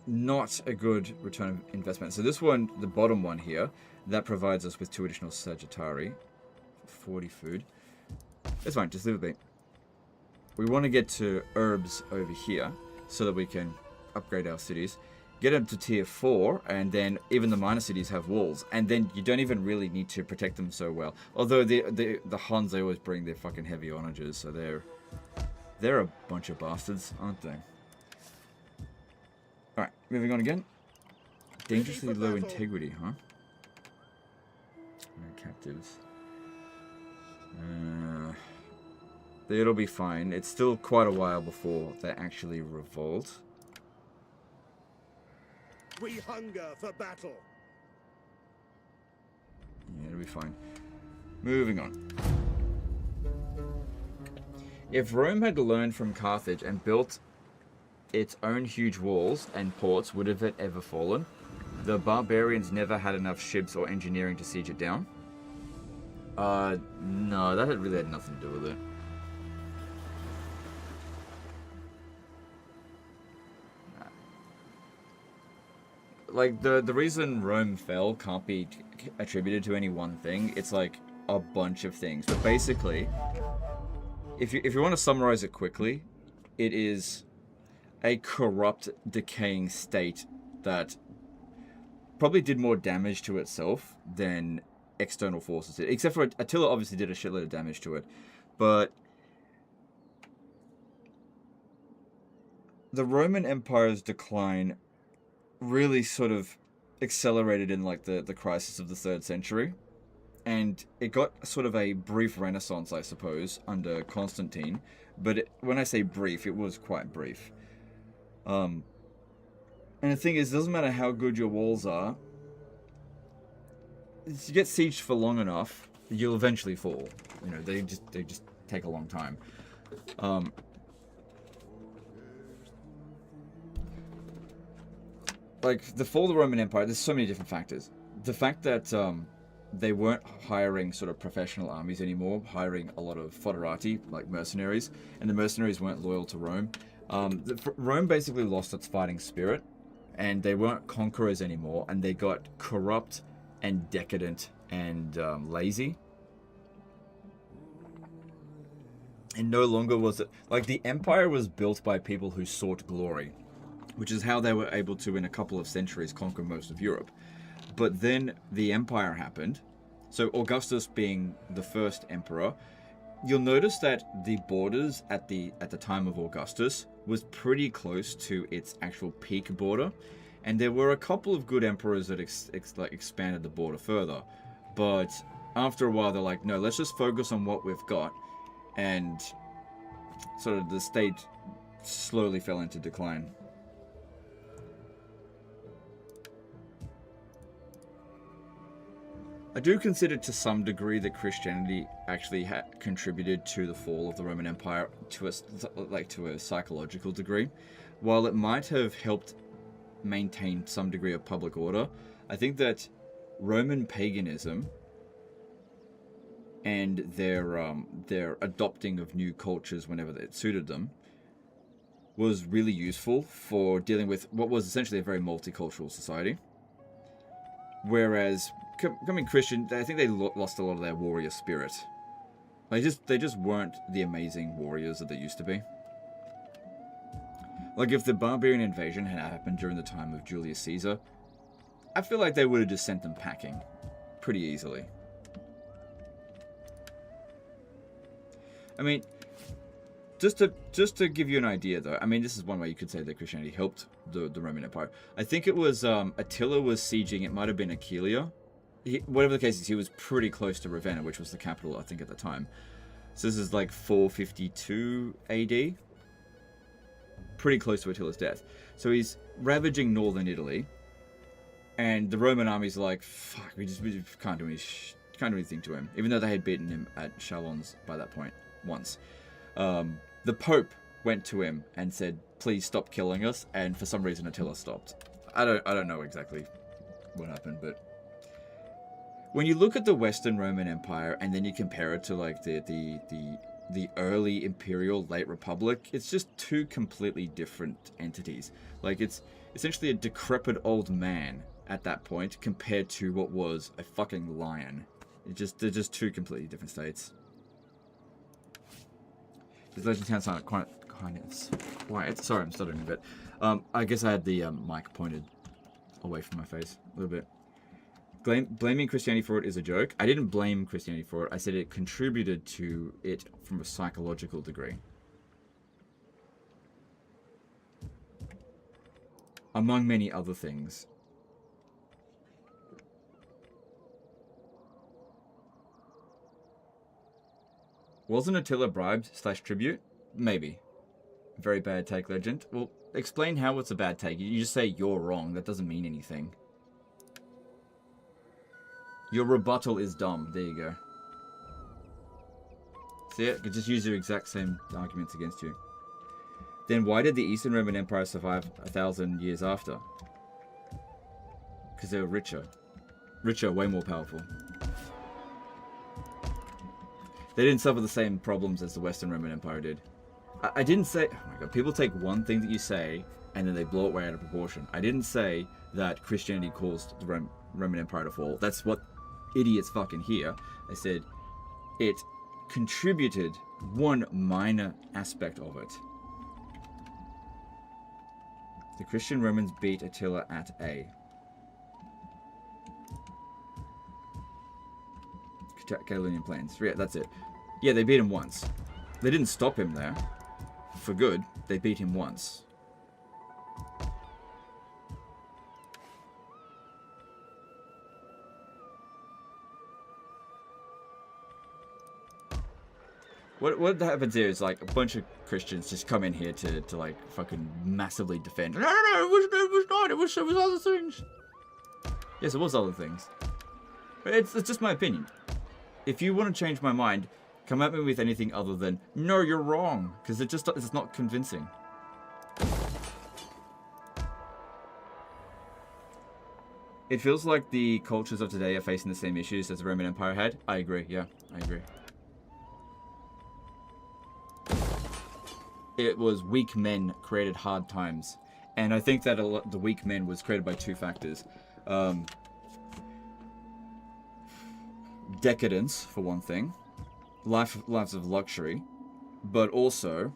not a good return of investment. So this one, the bottom one here, that provides us with 2 additional Sagittari 40 food. It's fine, just leave it be. We want to get to herbs over here so that we can upgrade our cities. Get them to tier 4, and then even the minor cities have walls. And then you don't even really need to protect them so well. Although the Huns, they always bring their fucking heavy onagers, so they're a bunch of bastards, aren't they? Alright, moving on again. Dangerously low integrity, huh? No captives. It'll be fine. It's still quite a while before they actually revolt. We hunger for battle. Yeah, it'll be fine. Moving on. If Rome had learned from Carthage and built its own huge walls and ports, would have it ever fallen? The barbarians never had enough ships or engineering to siege it down. No, that really had nothing to do with it. Like, the reason Rome fell can't be attributed to any one thing. It's like a bunch of things. But basically, if you want to summarize it quickly, it is a corrupt, decaying state that probably did more damage to itself than external forces did. Except for Attila obviously did a shitload of damage to it. But the Roman Empire's decline really sort of accelerated in like the crisis of the 3rd century, and it got sort of a brief renaissance, I suppose, under Constantine. But when I say brief, it was quite brief. And the thing is, it doesn't matter how good your walls are. If you get sieged for long enough, you'll eventually fall. You know, they just take a long time. Like, the fall of the Roman Empire, there's so many different factors. The fact that they weren't hiring sort of professional armies anymore, hiring a lot of foederati, like mercenaries, and the mercenaries weren't loyal to Rome. Rome basically lost its fighting spirit, and they weren't conquerors anymore, and they got corrupt and decadent and lazy. And no longer was it... Like, the empire was built by people who sought glory, which is how they were able to, in a couple of centuries, conquer most of Europe. But then the empire happened. So Augustus being the first emperor, you'll notice that the borders at the time of Augustus was pretty close to its actual peak border. And there were a couple of good emperors that expanded the border further. But after a while, they're like, no, let's just focus on what we've got. And sort of the state slowly fell into decline. I do consider to some degree that Christianity actually contributed to the fall of the Roman Empire to a psychological degree. While it might have helped maintain some degree of public order, I think that Roman paganism and their adopting of new cultures whenever it suited them was really useful for dealing with what was essentially a very multicultural society. Whereas becoming Christian, I think they lost a lot of their warrior spirit. They just weren't the amazing warriors that they used to be. Like, if the barbarian invasion had happened during the time of Julius Caesar, I feel like they would have just sent them packing pretty easily. I mean, just to give you an idea, though, I mean, this is one way you could say that Christianity helped the Roman Empire. I think it was Attila was sieging, it might have been Aquileia. Whatever the case is, he was pretty close to Ravenna, which was the capital, I think, at the time. So this is like 452 AD. Pretty close to Attila's death. So he's ravaging northern Italy. And the Roman army's like, fuck, we just can't do anything to him. Even though they had beaten him at Chalons by that point, once. The Pope went to him and said, please stop killing us. And for some reason, Attila stopped. I don't know exactly what happened, but... When you look at the Western Roman Empire and then you compare it to like the early Imperial late Republic, it's just two completely different entities. Like, it's essentially a decrepit old man at that point compared to what was a fucking lion They're just two completely different states. These legend towns aren't quite quiet. Sorry, I'm stuttering a bit. I guess I had the mic pointed away from my face a little bit. Blaming Christianity for it is a joke. I didn't blame Christianity for it. I said it contributed to it from a psychological degree. Among many other things. Wasn't Attila bribed / tribute? Maybe. Very bad take, legend. Well, explain how it's a bad take. You just say you're wrong. That doesn't mean anything. Your rebuttal is dumb. There you go. See it? You could just use your exact same arguments against you. Then why did the Eastern Roman Empire survive 1,000 years after? Because they were richer. Richer, way more powerful. They didn't suffer the same problems as the Western Roman Empire did. I didn't say... Oh my god, people take one thing that you say and then they blow it way out of proportion. I didn't say that Christianity caused the Roman Empire to fall. That's what idiots fucking hear. I said it contributed one minor aspect of it. The Christian Romans beat Attila at A. Catalonian Plains. Yeah, that's it. Yeah, they beat him once. They didn't stop him there. For good. They beat him once. What happens here is like a bunch of Christians just come in here to like fucking massively defend. No, it was not. It was other things. Yes, it was other things. But it's just my opinion. If you want to change my mind, come at me with anything other than no, you're wrong, because it's not convincing. It feels like the cultures of today are facing the same issues as the Roman Empire had. I agree. Yeah, I agree. It was weak men created hard times. And I think that the weak men was created by two factors. Decadence, for one thing. Lives of luxury. But also,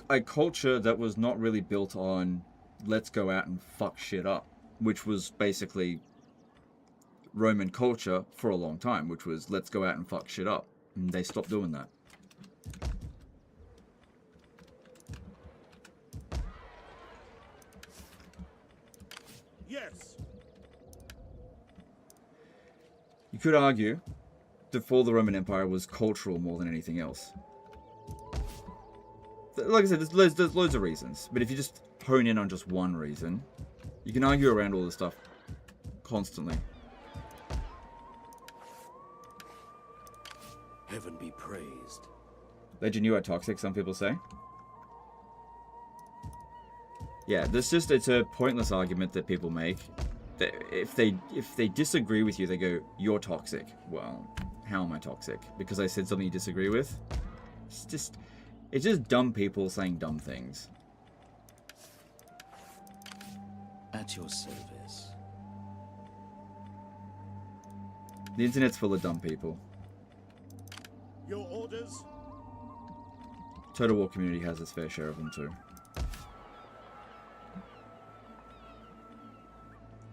a culture that was not really built on let's go out and fuck shit up. Which was basically Roman culture for a long time. Which was let's go out and fuck shit up. And they stopped doing that. Yes. You could argue the fall of the Roman Empire was cultural more than anything else. Like I said, there's loads of reasons, but if you just hone in on just one reason, you can argue around all this stuff constantly. Heaven be praised. Legend, you are toxic, some people say. Yeah, it's a pointless argument that people make. If they disagree with you, they go, "You're toxic." Well, how am I toxic? Because I said something you disagree with? It's just dumb people saying dumb things. At your service. The internet's full of dumb people. Your orders? Total War community has its fair share of them too.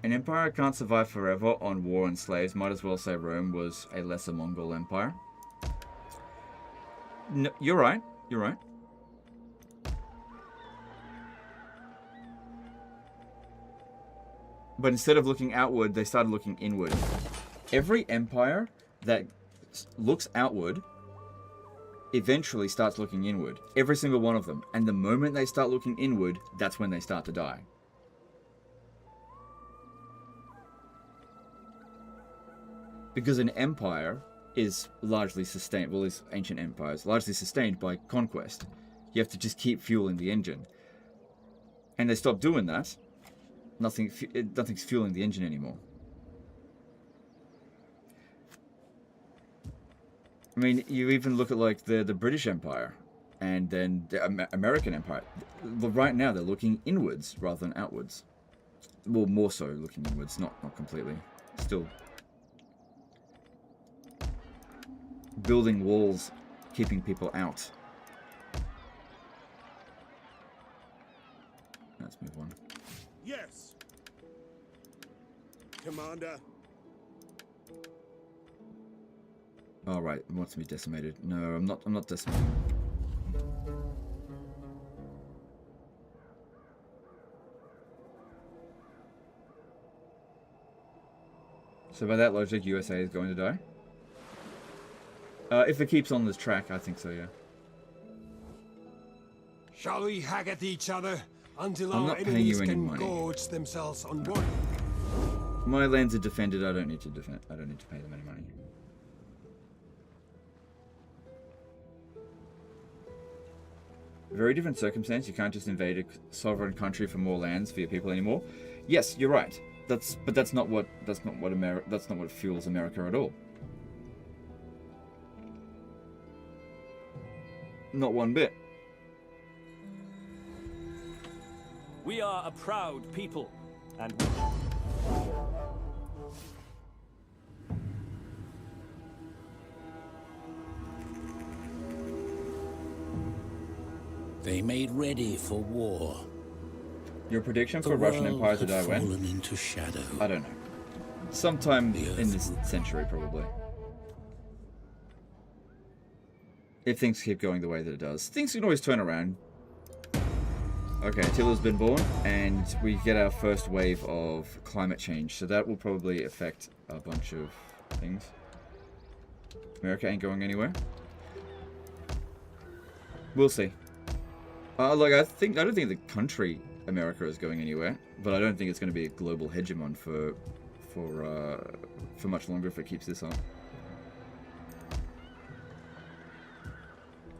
An empire can't survive forever on war and slaves. Might as well say Rome was a lesser Mongol empire. No, you're right. You're right. But instead of looking outward, they started looking inward. Every empire that looks outward eventually starts looking inward. Every single one of them. And the moment they start looking inward, that's when they start to die. Because an empire is largely sustained, well, these ancient empires, largely sustained by conquest. You have to just keep fueling the engine. And they stop doing that. Nothing's fueling the engine anymore. I mean, you even look at like the British Empire and then the American Empire. Right now, they're looking inwards rather than outwards. Well, more so looking inwards, not completely. Still. building walls, keeping people out. Let's move on. Yes. Commander. All right, it wants to be decimated. No, I'm not decimating. So by that logic, USA is going to die? If it keeps on this track, I think so, yeah. Shall we hack at each other until I'm our not paying enemies you any can money. gorge themselves on one? My lands are defended, I don't need to defend. I don't need to pay them any money. Very different circumstance. You can't just invade a sovereign country for more lands for your people anymore. Yes, you're right. But that's not what fuels America at all. Not one bit. We are a proud people, and They made ready for war. Your prediction The for Russian world Empire to had die when? fallen into shadow. I don't know. Sometime The in Earth this would- century, probably. If things keep going the way that it does. Things can always turn around. Okay, Attila's been born, and we get our first wave of climate change, so that will probably affect a bunch of things. America ain't going anywhere. We'll see. I don't think the country America is going anywhere, but I don't think it's going to be a global hegemon for much longer if it keeps this up.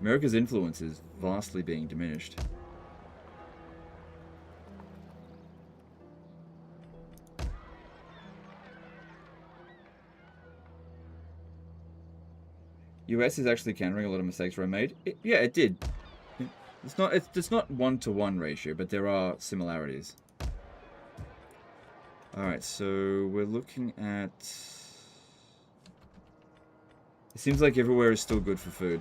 America's influence is vastly being diminished. US is actually countering a lot of mistakes Rome made. Yeah, it did. It's not 1-to-1 ratio, but there are similarities. Alright, so we're looking at... It seems like everywhere is still good for food.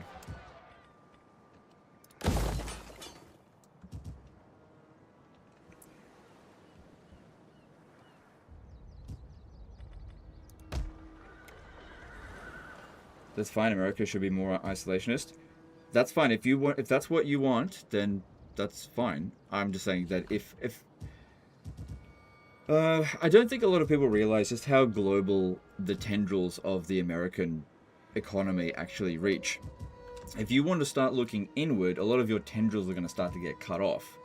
That's fine. America should be more isolationist. That's fine. If that's what you want, then that's fine. I'm just saying that I don't think a lot of people realize just how global the tendrils of the American economy actually reach. If you want to start looking inward, a lot of your tendrils are going to start to get cut off.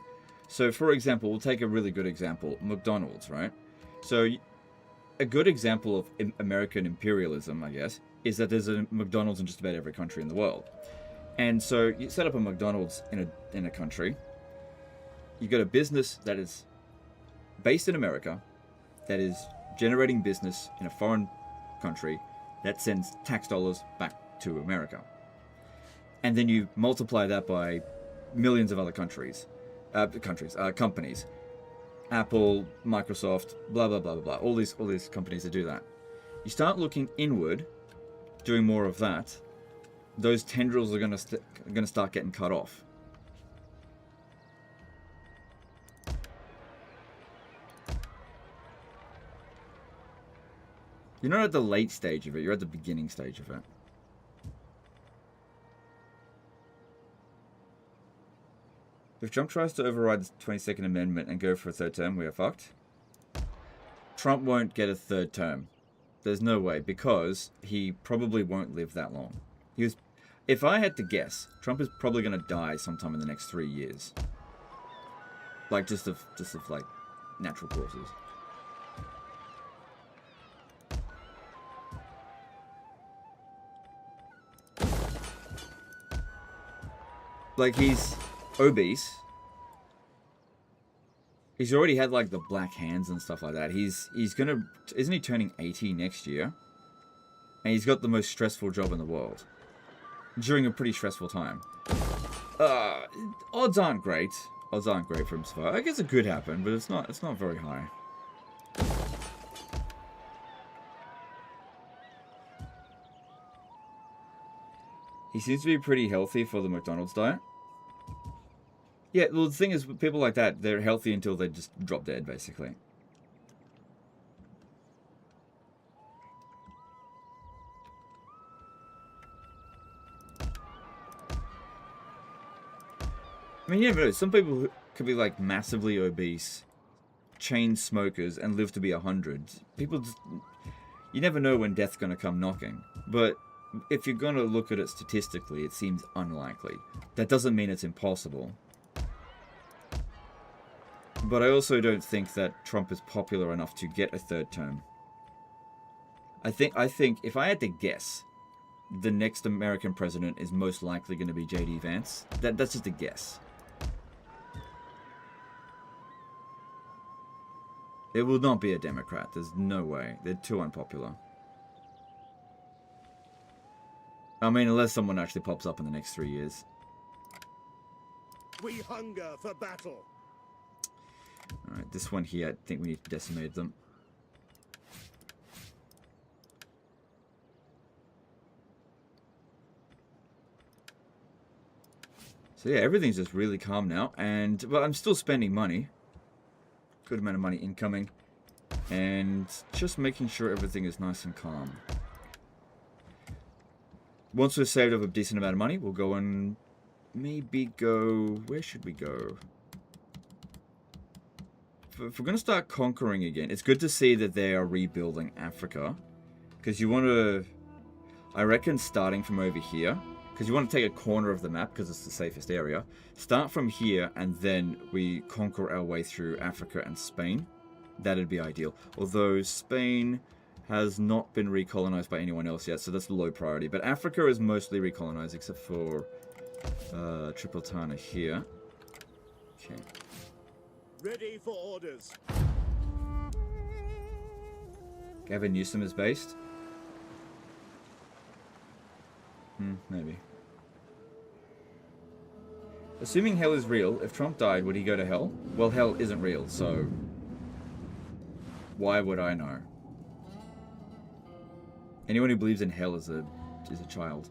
So, for example, we'll take a really good example, McDonald's, right? So, a good example of American imperialism, I guess, is that there's a McDonald's in just about every country in the world. And so you set up a McDonald's in a country. You got a business that is based in America, that is generating business in a foreign country, that sends tax dollars back to America. And then you multiply that by millions of other companies. Apple, Microsoft, blah, blah, blah, blah, blah. All these companies that do that. You start looking inward, doing more of that, those tendrils are going to start getting cut off. You're not at the late stage of it, you're at the beginning stage of it. If Trump tries to override the 22nd Amendment and go for a third term, we are fucked. Trump won't get a third term. There's no way, because he probably won't live that long. If I had to guess, Trump is probably going to die sometime in the next 3 years. Like, just of like, natural causes. Like, he's obese. He's already had, like, the black hands and stuff like that. He's gonna... Isn't he turning 80 next year? And he's got the most stressful job in the world. During a pretty stressful time. Odds aren't great. Odds aren't great for him to survive. I guess it could happen, but it's not very high. He seems to be pretty healthy for the McDonald's diet. Yeah, well, the thing is, with people like that, they're healthy until they just drop dead, basically. I mean, you never know. Some people could be, like, massively obese, chain smokers, and live to be 100. People just... You never know when death's going to come knocking. But if you're going to look at it statistically, it seems unlikely. That doesn't mean it's impossible. But I also don't think that Trump is popular enough to get a third term. I think if I had to guess, the next American president is most likely going to be J.D. Vance. That's just a guess. It will not be a Democrat. There's no way. They're too unpopular. I mean, unless someone actually pops up in the next 3 years. We hunger for battle. Alright, this one here, I think we need to decimate them. So yeah, everything's just really calm now, and well, I'm still spending money. Good amount of money incoming, and just making sure everything is nice and calm. Once we've saved up a decent amount of money, we'll go and maybe go... Where should we go? If we're going to start conquering again, it's good to see that they are rebuilding Africa. Because you want to... I reckon starting from over here, because you want to take a corner of the map because it's the safest area. Start from here and then we conquer our way through Africa and Spain. That'd be ideal. Although Spain has not been recolonized by anyone else yet, so that's low priority. But Africa is mostly recolonized except for Tripolitania here. Okay. Ready for orders. Gavin Newsom is based? Maybe. Assuming hell is real, if Trump died, would he go to hell? Well, hell isn't real, so... Why would I know? Anyone who believes in hell is a child.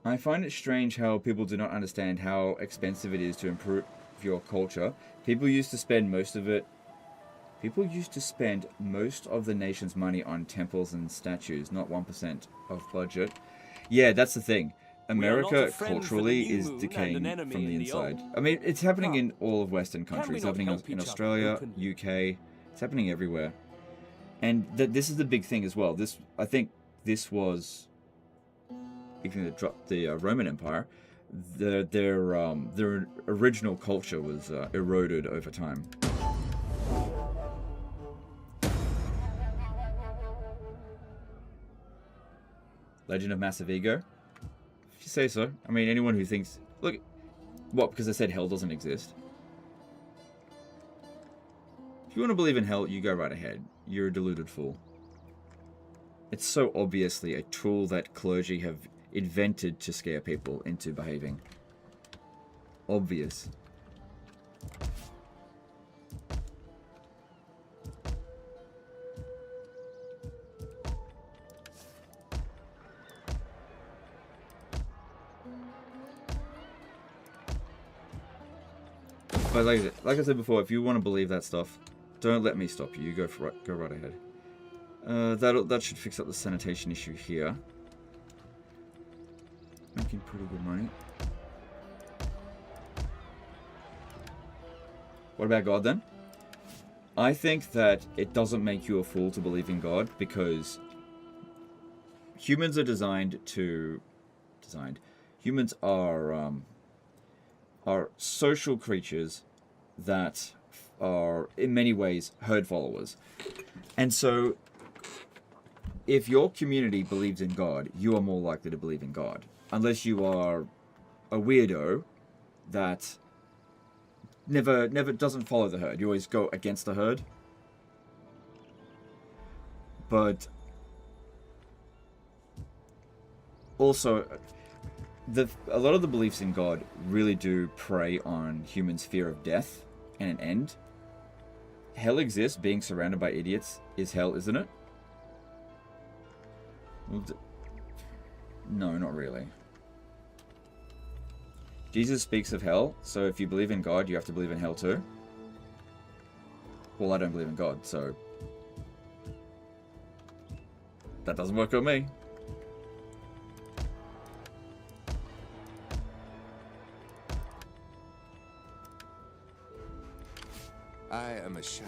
I find it strange how people do not understand how expensive it is to improve your culture. People used to spend most of the nation's money on temples and statues, not 1% of budget. Yeah, that's the thing. America culturally is decaying from the inside. I mean, it's happening in all of Western countries. It's happening in Australia, UK. It's happening everywhere. And this is the big thing as well. I think this was... Speaking that dropped the Roman Empire, their original culture was eroded over time. Legend of Massive Ego? If you say so. I mean, anyone who thinks... Look, what, because I said hell doesn't exist? If you want to believe in hell, you go right ahead. You're a deluded fool. It's so obviously a tool that clergy have invented to scare people into behaving. Obvious. But like I said before, if you want to believe that stuff, don't let me stop you. You go right ahead. That should fix up the sanitation issue here. Making pretty good money. What about God then? I think that it doesn't make you a fool to believe in God because humans are humans are social creatures that are in many ways herd followers. And so if your community believes in God, you are more likely to believe in God. Unless you are a weirdo that never doesn't follow the herd. You always go against the herd. But also, a lot of the beliefs in God really do prey on humans' fear of death and an end. hell exists, being surrounded by idiots is hell, isn't it? Well, no, not really. Jesus speaks of hell, so if you believe in God, you have to believe in hell too. Well, I don't believe in God, so that doesn't work on me. I am a shadow.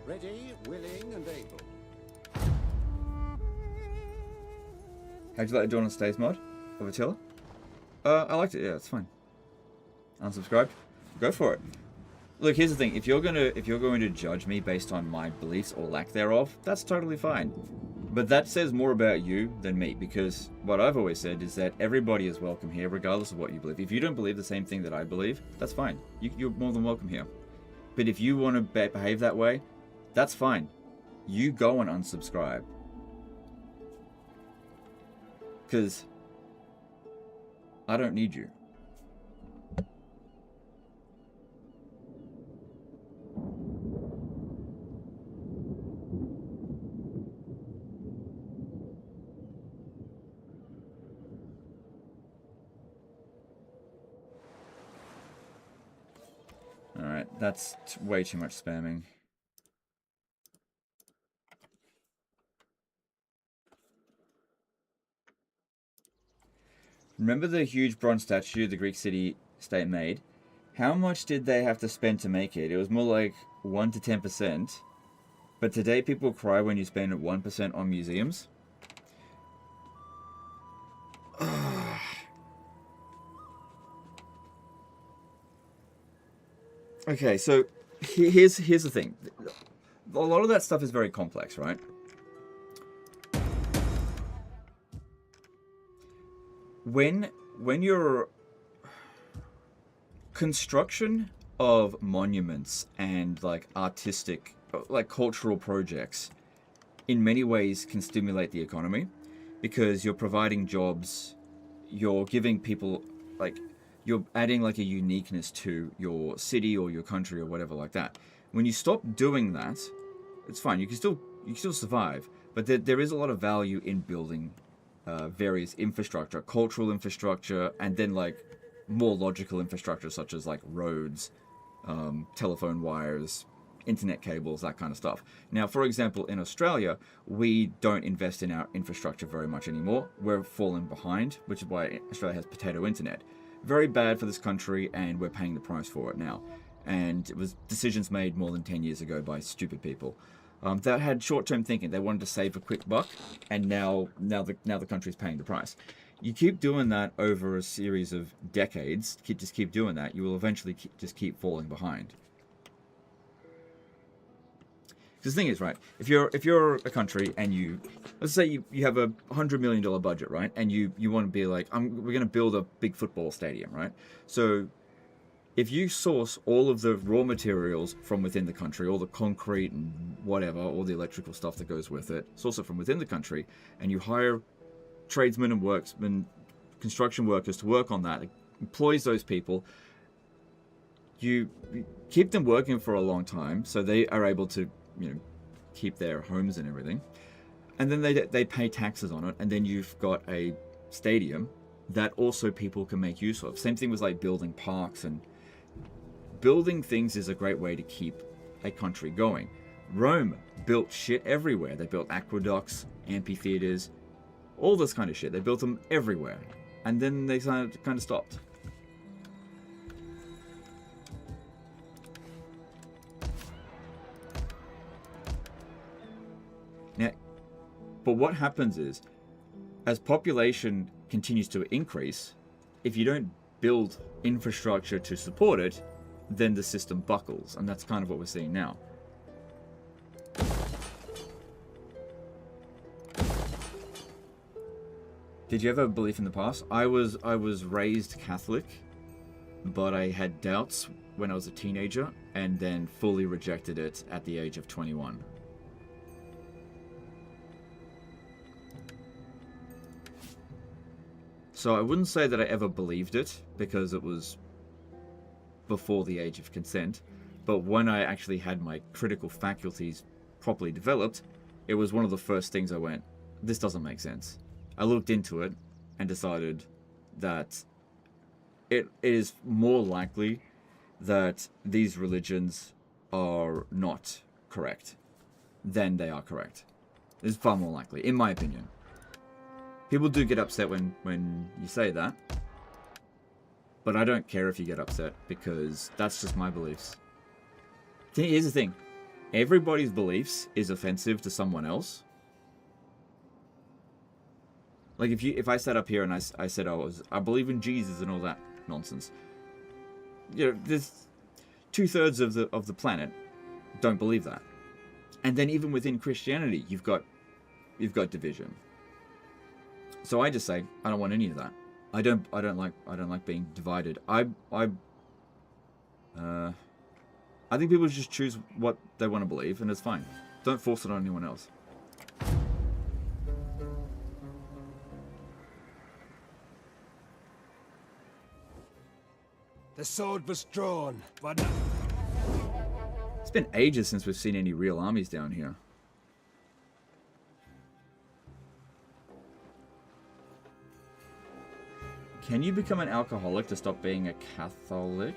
Ready, willing, and able. How'd you like the Dawn of Stays mod of Attila? I liked it. Yeah, it's fine. Unsubscribed. Go for it. Look, here's the thing. If you're going to judge me based on my beliefs or lack thereof, that's totally fine. But that says more about you than me, because what I've always said is that everybody is welcome here, regardless of what you believe. If you don't believe the same thing that I believe, that's fine. You're more than welcome here. But if you want to behave that way, that's fine. You go and unsubscribe. Because I don't need you. Alright, that's way too much spamming. Remember the huge bronze statue the Greek city-state made? How much did they have to spend to make it? It was more like 1 to 10%. But today people cry when you spend 1% on museums. Okay, so here's the thing. A lot of that stuff is very complex, right? When you're construction of monuments and like artistic, like cultural projects, in many ways can stimulate the economy, because you're providing jobs, you're giving people, like, you're adding like a uniqueness to your city or your country or whatever like that. When you stop doing that, it's fine. You can still survive, but there is a lot of value in building various infrastructure, cultural infrastructure, and then like more logical infrastructure such as like roads, telephone wires, internet cables, that kind of stuff. Now, for example, in Australia, we don't invest in our infrastructure very much anymore. We're falling behind, which is why Australia has potato internet. Very bad for this country, and we're paying the price for it now. And it was decisions made more than 10 years ago by stupid people that had short-term thinking. They wanted to save a quick buck, and now the country's paying the price. You keep doing that over a series of decades, just keep doing that, you will eventually just keep falling behind. Because the thing is, right, if you're a country and let's say you have a $100 million budget, right, and you want to be like, we're going to build a big football stadium, right? So if you source all of the raw materials from within the country, all the concrete and whatever, all the electrical stuff that goes with it, source it from within the country, and you hire tradesmen and worksmen, construction workers to work on that, employs those people, you keep them working for a long time, so they are able to, keep their homes and everything, and then they pay taxes on it, and then you've got a stadium that also people can make use of. Same thing with like building parks, and building things is a great way to keep a country going. Rome built shit everywhere. They built aqueducts, amphitheaters, all this kind of shit. They built them everywhere, and then they kind of stopped. Now, but what happens is, as population continues to increase, if you don't build infrastructure to support it, then the system buckles, and that's kind of what we're seeing now. Did you ever have a belief in the past? I was raised Catholic, but I had doubts when I was a teenager, and then fully rejected it at the age of 21. So I wouldn't say that I ever believed it, because it was before the age of consent, But when I actually had my critical faculties properly developed, it was one of the first things I went, this doesn't make sense. I looked into it and decided that it is more likely that these religions are not correct than they are correct. It's far more likely, in my opinion. People do get upset when you say that, but I don't care if you get upset because that's just my beliefs. Here's the thing. Everybody's beliefs is offensive to someone else. Like if I sat up here and I said I believe in Jesus and all that nonsense. You know, there's 2/3 of the planet don't believe that. And then even within Christianity, you've got division. So I just say I don't want any of that. I don't like being divided. I think people just choose what they want to believe, and it's fine. Don't force it on anyone else. The sword was drawn, but not... It's been ages since we've seen any real armies down here. Can you become an alcoholic to stop being a Catholic?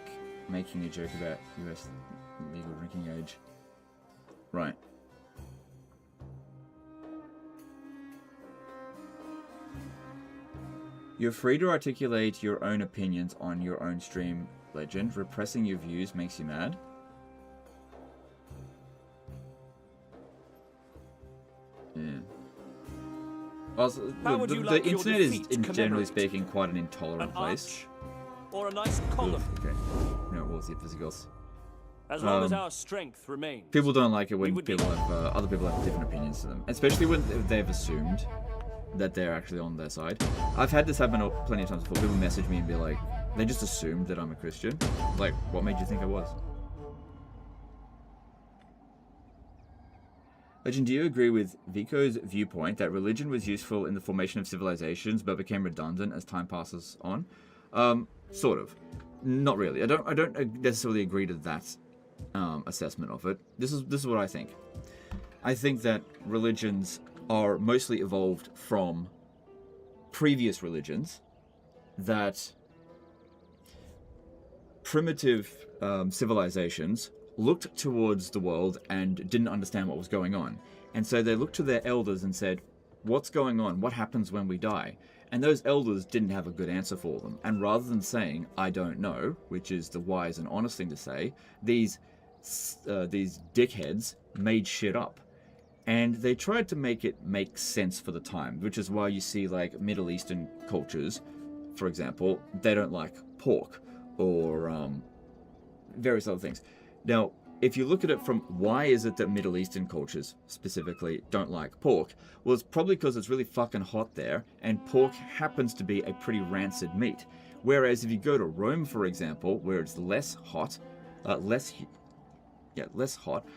Making a joke about US legal drinking age. Right. You're free to articulate your own opinions on your own stream, Legend. Repressing your views makes you mad. Yeah. Also, the internet is, generally speaking, quite an intolerant place. Or a nice column. Okay. No, we'll see physicals. As long as our strength remains. People don't like it when people have other people have different opinions to them, especially when they've assumed that they're actually on their side. I've had this happen plenty of times before. People message me and be like, they just assumed that I'm a Christian. Like, what made you think I was? Legend, do you agree with Vico's viewpoint that religion was useful in the formation of civilizations but became redundant as time passes on? Sort of. Not really. I don't necessarily agree to that assessment of it. This is what I think. I think that religions are mostly evolved from previous religions that primitive civilizations looked towards the world and didn't understand what was going on. And so they looked to their elders and said, what's going on? What happens when we die? And those elders didn't have a good answer for them. And rather than saying, I don't know, which is the wise and honest thing to say, these dickheads made shit up. And they tried to make it make sense for the time, which is why you see, like, Middle Eastern cultures, for example, they don't like pork or various other things. Now, if you look at it from why is it that Middle Eastern cultures specifically don't like pork, well, it's probably because it's really fucking hot there, and pork happens to be a pretty rancid meat. Whereas if you go to Rome, for example, where it's less hot, less hot,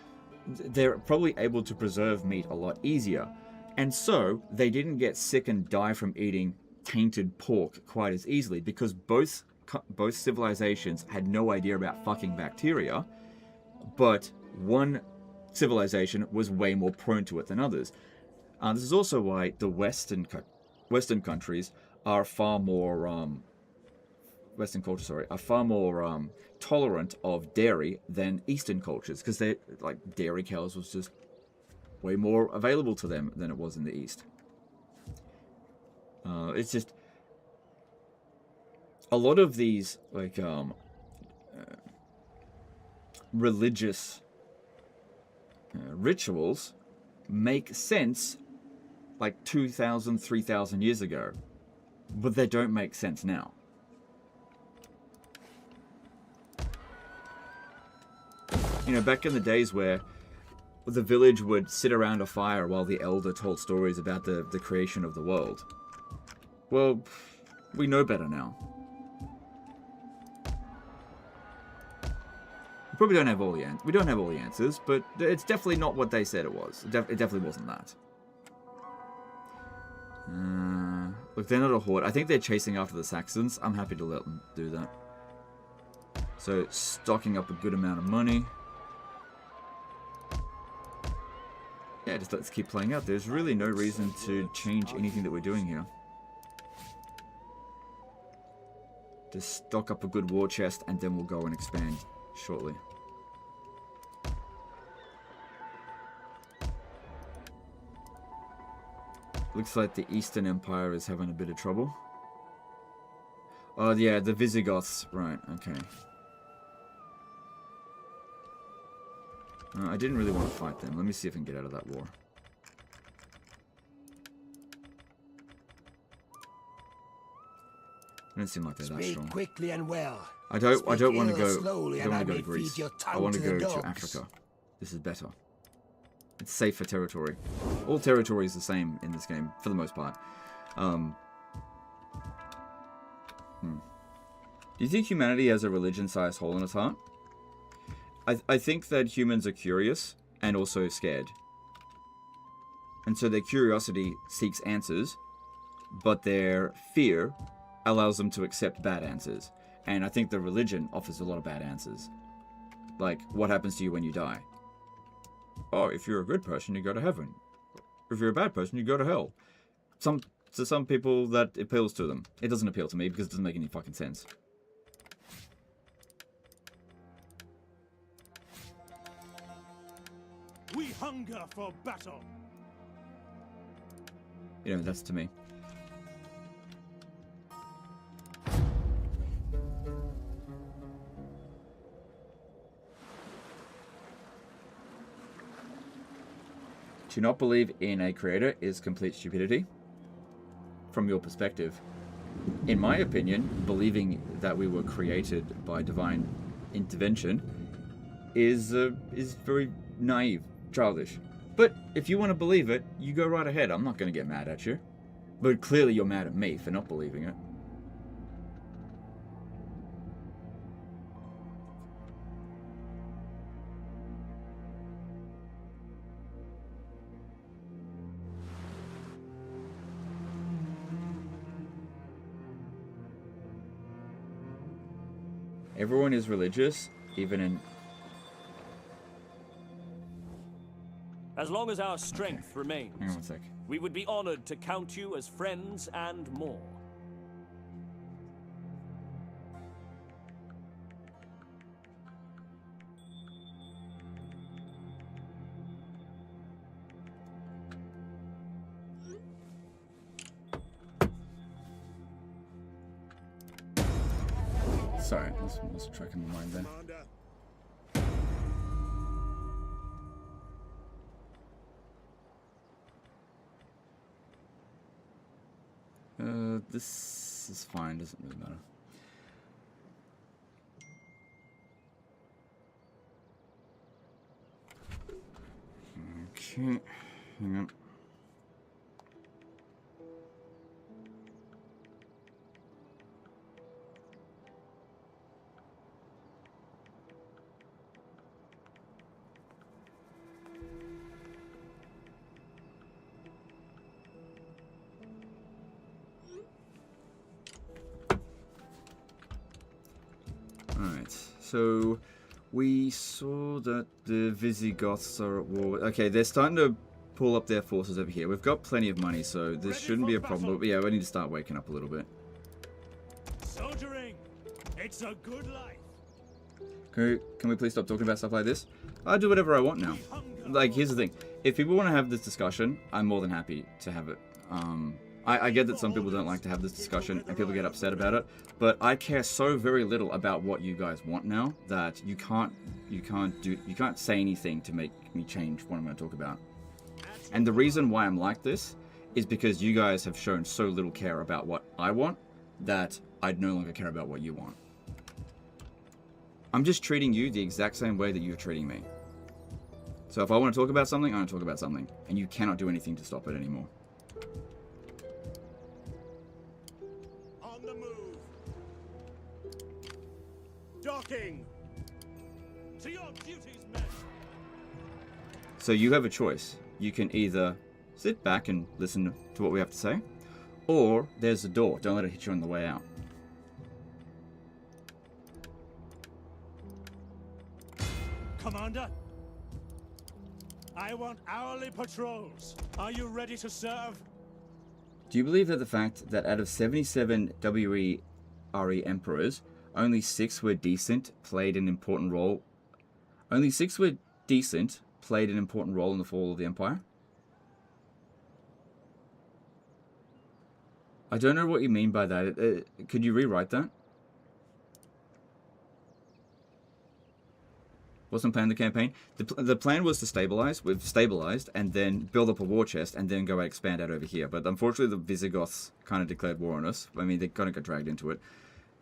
they're probably able to preserve meat a lot easier. And so they didn't get sick and die from eating tainted pork quite as easily, because both civilizations had no idea about fucking bacteria, but one civilization was way more prone to it than others. This is also why the Western countries are far more Western cultures, are far more tolerant of dairy than Eastern cultures, because they like dairy cows was just way more available to them than it was in the East. It's just a lot of these like religious rituals make sense like 2,000, 3,000 years ago, but they don't make sense now. You know, back in the days where the village would sit around a fire while the elder told stories about the creation of the world. Well, we know better now. We probably don't have all the answers. We don't have all the answers, but it's definitely not what they said it was. It definitely wasn't that. Look, they're not a horde. I think they're chasing after the Saxons. I'm happy to let them do that. So, stocking up a good amount of money. Yeah, just let's keep playing out. There's really no reason to change anything that we're doing here. Just stock up a good war chest and then we'll go and expand shortly. Looks like the Eastern Empire is having a bit of trouble. Oh yeah, the Visigoths. Right, okay. I didn't really want to fight them. Let me see if I can get out of that war. It doesn't seem like they're that strong. Speak quickly and well. I don't want to go. Slowly, I don't want and to go I to may Greece. feed your I tongue want to to the go to dogs. Africa. This is better. It's safer territory. All territory is the same in this game for the most part. Do you think humanity has a religion-sized hole in its heart? I think that humans are curious and also scared. And so their curiosity seeks answers, but their fear allows them to accept bad answers. And I think the religion offers a lot of bad answers. Like, what happens to you when you die? Oh, if you're a good person, you go to heaven. If you're a bad person, you go to hell. To some people, that appeals to them. It doesn't appeal to me because it doesn't make any fucking sense. We hunger for battle. You know, that's to me. To not believe in a creator is complete stupidity. From your perspective. In my opinion, believing that we were created by divine intervention is very naive, childish. But if you want to believe it, you go right ahead. I'm not going to get mad at you. But clearly you're mad at me for not believing it. Everyone is religious, even in... As long as our strength remains, Hang on one sec. we would be honored to count you as friends and more. Sorry, let's track in my mind there. This is fine, doesn't really matter. Okay, hang on. Alright, so we saw that the Visigoths are at war. Okay, they're starting to pull up their forces over here. We've got plenty of money, so this shouldn't be a problem. But yeah, we need to start waking up a little bit. Soldiering, it's a good life. Can we please stop talking about stuff like this? I do whatever I want now. Like, here's the thing. If people want to have this discussion, I'm more than happy to have it. I get that some people don't like to have this discussion and people get upset about it, but I care so very little about what you guys want now that you can't say anything to make me change what I'm going to talk about. And the reason why I'm like this is because you guys have shown so little care about what I want that I'd no longer care about what you want. I'm just treating you the exact same way that you're treating me. So if I want to talk about something, I'm going to talk about something, and you cannot do anything to stop it anymore. On the move. Docking. To your duties, men. So you have a choice. You can either sit back and listen to what we have to say, or there's the door. Don't let it hit you on the way out. Commander. I want hourly patrols. Are you ready to serve? Do you believe that the fact that out of 77 WERE emperors, only 6 were decent, played an important role? Only 6 were decent, played an important role in the fall of the Empire? I don't know what you mean by that. Could you rewrite that? Wasn't planned the campaign. The plan was to stabilize. We've stabilized and then build up a war chest and then go and expand out over here. But unfortunately, the Visigoths kind of declared war on us. I mean, they kind of got dragged into it.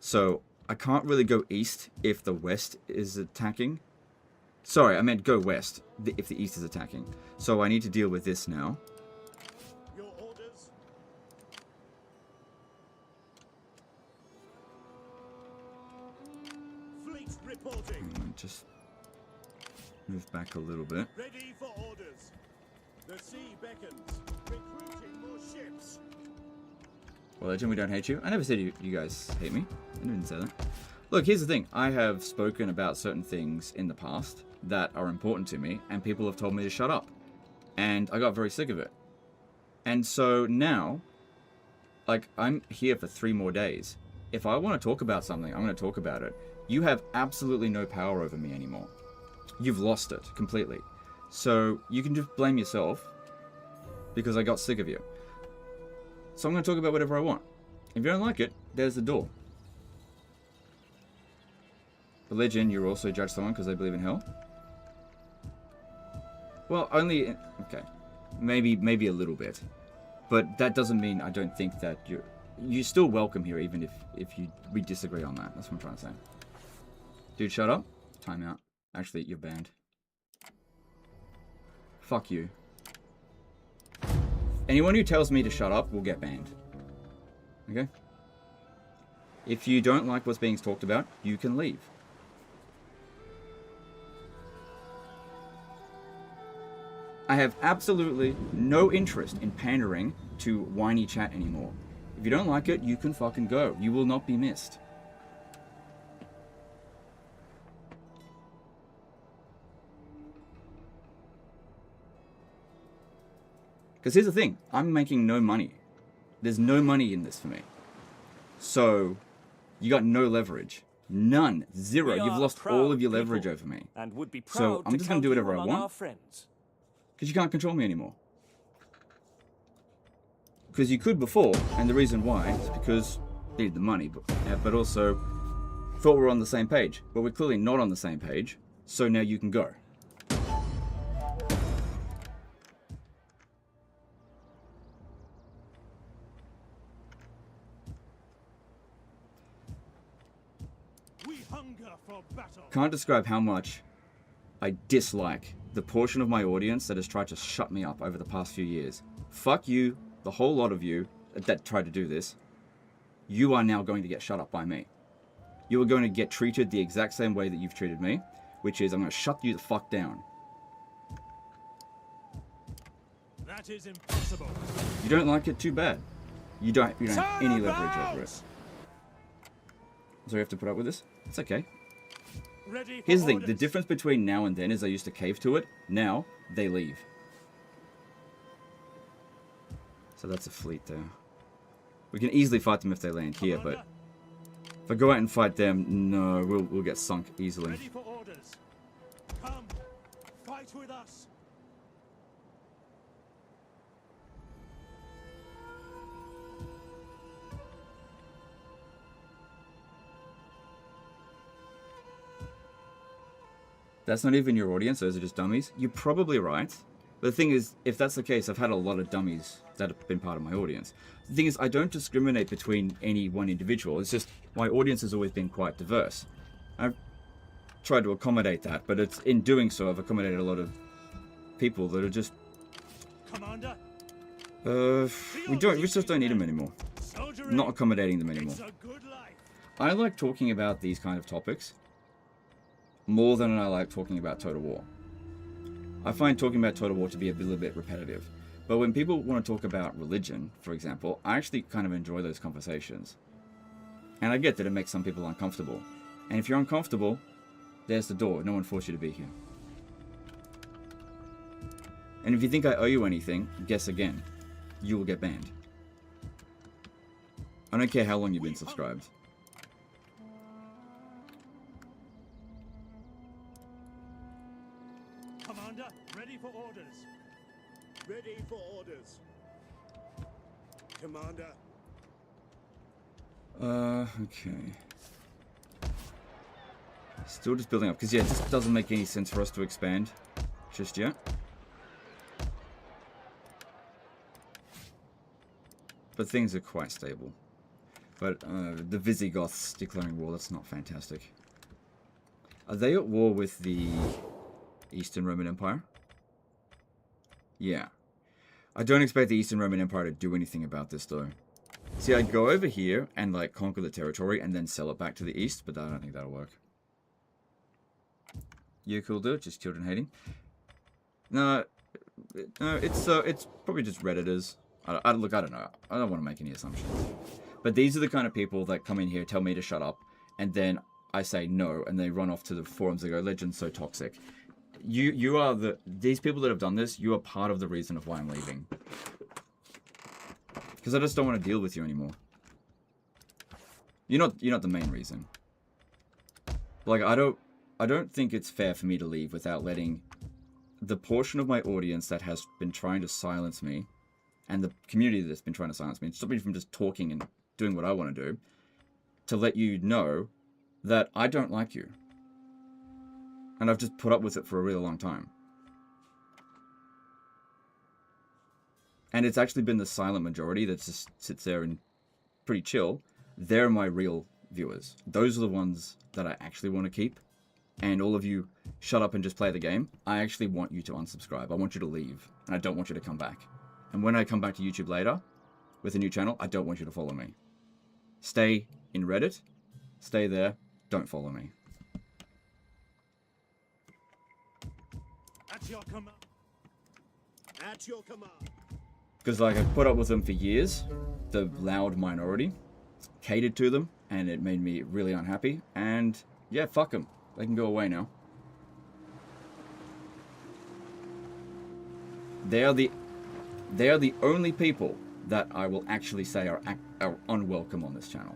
So I can't really go east if the west is attacking. Sorry, I meant go west if the east is attacking. So I need to deal with this now. Your orders? Fleet reporting. Just move back a little bit. Ready for orders. The sea beckons. Recruiting more ships. Well, Legend, we don't hate you. I never said you guys hate me. I didn't say that. Look, here's the thing. I have spoken about certain things in the past that are important to me, and people have told me to shut up. And I got very sick of it. And so now, like, I'm here for 3 more days. If I want to talk about something, I'm going to talk about it. You have absolutely no power over me anymore. You've lost it completely. So you can just blame yourself because I got sick of you. So I'm going to talk about whatever I want. If you don't like it, there's the door. Religion, you also judge someone because they believe in hell? Well, only... Okay. Maybe a little bit. But that doesn't mean I don't think that you're still welcome here, even if we disagree on that. That's what I'm trying to say. Dude, shut up. Time out. Actually, you're banned. Fuck you. Anyone who tells me to shut up will get banned. Okay? If you don't like what's being talked about, you can leave. I have absolutely no interest in pandering to whiny chat anymore. If you don't like it, you can fucking go. You will not be missed. Because here's the thing, I'm making no money. There's no money in this for me. So, you got no leverage. None. Zero. You've lost all of your leverage over me. And would be proud So, I'm just going to do whatever I want. Friends. Because you can't control me anymore. Because you could before, and the reason why is because you needed the money, but also thought we were on the same page. But we're clearly not on the same page, so now you can go. Can't describe how much I dislike the portion of my audience that has tried to shut me up over the past few years. Fuck you, the whole lot of you that tried to do this. You are now going to get shut up by me. You are going to get treated the exact same way that you've treated me, which is I'm going to shut you the fuck down. That is impossible. You don't like it, too bad. You don't have any leverage over it. So you have to put up with this? It's okay. Here's the thing, the difference between now and then is I used to cave to it. Now, they leave. So that's a fleet there. We can easily fight them if they land here, but if I go out and fight them, no, we'll get sunk easily. Ready for orders. Come, fight with us. That's not even your audience, those are just dummies. You're probably right. But the thing is, if that's the case, I've had a lot of dummies that have been part of my audience. The thing is, I don't discriminate between any one individual. It's just, my audience has always been quite diverse. I've tried to accommodate that, but it's in doing so, I've accommodated a lot of people that are just... Commander, we just don't need them anymore. Not accommodating them anymore. I like talking about these kind of topics more than I like talking about Total War. I find talking about Total War to be a little bit repetitive. But when people want to talk about religion, for example, I actually kind of enjoy those conversations. And I get that it makes some people uncomfortable. And if you're uncomfortable, there's the door. No one forced you to be here. And if you think I owe you anything, guess again. You will get banned. I don't care how long you've been subscribed. Commander, ready for orders. Ready for orders. Commander. Okay. Still just building up, because yeah, it just doesn't make any sense for us to expand just yet. But things are quite stable. But the Visigoths declaring war, that's not fantastic. Are they at war with the Eastern Roman Empire? Yeah. I don't expect the Eastern Roman Empire to do anything about this though. See, I'd go over here and like conquer the territory and then sell it back to the east, but I don't think that'll work. You cool dude, just children hating. No, it's probably just Redditors. Look, I don't know. I don't want to make any assumptions. But these are the kind of people that come in here, tell me to shut up, and then I say no, and they run off to the forums and go, Legend's so toxic. You are these people that have done this, you are part of the reason of why I'm leaving. Because I just don't want to deal with you anymore. You're not the main reason. Like, I don't think it's fair for me to leave without letting the portion of my audience that has been trying to silence me, and the community that's been trying to silence me, and stop me from just talking and doing what I want to do, to let you know that I don't like you. And I've just put up with it for a really long time. And it's actually been the silent majority that just sits there and pretty chill. They're my real viewers. Those are the ones that I actually want to keep. And all of you, shut up and just play the game. I actually want you to unsubscribe. I want you to leave. And I don't want you to come back. And when I come back to YouTube later with a new channel, I don't want you to follow me. Stay in Reddit. Stay there. Don't follow me. At your command. At your command. Because like I've put up with them for years, the loud minority, catered to them, and it made me really unhappy. And yeah, fuck them. They can go away now. They are the only people that I will actually say are unwelcome on this channel.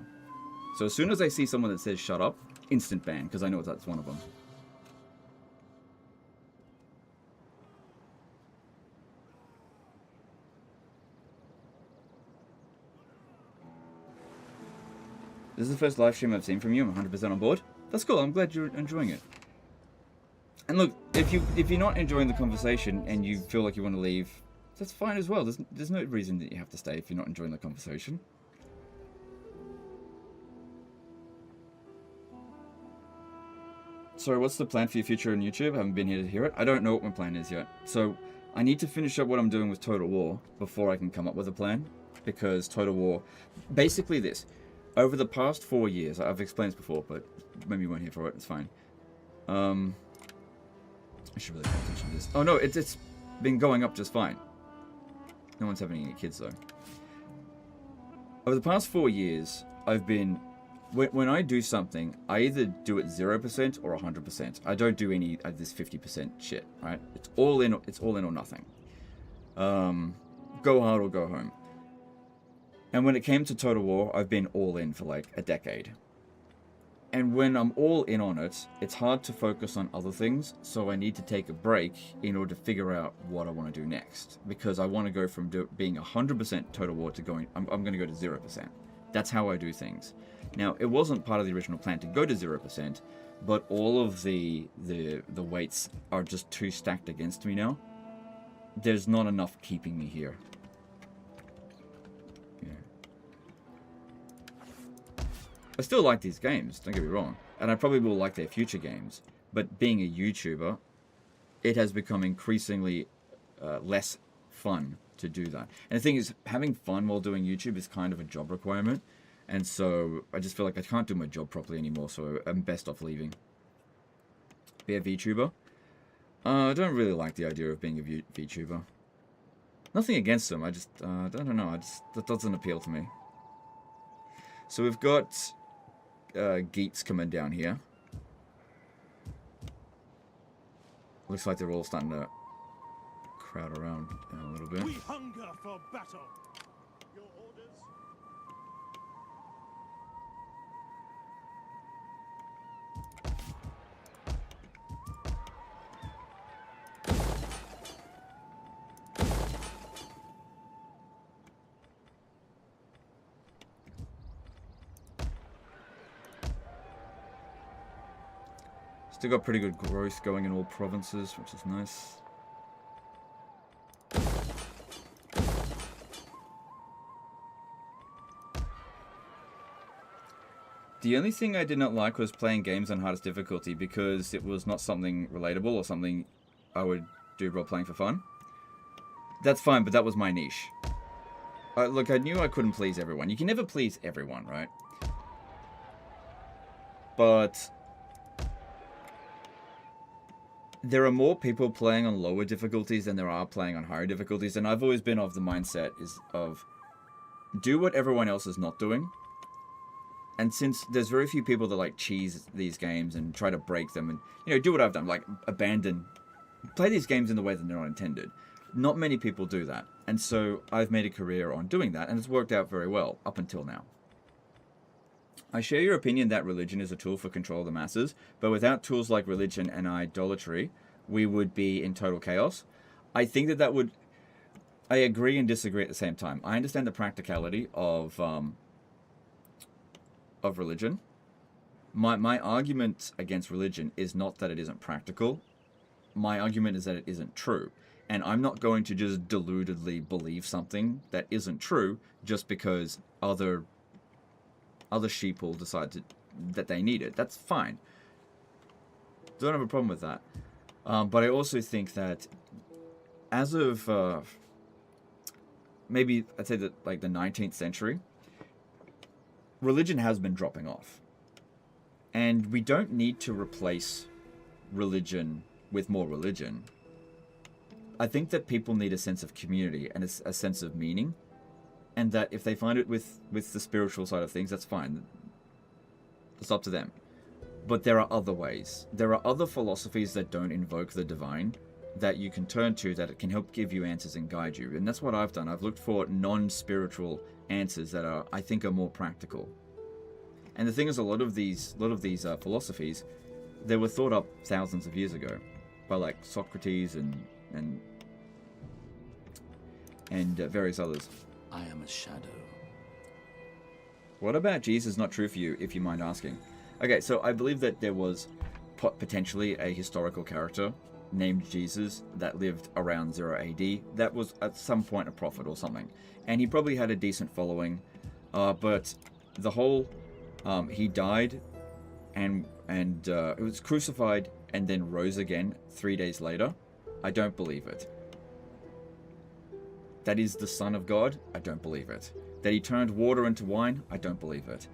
So as soon as I see someone that says shut up, instant ban, because I know that's one of them. This is the first live stream I've seen from you. I'm 100% on board. That's cool. I'm glad you're enjoying it. And look, if you're not enjoying the conversation and you feel like you want to leave, that's fine as well. There's no reason that you have to stay if you're not enjoying the conversation. So what's the plan for your future on YouTube? I haven't been here to hear it. I don't know what my plan is yet. So I need to finish up what I'm doing with Total War before I can come up with a plan. Because Total War, basically this. Over the past 4 years, I've explained this before, but maybe you weren't here for it, it's fine. I should really pay attention to this. Oh no, it's been going up just fine. No one's having any kids though. Over the past 4 years, I've been... When I do something, I either do it 0% or 100%. I don't do any of this 50% shit, right? It's all in or nothing. Go hard or go home. And when it came to Total War, I've been all in for like a decade. And when I'm all in on it, it's hard to focus on other things, so I need to take a break in order to figure out what I want to do next. Because I want to go from being 100% Total War to going, I'm going to go to 0%. That's how I do things. Now, it wasn't part of the original plan to go to 0%, but all of the weights are just too stacked against me now. There's not enough keeping me here. I still like these games, don't get me wrong, and I probably will like their future games, but being a YouTuber, it has become increasingly less fun to do that. And the thing is, having fun while doing YouTube is kind of a job requirement, and so I just feel like I can't do my job properly anymore, so I'm best off leaving. Be a VTuber? I don't really like the idea of being a VTuber. Nothing against them, I just, I don't know, that doesn't appeal to me. So we've got Geats coming down here. Looks like they're all starting to crowd around in a little bit. We hunger for battle. Your orders? Still got pretty good growth going in all provinces, which is nice. The only thing I did not like was playing games on hardest difficulty because it was not something relatable or something I would do role-playing for fun. That's fine, but that was my niche. Look, I knew I couldn't please everyone. You can never please everyone, right? But there are more people playing on lower difficulties than there are playing on higher difficulties, and I've always been of the mindset of do what everyone else is not doing. And since there's very few people that like cheese these games and try to break them and, you know, do what I've done, like play these games in the way that they're not intended. Not many people do that. And so I've made a career on doing that, and it's worked out very well up until now. I share your opinion that religion is a tool for control of the masses, but without tools like religion and idolatry, we would be in total chaos. I think that would... I agree and disagree at the same time. I understand the practicality of religion. My argument against religion is not that it isn't practical. My argument is that it isn't true. And I'm not going to just deludedly believe something that isn't true just because other sheeple decide that they need it. That's fine. Don't have a problem with that. But I also think that as of maybe I'd say that like the 19th century, religion has been dropping off. And we don't need to replace religion with more religion. I think that people need a sense of community and a sense of meaning. And that if they find it with the spiritual side of things, that's fine. It's up to them. But there are other ways. There are other philosophies that don't invoke the divine that you can turn to, that it can help give you answers and guide you. And that's what I've done. I've looked for non-spiritual answers that I think are more practical. And the thing is, a lot of these philosophies, they were thought up thousands of years ago by like Socrates and various others. I am a shadow. What about Jesus not true for you, if you mind asking? Okay, so I believe that there was potentially a historical character named Jesus that lived around 0 AD that was at some point a prophet or something. And he probably had a decent following, but the whole... he died and it was crucified and then rose again 3 days later. I don't believe it. That is the Son of God? I don't believe it. That he turned water into wine? I don't believe it.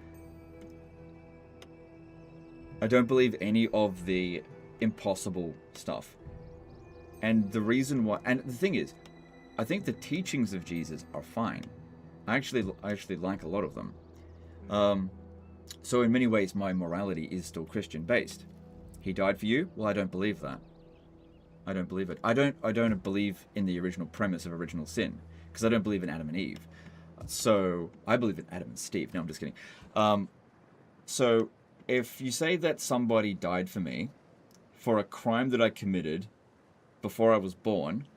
I don't believe any of the impossible stuff. And the reason why... And the thing is, I think the teachings of Jesus are fine. I actually like a lot of them. So in many ways, my morality is still Christian-based. He died for you? Well, I don't believe that. I don't believe it. I don't believe in the original premise of original sin, because I don't believe in Adam and Eve. So I believe in Adam and Steve. No, I'm just kidding. So if you say that somebody died for me for a crime that I committed before I was born,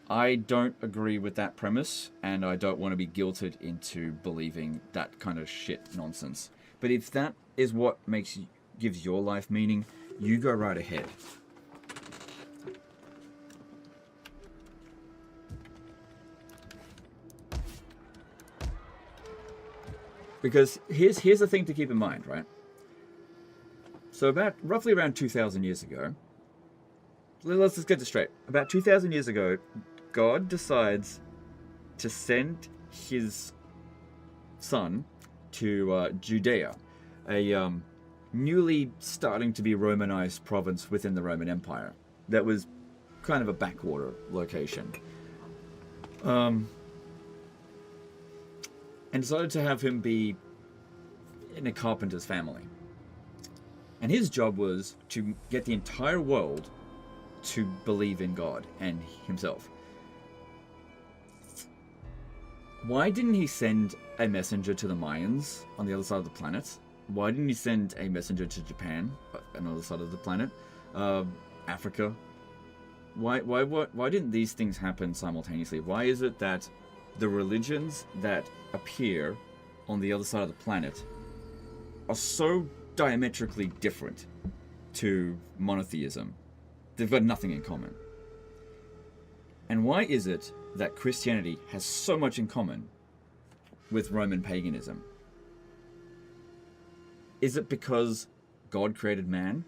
I don't agree with that premise, and I don't want to be guilted into believing that kind of shit nonsense. But if that is what gives your life meaning, you go right ahead. Because here's the thing to keep in mind, right? So roughly around 2,000 years ago, let's just get this straight. About 2,000 years ago, God decides to send his son to Judea, a newly starting to be Romanized province within the Roman Empire that was kind of a backwater location. And decided to have him be in a carpenter's family. And his job was to get the entire world to believe in God and himself. Why didn't he send a messenger to the Mayans on the other side of the planet? Why didn't he send a messenger to Japan on the other side of the planet? Africa? Why didn't these things happen simultaneously? Why is it that the religions that appear on the other side of the planet are so diametrically different to monotheism? They've got nothing in common. And why is it that Christianity has so much in common with Roman paganism? Is it because God created man,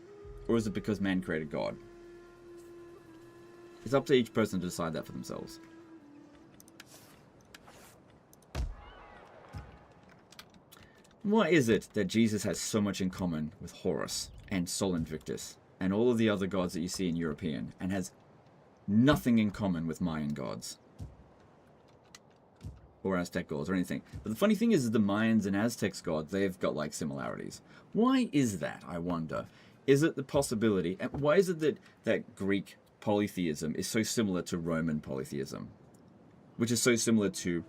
or is it because man created God? It's up to each person to decide that for themselves. Why is it that Jesus has so much in common with Horus and Sol Invictus and all of the other gods that you see in European, and has nothing in common with Mayan gods or Aztec gods or anything? But the funny thing is the Mayans and Aztecs gods, they've got like similarities. Why is that, I wonder? Is it the possibility, and why is it that Greek polytheism is so similar to Roman polytheism, which is so similar to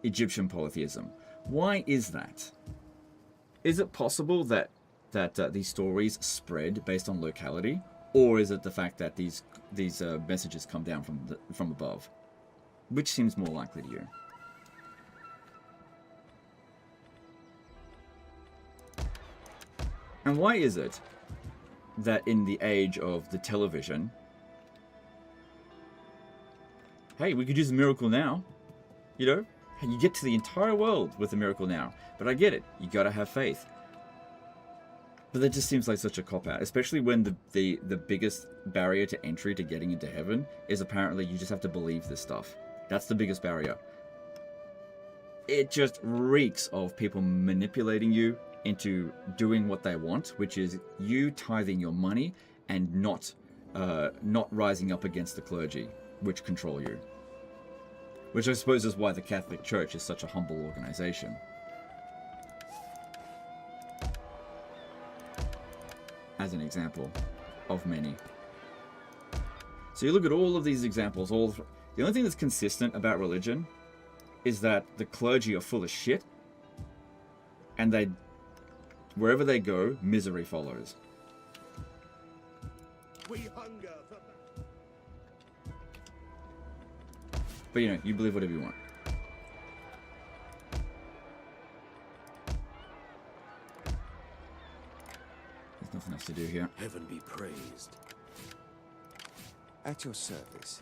Egyptian polytheism? Why is that? Is it possible that these stories spread based on locality, or is it the fact that these messages come down from above? Which seems more likely to you? And why is it that in the age of the television, hey, we could use a miracle now, you know? And you get to the entire world with a miracle now. But I get it. You gotta have faith. But that just seems like such a cop-out, especially when the biggest barrier to entry to getting into heaven is apparently you just have to believe this stuff. That's the biggest barrier. It just reeks of people manipulating you into doing what they want, which is you tithing your money and not rising up against the clergy, which control you. Which I suppose is why the Catholic Church is such a humble organization. As an example of many. So you look at all of these examples, the only thing that's consistent about religion is that the clergy are full of shit, and wherever they go, misery follows. We hunger for... But you know, you believe whatever you want. There's nothing else to do here. Heaven be praised. At your service.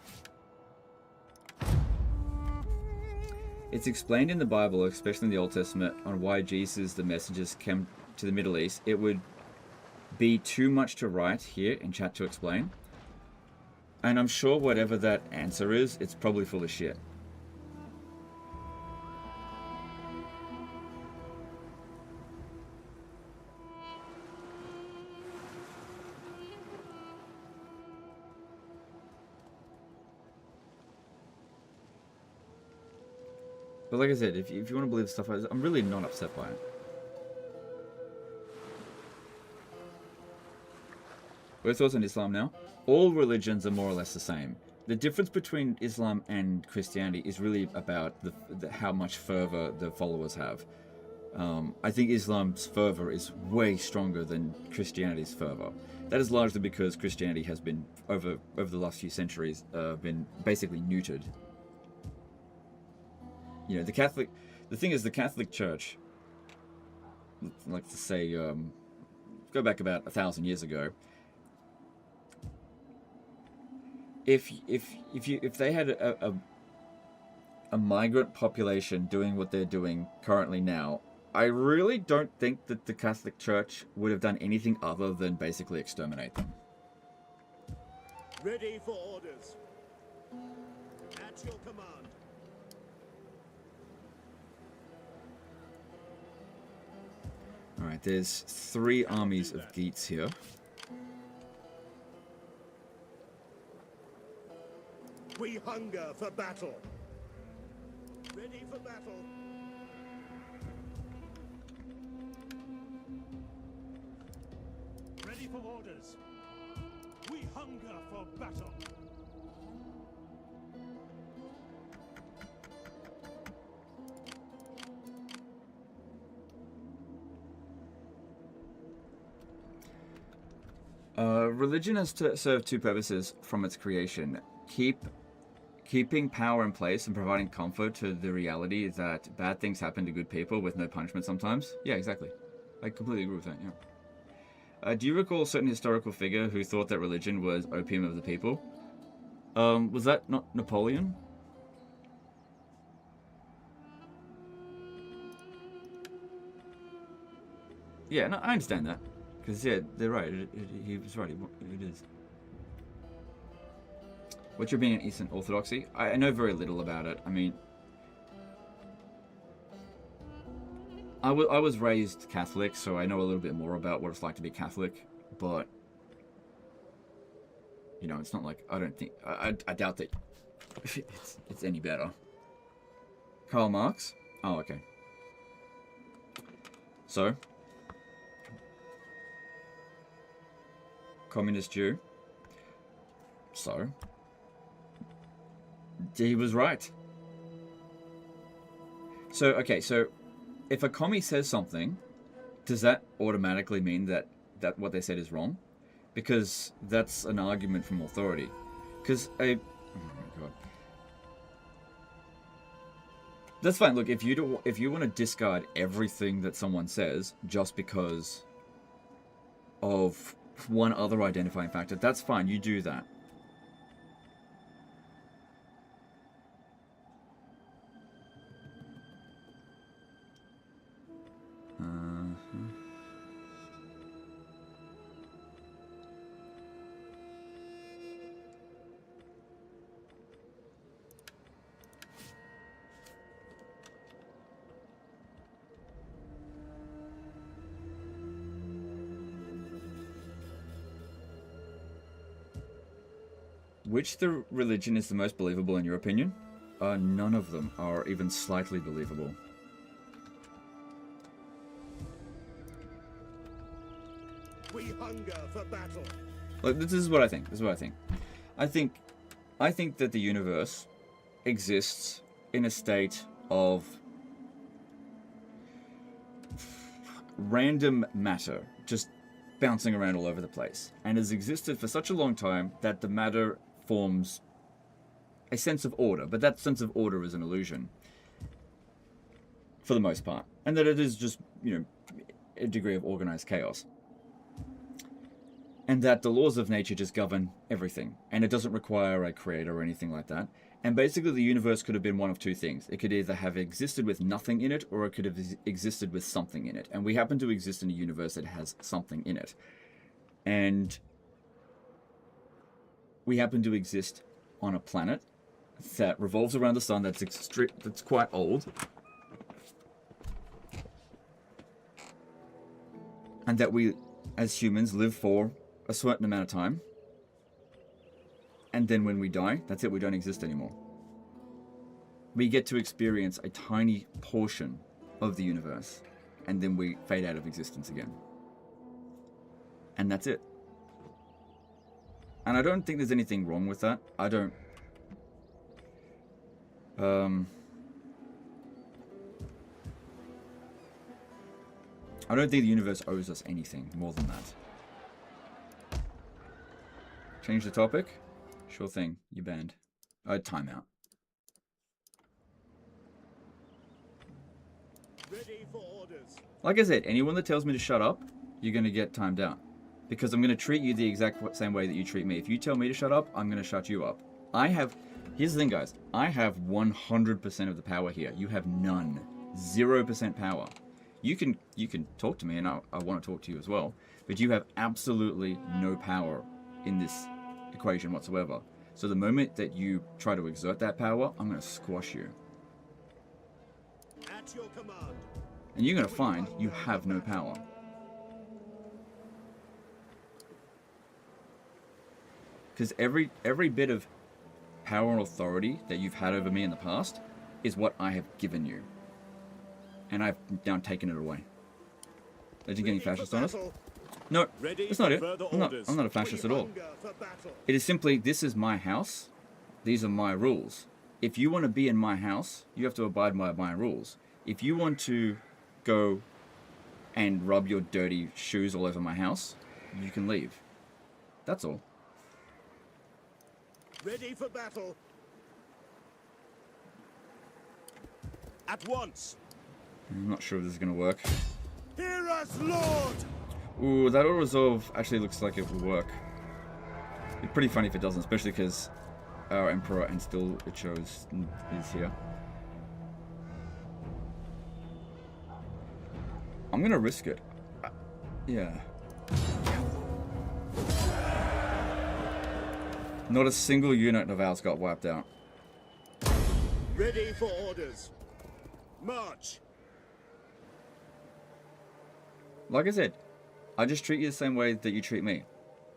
It's explained in the Bible, especially in the Old Testament, on why Jesus, the messengers, came to the Middle East. It would be too much to write here in chat to explain. And I'm sure whatever that answer is, it's probably full of shit. But like I said, if you want to believe stuff, I'm really not upset by it. What are your thoughts on Islam now? All religions are more or less the same. The difference between Islam and Christianity is really about how much fervor the followers have. I think Islam's fervor is way stronger than Christianity's fervor. That is largely because Christianity has been, over the last few centuries, been basically neutered. You know, the thing is, the Catholic Church, like to say, go back about 1,000 years ago. If they had a migrant population doing what they're doing currently now, I really don't think that the Catholic Church would have done anything other than basically exterminate them. Ready for orders. At your command. Alright, there's 3 armies of Geats here. We hunger for battle. Ready for battle. Ready for orders. We hunger for battle. Religion has to serve two purposes from its creation. Keeping power in place and providing comfort to the reality that bad things happen to good people with no punishment sometimes. Yeah, exactly. I completely agree with that, yeah. Do you recall a certain historical figure who thought that religion was opium of the people? Was that not Napoleon? Yeah, no, I understand that. Because, yeah, they're right. He was right. It is. What's your opinion on Eastern Orthodoxy? I know very little about it. I mean, I was raised Catholic, so I know a little bit more about what it's like to be Catholic. But, you know, it's not like, I don't think, I doubt that it's any better. Karl Marx? Oh, okay. So, Communist Jew. So, he was right. So, okay, so if a commie says something, does that automatically mean that what they said is wrong? Because that's an argument from authority. Because oh my god. That's fine. Look, if you want to discard everything that someone says just because of one other identifying factor, that's fine. You do that. Which the religion is the most believable in your opinion? None of them are even slightly believable. We hunger for battle. Look, this is what I think. I think that the universe exists in a state of random matter, just bouncing around all over the place, and has existed for such a long time that the matter forms a sense of order, but that sense of order is an illusion for the most part, and that it is just, you know, a degree of organized chaos, and that the laws of nature just govern everything, and it doesn't require a creator or anything like that. And basically the universe could have been one of two things. It could either have existed with nothing in it, or it could have existed with something in it, and we happen to exist in a universe that has something in it, and we happen to exist on a planet that revolves around the sun that's quite old, and that we, as humans, live for a certain amount of time, and then when we die, that's it, we don't exist anymore. We get to experience a tiny portion of the universe, and then we fade out of existence again. And that's it. And I don't think there's anything wrong with that. I don't think the universe owes us anything more than that. Change the topic? Sure thing. You're banned. Timeout. Ready for orders. Like I said, anyone that tells me to shut up, you're going to get timed out. Because I'm going to treat you the exact same way that you treat me. If you tell me to shut up, I'm going to shut you up. Here's the thing, guys. I have 100% of the power here. You have none. 0% power. You can talk to me, and I want to talk to you as well. But you have absolutely no power in this equation whatsoever. So the moment that you try to exert that power, I'm going to squash you. At your command. And you're going to find you have no power. Because every bit of power and authority that you've had over me in the past is what I have given you. And I've now taken it away. Are you getting fascist on us? No, that's not it. I'm not a fascist at all. It is simply, this is my house. These are my rules. If you want to be in my house, you have to abide by my rules. If you want to go and rub your dirty shoes all over my house, you can leave. That's all. Ready for battle. At once. I'm not sure if this is going to work. Hear us, Lord! Ooh, that auto-resolve actually looks like it will work. It'd be pretty funny if it doesn't, especially because our Emperor and still it shows is here. I'm going to risk it. Yeah. Not a single unit of ours got wiped out. Ready for orders. March. Like I said, I just treat you the same way that you treat me.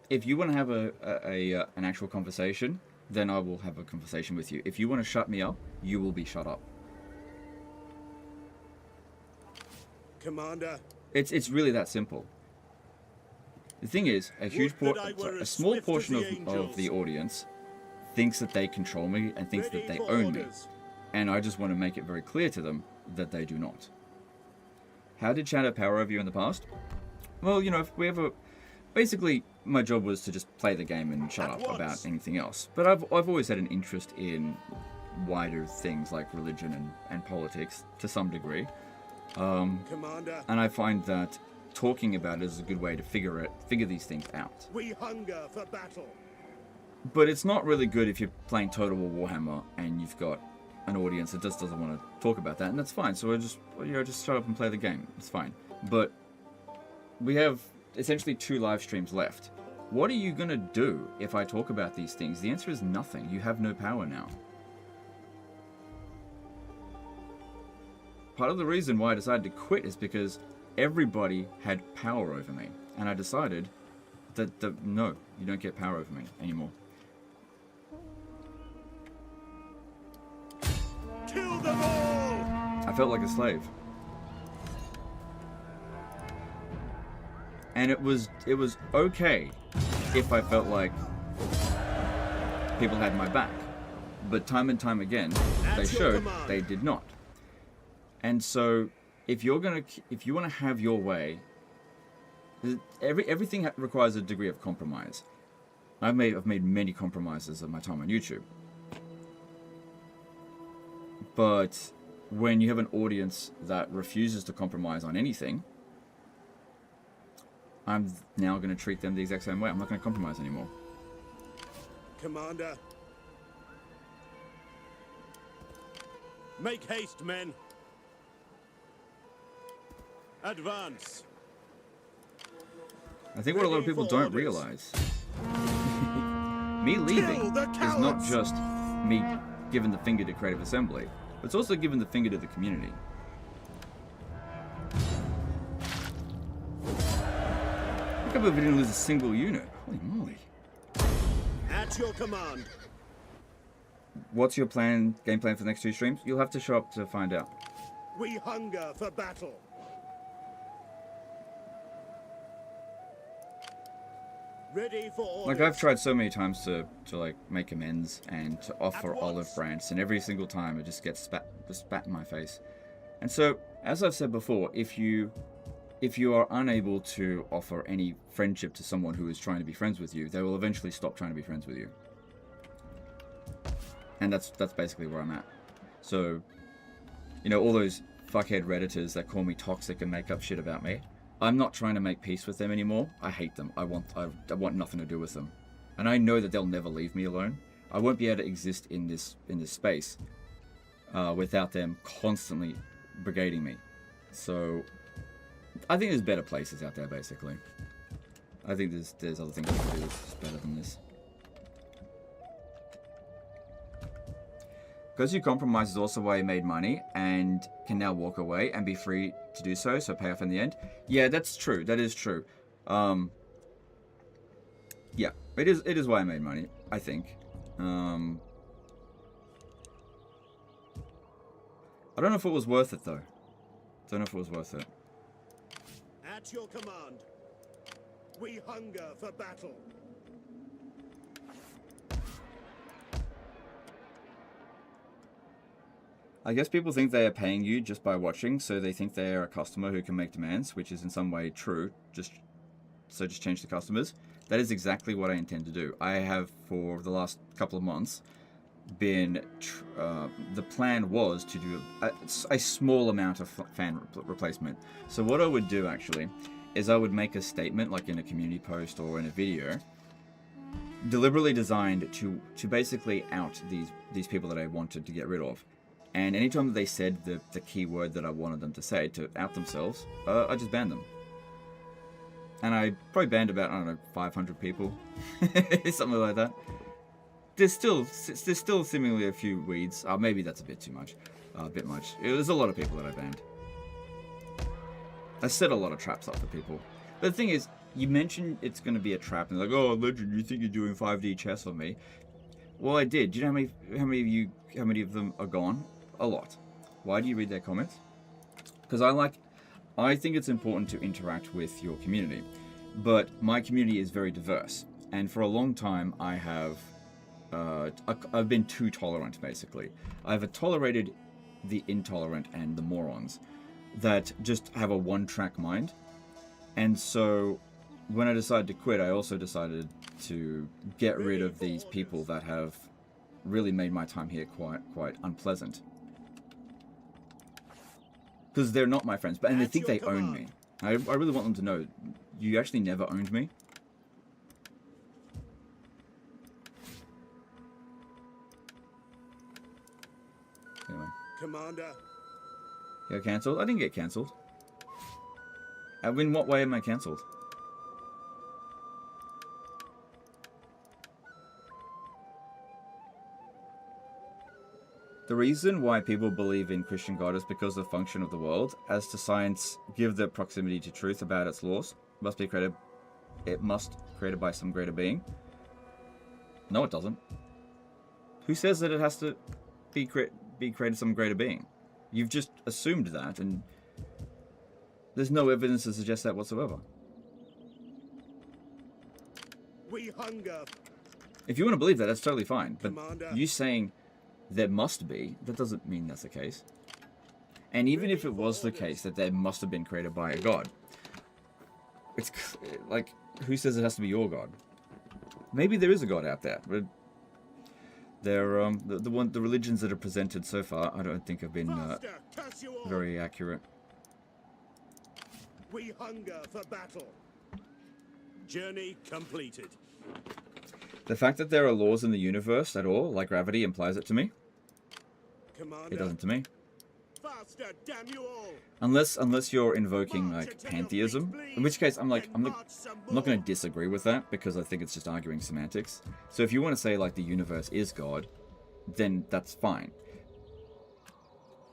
If you want to have an actual conversation, then I will have a conversation with you. If you want to shut me up, you will be shut up. Commander. It's really that simple. The thing is, a small portion of the audience thinks that they control me and thinks that they own me. And I just want to make it very clear to them that they do not. How did chat have power over you in the past? Well, you know, if we ever... Basically, my job was to just play the game and shut up about anything else. But I've always had an interest in wider things like religion and politics, to some degree. Commander. And I find that talking about it is a good way to figure these things out. We hunger for battle. But it's not really good if you're playing Total War Warhammer and you've got an audience that just doesn't want to talk about that, and that's fine. So I just shut up and play the game. It's fine. But we have essentially 2 live streams left. What are you gonna do if I talk about these things? The answer is nothing. You have no power now. Part of the reason why I decided to quit is because everybody had power over me, and I decided that no, you don't get power over me anymore. Kill them all! I felt like a slave. And it was okay if I felt like people had my back. But time and time again, they showed they did not. And so if you want to have your way, everything requires a degree of compromise. I've made many compromises in my time on YouTube. But when you have an audience that refuses to compromise on anything, I'm now going to treat them the exact same way. I'm not going to compromise anymore. Commander. Make haste, men. Advance. I think what a lot of people don't realize, me leaving is not just me giving the finger to Creative Assembly, but it's also giving the finger to the community. I can't believe we didn't lose a single unit. Holy moly. At your command. What's your game plan for the next 2 streams? You'll have to show up to find out. We hunger for battle. Ready for orders. Like, I've tried so many times to like make amends and to offer olive branch, and every single time it just gets spat in my face. And so, as I've said before, if you are unable to offer any friendship to someone who is trying to be friends with you, they will eventually stop trying to be friends with you. And that's basically where I'm at. So, you know, all those fuckhead Redditors that call me toxic and make up shit about me, I'm not trying to make peace with them anymore. I hate them. I want nothing to do with them. And I know that they'll never leave me alone. I won't be able to exist in this space without them constantly brigading me. So I think there's better places out there, basically. I think there's other things we can do that's better than this. Because you compromise is also why you made money and can now walk away and be free to do so pay off in the end. Yeah, that's true. That is true. Yeah, it is why I made money, I think. I don't know if it was worth it, though. Don't know if it was worth it. At your command. We hunger for battle. I guess people think they are paying you just by watching, so they think they are a customer who can make demands, which is in some way true. Just change the customers. That is exactly what I intend to do. I have, for the last couple of months, been... the plan was to do a small amount of fan replacement. So what I would do, actually, is I would make a statement, like in a community post or in a video, deliberately designed to basically out these people that I wanted to get rid of. And anytime that they said the key word that I wanted them to say, to out themselves, I just banned them. And I probably banned about, I don't know, 500 people. Something like that. There's still seemingly a few weeds. Maybe that's a bit too much. A bit much. There's a lot of people that I banned. I set a lot of traps up for people. But the thing is, you mentioned it's going to be a trap, and they're like, oh, Legend, you think you're doing 5D chess on me? Well, I did. Do you know how many of them are gone? A lot. Why do you read their comments? Because I think it's important to interact with your community, but my community is very diverse, and for a long time I have I've been too tolerant. Basically, I've tolerated the intolerant and the morons that just have a one-track mind, and so when I decided to quit, I also decided to get rid of these people that have really made my time here quite unpleasant. Because they're not my friends, and they think they own me. I really want them to know, you actually never owned me. Anyway. Commander. You're cancelled? I didn't get cancelled. In what way am I cancelled? The reason why people believe in Christian God is because of the function of the world, as to science give the proximity to truth about its laws. It must created by some greater being. No, it doesn't. Who says that it has to be created some greater being? You've just assumed that, and there's no evidence to suggest that whatsoever. We hunger. If you want to believe that, that's totally fine. But Commander. you saying there must be, that doesn't mean that's the case. And even if it was the case that they must have been created by a god, it's like, who says it has to be your god? Maybe there is a god out there, but they're the religions that are presented so far, I don't think have been very accurate. We hunger for battle. Journey completed. The fact that there are laws in the universe at all, like gravity, implies it to me. Commander. It doesn't to me. Faster, damn you all. Unless you're invoking like pantheism, in which case I'm not going to disagree with that, because I think it's just arguing semantics. So if you want to say like the universe is God, then that's fine.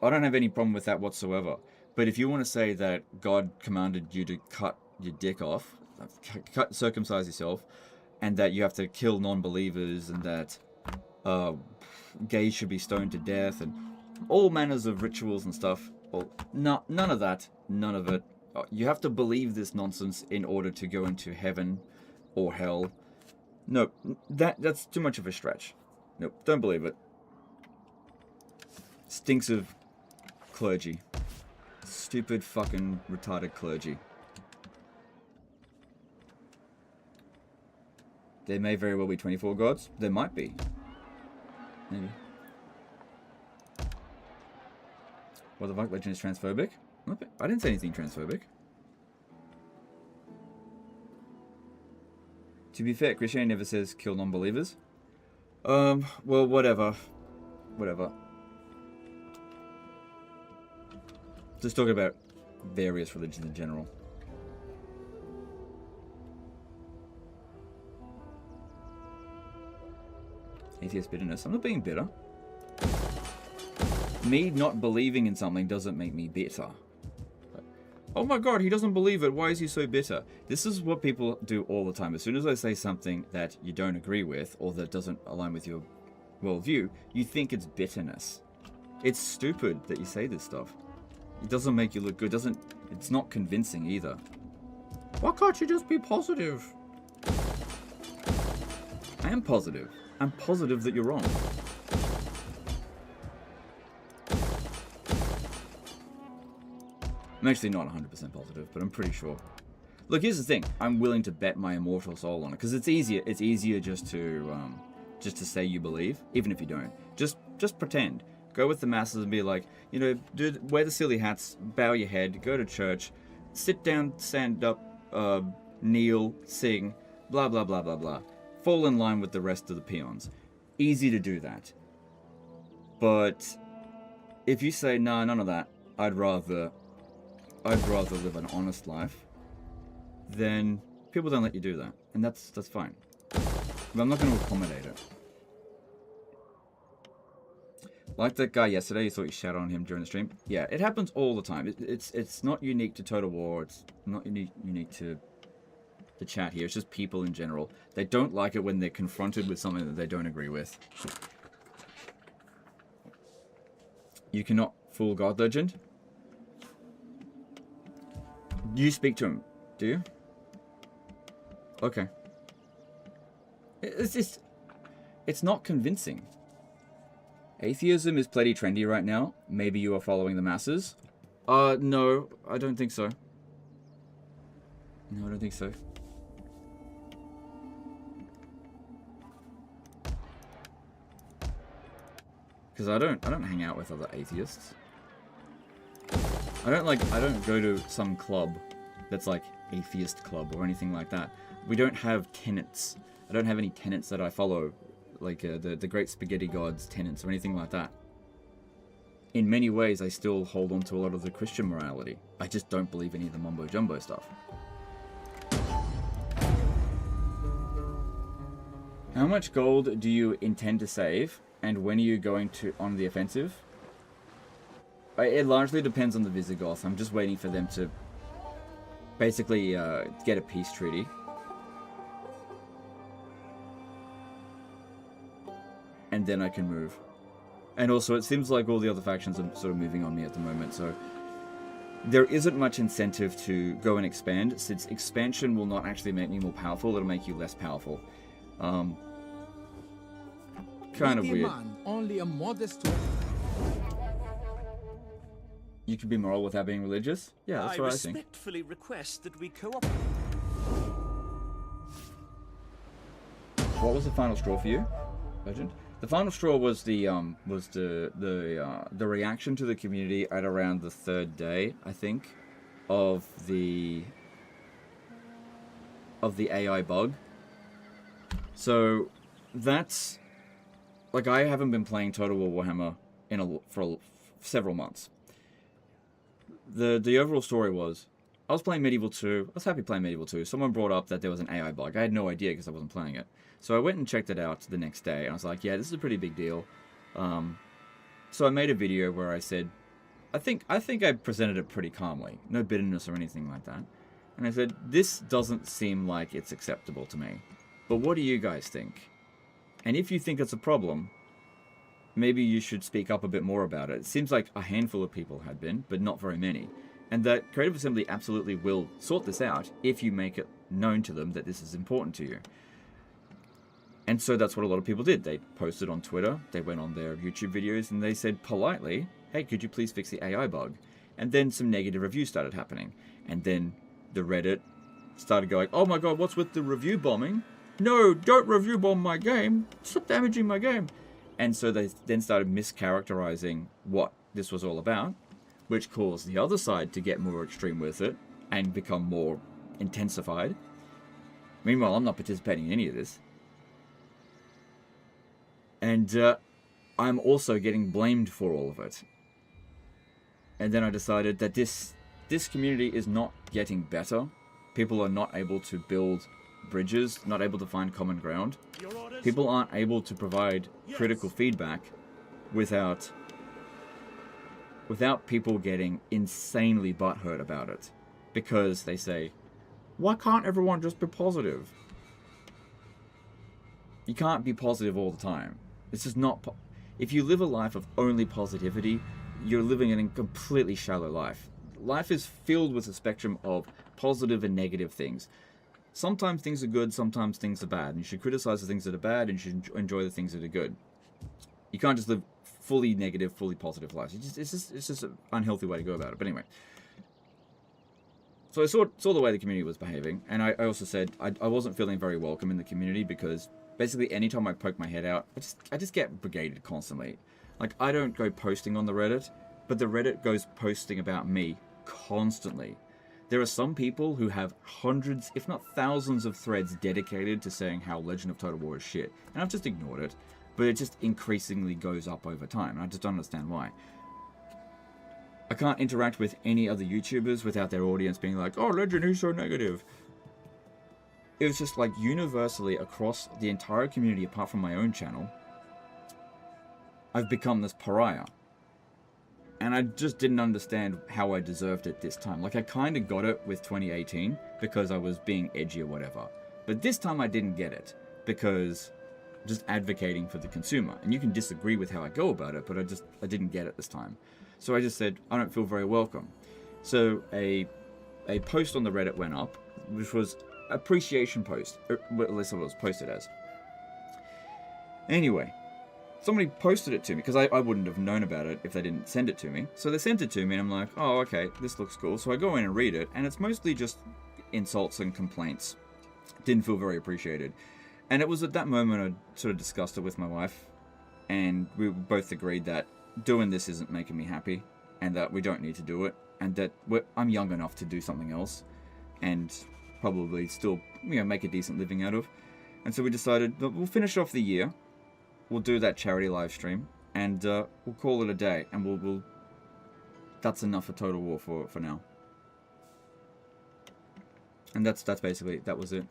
I don't have any problem with that whatsoever. But if you want to say that God commanded you to cut your dick off, circumcise yourself, and that you have to kill non-believers, and that gays should be stoned to death, and all manners of rituals and stuff, well, none of that, none of it. You have to believe this nonsense in order to go into heaven or hell. No, that's too much of a stretch. Nope, don't believe it. Stinks of clergy. Stupid fucking retarded clergy. There may very well be 24 gods. There might be. Maybe. What the fuck? Legend is transphobic? I didn't say anything transphobic. To be fair, Christianity never says kill non-believers. Well, whatever. Whatever. Just talking about various religions in general. Atheist bitterness. I'm not being bitter. Me not believing in something doesn't make me bitter. Oh my god, he doesn't believe it. Why is he so bitter? This is what people do all the time. As soon as I say something that you don't agree with, or that doesn't align with your worldview, you think it's bitterness. It's stupid that you say this stuff. It doesn't make you look good. It's not convincing either. Why can't you just be positive? I am positive. I'm positive that you're wrong. I'm actually not 100% positive, but I'm pretty sure. Look, here's the thing. I'm willing to bet my immortal soul on it because it's easier. It's easier just to say you believe, even if you don't. Just pretend. Go with the masses and be like, you know, dude, wear the silly hats, bow your head, go to church, sit down, stand up, kneel, sing, blah blah blah blah blah. Fall in line with the rest of the peons. Easy to do that. But if you say, nah, none of that, I'd rather live an honest life, then people don't let you do that. And that's fine. But I'm not going to accommodate it. Like that guy yesterday, you thought you shouted on him during the stream. Yeah, it happens all the time. It's not unique to Total War. It's not unique to the chat here. It's just people in general. They don't like it when they're confronted with something that they don't agree with. You cannot fool God, Legend. You speak to him, do you? Okay. It's not convincing. Atheism is plenty trendy right now. Maybe you are following the masses. No, I don't think so. No, I don't think so. Because I don't hang out with other atheists. I don't go to some club that's like atheist club or anything like that. We don't have tenets. I don't have any tenets that I follow, like the Great Spaghetti God's tenets or anything like that. In many ways, I still hold on to a lot of the Christian morality. I just don't believe any of the mumbo jumbo stuff. How much gold do you intend to save, and when are you going on the offensive? It largely depends on the Visigoth. I'm just waiting for them to basically get a peace treaty. And then I can move. And also, it seems like all the other factions are sort of moving on me at the moment, so there isn't much incentive to go and expand, since expansion will not actually make me more powerful, it'll make you less powerful. Kind of weird. Only a modest. You can be moral without being religious? Yeah, that's what I think. I respectfully request that we cooperate. What was the final straw for you, Legend? The final straw was the reaction to the community at around the 3rd day, I think, of the AI bug. So that's like, I haven't been playing Total War Warhammer for several months. The overall story was, I was playing Medieval 2. I was happy playing Medieval 2. Someone brought up that there was an AI bug. I had no idea because I wasn't playing it. So I went and checked it out the next day, and I was like, yeah, this is a pretty big deal. So I made a video where I said, I think I presented it pretty calmly. No bitterness or anything like that. And I said, this doesn't seem like it's acceptable to me. But what do you guys think? And if you think it's a problem, maybe you should speak up a bit more about it. It seems like a handful of people had been, but not very many. And that Creative Assembly absolutely will sort this out if you make it known to them that this is important to you. And so that's what a lot of people did. They posted on Twitter, they went on their YouTube videos, and they said politely, hey, could you please fix the AI bug? And then some negative reviews started happening. And then the Reddit started going, oh my god, what's with the review bombing? No, don't review bomb my game. Stop damaging my game. And so they then started mischaracterizing what this was all about, which caused the other side to get more extreme with it and become more intensified. Meanwhile, I'm not participating in any of this. And I'm also getting blamed for all of it. And then I decided that this community is not getting better. People are not able to build bridges, not able to find common ground. People aren't able to provide critical feedback without people getting insanely butthurt about it. Because they say, why can't everyone just be positive? You can't be positive all the time. This is not... If you live a life of only positivity, you're living a completely shallow life. Life is filled with a spectrum of positive and negative things. Sometimes things are good, sometimes things are bad. And you should criticize the things that are bad, and you should enjoy the things that are good. You can't just live fully negative, fully positive lives. It's just an unhealthy way to go about it. But anyway. So I saw the way the community was behaving, and I also said I wasn't feeling very welcome in the community because basically anytime I poke my head out, I just get brigaded constantly. Like, I don't go posting on the Reddit, but the Reddit goes posting about me constantly. There are some people who have hundreds, if not thousands of threads dedicated to saying how Legend of Total War is shit, and I've just ignored it, but it just increasingly goes up over time, and I just don't understand why. I can't interact with any other YouTubers without their audience being like, oh, Legend, who's so negative? It was just like universally across the entire community, apart from my own channel, I've become this pariah. And I just didn't understand how I deserved it this time. Like, I kind of got it with 2018 because I was being edgy or whatever. But this time I didn't get it because just advocating for the consumer. And you can disagree with how I go about it, but I didn't get it this time. So I just said, I don't feel very welcome. So a post on the Reddit went up, which was appreciation post, or at least it was posted as. Anyway, somebody posted it to me, because I wouldn't have known about it if they didn't send it to me. So they sent it to me, and I'm like, oh, okay, this looks cool. So I go in and read it, and it's mostly just insults and complaints. Didn't feel very appreciated. And it was at that moment I sort of discussed it with my wife, and we both agreed that doing this isn't making me happy, and that we don't need to do it, and that I'm young enough to do something else, and probably still, make a decent living out of. And so we decided that we'll finish off the year, we'll do that charity live stream, and we'll call it a day, and we'll that's enough for Total War for now. And that's basically, that was it.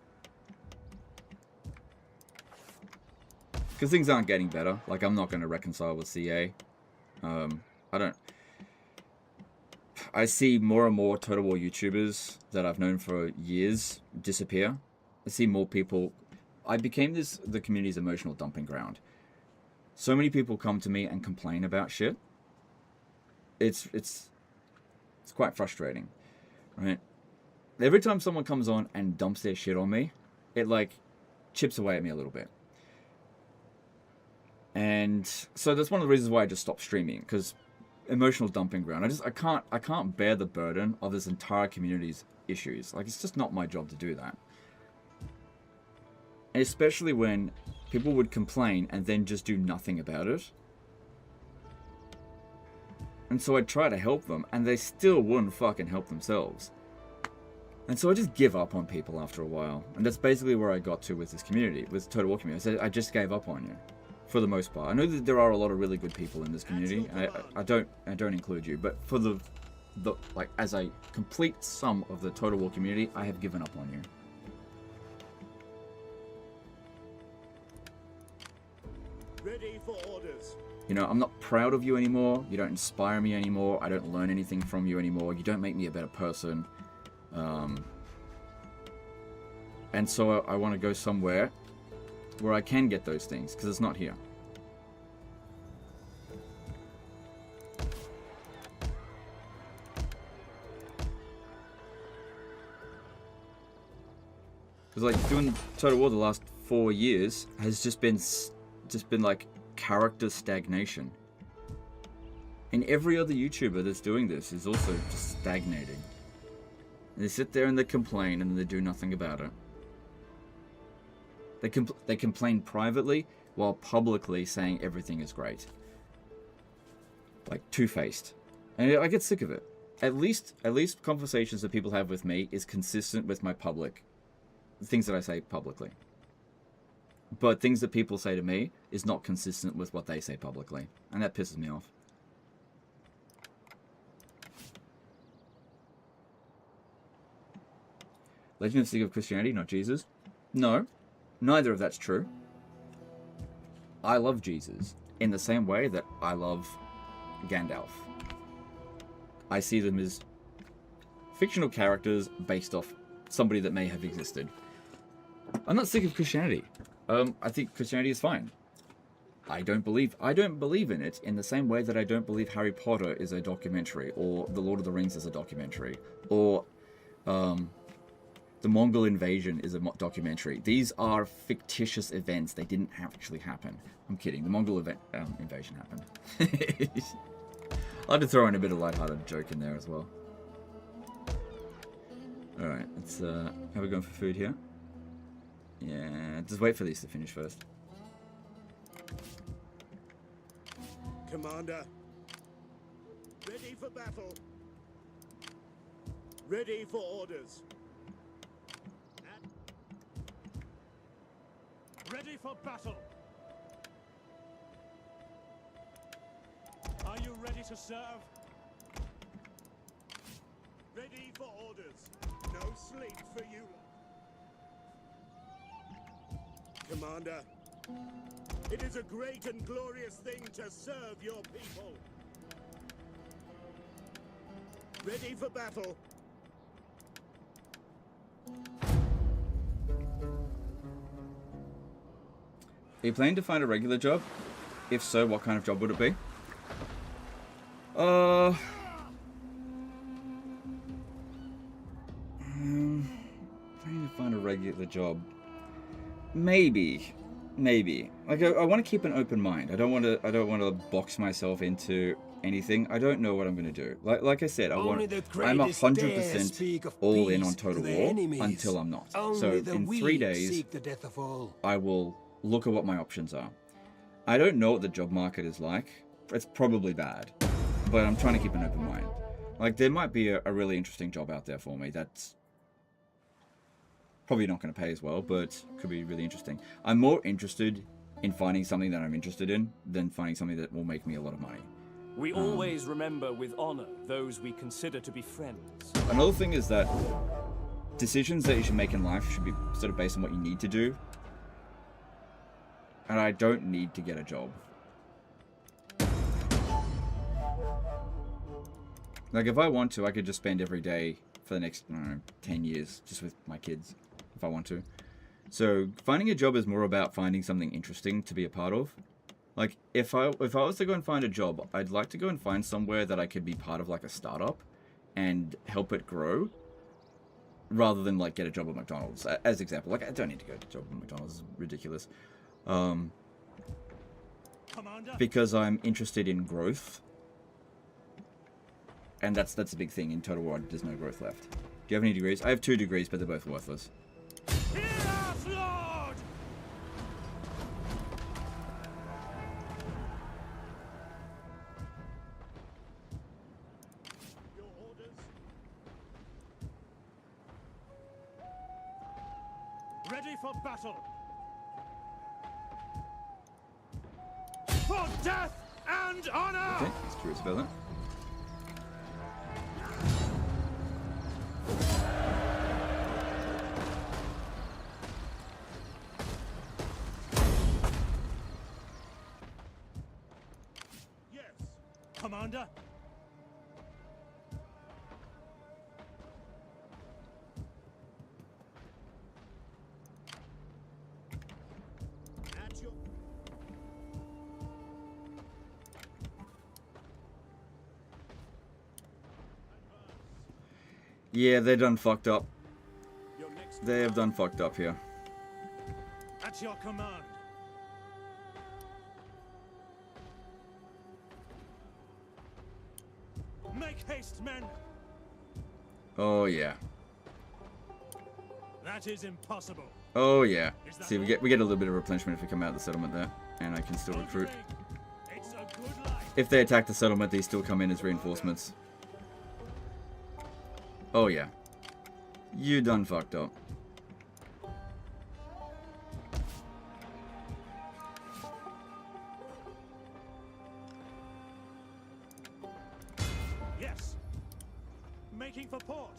Because things aren't getting better. Like, I'm not going to reconcile with CA. I see more and more Total War YouTubers that I've known for years disappear. I see more people. I became the community's emotional dumping ground. So many people come to me and complain about shit. It's quite frustrating, right? Every time someone comes on and dumps their shit on me, it like chips away at me a little bit. And so that's one of the reasons why I just stopped streaming, because emotional dumping ground. I can't bear the burden of this entire community's issues. Like, it's just not my job to do that. And especially when people would complain and then just do nothing about it. And so I'd try to help them, and they still wouldn't fucking help themselves. And so I just give up on people after a while. And that's basically where I got to with this community, with Total War community. I said, I just gave up on you. For the most part. I know that there are a lot of really good people in this community. I don't include you, but for the like, as a complete sum of the Total War community, I have given up on you. Ready for orders. I'm not proud of you anymore. You don't inspire me anymore. I don't learn anything from you anymore. You don't make me a better person. And so I want to go somewhere where I can get those things, because it's not here. Because like doing Total War the last 4 years has just been like character stagnation. And every other YouTuber that's doing this is also just stagnating. They sit there and they complain and they do nothing about it. They complain privately while publicly saying everything is great. Like, two-faced. And I get sick of it. At least conversations that people have with me is consistent with my public. Things that I say publicly. But things that people say to me is not consistent with what they say publicly. And that pisses me off. Legend of Sick of Christianity, not Jesus? No. Neither of that's true. I love Jesus in the same way that I love Gandalf. I see them as fictional characters based off somebody that may have existed. I'm not sick of Christianity. I think Christianity is fine. I don't believe in it in the same way that I don't believe Harry Potter is a documentary, or The Lord of the Rings is a documentary, or the Mongol invasion is a documentary. These are fictitious events. They didn't actually happen. I'm kidding. The Mongol invasion happened. I had to throw in a bit of lighthearted joke in there as well. Alright, let's how are we going for food here? Yeah, just wait for these to finish first. Commander. Ready for battle. Ready for orders. Ready for battle. Are you ready to serve? Ready for orders. No sleep for you. Commander, it is a great and glorious thing to serve your people. Ready for battle. Are you planning to find a regular job? If so, what kind of job would it be? Trying to find a regular job. Maybe. Like I want to keep an open mind. I don't want to box myself into anything. I don't know what I'm going to do. Like I said, I'm 100% all in on Total War until I'm not. So in 3 days, I will look at what my options are. I don't know what the job market is like. It's probably bad, but I'm trying to keep an open mind. Like there might be a really interesting job out there for me that's probably not going to pay as well, but could be really interesting. I'm more interested in finding something that I'm interested in than finding something that will make me a lot of money. We always remember with honor those we consider to be friends. Another thing is that decisions that you should make in life should be sort of based on what you need to do. And I don't need to get a job. Like if I want to, I could just spend every day for the next, I don't know, 10 years just with my kids. If I want to. So finding a job is more about finding something interesting to be a part of. Like if I was to go and find a job, I'd like to go and find somewhere that I could be part of like a startup and help it grow rather than like get a job at McDonald's as example. Like I don't need to go to a job at McDonald's, it's ridiculous. Because I'm interested in growth. And that's a big thing in Total War. There's no growth left. Do you have any degrees? I have 2 degrees, but they're both worthless. Hear us, Lord! Your orders. Ready for battle. For death and honor! Okay, let's curious about that. Commander? At your... Yeah, they're done fucked up. Your next They have done fucked up here. At your command. Make haste, men! Oh yeah. That is impossible. Oh yeah. See, we get a little bit of replenishment if we come out of the settlement there, and I can still recruit. It's a good life. If they attack the settlement, these still come in as reinforcements. Oh yeah. You done fucked up. Yes. Making for port.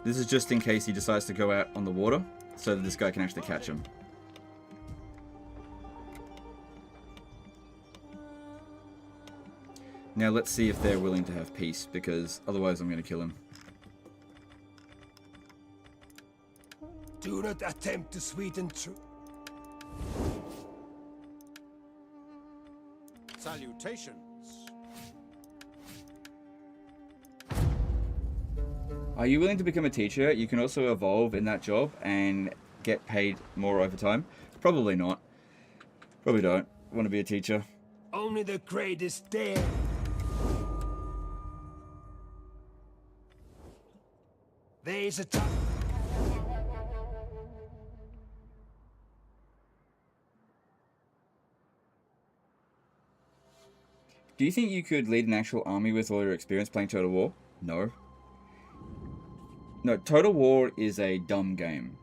This is just in case he decides to go out on the water, so that this guy can actually catch him. Now let's see if they're willing to have peace, because otherwise I'm going to kill him. Do not attempt to sweeten truth. Salutations. Are you willing to become a teacher? You can also evolve in that job and get paid more over time. Probably not. Probably don't want to be a teacher. Only the greatest dare. There's a time. Do you think you could lead an actual army with all your experience playing Total War? No. No, Total War is a dumb game.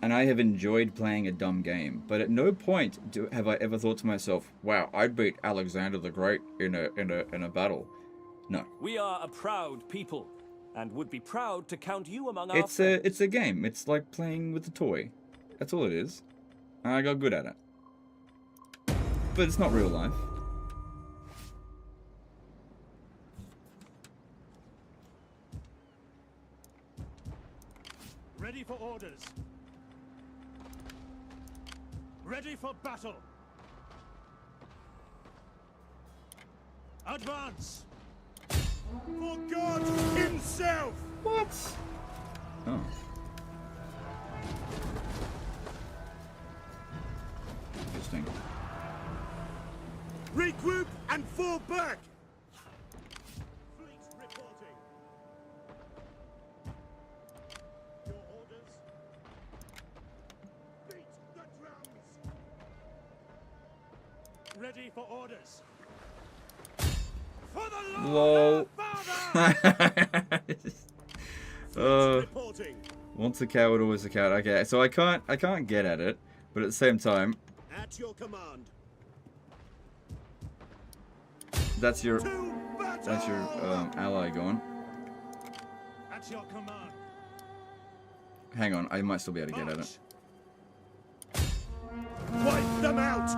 And I have enjoyed playing a dumb game, but at no point have I ever thought to myself, wow, I'd beat Alexander the Great in a battle. No. We are a proud people, and would be proud to count you among our friends. It's a game. It's like playing with a toy. That's all it is. And I got good at it. But it's not real life. Ready for orders. Ready for battle. Advance. For God himself! What? Oh. Interesting. Regroup and fall back! Fleet reporting. Your orders? Beat the drums! Ready for orders. For the Lol. Reporting. Once a coward, always a coward. Okay, so I can't get at it, but at the same time, At your command. that's your To battle! ally going. At your command. Hang on, I might still be able to get at it. Wipe them out!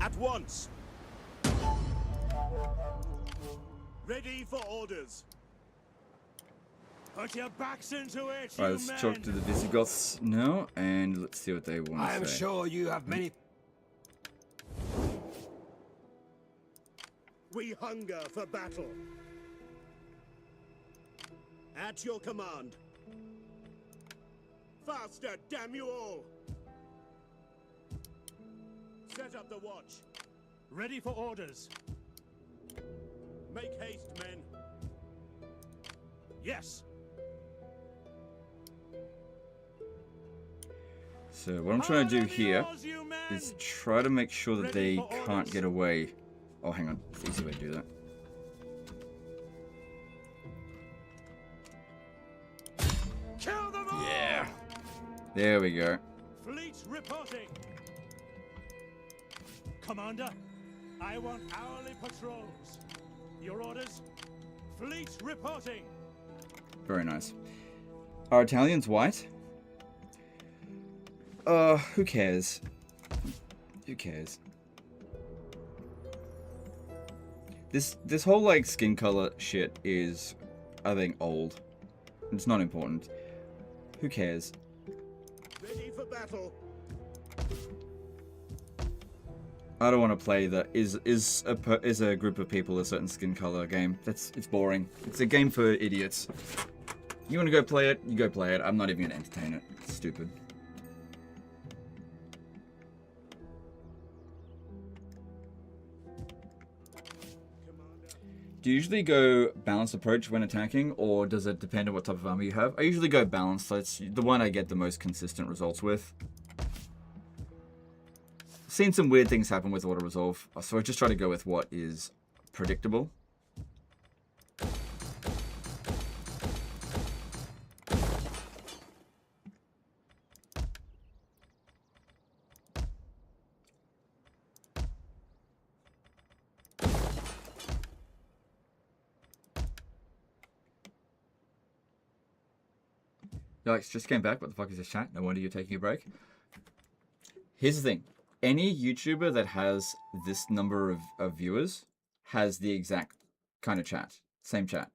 At once. Ready for orders. Put your backs into it, Alright, you let's men. talk to the Visigoths now, and let's see what they want I am to say. sure you have many. We hunger for battle. At your command. Faster, damn you all! Set up the watch. Ready for orders. Make haste, men. Yes. So what I'm trying to do here Yours, you men. is try to make sure that Ready they for can't orders. get away. Oh, hang on. It's an easy way to do that. Kill them all. Yeah. There we go. Fleet reporting. Commander, I want hourly patrols. Your orders? Fleet reporting. Very nice. Are Italians white? Who cares? Who cares? This whole like skin color shit is, I think, old. It's not important. Who cares? Ready for battle. I don't want to play the is a group of people a certain skin color game. It's boring. It's a game for idiots. You want to go play it? You go play it. I'm not even gonna entertain it. It's stupid. Do you usually go balanced approach when attacking, or does it depend on what type of armor you have? I usually go balanced. That's the one I get the most consistent results with. Seen some weird things happen with auto resolve, so I just try to go with what is predictable. Alex just came back. What the fuck is this chat? No wonder you're taking a break. Here's the thing. Any YouTuber that has this number of viewers has the exact kind of chat. Same chat.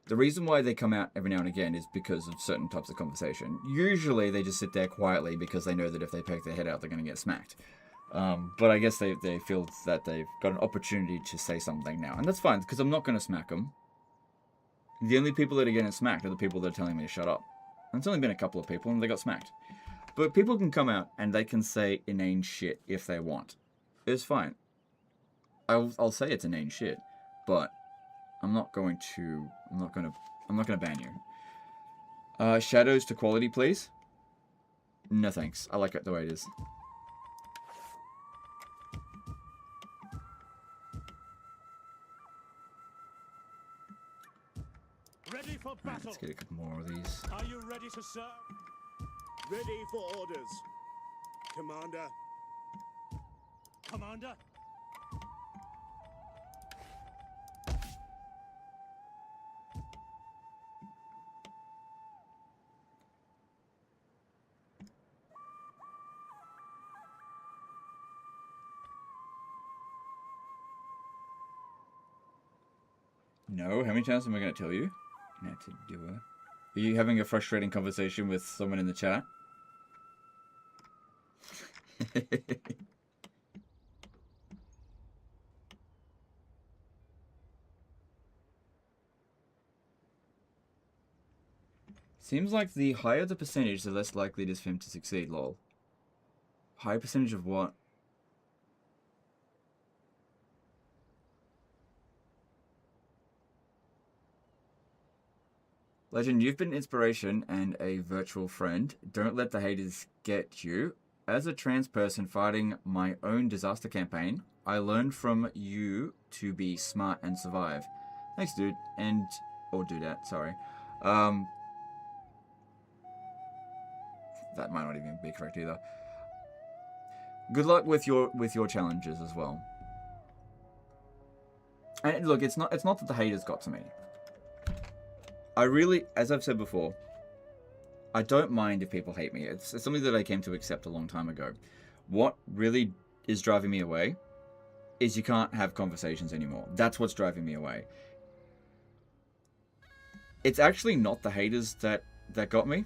The reason why they come out every now and again is because of certain types of conversation. Usually they just sit there quietly because they know that if they poke their head out, they're going to get smacked. But I guess they feel that they've got an opportunity to say something now. And that's fine, because I'm not going to smack them. The only people that are getting smacked are the people that are telling me to shut up. And it's only been a couple of people and they got smacked. But people can come out and they can say inane shit if they want. It's fine. I'll say it's inane shit, but I'm not gonna ban you. Shadows to quality, please. No thanks. I like it the way it is. Ready for battle. Let's get a couple more of these. Are you ready to serve? Ready for orders. Commander. Commander? No, how many times am I going to tell you? Are you having a frustrating conversation with someone in the chat? Seems like the higher the percentage, the less likely it is for him to succeed, lol. Higher percentage of what? Legend, you've been inspiration and a virtual friend. Don't let the haters get you. As a trans person fighting my own disaster campaign, I learned from you to be smart and survive. Thanks, dude. Or dudette, sorry. That might not even be correct either. Good luck with your challenges as well. And look, it's not that the haters got to me. I really, as I've said before, I don't mind if people hate me. It's something that I came to accept a long time ago. What really is driving me away is you can't have conversations anymore. That's what's driving me away. It's actually not the haters that got me.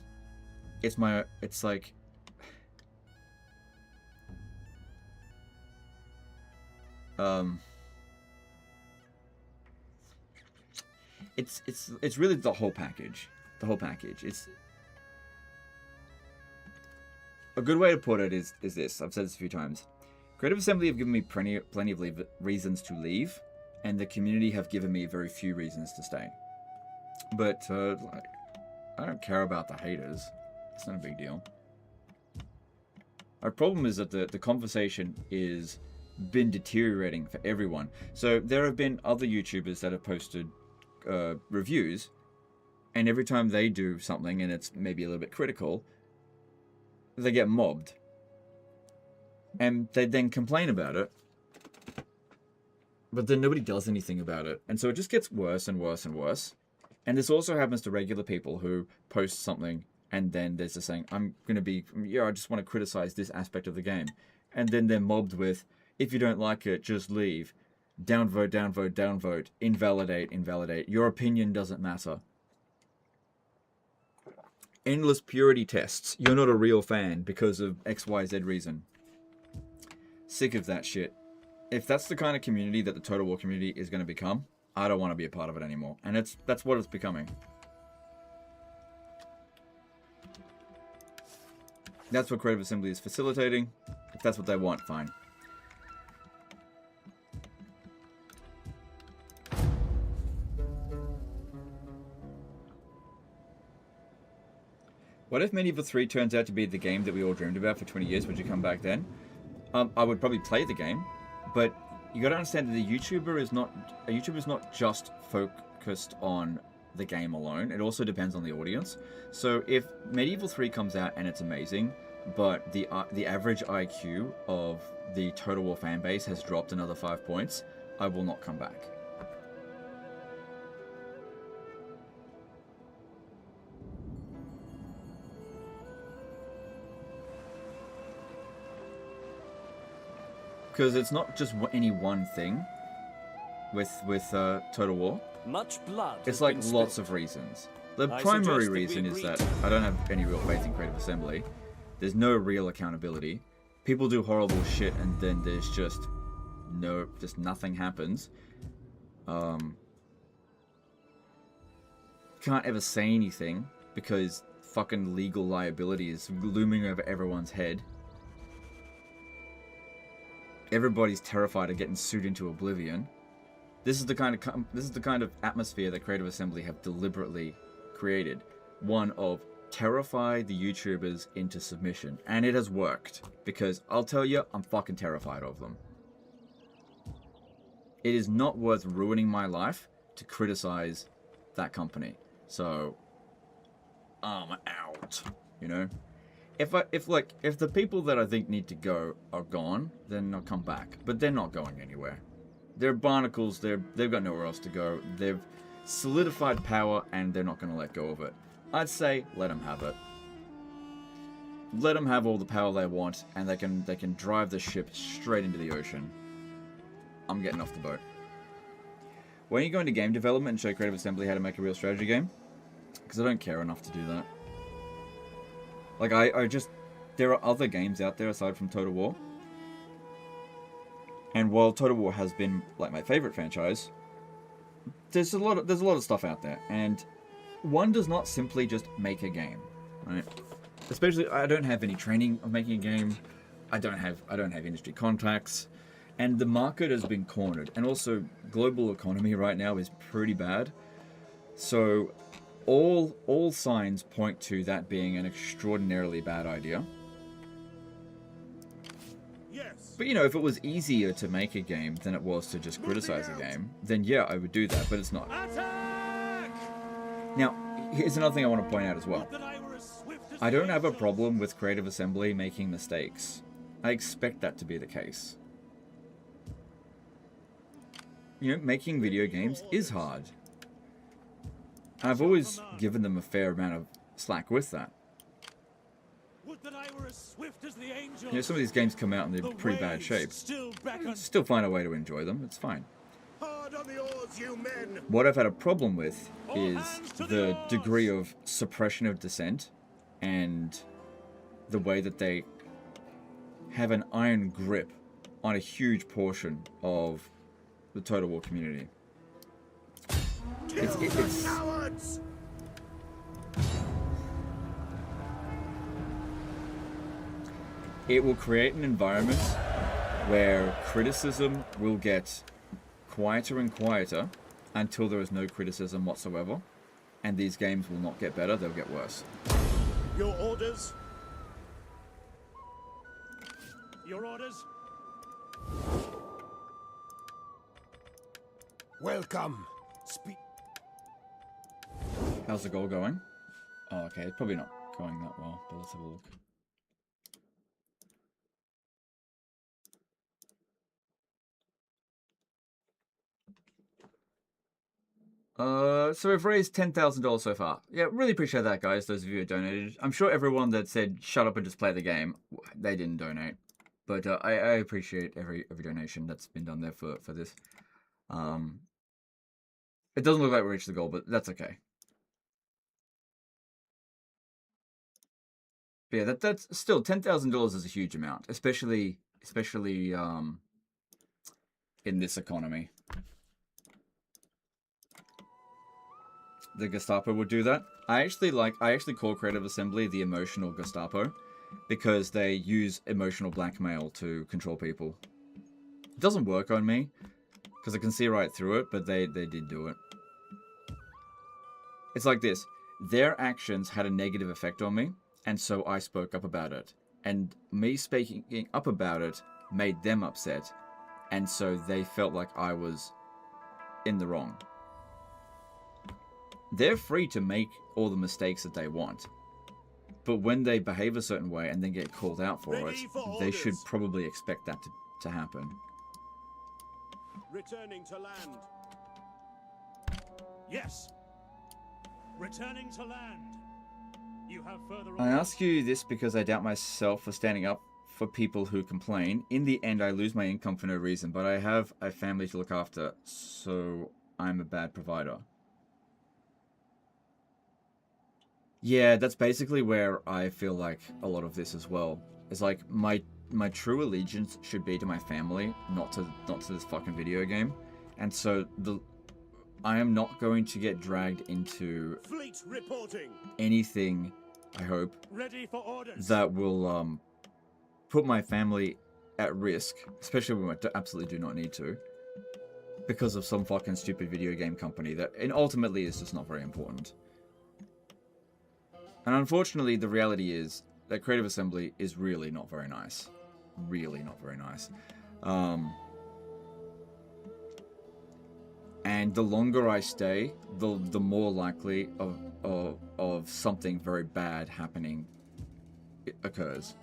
It's like... It's really the whole package. The whole package. It's... A good way to put it is this. I've said this a few times. Creative Assembly have given me plenty of reasons to leave, and the community have given me very few reasons to stay. But, like, I don't care about the haters. It's not a big deal. Our problem is that the conversation is been deteriorating for everyone. So there have been other YouTubers that have posted reviews, and every time they do something and it's maybe a little bit critical, they get mobbed. And they then complain about it, but then nobody does anything about it. And so it just gets worse and worse and worse. And this also happens to regular people who post something and then there's this saying, I just want to criticize this aspect of the game. And then they're mobbed with, if you don't like it, just leave. Downvote, downvote, downvote. Invalidate, invalidate. Your opinion doesn't matter. Endless purity tests. You're not a real fan because of XYZ reason. Sick of that shit. If that's the kind of community that the Total War community is going to become, I don't want to be a part of it anymore. And that's what it's becoming. That's what Creative Assembly is facilitating. If that's what they want, fine. What if Medieval 3 turns out to be the game that we all dreamed about for 20 years? Would you come back then? I would probably play the game, but you got to understand that a YouTuber is not just focused on the game alone. It also depends on the audience. So if Medieval 3 comes out and it's amazing, but the average IQ of the Total War fan base has dropped another 5 points, I will not come back. Because it's not just any one thing with Total War. Much blood. It's like lots of reasons. The primary reason is that I don't have any real faith in Creative Assembly. There's no real accountability. People do horrible shit and then there's just nothing happens. Can't ever say anything because fucking legal liability is looming over everyone's head. Everybody's terrified of getting sued into oblivion. This is the kind of atmosphere that Creative Assembly have deliberately created. One of terrify the YouTubers into submission, and it has worked, because I'll tell you, I'm fucking terrified of them. It is not worth ruining my life to criticize that company. So I'm out, you know. If the people that I think need to go are gone, then I'll come back, but they're not going anywhere. They're barnacles. They've got nowhere else to go. They've solidified power, and they're not going to let go of it. I'd say let them have it. Let them have all the power they want, and they can drive the ship straight into the ocean. I'm getting off the boat. When you go into game development and show Creative Assembly how to make a real strategy game, because I don't care enough to do that. Like there are other games out there aside from Total War. And while Total War has been like my favorite franchise, there's a lot of stuff out there, and one does not simply just make a game, right? Especially, I don't have any training of making a game. I don't have industry contacts, and the market has been cornered, and also global economy right now is pretty bad. So all signs point to that being an extraordinarily bad idea. Yes. But you know, if it was easier to make a game than it was to just criticize a game, then yeah, I would do that, but it's not. Attack! Now, here's another thing I want to point out as well. I don't have a problem with Creative Assembly making mistakes. I expect that to be the case. You know, making video games is hard. And I've always given them a fair amount of slack with that. Would that I were as swift as the angels. You know, some of these games come out and they're in pretty bad shape. Still find a way to enjoy them, it's fine. Hard on the oars, you men. What I've had a problem with is the degree of suppression of dissent and the way that they have an iron grip on a huge portion of the Total War community. It's cowards! It will create an environment where criticism will get quieter and quieter until there is no criticism whatsoever, and these games will not get better, they'll get worse. Your orders? Your orders? Welcome. Speak. How's the goal going? Oh, okay, it's probably not going that well, but let's have a look. So we've raised $10,000 so far. Yeah, really appreciate that, guys, those of you who donated. I'm sure everyone that said, shut up and just play the game, they didn't donate. But I appreciate every donation that's been done there for this. It doesn't look like we reached the goal, but that's okay. But yeah, that's still $10,000 is a huge amount, especially in this economy. The Gestapo would do that. I actually call Creative Assembly the emotional Gestapo because they use emotional blackmail to control people. It doesn't work on me because I can see right through it, but they did do it. It's like this. Their actions had a negative effect on me, and so I spoke up about it. And me speaking up about it made them upset, and so they felt like I was in the wrong. They're free to make all the mistakes that they want, but when they behave a certain way and then get called out for it, they should probably expect that to happen. Returning to land. Yes. Returning to land. You have further orders? I ask you this because I doubt myself for standing up for people who complain. In the end, I lose my income for no reason, but I have a family to look after, so I'm a bad provider. Yeah, that's basically where I feel like a lot of this as well. It's like my true allegiance should be to my family, not to this fucking video game. And so I am not going to get dragged into Fleet reporting. anything I hope, Ready for orders. that will put my family at risk, especially when I absolutely do not need to, because of some fucking stupid video game company that, and ultimately is just not very important. And unfortunately, the reality is that Creative Assembly is really not very nice. Really not very nice. And the longer I stay, the more likely of something very bad happening occurs.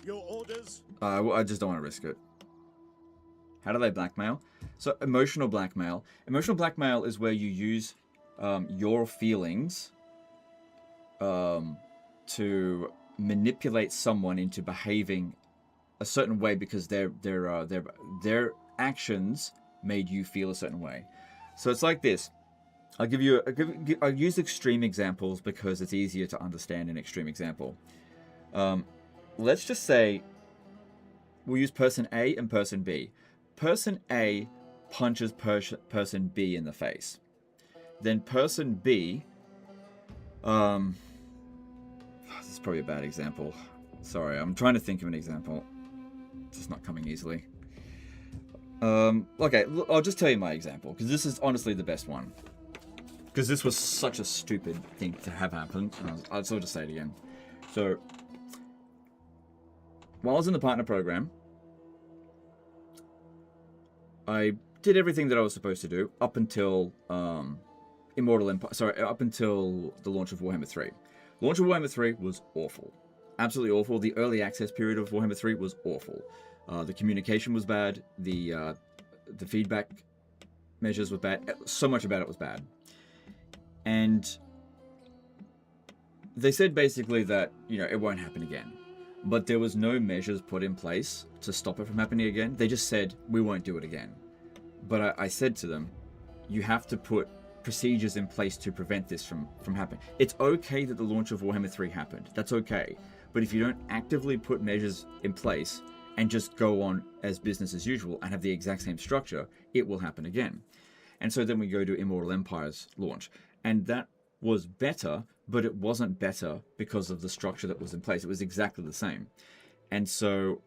Your orders? I just don't want to risk it. How do they blackmail? So emotional blackmail. Emotional blackmail is where you use your feelings to manipulate someone into behaving a certain way because their actions made you feel a certain way. So it's like this. I'll use extreme examples because it's easier to understand an extreme example. Let's just say we'll use person A and person B. Person A punches person B in the face. Then person B, this is probably a bad example. Sorry, I'm trying to think of an example. It's just not coming easily. Okay, I'll just tell you my example, because this is honestly the best one. Because this was such a stupid thing to have happen, and I'll sort of say it again. So, while I was in the partner program, I did everything that I was supposed to do up until Immortal Empire. Sorry, up until the launch of Warhammer 3. Launch of Warhammer 3 was awful, absolutely awful. The early access period of Warhammer 3 was awful. The communication was bad. The feedback measures were bad. So much about it was bad. And they said basically that, you know, it won't happen again. But there was no measures put in place to stop it from happening again. They just said, we won't do it again. But I said to them, you have to put procedures in place to prevent this from happening. It's okay that the launch of Warhammer 3 happened. That's okay. But if you don't actively put measures in place and just go on as business as usual and have the exact same structure, it will happen again. And so then we go to Immortal Empire's launch. And that was better, but it wasn't better because of the structure that was in place. It was exactly the same. And so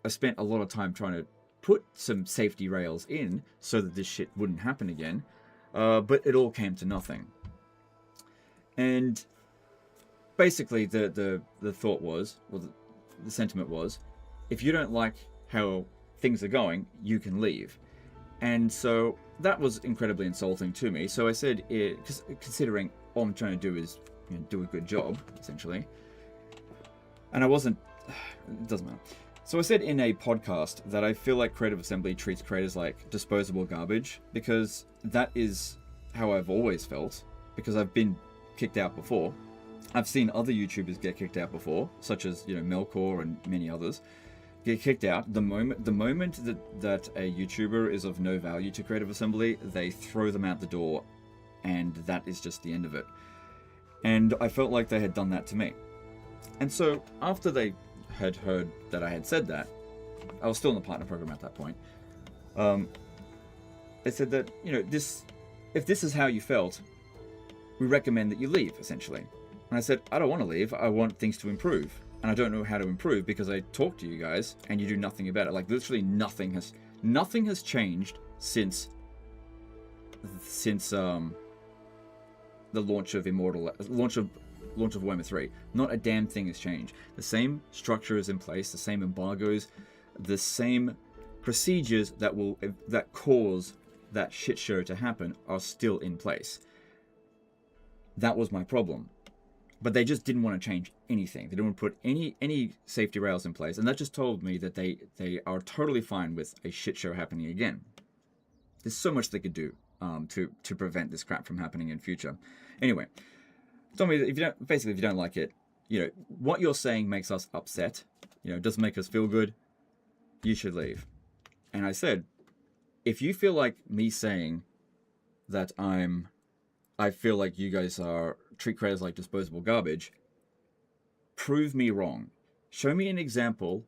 I spent a lot of time trying to put some safety rails in so that this shit wouldn't happen again. But it all came to nothing. And basically the thought was, well, the sentiment was, if you don't like how things are going, you can leave. And so that was incredibly insulting to me. So I said, considering all I'm trying to do is, you know, do a good job, essentially. And I wasn't, it doesn't matter. So I said in a podcast that I feel like Creative Assembly treats creators like disposable garbage, because that is how I've always felt, because I've been kicked out before. I've seen other YouTubers get kicked out before, such as, you know, Melkor and many others. Get kicked out. The moment that a YouTuber is of no value to Creative Assembly, they throw them out the door, and that is just the end of it. And I felt like they had done that to me. And so after they had heard that I had said that, I was still in the partner program at that point. They said that, you know, if this is how you felt, we recommend that you leave, essentially. And I said, I don't want to leave. I want things to improve. And I don't know how to improve because I talk to you guys and you do nothing about it. Like, literally nothing has changed since the launch of launch of Warhammer 3. Not a damn thing has changed. The same structure is in place, the same embargoes, the same procedures that cause that shit show to happen are still in place. That was my problem. But they just didn't want to change anything. They didn't want to put any safety rails in place. And that just told me that they are totally fine with a shit show happening again. There's so much they could do to prevent this crap from happening in future. Anyway, told me that if you don't like it, you know, what you're saying makes us upset. You know, it doesn't make us feel good. You should leave. And I said, if you feel like me saying that I feel like you guys treat creators like disposable garbage, prove me wrong. Show me an example,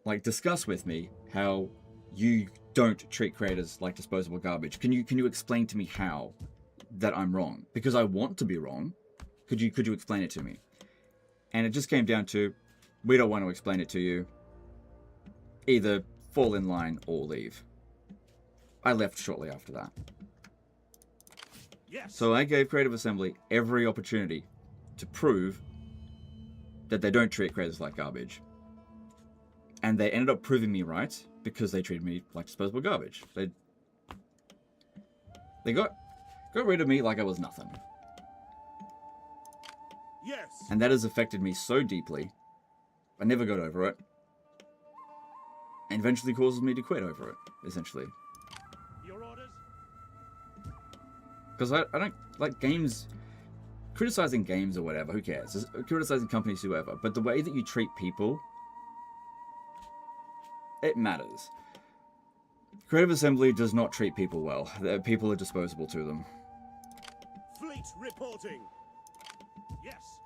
like discuss with me how you don't treat creators like disposable garbage. Can you explain to me how that I'm wrong? Because I want to be wrong. Could you explain it to me? And it just came down to, we don't want to explain it to you. Either fall in line or leave. I left shortly after that. Yes. So I gave Creative Assembly every opportunity to prove that they don't treat creators like garbage. And they ended up proving me right, because they treated me like disposable garbage. They got rid of me like I was nothing. Yes. And that has affected me so deeply, I never got over it. And eventually causes me to quit over it, essentially. Your orders? Because I don't like games, criticizing games or whatever, who cares? Just criticizing companies, whoever. But the way that you treat people, it matters. Creative Assembly does not treat people well. People are disposable to them. Fleet reporting. Yes.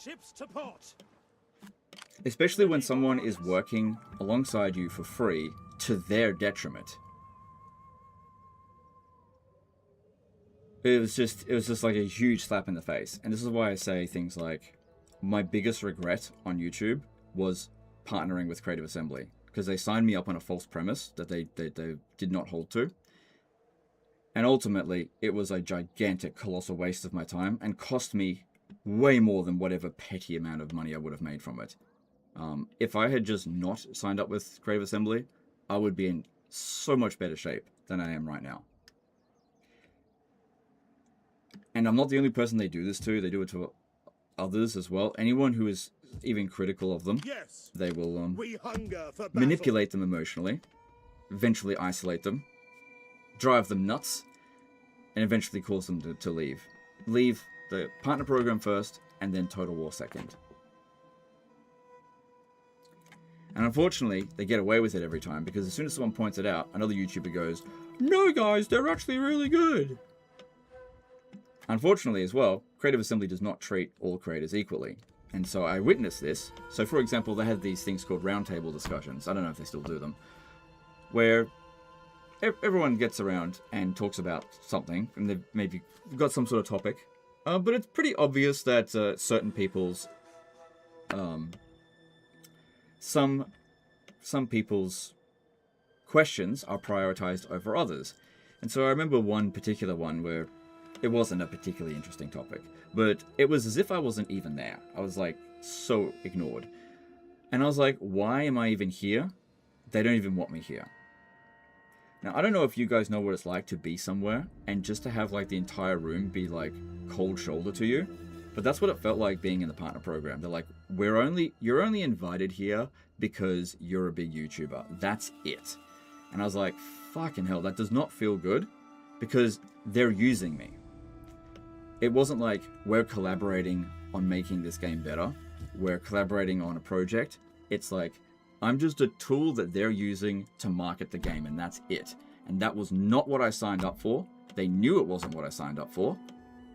Ships to port. Especially when someone is working alongside you for free to their detriment. It was just like a huge slap in the face. And this is why I say things like, my biggest regret on YouTube was partnering with Creative Assembly. Because they signed me up on a false premise that they did not hold to. And ultimately, it was a gigantic, colossal waste of my time and cost me way more than whatever petty amount of money I would have made from it. If I had just not signed up with Creative Assembly, I would be in so much better shape than I am right now. And I'm not the only person they do this to. They do it to others as well. Anyone who is even critical of them, Yes. they will We hunger for battle. manipulate them emotionally, eventually isolate them, drive them nuts, and eventually cause them to leave. Leave the partner program first, and then Total War second. And unfortunately, they get away with it every time, because as soon as someone points it out, another YouTuber goes, "No guys, they're actually really good." Unfortunately as well, Creative Assembly does not treat all creators equally. And so I witnessed this. So for example, they had these things called roundtable discussions. I don't know if they still do them. Where everyone gets around and talks about something, and they've maybe got some sort of topic. But it's pretty obvious that certain people's... some people's questions are prioritized over others. And so I remember one particular one where it wasn't a particularly interesting topic, but it was as if I wasn't even there. I was like so ignored. And I was like, why am I even here? They don't even want me here. Now, I don't know if you guys know what it's like to be somewhere and just to have like the entire room be like cold shoulder to you. But that's what it felt like being in the partner program. They're like, you're only invited here because you're a big YouTuber. That's it. And I was like, fucking hell, that does not feel good, because they're using me. It wasn't like, we're collaborating on making this game better. We're collaborating on a project. It's like, I'm just a tool that they're using to market the game, and that's it. And that was not what I signed up for. They knew it wasn't what I signed up for.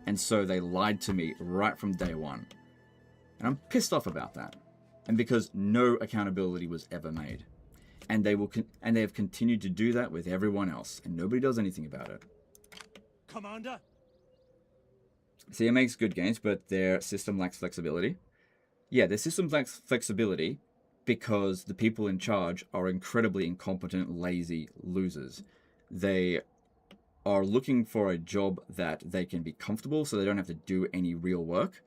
And so they lied to me right from day one. And I'm pissed off about that. And because no accountability was ever made. And they have continued to do that with everyone else. And nobody does anything about it. Commander? CM makes good games, but their system lacks flexibility. Yeah, their system lacks flexibility because the people in charge are incredibly incompetent, lazy losers. They are looking for a job that they can be comfortable so they don't have to do any real work.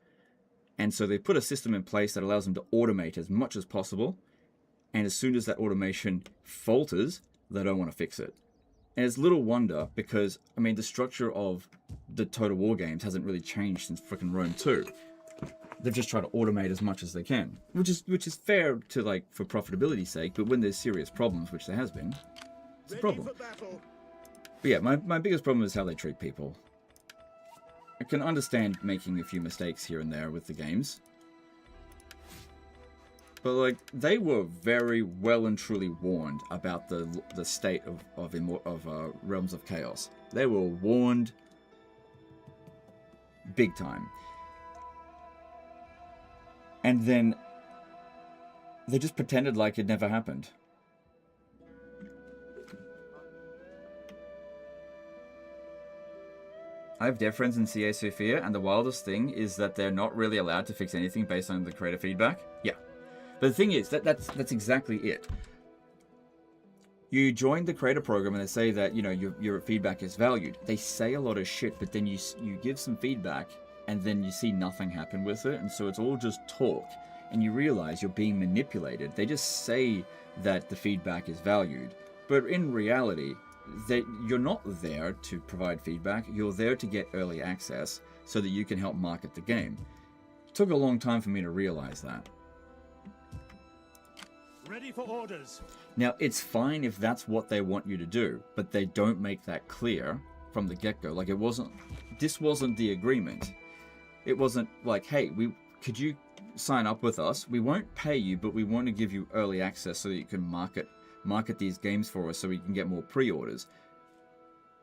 And so they put a system in place that allows them to automate as much as possible. And as soon as that automation falters, they don't want to fix it. And it's little wonder, because, I mean, the structure of the Total War games hasn't really changed since frickin' Rome 2. They've just tried to automate as much as they can, which is fair to, like, for profitability's sake, but when there's serious problems, which there has been, it's a problem. But yeah, my biggest problem is how they treat people. I can understand making a few mistakes here and there with the games. But, like, they were very well and truly warned about the state of Realms of Chaos. They were warned big time. And then they just pretended like it never happened. I have dev friends in CA Sophia, and the wildest thing is that they're not really allowed to fix anything based on the creator feedback. Yeah. But the thing is, that's exactly it. You join the creator program and they say that, you know, your feedback is valued. They say a lot of shit, but then you give some feedback and then you see nothing happen with it. And so it's all just talk. And you realize you're being manipulated. They just say that the feedback is valued. But in reality, you're not there to provide feedback. You're there to get early access so that you can help market the game. It took a long time for me to realize that. Ready for orders. Now, it's fine if that's what they want you to do, but they don't make that clear from the get-go. Like, this wasn't the agreement. It wasn't like, hey, could you sign up with us? We won't pay you, but we want to give you early access so that you can market these games for us so we can get more pre-orders.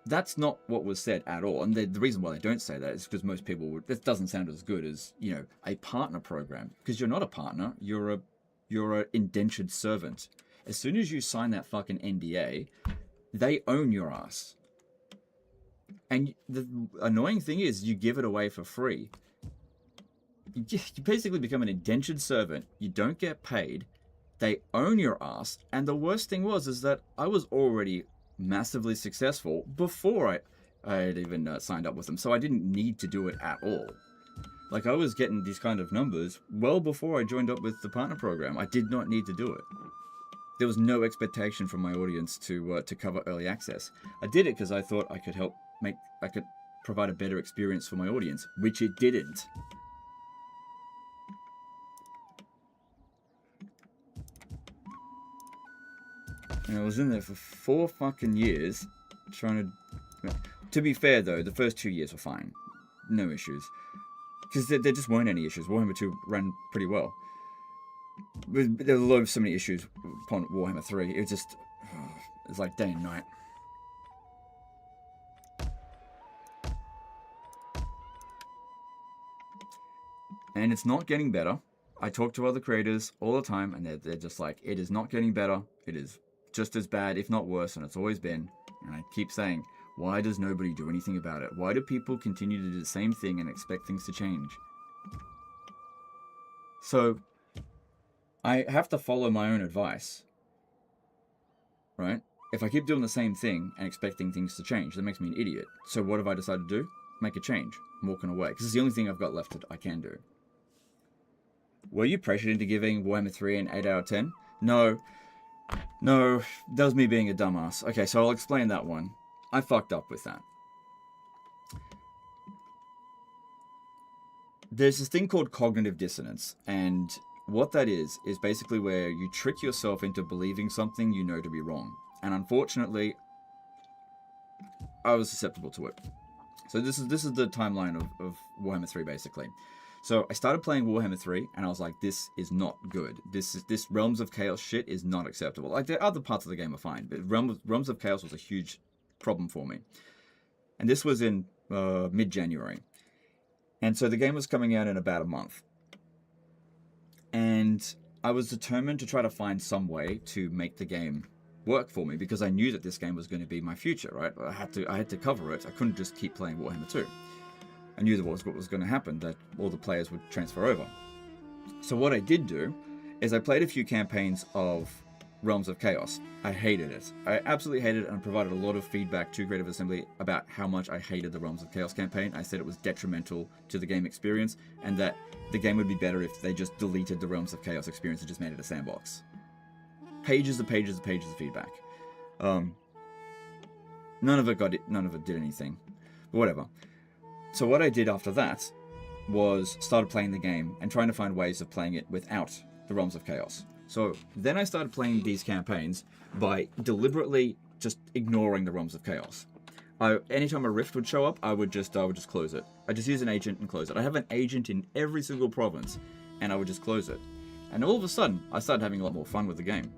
That's not what was said at all. And the reason why they don't say that is because most people would, this doesn't sound as good as, you know, a partner program. Because you're not a partner, you're an indentured servant. As soon as you sign that fucking NDA, they own your ass. And the annoying thing is, you give it away for free. You basically become an indentured servant. You don't get paid. They own your ass. And the worst thing is that I was already massively successful before I had even signed up with them. So I didn't need to do it at all. Like, I was getting these kind of numbers well before I joined up with the partner program. I did not need to do it. There was no expectation from my audience to cover early access. I did it because I thought I could provide a better experience for my audience, which it didn't. And I was in there for 4 fucking years trying to be fair though, the first 2 years were fine. No issues. Because there just weren't any issues. Warhammer 2 ran pretty well. But there were so many issues upon Warhammer 3. It was just... it was like day and night. And it's not getting better. I talk to other creators all the time, and they're just like, it is not getting better. It is just as bad, if not worse, and it's always been. And I keep saying, why does nobody do anything about it? Why do people continue to do the same thing and expect things to change? So, I have to follow my own advice. Right? If I keep doing the same thing and expecting things to change, that makes me an idiot. So what have I decided to do? Make a change. I'm walking away. Because it's the only thing I've got left that I can do. Were you pressured into giving Warhammer 3 an 8 out of 10? No. No, that was me being a dumbass. Okay, so I'll explain that one. I fucked up with that. There's this thing called cognitive dissonance, and what that is basically where you trick yourself into believing something you know to be wrong. And unfortunately, I was susceptible to it. So this is the timeline of Warhammer 3, basically. So I started playing Warhammer 3, and I was like, this is not good. This Realms of Chaos shit is not acceptable. Like, the other parts of the game are fine, but Realms of Chaos was a huge problem for me. And this was in mid-January. And so the game was coming out in about a month. And I was determined to try to find some way to make the game work for me, because I knew that this game was going to be my future, right? I had to cover it. I couldn't just keep playing Warhammer 2. I knew that what was going to happen, that all the players would transfer over. So what I did do is I played a few campaigns of Realms of Chaos. I hated it. I absolutely hated it, and provided a lot of feedback to Creative Assembly about how much I hated the Realms of Chaos campaign. I said it was detrimental to the game experience, and that the game would be better if they just deleted the Realms of Chaos experience and just made it a sandbox. Pages and pages and pages of feedback. None of it did anything. But whatever. So what I did after that was started playing the game and trying to find ways of playing it without the Realms of Chaos. So then I started playing these campaigns by deliberately just ignoring the Realms of Chaos. Anytime a rift would show up, I would just close it. I just use an agent and close it. I have an agent in every single province, and I would just close it. And all of a sudden, I started having a lot more fun with the game,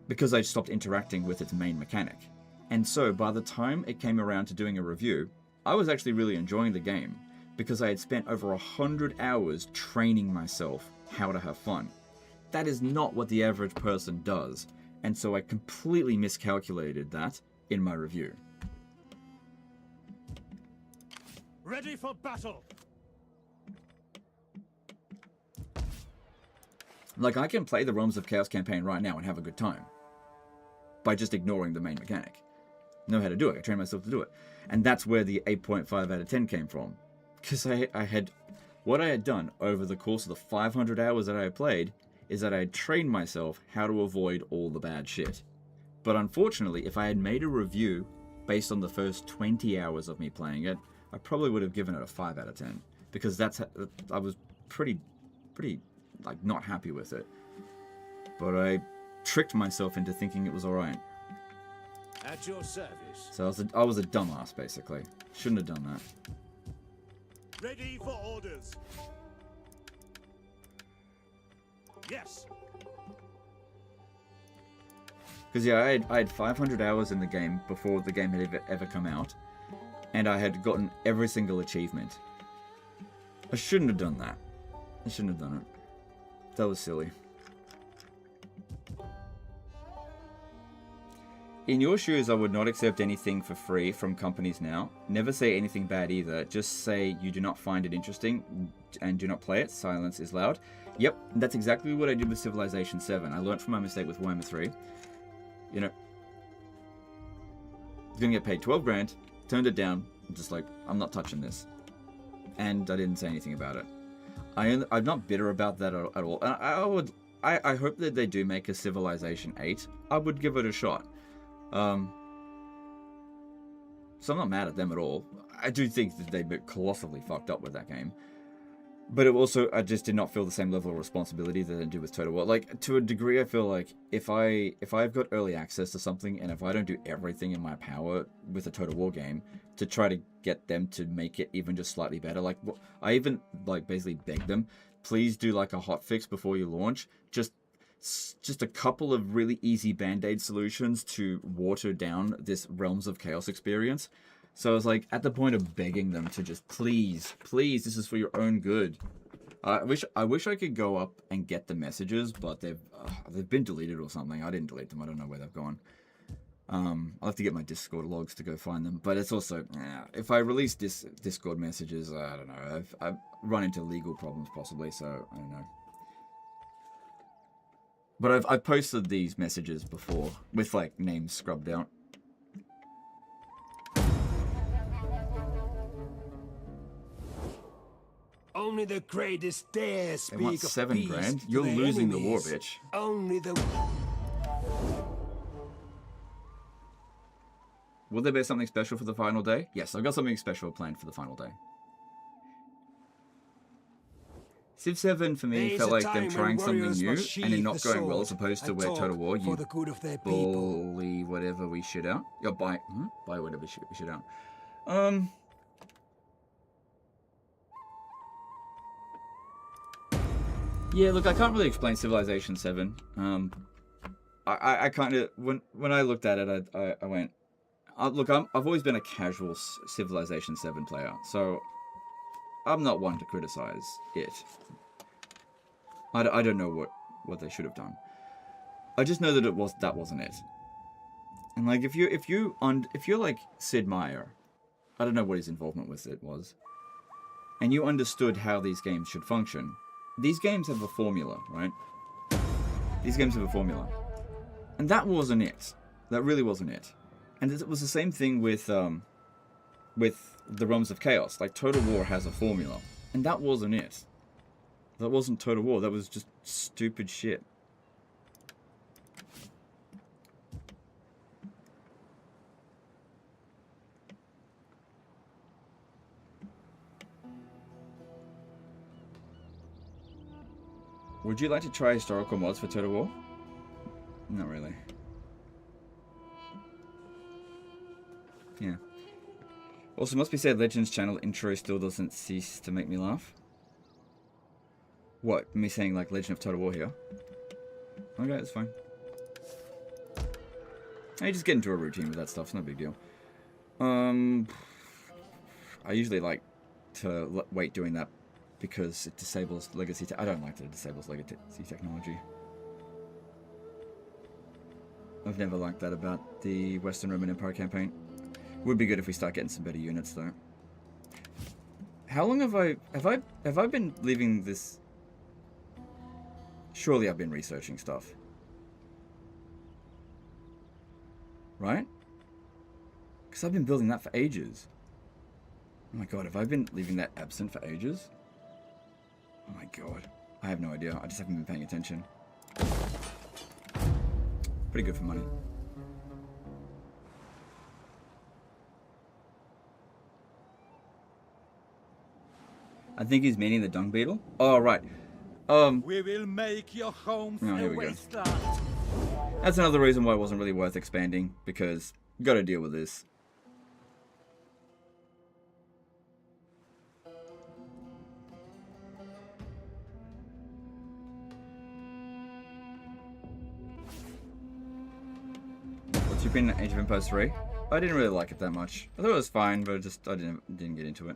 because I stopped interacting with its main mechanic. And so by the time it came around to doing a review, I was actually really enjoying the game, because I had spent over 100 hours training myself how to have fun. That is not what the average person does, and so I completely miscalculated that in my review. Ready for battle! Like, I can play the Realms of Chaos campaign right now and have a good time. By just ignoring the main mechanic. Know how to do it. I train myself to do it. And that's where the 8.5 out of 10 came from. Because what I had done over the course of the 500 hours that I had played is that I had trained myself how to avoid all the bad shit. But unfortunately, if I had made a review based on the first 20 hours of me playing it, I probably would have given it a 5 out of 10. Because I was pretty like, not happy with it. But I tricked myself into thinking it was alright. At your service. So I was a dumbass, basically. Shouldn't have done that. Ready for orders. Yes. Because, yeah, I had 500 hours in the game before the game had ever come out. And I had gotten every single achievement. I shouldn't have done that. I shouldn't have done it. That was silly. In your shoes, I would not accept anything for free from companies now. Never say anything bad either. Just say you do not find it interesting and do not play it. Silence is loud. Yep, that's exactly what I did with Civilization 7. I learned from my mistake with Warhammer 3. You know, I was going to get paid 12 grand, turned it down, just like, I'm not touching this. And I didn't say anything about it. I'm not bitter about that at all. And I hope that they do make a Civilization 8. I would give it a shot. So I'm not mad at them at all. I do think that they colossally fucked up with that game. But it also, I just did not feel the same level of responsibility that I do with Total War. Like, to a degree, I feel like if I've got early access to something, and if I don't do everything in my power with a Total War game to try to get them to make it even just slightly better, like, I even, like, basically beg them, please do, like, a hotfix before you launch. Just a couple of really easy band-aid solutions to water down this Realms of Chaos experience. So I was like, at the point of begging them to just, please, this is for your own good. I wish I could go up and get the messages, but they've been deleted or something. I didn't delete them. I don't know where they've gone. I'll have to get my Discord logs to go find them. But it's also, if I release Discord messages, I don't know. I've run into legal problems possibly, so I don't know. But I've posted these messages before with, like, names scrubbed out. Only the greatest dare speak They want of 7 peace grand. to You're their losing the war, enemies. bitch. Only the... Will there be something special for the final day? Yes, I've got something special planned for the final day. Civ 7 for me There's felt a like time them when trying something warriors new must and it sheathe not the going well, sword as opposed to and where talk Total War, for you the good of their people. bully whatever we shit out. Yeah, buy whatever shit we shit out. Yeah, look, I can't really explain Civilization 7. I kind of, when I looked at it, I went, look, I've always been a casual Civilization 7 player, so I'm not one to criticize it. I don't know what they should have done. I just know that that wasn't it. And like, if you're like Sid Meier, I don't know what his involvement with it was, and you understood how these games should function. These games have a formula, right? These games have a formula. And that wasn't it. That really wasn't it. And it was the same thing with the Realms of Chaos. Like, Total War has a formula. And that wasn't it. That wasn't Total War. That was just stupid shit. Would you like to try historical mods for Total War? Not really. Yeah. Also, must be said, Legends channel intro still doesn't cease to make me laugh. What? Me saying, like, Legend of Total War here? Okay, that's fine. I just get into a routine with that stuff. It's no big deal. I usually like to wait doing that because it disables legacy. I don't like that it disables legacy technology. I've never liked that about the Western Roman Empire campaign. Would be good if we start getting some better units, though. How long have I been leaving this? Surely I've been researching stuff. Right? Because I've been building that for ages. Oh my god, have I been leaving that absent for ages? Oh my god. I have no idea. I just haven't been paying attention. Pretty good for money. I think he's meaning the dung beetle. Oh, right. We will make your home Oh, here a we go. wasteland. That's another reason why it wasn't really worth expanding, because you got to deal with this. What's your opinion on Age of Empires 3? I didn't really like it that much. I thought it was fine, but I didn't get into it.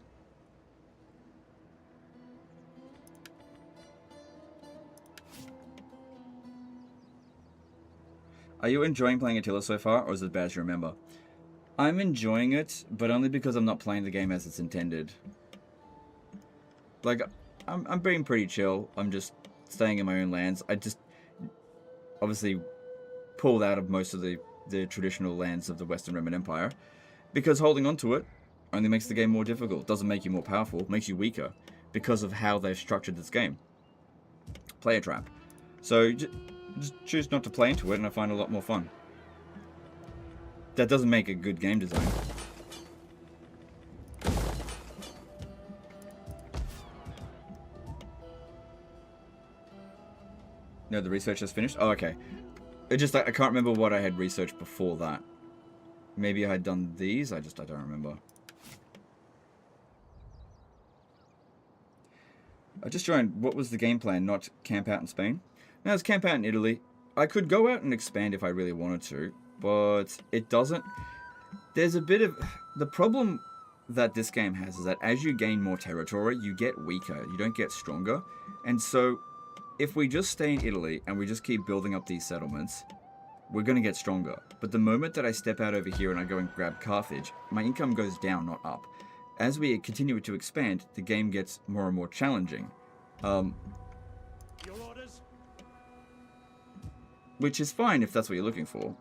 Are you enjoying playing Attila so far, or is it as bad as you remember? I'm enjoying it, but only because I'm not playing the game as it's intended. Like, I'm being pretty chill. I'm just staying in my own lands. I just obviously pulled out of most of the traditional lands of the Western Roman Empire, because holding on to it only makes the game more difficult. Doesn't make you more powerful, makes you weaker, because of how they've structured this game. Player trap. So just choose not to play into it, and I find it a lot more fun. That doesn't make a good game design. No, the research has finished? Oh, okay. It just, I can't remember what I had researched before that. Maybe I had done these, I don't remember. I just joined. What was the game plan? Not camp out in Spain? No, it's camp out in Italy. I could go out and expand if I really wanted to, but it doesn't. There's a bit of... The problem that this game has is that as you gain more territory, you get weaker. You don't get stronger. And so, if we just stay in Italy and we just keep building up these settlements, we're going to get stronger. But the moment that I step out over here and I go and grab Carthage, my income goes down, not up. As we continue to expand, the game gets more and more challenging. Your orders? Which is fine if that's what you're looking for.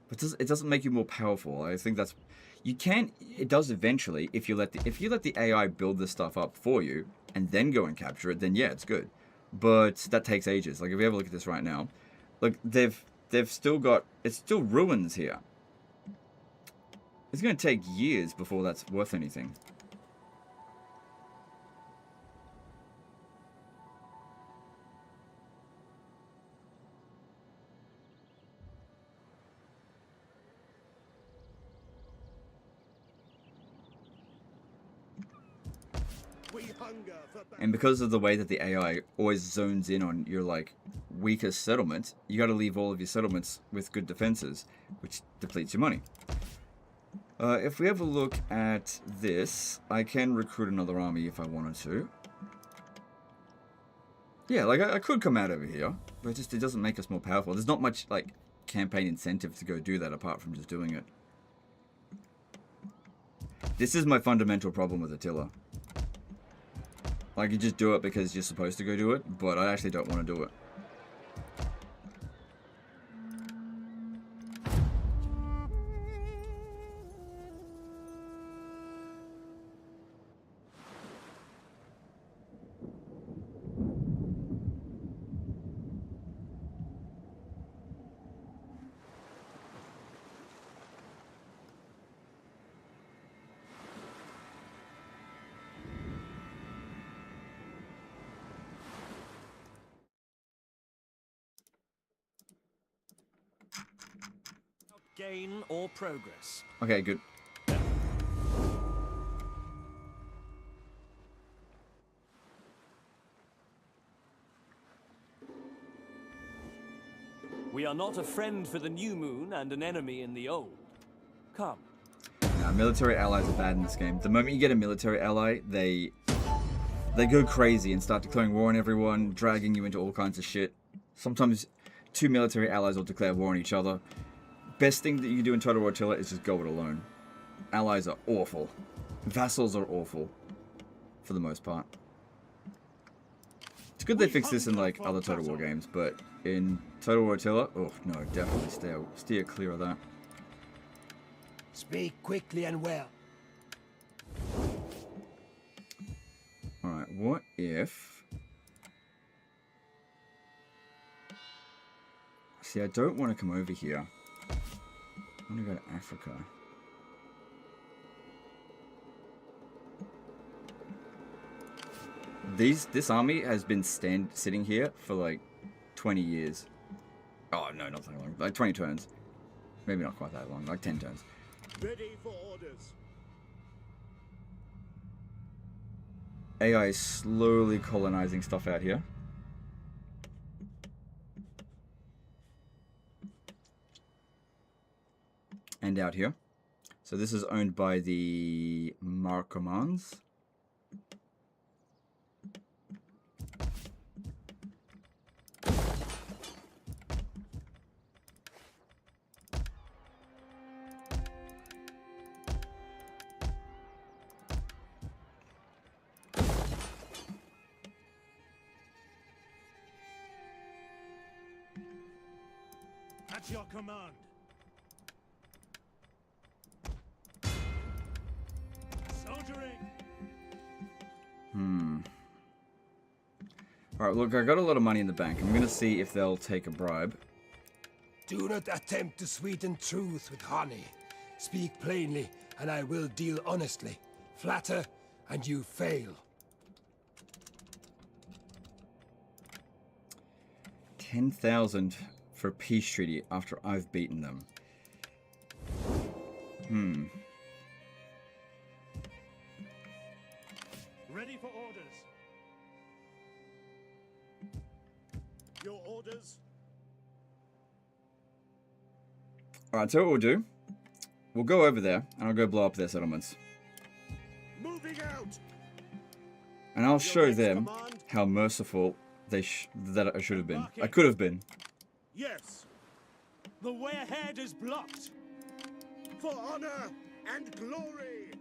But it doesn't make you more powerful. I think that's... You can... It does eventually, if you let the AI build this stuff up for you, and then go and capture it, then yeah, it's good. But that takes ages. Like, if you have a look at this right now, look, they've still got... It's still ruins here. It's going to take years before that's worth anything. And because of the way that the AI always zones in on your, like, weakest settlement, you got to leave all of your settlements with good defenses, which depletes your money. If we have a look at this, I can recruit another army if I wanted to. Yeah, like, I could come out over here, but it doesn't make us more powerful. There's not much, like, campaign incentive to go do that apart from just doing it. This is my fundamental problem with Attila. Like, you just do it because you're supposed to go do it, but I actually don't want to do it. Gain or progress. Okay, good. We are not a friend for the new moon and an enemy in the old. Come. Nah, military allies are bad in this game. The moment you get a military ally, they go crazy and start declaring war on everyone, dragging you into all kinds of shit. Sometimes two military allies will declare war on each other. Best thing that you can do in Total War Attila is just go it alone. allies are awful. Vassals are awful. For the most part. It's good they fixed this in like other Total War games, but in Total War Attila, oh no, definitely steer clear of that. Speak quickly and well. Alright, what if... See, I don't want to come over here. I want to go to Africa. This army has been sitting here for like 20 years. Oh no, not that long. Like 20 turns. Maybe not quite that long. Like 10 turns. Ready for orders. AI is slowly colonizing stuff out here. And out here. So this is owned by the Markomans. At your command. Soldiering. Alright, look, I got a lot of money in the bank. I'm gonna see if they'll take a bribe. Do not attempt to sweeten truth with honey. Speak plainly, and I will deal honestly. Flatter, and you fail. 10,000 for a peace treaty after I've beaten them. Ready for orders. Your orders. Alright, so what we'll do, we'll go over there, and I'll go blow up their settlements. Moving out. And I'll show next them command? how merciful that I should have been. I could have been. Yes. The way ahead is blocked. For honor and glory.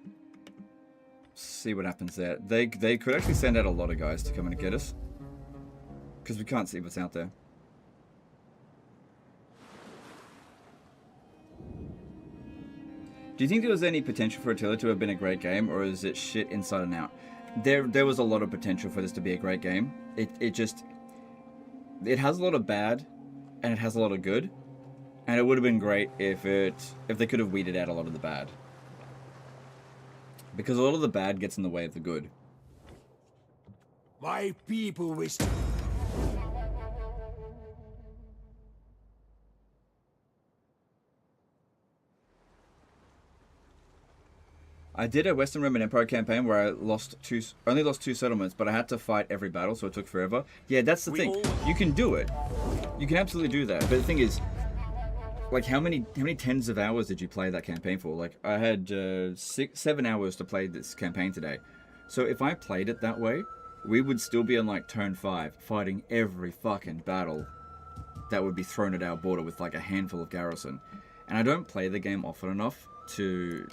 See what happens there. They could actually send out a lot of guys to come and get us. Because we can't see what's out there. Do you think there was any potential for Attila to have been a great game, or is it shit inside and out? There was a lot of potential for this to be a great game. It has a lot of bad, and it has a lot of good, and it would have been great if they could have weeded out a lot of the bad, because a lot of the bad gets in the way of the good. My people wish to... I did a Western Roman Empire campaign where I only lost two settlements, but I had to fight every battle, so it took forever. Yeah, that's the thing. You can do it. You can absolutely do that. But the thing is, like, how many tens of hours did you play that campaign for? Like, I had 7 hours to play this campaign today. So if I played it that way, we would still be on like turn 5, fighting every fucking battle that would be thrown at our border with like a handful of garrison. And I don't play the game often enough to...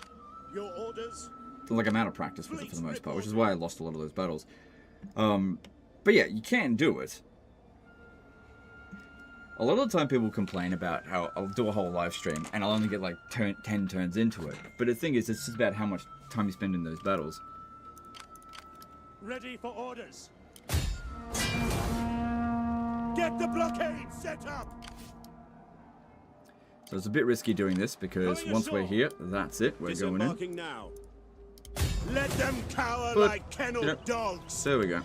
Your orders. Like, I'm out of practice with it for the most part, which is why I lost a lot of those battles. But yeah, you can do it. A lot of the time people complain about how I'll do a whole live stream and I'll only get like 10 turns into it. But the thing is, it's just about how much time you spend in those battles. Ready for orders. Get the blockade set up. So it's a bit risky doing this because once we're here, that's it. We're going in. Now. Let them cower But, like kennelled dogs. There we go.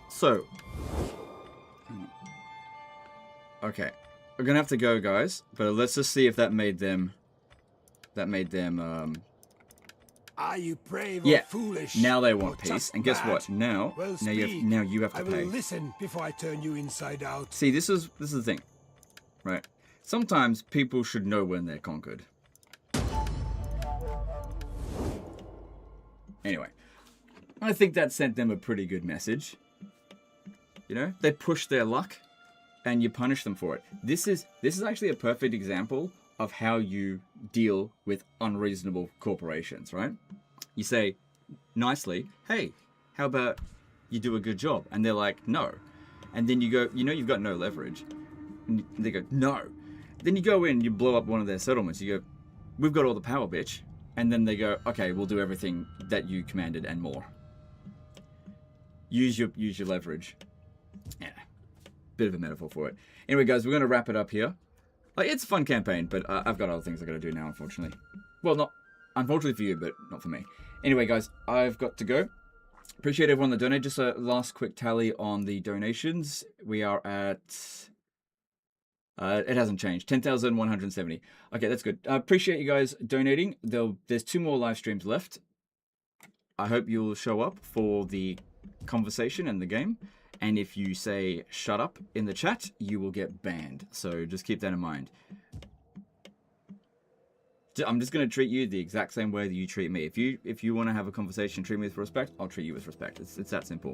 So, okay, we're gonna have to go, guys. But let's just see if that made them. Are you brave Yeah. or foolish? Now they or want peace, just and guess mad? what? Now Well, you have to I will pay. listen before I turn you inside out. See, this is the thing, right? Sometimes people should know when they're conquered. Anyway, I think that sent them a pretty good message. You know, they push their luck, and you punish them for it. This is actually a perfect example of how you deal with unreasonable corporations, right? You say nicely, hey, how about you do a good job? And they're like, no. And then you go, you know you've got no leverage. And they go, no. Then you go in, you blow up one of their settlements. You go, we've got all the power, bitch. And then they go, okay, we'll do everything that you commanded and more. Use your leverage. Yeah, bit of a metaphor for it. Anyway, guys, we're going to wrap it up here. Like, it's a fun campaign, but I've got other things I've got to do now, unfortunately. Well, not unfortunately for you, but not for me. Anyway, guys, I've got to go. Appreciate everyone that donated. Just a last quick tally on the donations. We are at... it hasn't changed. 10,170. Okay, that's good. I appreciate you guys donating. There's 2 more live streams left. I hope you'll show up for the conversation and the game. And if you say shut up in the chat, you will get banned. So just keep that in mind. I'm just going to treat you the exact same way that you treat me. If you want to have a conversation, treat me with respect, I'll treat you with respect. It's that simple.